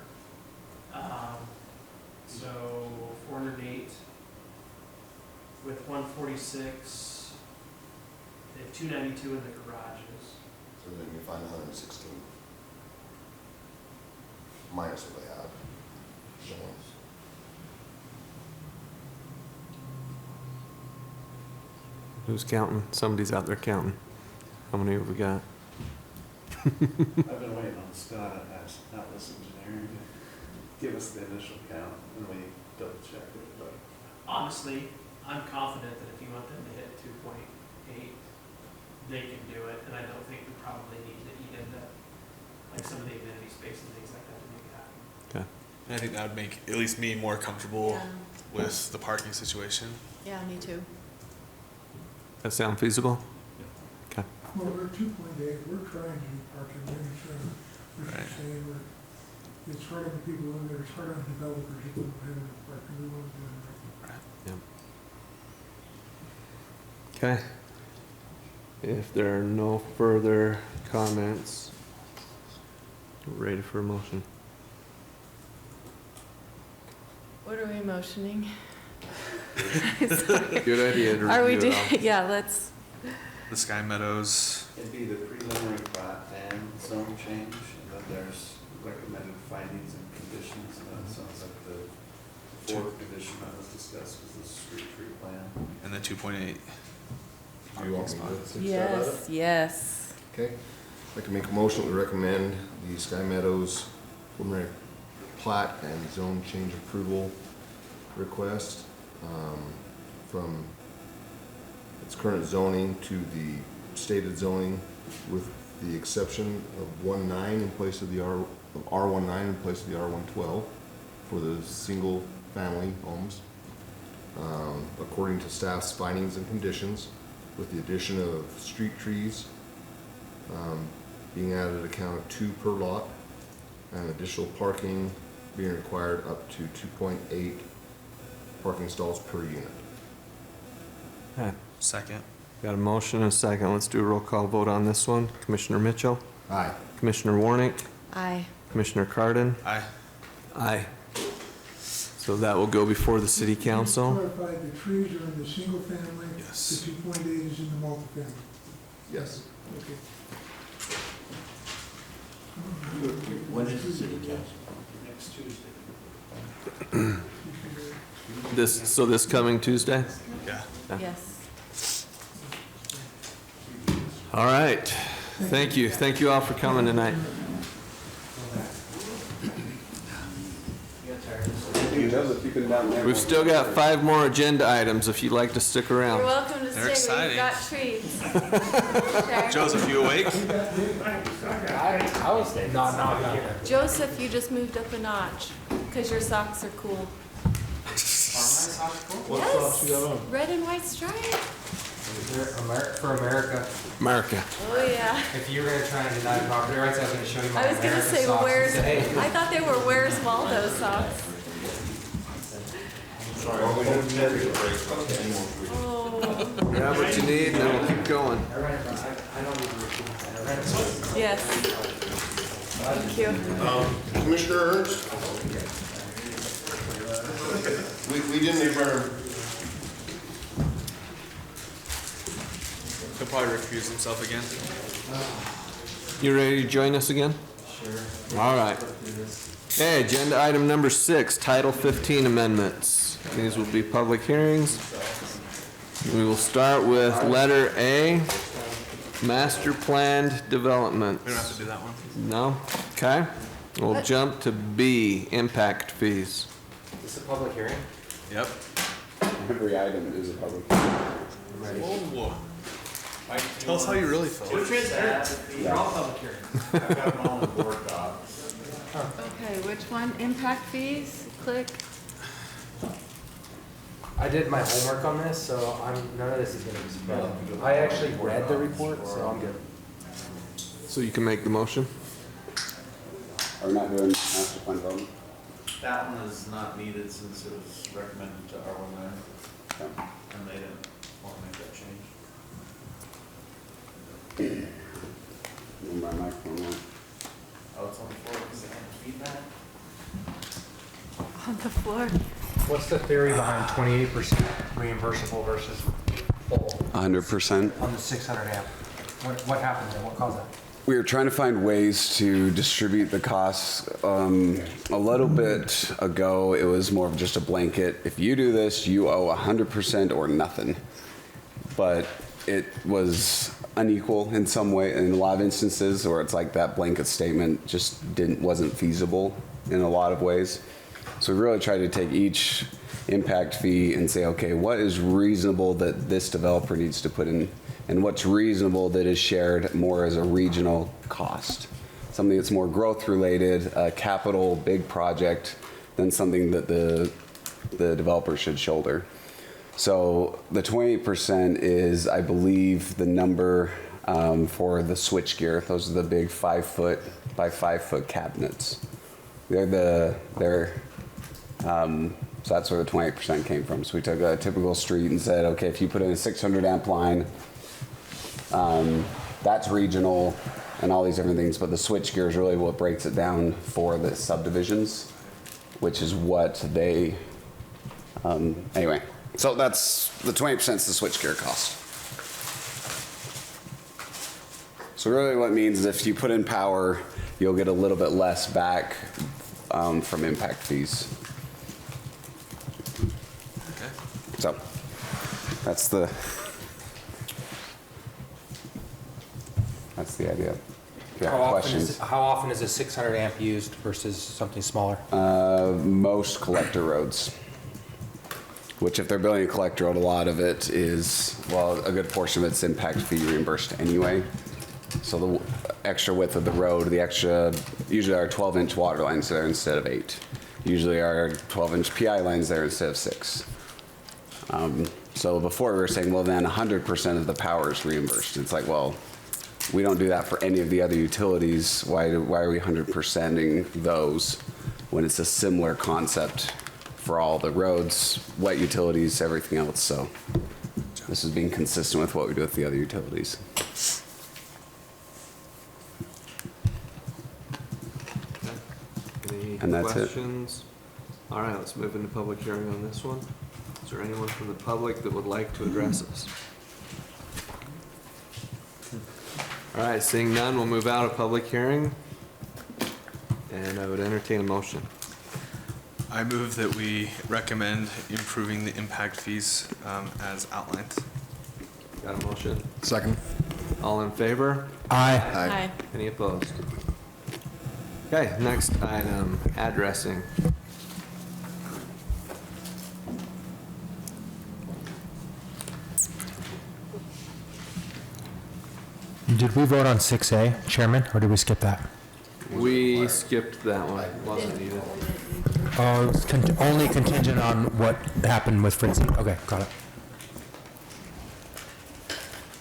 So 408 with 146, they have 292 in the garages. So then you find 116. Minus what they have. Showings. Who's counting? Somebody's out there counting. How many have we got? I've been waiting on Scott at Atlas Engineering to give us the initial count, and we double check it, but. Honestly, I'm confident that if you want them to hit 2.8, they can do it, and I don't think we probably need to eat into like some of the amenity space and things like that to make it happen. Okay. And I think that would make at least me more comfortable Yeah. with the parking situation. Yeah, me too. That sound feasible? Okay. Well, we're 2.8, we're trying to do parking, we're Right. saying it's hard on the people in there, it's hard on developers who don't have enough parking, we want to do it right. Yep. Okay. If there are no further comments, we're ready for a motion. What are we motioning? Sorry. Good idea to Are we review it doing, all. yeah, let's, The Sky Meadows. It'd be the preliminary plat and zone change, and then there's recommended findings and conditions, and that sounds like the fourth condition that was discussed was the street tree plan. And the 2.8. Do you want me to say yes, that? yes. Okay. I'd like to make a motion to recommend the Sky Meadows preliminary plat and zone change approval request from its current zoning to the stated zoning, with the exception of R19 in place of the R19 in place of the R112 for the single family homes, according to staff's findings and conditions, with the addition of street trees being added at a count of 2 per lot, and additional parking being required up to 2.8 parking stalls per unit. Okay. Second. Got a motion and a second. Let's do a roll call vote on this one. Commissioner Mitchell? Aye. Commissioner Warnick? Aye. Commissioner Cardin? Aye. Aye. So that will go before the city council. Clarify, the trees are in the single family, the Yes. 2.8 is in the multifamily. Yes. Okay. When is the city council? Next Tuesday. So this coming Tuesday? Yeah. Yes. All right. Thank you. Thank you all for coming tonight. We've still got 5 more agenda items if you'd like to stick You're around. welcome to They're stay, we've exciting. got treats. Sure. Joseph, you awake? I was no. Joseph, you just moved up a notch, because your socks are cool. Yes, red and white stripe. For America. America. Oh, yeah. If you were gonna try and deny property rights, I was gonna show you my I was gonna America say, socks and where's, say, hey. I thought they were Where's Waldo socks. Oh, Grab what you need and then we'll keep going. yes. Thank you. Commissioner Ernst? We didn't adjourn. He'll probably recuse himself again. You ready to join us again? Sure. All right. Okay, agenda item number 6, Title 15 amendments. These will be public hearings. We will start with letter A, master planned development. We don't have to do that one. No? Okay, we'll jump to B, impact fees. Is this a public hearing? Yep. Every item is a public hearing. Whoa. Tell us how you really feel. We're transparent. We're all public hearings. I've got them on the board doc. Okay, which one? Impact fees? Click. I did my homework on this, so none of this is gonna be surprising. I actually read the report, so I'm good. So you can make the motion? Are we not doing master plan development? That one is not needed since it was recommended to R1 Okay. and they didn't want to make that change. Move my microphone on. Oh, it's on the floor because they have feedback? On the floor. What's the theory behind 28% reimbursable versus full 100%. on the 600 amp? What happened there? What caused that? We were trying to find ways to distribute the costs. A little bit ago, it was more of just a blanket. If you do this, you owe 100% or nothing. But it was unequal in some way, in a lot of instances, where it's like that blanket statement just wasn't feasible in a lot of ways. So we really tried to take each impact fee and say, okay, what is reasonable that this developer needs to put in, and what's reasonable that is shared more as a regional cost. Something that's more growth related, a capital, big project, than something that the developer should shoulder. So the 28% is, I believe, the number for the switchgear. Those are the big 5 foot by 5 foot cabinets. So that's where the 28% came from. So we took a typical street and said, okay, if you put in a 600 amp line, that's regional and all these different things, but the switchgear is really what breaks it down for the subdivisions, which is what they, anyway. So that's, the 20% is the switchgear cost. So really what it means is if you put in power, you'll get a little bit less back from impact fees. Okay. So that's the idea. If you have questions. How often is a 600 amp used versus something smaller? Most collector roads. Which if they're building a collector road, a lot of it is, well, a good portion of it's impact fee reimbursed anyway. So the extra width of the road, usually our 12-inch water lines there instead of 8. Usually our 12-inch PI lines there instead of 6. So before we were saying, well, then 100% of the power is reimbursed. It's like, well, we don't do that for any of the other utilities. Why are we 100%ing those when it's a similar concept for all the roads, wet utilities, everything else? So this is being consistent with what we do with the other utilities. Any And that's it. questions? All right, let's move into public hearing on this one. Is there anyone from the public that would like to address us? All right, seeing none, we'll move out of public hearing. And I would entertain a motion. I move that we recommend improving the impact fees as outlined. Got a motion? Second. All in favor? Aye. Hi. Any opposed? Okay, next item, addressing. Did we vote on 6A, Chairman, or did we skip that? We skipped that one, wasn't needed. Oh, it's only contingent on what happened with Fritzi. Okay, got it.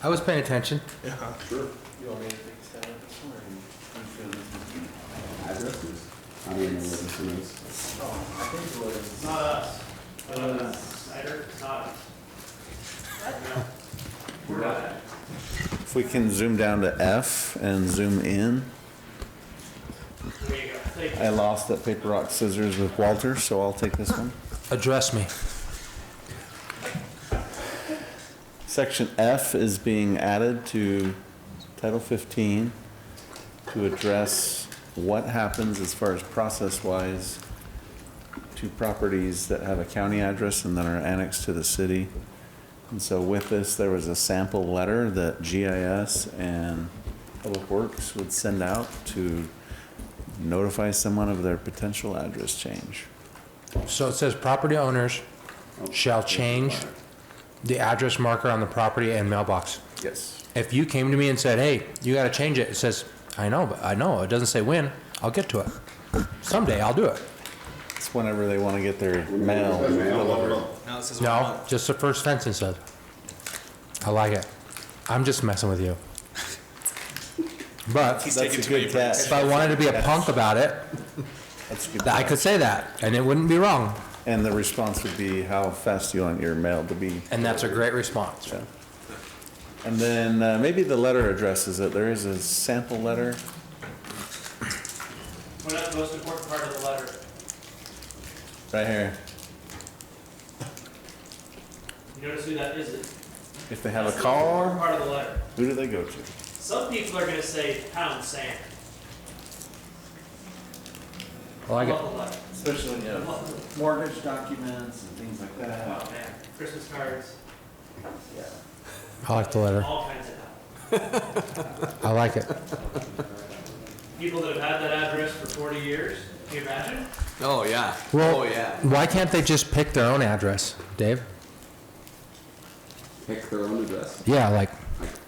I was paying attention. Yeah, Sure. You want me to take a stab at this one, or you feel Addresses? I don't even know what this one is. Oh, I think it was. It's not us. Snyder, it's not us. We're not. If we can zoom down to F and zoom in. There you go. Thank you. I lost at paper, rock, scissors with Walter, so I'll take this one. Address me. Section F is being added to Title 15 to address what happens as far as process-wise to properties that have a county address and that are annexed to the city. And so with this, there was a sample letter that GIS and Public Works would send out to notify someone of their potential address change. So it says property owners shall change the address marker on the property and mailbox. Yes. If you came to me and said, hey, you gotta change it, it says, I know, but I know, it doesn't say when, I'll get to it. Someday I'll do it. It's whenever they want to get their mail delivered. Now it says No, just the first sentence says. I like it. I'm just messing with you. But He's That's taking a too many good breaks. catch. if I wanted to be a punk about it, That's a good I catch. could say that, and it wouldn't be wrong. And the response would be how fast you want your mail to be. And that's a great response. Yeah. And then maybe the letter addresses it. There is a sample letter. What is the most important part of the letter? Right here. You notice who that isn't? If they have That's a the most call, important part of the letter. who do they go to? Some people are gonna say pound sand. I like it. Love the letter. Especially when you have mortgage documents and things like that. Oh, man, Christmas cards, I like the letter. all kinds of help. I like it. People that have had that address for 40 years, can you imagine? Oh, yeah. Well, Oh, yeah. why can't they just pick their own address, Dave? Pick their own address. Yeah, like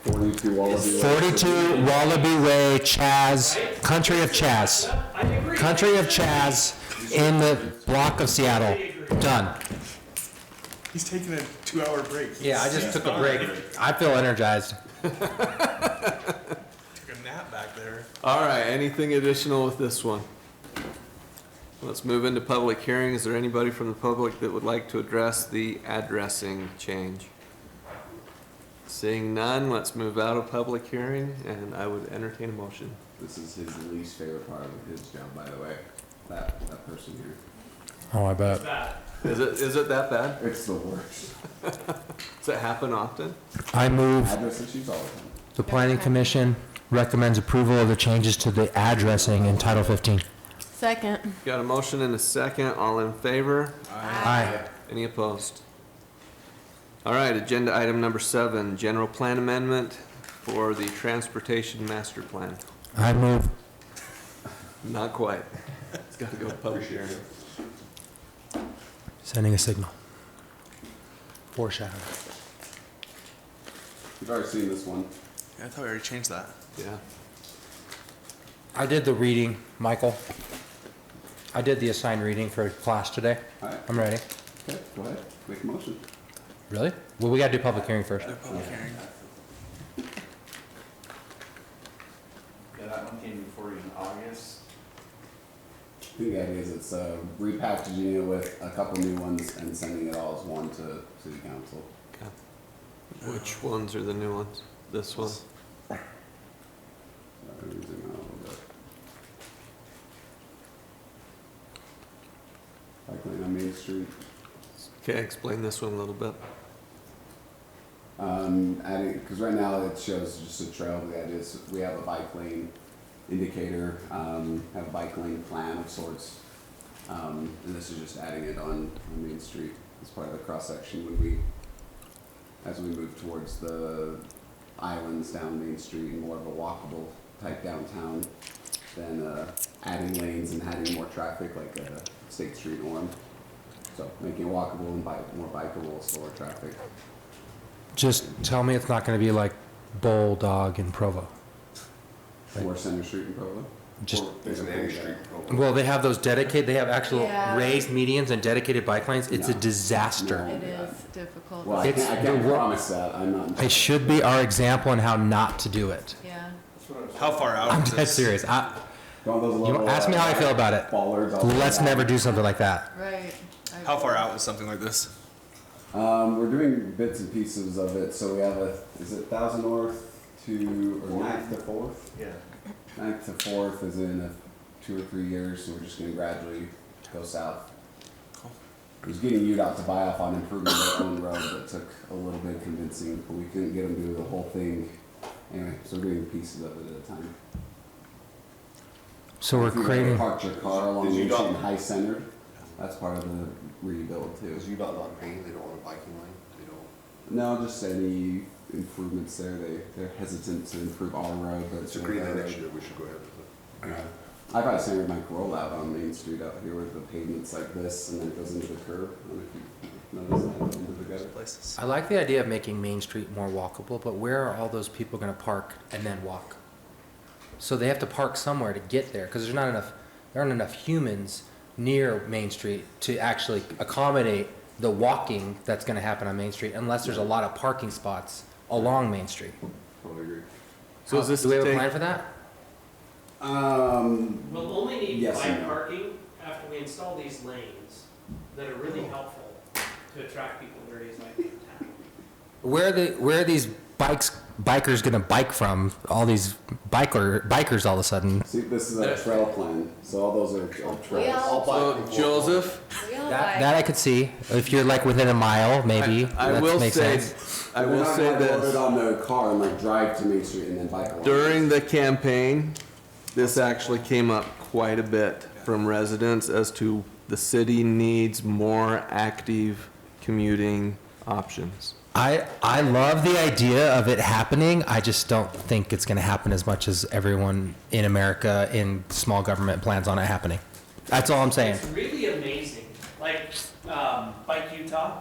42 Wallaby Way. 42 Wallaby Way, Chaz, Country of Chaz. I agree. Country of Chaz in the block of Seattle. Done. He's taking a 2-hour break. Yeah, I just took a break. I feel energized. Took a nap back there. All right, anything additional with this one? Let's move into public hearing. Is there anybody from the public that would like to address the addressing change? Seeing none, let's move out of public hearing, and I would entertain a motion. This is his least favorite part of his job, by the way. That person here. Oh, I bet. Is it that bad? It's the worst. Does it happen often? I move Address issues all the time. the planning commission recommends approval of the changes to the addressing in Title 15. Second. Got a motion and a second. All in favor? Aye. Any opposed? All right, agenda item number 7, general plan amendment for the transportation master plan. I move. Not quite. It's got to go to public hearing. Sending a signal. Foreshadowing. You've already seen this one. Yeah, I thought we already changed that. Yeah. I did the reading, Michael. I did the assigned reading for class today. All right. I'm ready. Okay, go ahead. Make a motion. Really? Well, we gotta do public hearing first. Public hearing. Yeah, that one came before you in August. I think the idea is it's repackaging it with a couple new ones and sending it all as one to city council. Which ones are the new ones? This one? So I'm gonna zoom out a little bit. Cycling on Main Street. Okay, explain this one a little bit. Adding, because right now it shows just a trail, but the idea is we have a bike lane indicator, have a bike lane plan of sorts. And this is just adding it on Main Street as part of the cross section as we move towards the islands down Main Street and more of a walkable type downtown, then adding lanes and adding more traffic like State Street norm. So making it walkable and more bikeable, slower traffic. Just tell me it's not gonna be like Bulldog and Provo. Or Center Street in Provo. Just, There's an Annie Street. well, they have those dedicated, they have actual Yeah. raised medians and dedicated bike lanes. It's a No. disaster. No. It is difficult. Well, I It's can't the wor- promise that. I'm not. It should be our example on how not to do it. Yeah. How far out I'm is dead this? serious. Don't those You little, don't ask me how I feel about it. Ballers all Let's around. never do something like that. Right. How far out is something like this? We're doing bits and pieces of it. So we have is it 1000 North to, or 9th to 4th? Yeah. 9th to 4th is in 2 or 3 years, so we're just gonna gradually go south. It was getting UDOT to buy off on improving their own road, but took a little bit of convincing, but we couldn't get them to do the whole thing. Anyway, so we're doing pieces of it at a time. So we're If you creating, parked your car along Is Main UDOT Street and high centered, that's part of the rebuild too. Is UDOT not paying? They don't want a biking lane? They don't? No, just any improvements there. They're hesitant to improve our road, but It's a green lane initiative. We should go ahead with it. Yeah. I've had a standard mic rollout on Main Street out here where the pavement's like this and then it goes into the curb. I don't know if you noticed that into the gutter. Places. I like the idea of making Main Street more walkable, but where are all those people gonna park and then walk? So they have to park somewhere to get there, because there aren't enough humans near Main Street to actually accommodate the walking that's gonna happen on Main Street, unless there's a lot of parking spots along Main Street. Totally agree. So is this Do we have a take- plan for that? We'll only need Yes and bike no. parking after we install these lanes that are really helpful to attract people to areas like town. Where are these bikers gonna bike from? All these bikers all of a sudden? See, this is a trail plan, so all those are trails. We all- So Joseph, We all That buy- I could see. If you're like within a mile, maybe. I that will makes say, sense. I will say They're not gonna load it this. on their car and like drive to Main Street and then bike along. During the campaign, this actually came up quite a bit from residents as to the city needs more active commuting options. I love the idea of it happening. I just don't think it's gonna happen as much as everyone in America in small government plans on it happening. That's all I'm saying. It's really amazing. Like, Bike Utah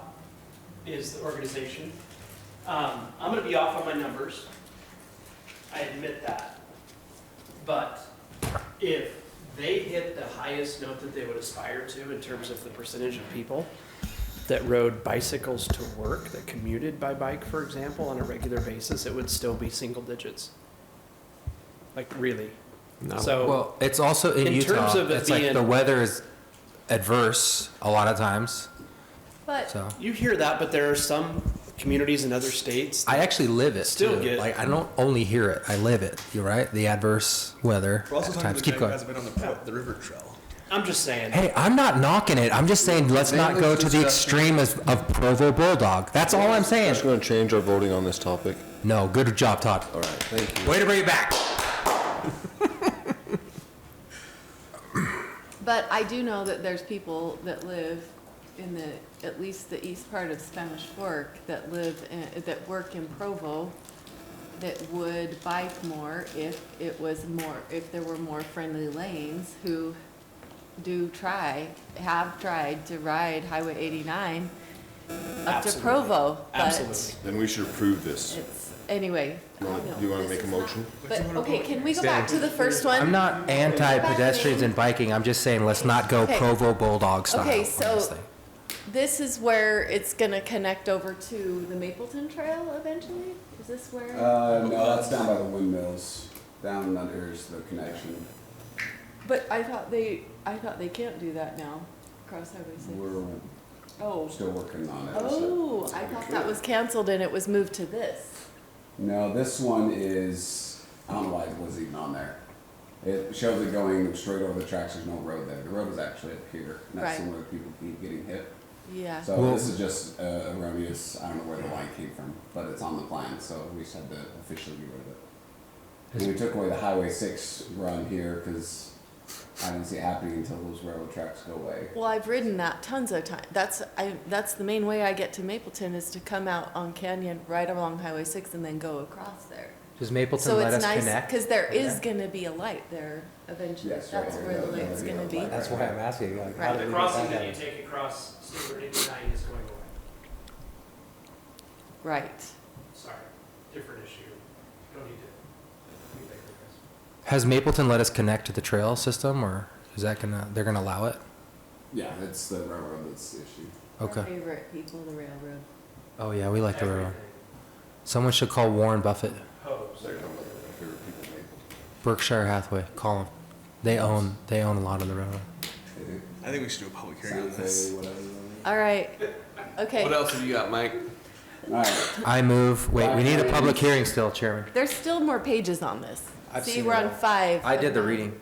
is the organization. I'm gonna be off on my numbers. I admit that. But if they hit the highest note that they would aspire to in terms of the percentage of people that rode bicycles to work, that commuted by bike, for example, on a regular basis, it would still be single digits. Like, really. So, Well, it's also in in Utah. terms of it It's like being- the weather is adverse a lot of times. But So you hear that, but there are some communities in other states. I actually live it Still too. get- Like I don't only hear it, I live it. You're right. The adverse weather We're also at talking times. to the Keep guy who going. hasn't been on the river trail. I'm just saying. Hey, I'm not knocking it. I'm just saying let's not go to the extreme of Provo Bulldog. That's all I'm saying. Just going to change our voting on this topic. No, good job, Todd. All right, thank you. Way to bring it back. But I do know that there's people that live in at least the east part of Spanish Fork that that work in Provo that would bike more if there were more friendly lanes who have tried to ride Highway 89 up to Absolutely. Provo. But Absolutely. Then we should approve this. anyway. Do you want to make a motion? But, okay, can we go back to the first one? I'm not anti-pedestrians and biking. I'm just saying let's not go Okay. Provo Bulldog style. Okay, on so this thing. this is where it's gonna connect over to the Mapleton Trail eventually? Is this where? No, that's down by the windmills. Down under's the connection. But I thought they can't do that now, across Highway 6. We're Oh. still working on it. Oh, I thought that was canceled and it was moved to this. No, this one is, I don't know why it was even on there. It shows it going straight over the tracks, there's no road there. The road is actually up here, and that's Right. where people keep getting hit. Yeah. So Well- this is just erroneous, I don't know where the line came from, but it's on the plan, so we just had to officially get rid of it. And we took away the Highway 6 run here, because I didn't see it happening until those railroad tracks go away. Well, I've ridden that tons of times. That's the main way I get to Mapleton is to come out on Canyon right along Highway 6 and then go across there. Does Mapleton So let it's us nice, connect? because there is gonna be a light there eventually. Yes, right That's there. where the There'll light's be a gonna be. light. That's why I'm asking. Like, how Right. do The we crossing get that that you in? take across State Route 89 is going away. Right. Sorry, different issue. Don't need to be bigger, guys. Has Mapleton let us connect to the trail system, or is that they're gonna allow it? Yeah, it's the railroad that's the issue. Okay. Our favorite people, the railroad. Oh yeah, we like the railroad. Everything. Someone should call Warren Buffett, Hose. Berkshire Hathaway. Call them. They own a lot of the railroad. I think we should do a public hearing on Santa this. Fe, whatever. All right. Okay. What else have you got, Mike? Alright, I move. Wait, we need a public hearing still, Chairman. There's still more pages on this. I've See, seen we're it on all. 5. I did the reading.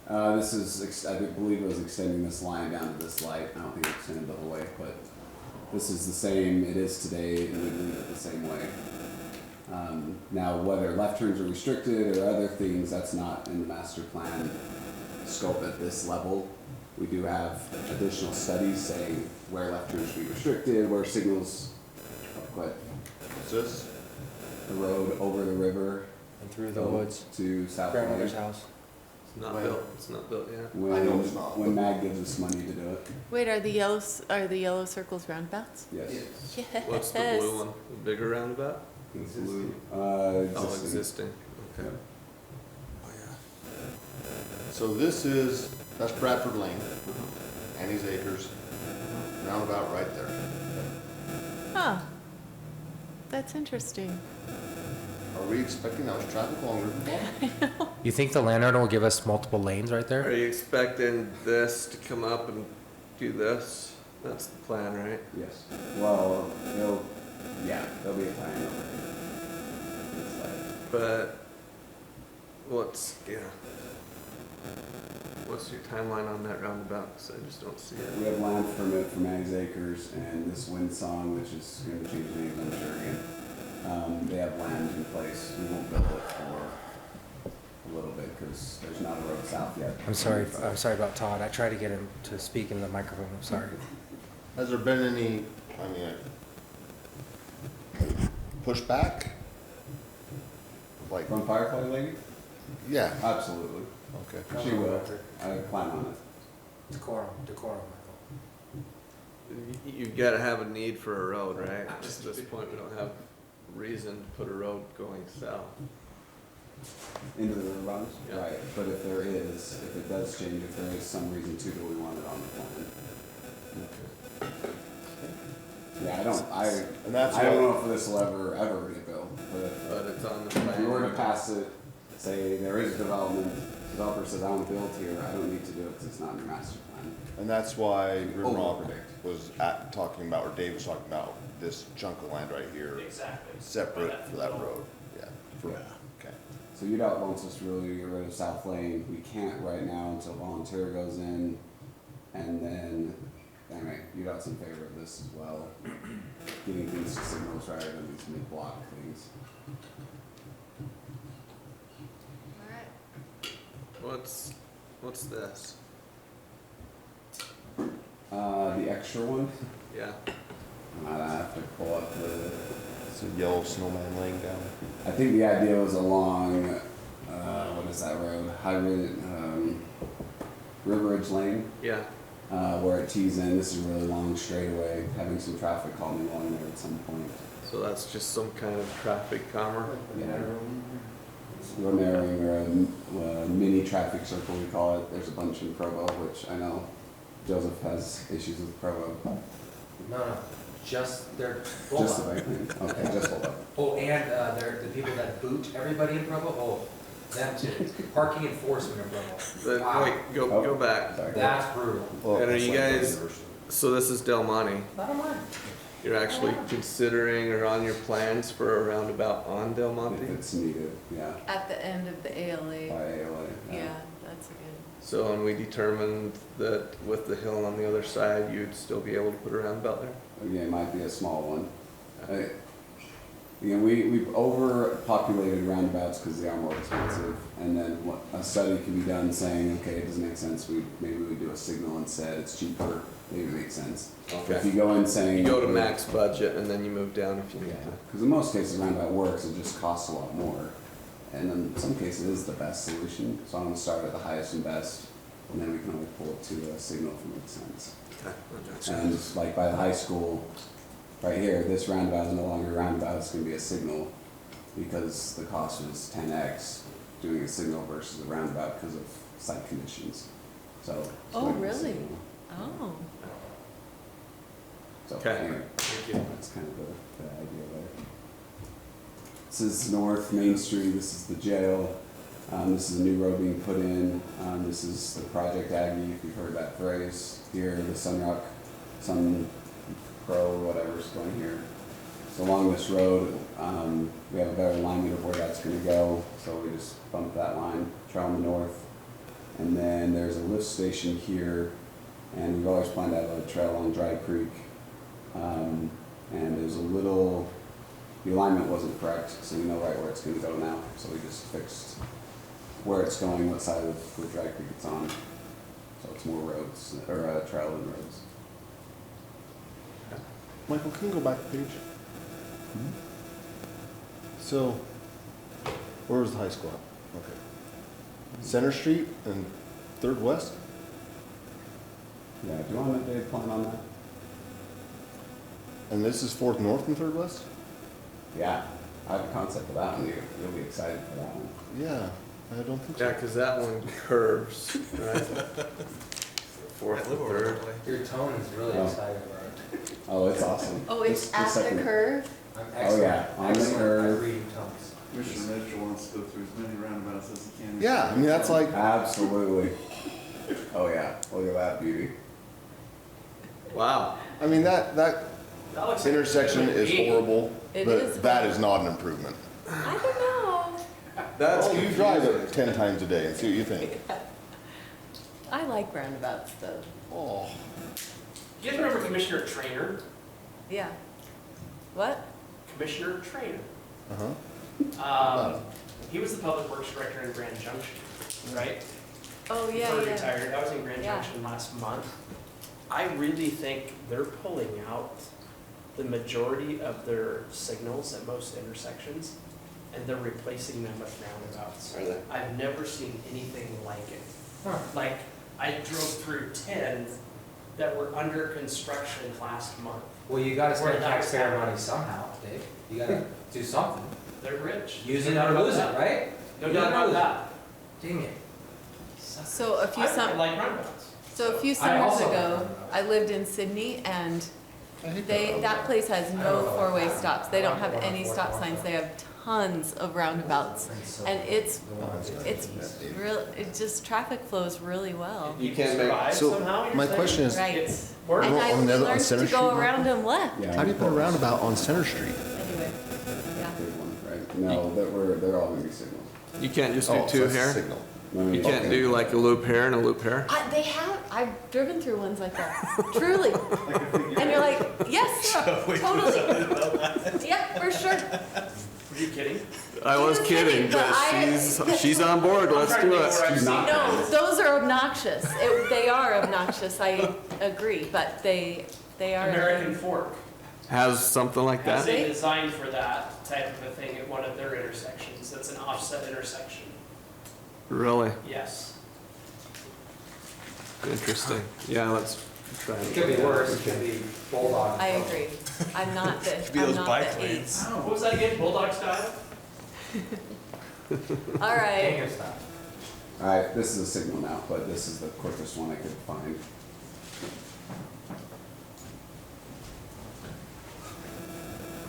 this is, I believe it was extending this line down to this light. I don't think it extended the whole way, but this is the same, it is today, and we leave it the same way. Now, whether left turns are restricted or other things, that's not in the master plan scope at this level. We do have additional studies saying where left turns should be restricted, where signals, but What's this? the road over the river And through the go woods. to South Grandmother's Lane. house. Not When- built, it's not built yet. I know it's not, When but- MAG gives us money to do it. Wait, are the yellow circles roundabouts? Yes. Yes. What's the blue one? The bigger roundabout? It's blue. Oh, Existing. existing, okay. So that's Bradford Lane, Annie's Acres, roundabout right there. Huh. That's interesting. Are we expecting that much traffic longer? You think the landowner will give us multiple lanes right Are there? you expecting this to come up and do this? That's the plan, right? Yes. Well, there'll be a plan over it. It's like, But what's your timeline on that roundabout? 'Cause I just don't see we it. have land permit from Annie's Acres and this wind song, which is going to change names, I'm sure again. They have land in place. We won't build it for a little bit because there's not a road south yet. I'm sorry about Todd. I tried to get him to speak into the microphone. I'm sorry. Has there been any, pushback? Like, From Firefly Lady? yeah, Absolutely. okay. She will. I plan on it. Decorum. You've got to have a need for a road, right? At this point, we don't have reason to put a road going south. Into the river bottoms? Yeah. Right, but if it does change, if there is some reason to, do we want it on the plan? Yeah, I And that's don't what- know if this will ever get built, But it's on the if plan. we were to pass it, say there is development, developer says, I want to build here, I don't need to do it because it's not in your master plan. And that's why River Oh, Rock predict. was talking about, or Dave was talking about, this chunk of land right here, Exactly. separate for that road, yeah. Correct. Okay. So UDOT wants us to really get rid of South Lane. We can't right now until volunteer goes in. And then, anyway, UDOT's in favor of this as well. Getting things to signals rather than these mid-block things. All right. What's this? The extra one, Yeah. I have to pull up the, It's a yellow snowman laying down. I think the idea was along, what is that road? River Ridge Lane. Yeah. Where it tees in. This is a really long straightaway, having some traffic calming along there at some point. So that's just some kind of traffic calmer. Yeah. We're narrowing, or a mini traffic circle, we call it. There's a bunch in Provo, which I know Joseph has issues with Provo. No. Just they're. Just the right thing. Okay, just hold up. Oh, and they're the people that boot everybody in Provo. Oh, them too. Parking enforcement in Provo. But Wow. wait, go back. Sorry. That's brutal. Well, And are it's you like guys, University. so this is Del Monte. I don't mind. You're actually considering or on your plans for a roundabout on Del If Monte? it's needed, yeah, At the end of the by ALA. ALA. Yeah, that's good. So, and we determined that with the hill on the other side, you'd still be able to put a roundabout there? Again, it might be a small one. We've overpopulated roundabouts because they are more expensive. And then a study can be done saying, okay, it doesn't make sense, maybe we do a signal instead, it's cheaper, maybe it makes sense. Okay. If you go in saying. You go to max budget and then you move down if you need to. Because in most cases, roundabout works, it just costs a lot more. And in some cases, it is the best solution. So I'm gonna start at the highest and best, and then we can always pull it to a signal if it makes sense. And just like by the high school, right here, this roundabout is no longer a roundabout, it's gonna be a signal because the cost is 10x doing a signal versus a roundabout because of site conditions. So. it's Oh, going to be a really? signal. Oh. So, Okay. anyway, that's kind of the idea there. This is North Main Street, this is the jail. This is a new road being put in. This is the Project Aggie, if you've heard that phrase. Here, the Sun Pro, whatever's going here. So along this road, we have a better alignment of where that's gonna go. So we just bump that line, trail on the north. And then there's a lift station here. And we've always planned to have a trail on Dry Creek. And there's a little, the alignment wasn't correct, so we know right where it's gonna go now. So we just fixed where it's going, what side of the Dry Creek it's on. So it's more roads, or trail than roads. Michael, can you go back a page? So, where was the high school? Okay. Center Street and Third West? Yeah, do you want a plan on that? And this is Fourth North and Third West? Yeah, I have a concept for that one. You'll be excited for that one. Yeah, I don't think Yeah, because that one curves, right? Fourth and third. Your tone is really Oh. excited about it. Oh, it's awesome. Oh, it's The at the second- curve? I'm Oh, excellent. yeah, on the Excellent curve. at reading tones. Commissioner Mitchell wants to go through as many roundabouts as he can. Yeah, I mean, that's like, Absolutely. Oh, yeah, look at that beauty. Wow. I mean, that That looks like intersection it is would be. horrible, It but is that horrible. is not an improvement. I don't know. That's Well, you drive it 10 times a day and see what you think. I like roundabouts though. Oh. Do you guys remember Commissioner Trainer? Yeah. What? Commissioner Trainer. Uh-huh. He was the public works director in Grand Junction, right? Oh, yeah, Before he yeah. retired. I was in Grand Yeah. Junction last month. I really think they're pulling out the majority of their signals at most intersections, and they're replacing them with roundabouts. Are they? I've never seen anything like it. Like, I drove through 10 that were under construction last month. Well, you gotta Where spend that was taxpayer happening. money somehow, Dave. You gotta do something. They're rich. Use No it doubt or about lose it, that. right? No Use doubt it or about lose it. that. Dang it. So a few I some, like roundabouts. so a few I summers also like ago, roundabouts. I lived in Sydney and I hate that place has I no don't know. four-way stops. They don't I have don't know any what stop one signs. for. They have tons of roundabouts. And it's real, it just, traffic flows really well. You can't make, Survive So, somehow, you're my saying? question is, Right. It's work. And on I the other- on learned Center to go Street? around them left. Yeah. how do you put a roundabout on Center Street? Anyway, yeah. Good one, right? No, they're all gonna be signals. you can't just Oh, do so two that's a here? signal. You can't do like a loop here and a loop here? They have, I've driven through ones like that, truly. And you're like, yes, totally. Yeah, for sure. Were you kidding? I was Just kidding, kidding, but but she's on board, let's do it. No, those are obnoxious. They are obnoxious, I agree, but they are. American Fork Has something like has that? a design for that type of a thing at one of their intersections. That's an offset intersection. Really? Yes. Interesting. Yeah, let's try It could be worse, it could be bulldog. I agree. I'm not the, Be I'm those not bike the lanes. eight. What was that again? Bulldog style? All right. Gang style. All right, this is a signal now, but this is the quickest one I could find.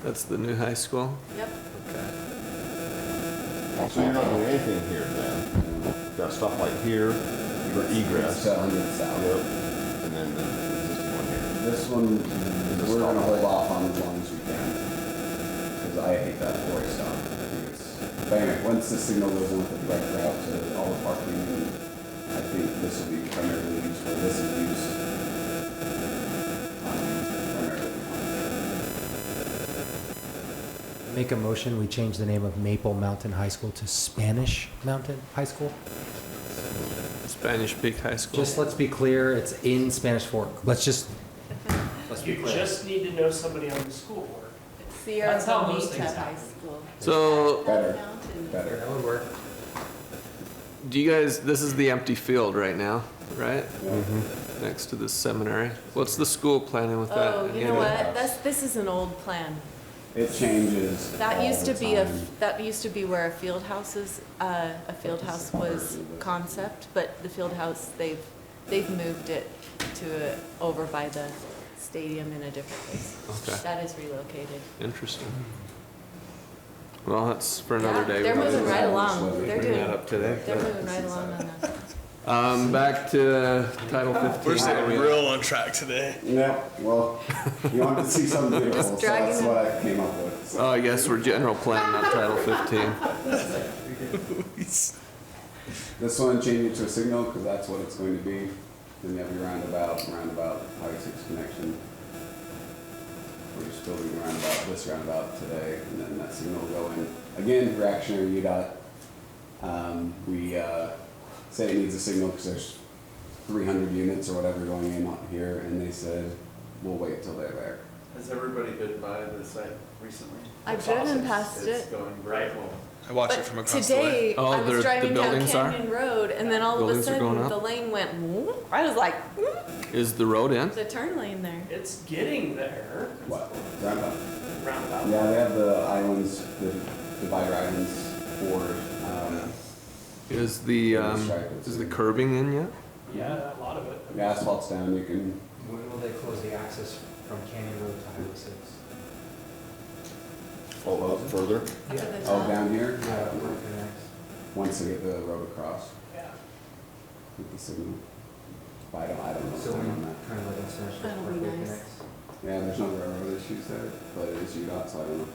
That's the new high school? Yep. So you're not doing anything here then? Got a stoplight here for egress. It's 100 south. Yep. And then the existing one here. This one, we're gonna hold off on as long as we can, because I hate that four-way stop. I think it's, but anyway, once the signal goes in with the direct route to all the parking, I think this will be primarily used for, this is used primarily. Make a motion, we change the name of Maple Mountain High School to Spanish Mountain High School. Spanish Peak High School. Just let's be clear, it's in Spanish Fork. Let's be You clear. just need to know somebody on the school board. Sierra That's how most Bonita things High happen. School. So, Better, Mountain. better. That would work. do you guys, this is the empty field right now, right? Mm-hmm. Next to the seminary. What's the school planning with that? Oh, you know what? This is an old plan. It changes That all used the to be time. where a field house is, a field house was concept, but the field house, they've moved it to over by the stadium in a different place. Okay. That is relocated. Interesting. Well, that's for another Yeah, day. they're We might moving as right well along. They're bring that doing, up today. they're moving right along on that. Back to Title 15. We're staying real on track today. Yeah, well, you wanted to see something beautiful, Just so that's dragging what I came up with. So. Oh, I guess we're general plan, not Title 15. This one, change it to a signal, because that's what it's going to be. Then you have your roundabout, Highway 6 connection. We're just building the roundabout, this roundabout today, and then that signal will go in. Again, reactionary UDOT. We say it needs a signal because there's 300 units or whatever going in out here, and they said, we'll wait till they're there. Has everybody been by the site recently? I've driven past It's it. going very well. I watched it But from across the way. today, Oh, I the was driving down buildings are? Canyon Road, and then all of a Buildings are going sudden, up? the lane went, whoop. I was like, whoop, Is the road in? there's a turn lane there. It's getting there. What? Roundabout? Roundabout. Yeah, they have the islands, the divider islands for, Is the curbing in yet? Yeah, a lot of it. the asphalt's down, you can, When will they close the access from Canyon Road to Highway 6? Oh, up further? Up to the oh, top. down here? Yeah, where it connects. Once they get the road across Yeah. with the signal. But I don't know So time when on that. kind of like international That'll be parkway nice. connects. Yeah, there's no railroad issues there, but it is UDOT, so I don't know.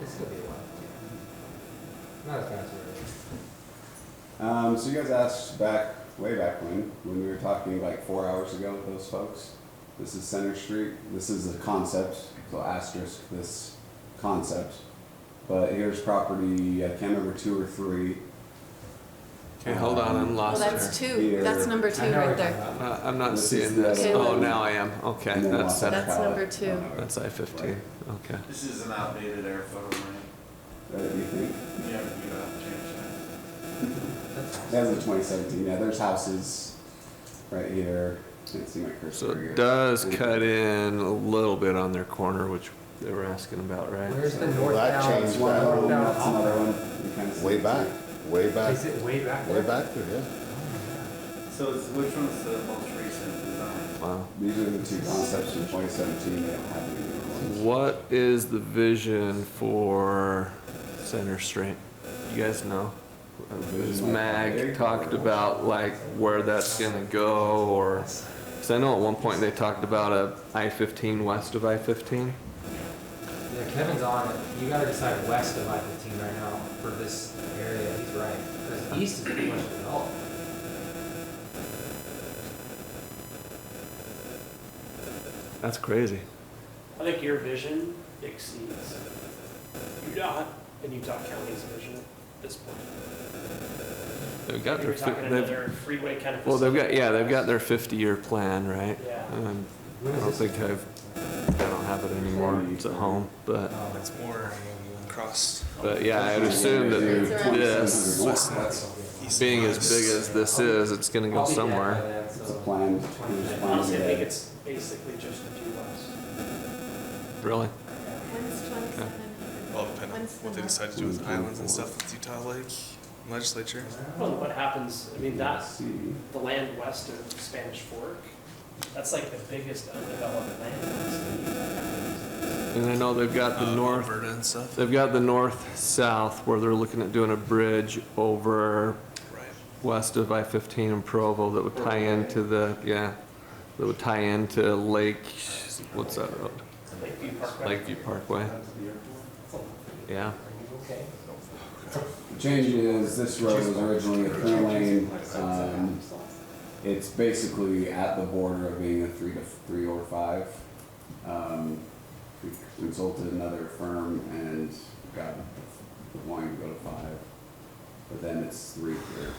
It's gonna be a while. Not as fast as So you guys asked way back when we were talking like 4 hours ago with those folks. This is Center Street. This is a concept, so asterisk this concept. But here's property, I can't remember 2 or 3. Okay, hold on, I'm Well, lost that's here. two. That's number two right there. I'm not This is seeing the this. other Oh, one. now I am. Okay, And then that's Wasatch Center. That's Palette. number two. That's I-15. Okay. This is an outdated air photo, right? Do you think? Yeah, we don't have to change that. That's the 2017. Yeah, there's houses right here. Can't see my cursor. So here. it does cut in a little bit on their corner, which they were asking about, right? Where's the Well, northbound? that changed One that. road, northbound that's another off-ramp? one. You kind of see Way it back, too. way back, Is it way back way there? back there, yeah. So which one's the most recent design? Wow. These are the two concepts from 2017. They don't have any new ones. What is the vision for Center Street? You guys know? Has Mag talked about like where that's gonna go, or, because I know at one point they talked about a I-15 west of I-15. Yeah, Kevin's on it. You gotta decide west of I-15 right now for this area. He's right. Because east is pretty much developed. That's crazy. I think your vision exceeds UDOT and Utah County's vision at this point. They've got You're their, talking another freeway kind of. well, they've got, facility. yeah, they've got their 50-year plan, right? Yeah. I don't think I don't have it anymore. It's at home, but It's more across. yeah, I'd assume that this, being as big as this is, it's gonna go somewhere. It's a planned. It was planned Honestly, I think today. it's basically just the two west. Really? When's 27? Well, depending on When's the what they north? decide to do with islands and stuff with Utah Lake legislature. I don't know what happens, I mean, that, See. the land west of Spanish Fork, that's like the biggest undeveloped land. And I know they've got the north, Alberta and stuff. they've got the north-south where they're looking at doing a bridge over Right. west of I-15 in Provo that would tie into the, that would tie into Lake, what's that road? Lakeview Parkway. Lakeview Parkway. Yeah. The change is this road was originally a 3-lane. It's basically at the border of being a 3 or 5. We consulted another firm and got wanting to go to 5, but then it's 3 here,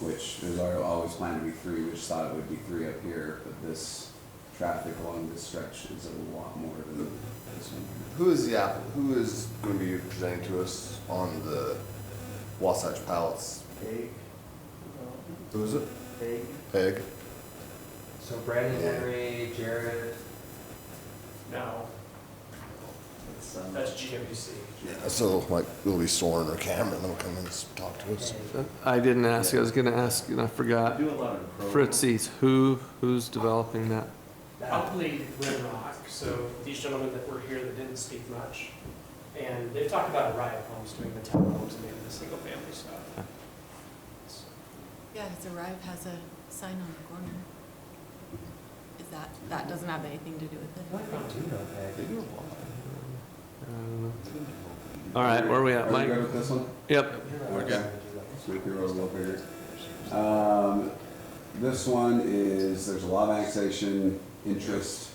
which is always planned to be 3. We just thought it would be 3 up here, but this traffic along this stretch is a lot more than this one. Who is going to be presenting to us on the Wasatch pallets? Peg. Who is it? Peg. Peg? So Brandon, Henry, Jared. No, that's GWC. Yeah, so like it'll be Soren or Cameron that'll come in and talk to us. I didn't ask, I was gonna ask and I forgot. Do a lot of pro. Fritzi's, who's developing that? Probably Red Rock, so these gentlemen that were here that didn't speak much, and they've talked about Arrive Homes doing the townhomes and maybe the single family stuff. Yeah, because Arrive has a sign on the corner. Is that doesn't have anything to do with it? All right, where are we at, Are Mike? you good with this one? Yep. We're good. Let's make the road a little bigger. This one is, there's a lot of annexation interest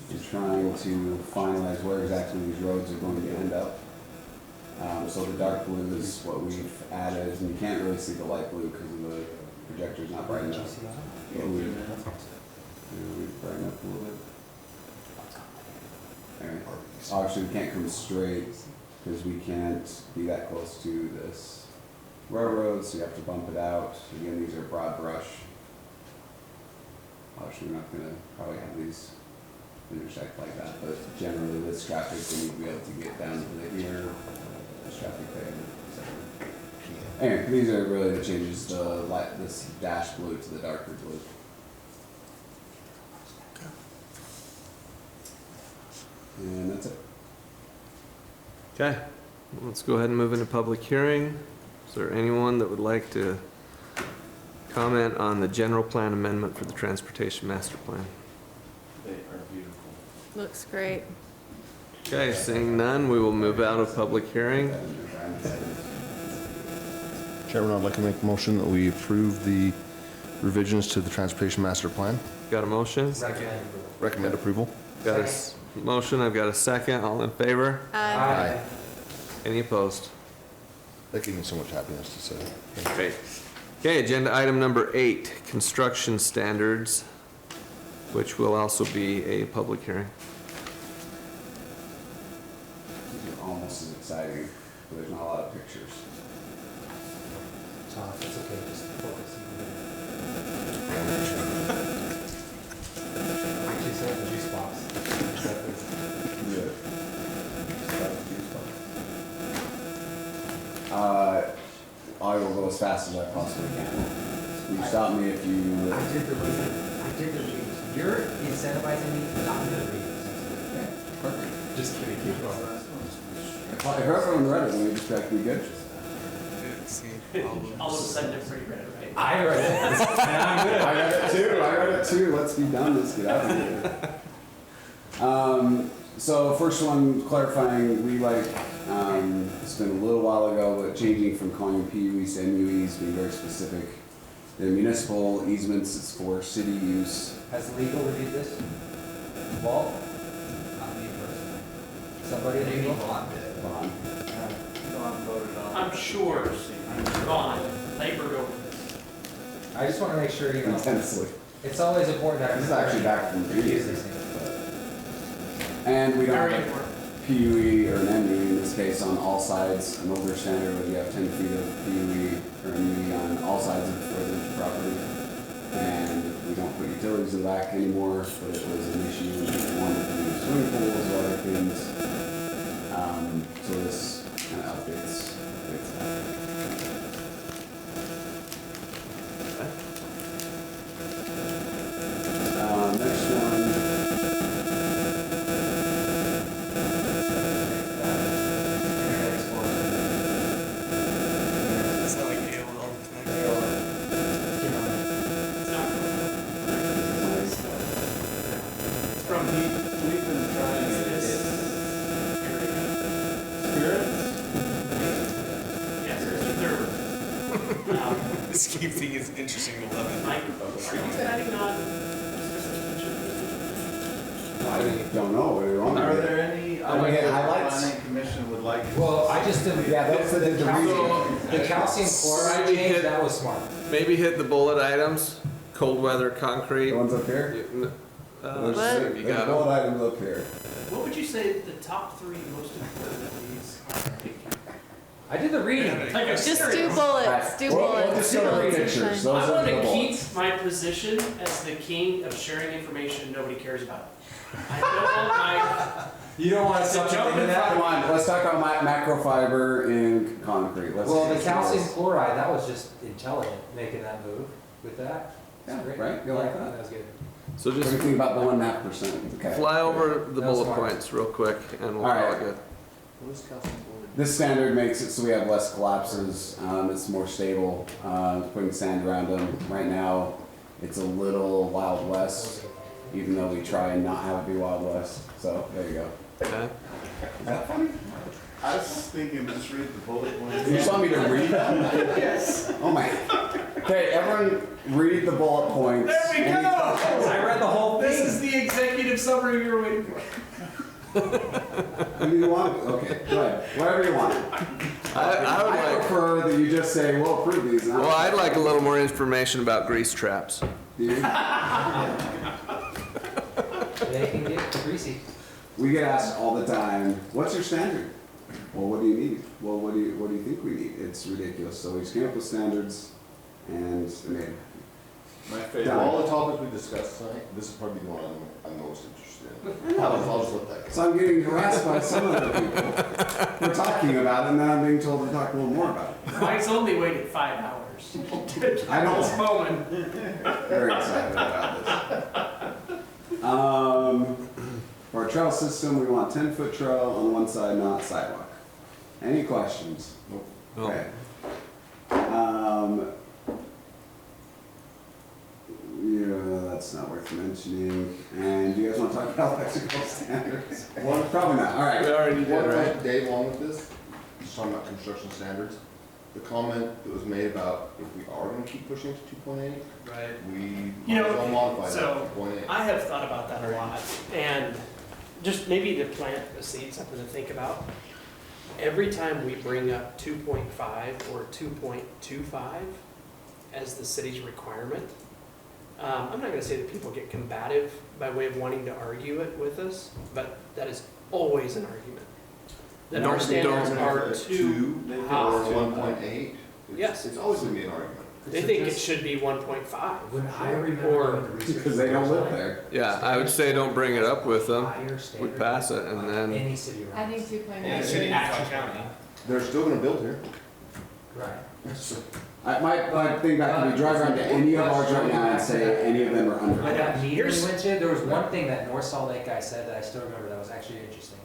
in trying to finalize where exactly these roads are going to end up. So the dark blue is what we've added, and you can't really see the light blue because the projector's not bright enough. But we've brightened up a little bit. Anyway, obviously we can't come straight because we can't be that close to this railroad, so you have to bump it out. Again, these are broad brush. Obviously, we're not gonna probably have these intersect like that, but generally this traffic, we need to be able to get down to here, this traffic there. So. Anyway, these are really the changes, the light, this dash blue to the darker blue. And that's it. Okay, let's go ahead and move into public hearing. Is there anyone that would like to comment on the general plan amendment for the transportation master plan? They are beautiful. Looks great. Okay, seeing none, we will move out of public hearing. Chairman, I'd like to make a motion that we approve the revisions to the transportation master plan. Got a motion? Recommend approval. Got a motion, I've got a second. All in favor? Aye. Any opposed? That gave me so much happiness to say. Great. Okay, agenda item number 8, construction standards, which will also be a public hearing. These are almost as exciting, but there's not a lot of pictures. It's okay, just focus. Actually, set up the juice box. I will go as fast as I possibly can. You stop me if you. I did the reading. You're incentivizing me not to read. Okay, perfect. Just kidding, keep going. If everyone read it, then we just have to be good. All of a sudden, everybody read it, right? I read it, and I'm good. I read it too. Let's be done. Let's get out of here. So first one, clarifying, we it's been a little while ago, but changing from calling PUEs to MUEs, being very specific. The municipal easements is for city use. Has legal reviewed this? Walt? Not me personally. Somebody at legal? Bond. I'm sure, gone, labored over this. I just want to make sure, you know. Intensely. It's always important to. This is actually back from previous. these things. And we don't Very have a important. PUE or an MUE in this case on all sides. An older standard would you have 10 feet of PUE or MUE on all sides of residential property. And we don't put utilities in the back anymore, but it was an issue when people wanted to do swimming pools or other things. So this kind of updates that. Next one. It's not like AOL It's from Beet. We've been trying this. Spirits? Yes, there's a third. The scheme thing is interesting to love it. Mike, are you adding on? I don't know. What do you want? Are there any Oh, we items had that the highlights? planning commission would like? Well, I just did. Yeah, that's the calcium chloride Maybe change, hit- that was smart. Maybe hit the bullet items, cold weather concrete. The ones up here? You There's you there's got bullet 'em. items up here. What would you say the top 3 most important of these are? I did the reading. Just do bullets, do bullets. We'll just go to bullets are pictures. fine. Those I are want the to bullets. keep my position as the king of sharing information nobody cares about. I don't want You don't want to To subject jump into in that? Come on, let's talk about macrofiber and concrete. Let's Well, the do calcium this. chloride, that was just intelligent, making that move with that. Yeah, Great. right? You like that? That was good. So What do just you think about the 1.5%? Okay. fly over the That was bullet smart. points real quick and we'll All call right. it good. This standard makes it so we have less collapses. It's more stable. Putting sand around them. Right now, it's a little Wild West, even though we try and not have it be Wild West. So there you go. Okay. Is that funny? I was thinking, just read the bullet points. You just want me to read them? Yes. Oh my. Okay, everyone read the bullet points. There we Any go! questions? I read the whole This thing. is the executive summary you were waiting for. What do you want? Okay, go ahead. Whatever you want. I would I like, prefer that you just say, we'll approve these. well, I'd like a little more information about grease traps. Do you? They can get greasy. We get asked all the time, what's your standard? Well, what need? Well, what do you think we need? It's ridiculous. So we just came up with standards, and I mean, My favorite. Of all the topics we discussed tonight, this is probably the one I'm most interested in. I'll just let that go. so I'm getting harassed by some other people. We're talking about it, and then I'm being told to talk a little more about it. Mike's only waited 5 hours. I know. This moment. Very excited about this. For our trail system, we want 10-foot trail on one side, not sidewalk. Any questions? Nope. Okay. Yeah, that's not worth mentioning. And do you guys want to talk about electrical standards? Probably not. All right. We already did, One right? point, Dave, along with this, just talking about construction standards, the comment that was made about if we are gonna keep pushing to 2.8, Right. we You might as know, well modify that so to 2.8. I have thought about that a lot, and just maybe to plant a seed, something to think about. Every time we bring up 2.5 or 2.25 as the city's requirement, I'm not gonna say that people get combative by way of wanting to argue it with us, but that is always an argument. That our standards are too Or high. 1.8. Yes. It's always gonna be an argument. They think it should be 1.5. When I remember Or- doing the research. Because they don't live there. Yeah, I would say don't bring it up with them. Higher We standard pass it, and on then Any city I around. think 2.8. Yeah, city county. They're still gonna build here. Right. My thing back, if we drive around to any of ours right now and say any of them are under. But that meeting we Here's- went to, there was one thing that North Salt Lake guy said that I still remember that was actually interesting.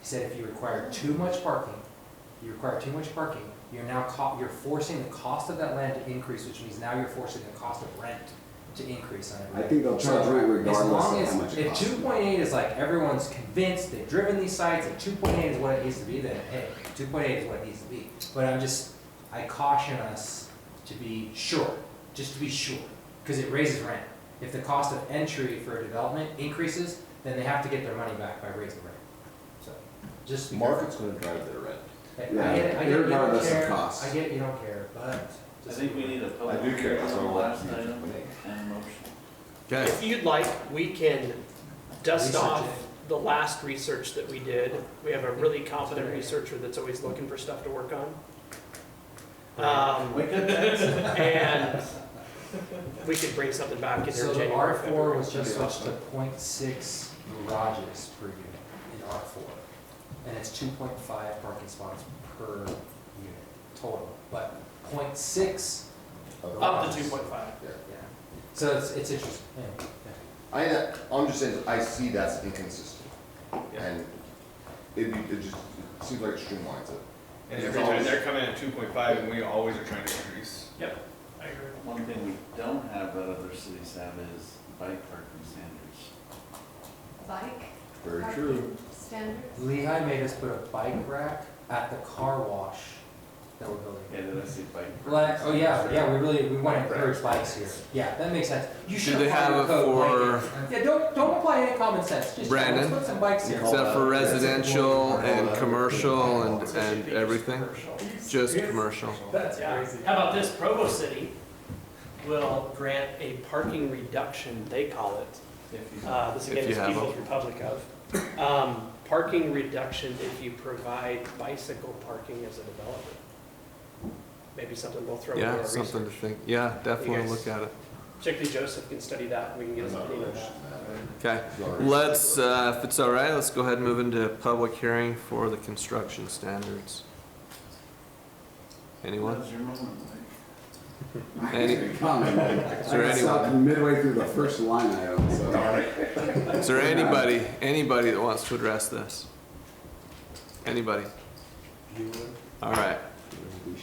He said if you require too much parking, you're now you're forcing the cost of that land to increase, which means now you're forcing the cost of rent to increase on everything. I think they'll charge rent regardless of how much it If costs. 2.8 is like everyone's convinced, they've driven these sites, and 2.8 is what it needs to be, then hey, 2.8 is what it needs to be. But I caution us to be sure, just to be sure, because it raises rent. If the cost of entry for a development increases, then they have to get their money back by raising rent. So, just The be market's gonna drive their rent. careful. Yeah, I get it, you don't regardless of care, cost. I get you don't care, but. I just think be we need a I public do care, hearing that's on the what I last want. item and a motion. okay. If you'd like, we can dust Research off it. the last research that we did. We have a really competent researcher that's always looking for stuff to work on. And we could bring something back in here So in the January. R4 was just switched to 0.6 garages per unit in R4. And it's 2.5 parking spots per unit total, but 0.6. Up to 2.5. Yeah. So it's interesting. Yeah. I'm just saying, I see that's inconsistent. Yeah. And it just, it seems like it streamlines it. And It's every time always- they're coming at 2.5 and we always are trying to increase. Yep, I agree. One thing we don't have that other cities have is bike parking standards. Bike Very parking true. standards? Lehigh made us put a bike rack at the car wash that we're building. Yeah, did I say bike? Oh yeah, we want to encourage bikes here. Yeah, that makes sense. You should they apply have your it code for- blanket. Yeah, don't apply any common sense. Just Brandon? let's put some bikes here. Is that for residential and commercial and everything? Just commercial. That's Yeah. crazy. How about this? Provo City will grant a parking reduction, they call it. This If again you is have People's Republic of. Parking reduction if you provide bicycle parking as a development. Maybe something we'll throw into our Yeah, research. something to think. Yeah, definitely guys- look at it. Particularly Joseph can study that, we can get his opinion on that. Okay, let's, if it's all right, let's go ahead and move into public hearing for the construction standards. Anyone? Now's your moment, Mike. Any, Comment. is there I got stopped anyone? midway through the first line item, so. Is there anybody that wants to address this? Anybody? All right.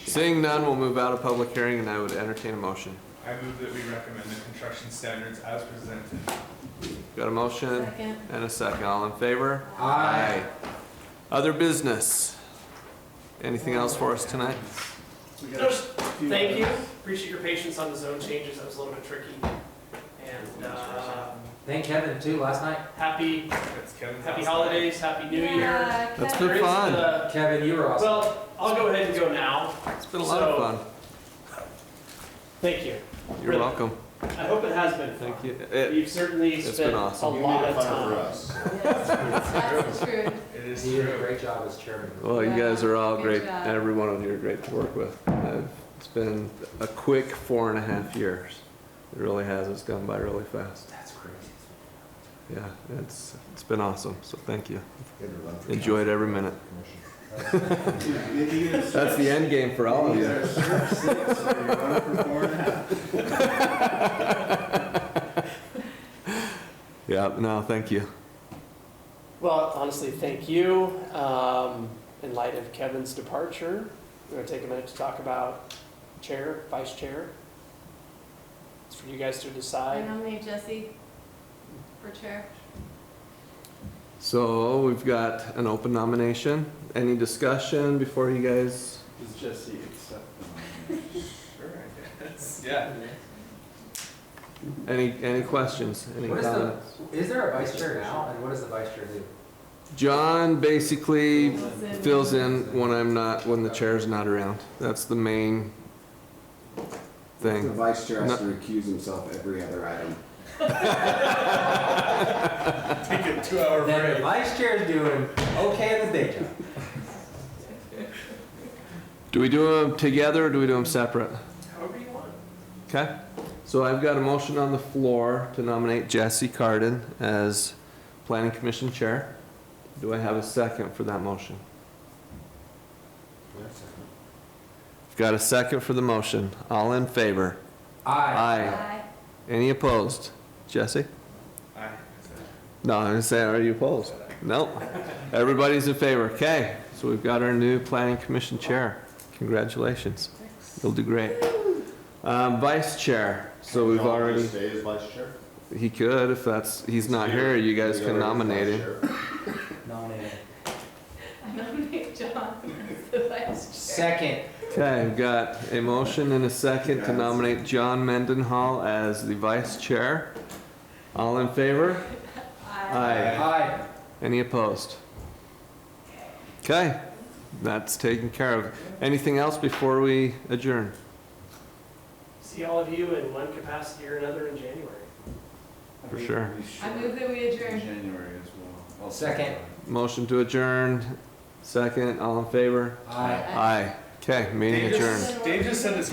Seeing none, we'll move out of public hearing and I would entertain a motion. I move that we recommend the construction standards as presented. Got a motion? Second. And a second. All in favor? Aye. Other business? Anything else for us tonight? Just thank you, appreciate your patience on the zone changes, that was a little bit tricky. And Thank Kevin too last night. happy holidays, happy new year. Yeah, That's Kevin. been fun. Kevin, you were awesome. Well, I'll go ahead and go now. It's been a lot of fun. Thank you. You're Really. welcome. I hope it has been fun. Thank you. You've certainly it's spent been a awesome. You lot made of it fun for time. us. Yes, that's true. It is He did a true. great job as chairman. Well, you guys are all Good great. job. Every one of you are great to work with. It's been a quick 4.5 years. It really has. It's gone by really fast. That's crazy. Yeah, it's been awesome. So thank you. Enjoyed every minute. That's the end game for all of you. Yeah, no, thank you. Well, honestly, thank you. In light of Kevin's departure, we're gonna take a minute to talk about chair, vice chair. It's for you guys to I decide. nominate Jesse for chair. So we've got an open nomination. Any discussion before you guys? Does Jesse accept the nomination? Sure, I guess. Yeah. Any questions? Any comments? Is there a vice chair now, and what does the vice chair do? John basically fills in when I'm not, when the chair's not around. That's the main The thing. vice chair has No- to recuse himself every other item. Take a 2-hour Then the break. vice chair is doing okay in the day job. Do we do them together or do we do them separate? However you want. Okay, so I've got a motion on the floor to nominate Jesse Carden as Planning Commission Chair. Do I have a second for that motion? Got a second for the motion. All in favor? Aye. Any opposed? Jesse? Aye. No, I'm saying, are you opposed? No. Everybody's in favor. Okay, so we've got our new Planning Commission Chair. Congratulations. You'll do great. Vice Chair, so we've already, Stay as vice chair? he could, if that's, he's not here, you guys can nominate him. Nominated. I nominate John as the vice chair. Second. Okay, we've got a motion and a second to nominate John Mendenhall as the Vice Chair. All in favor? Aye. Aye. Any opposed? Okay, that's taken care of. Anything else before we adjourn? See all of you in one capacity or another in January. For sure. I move that we adjourn. January as well. Second. Motion to adjourn, second, all in favor? Aye. Aye. Okay, meeting adjourned. Dave just said this.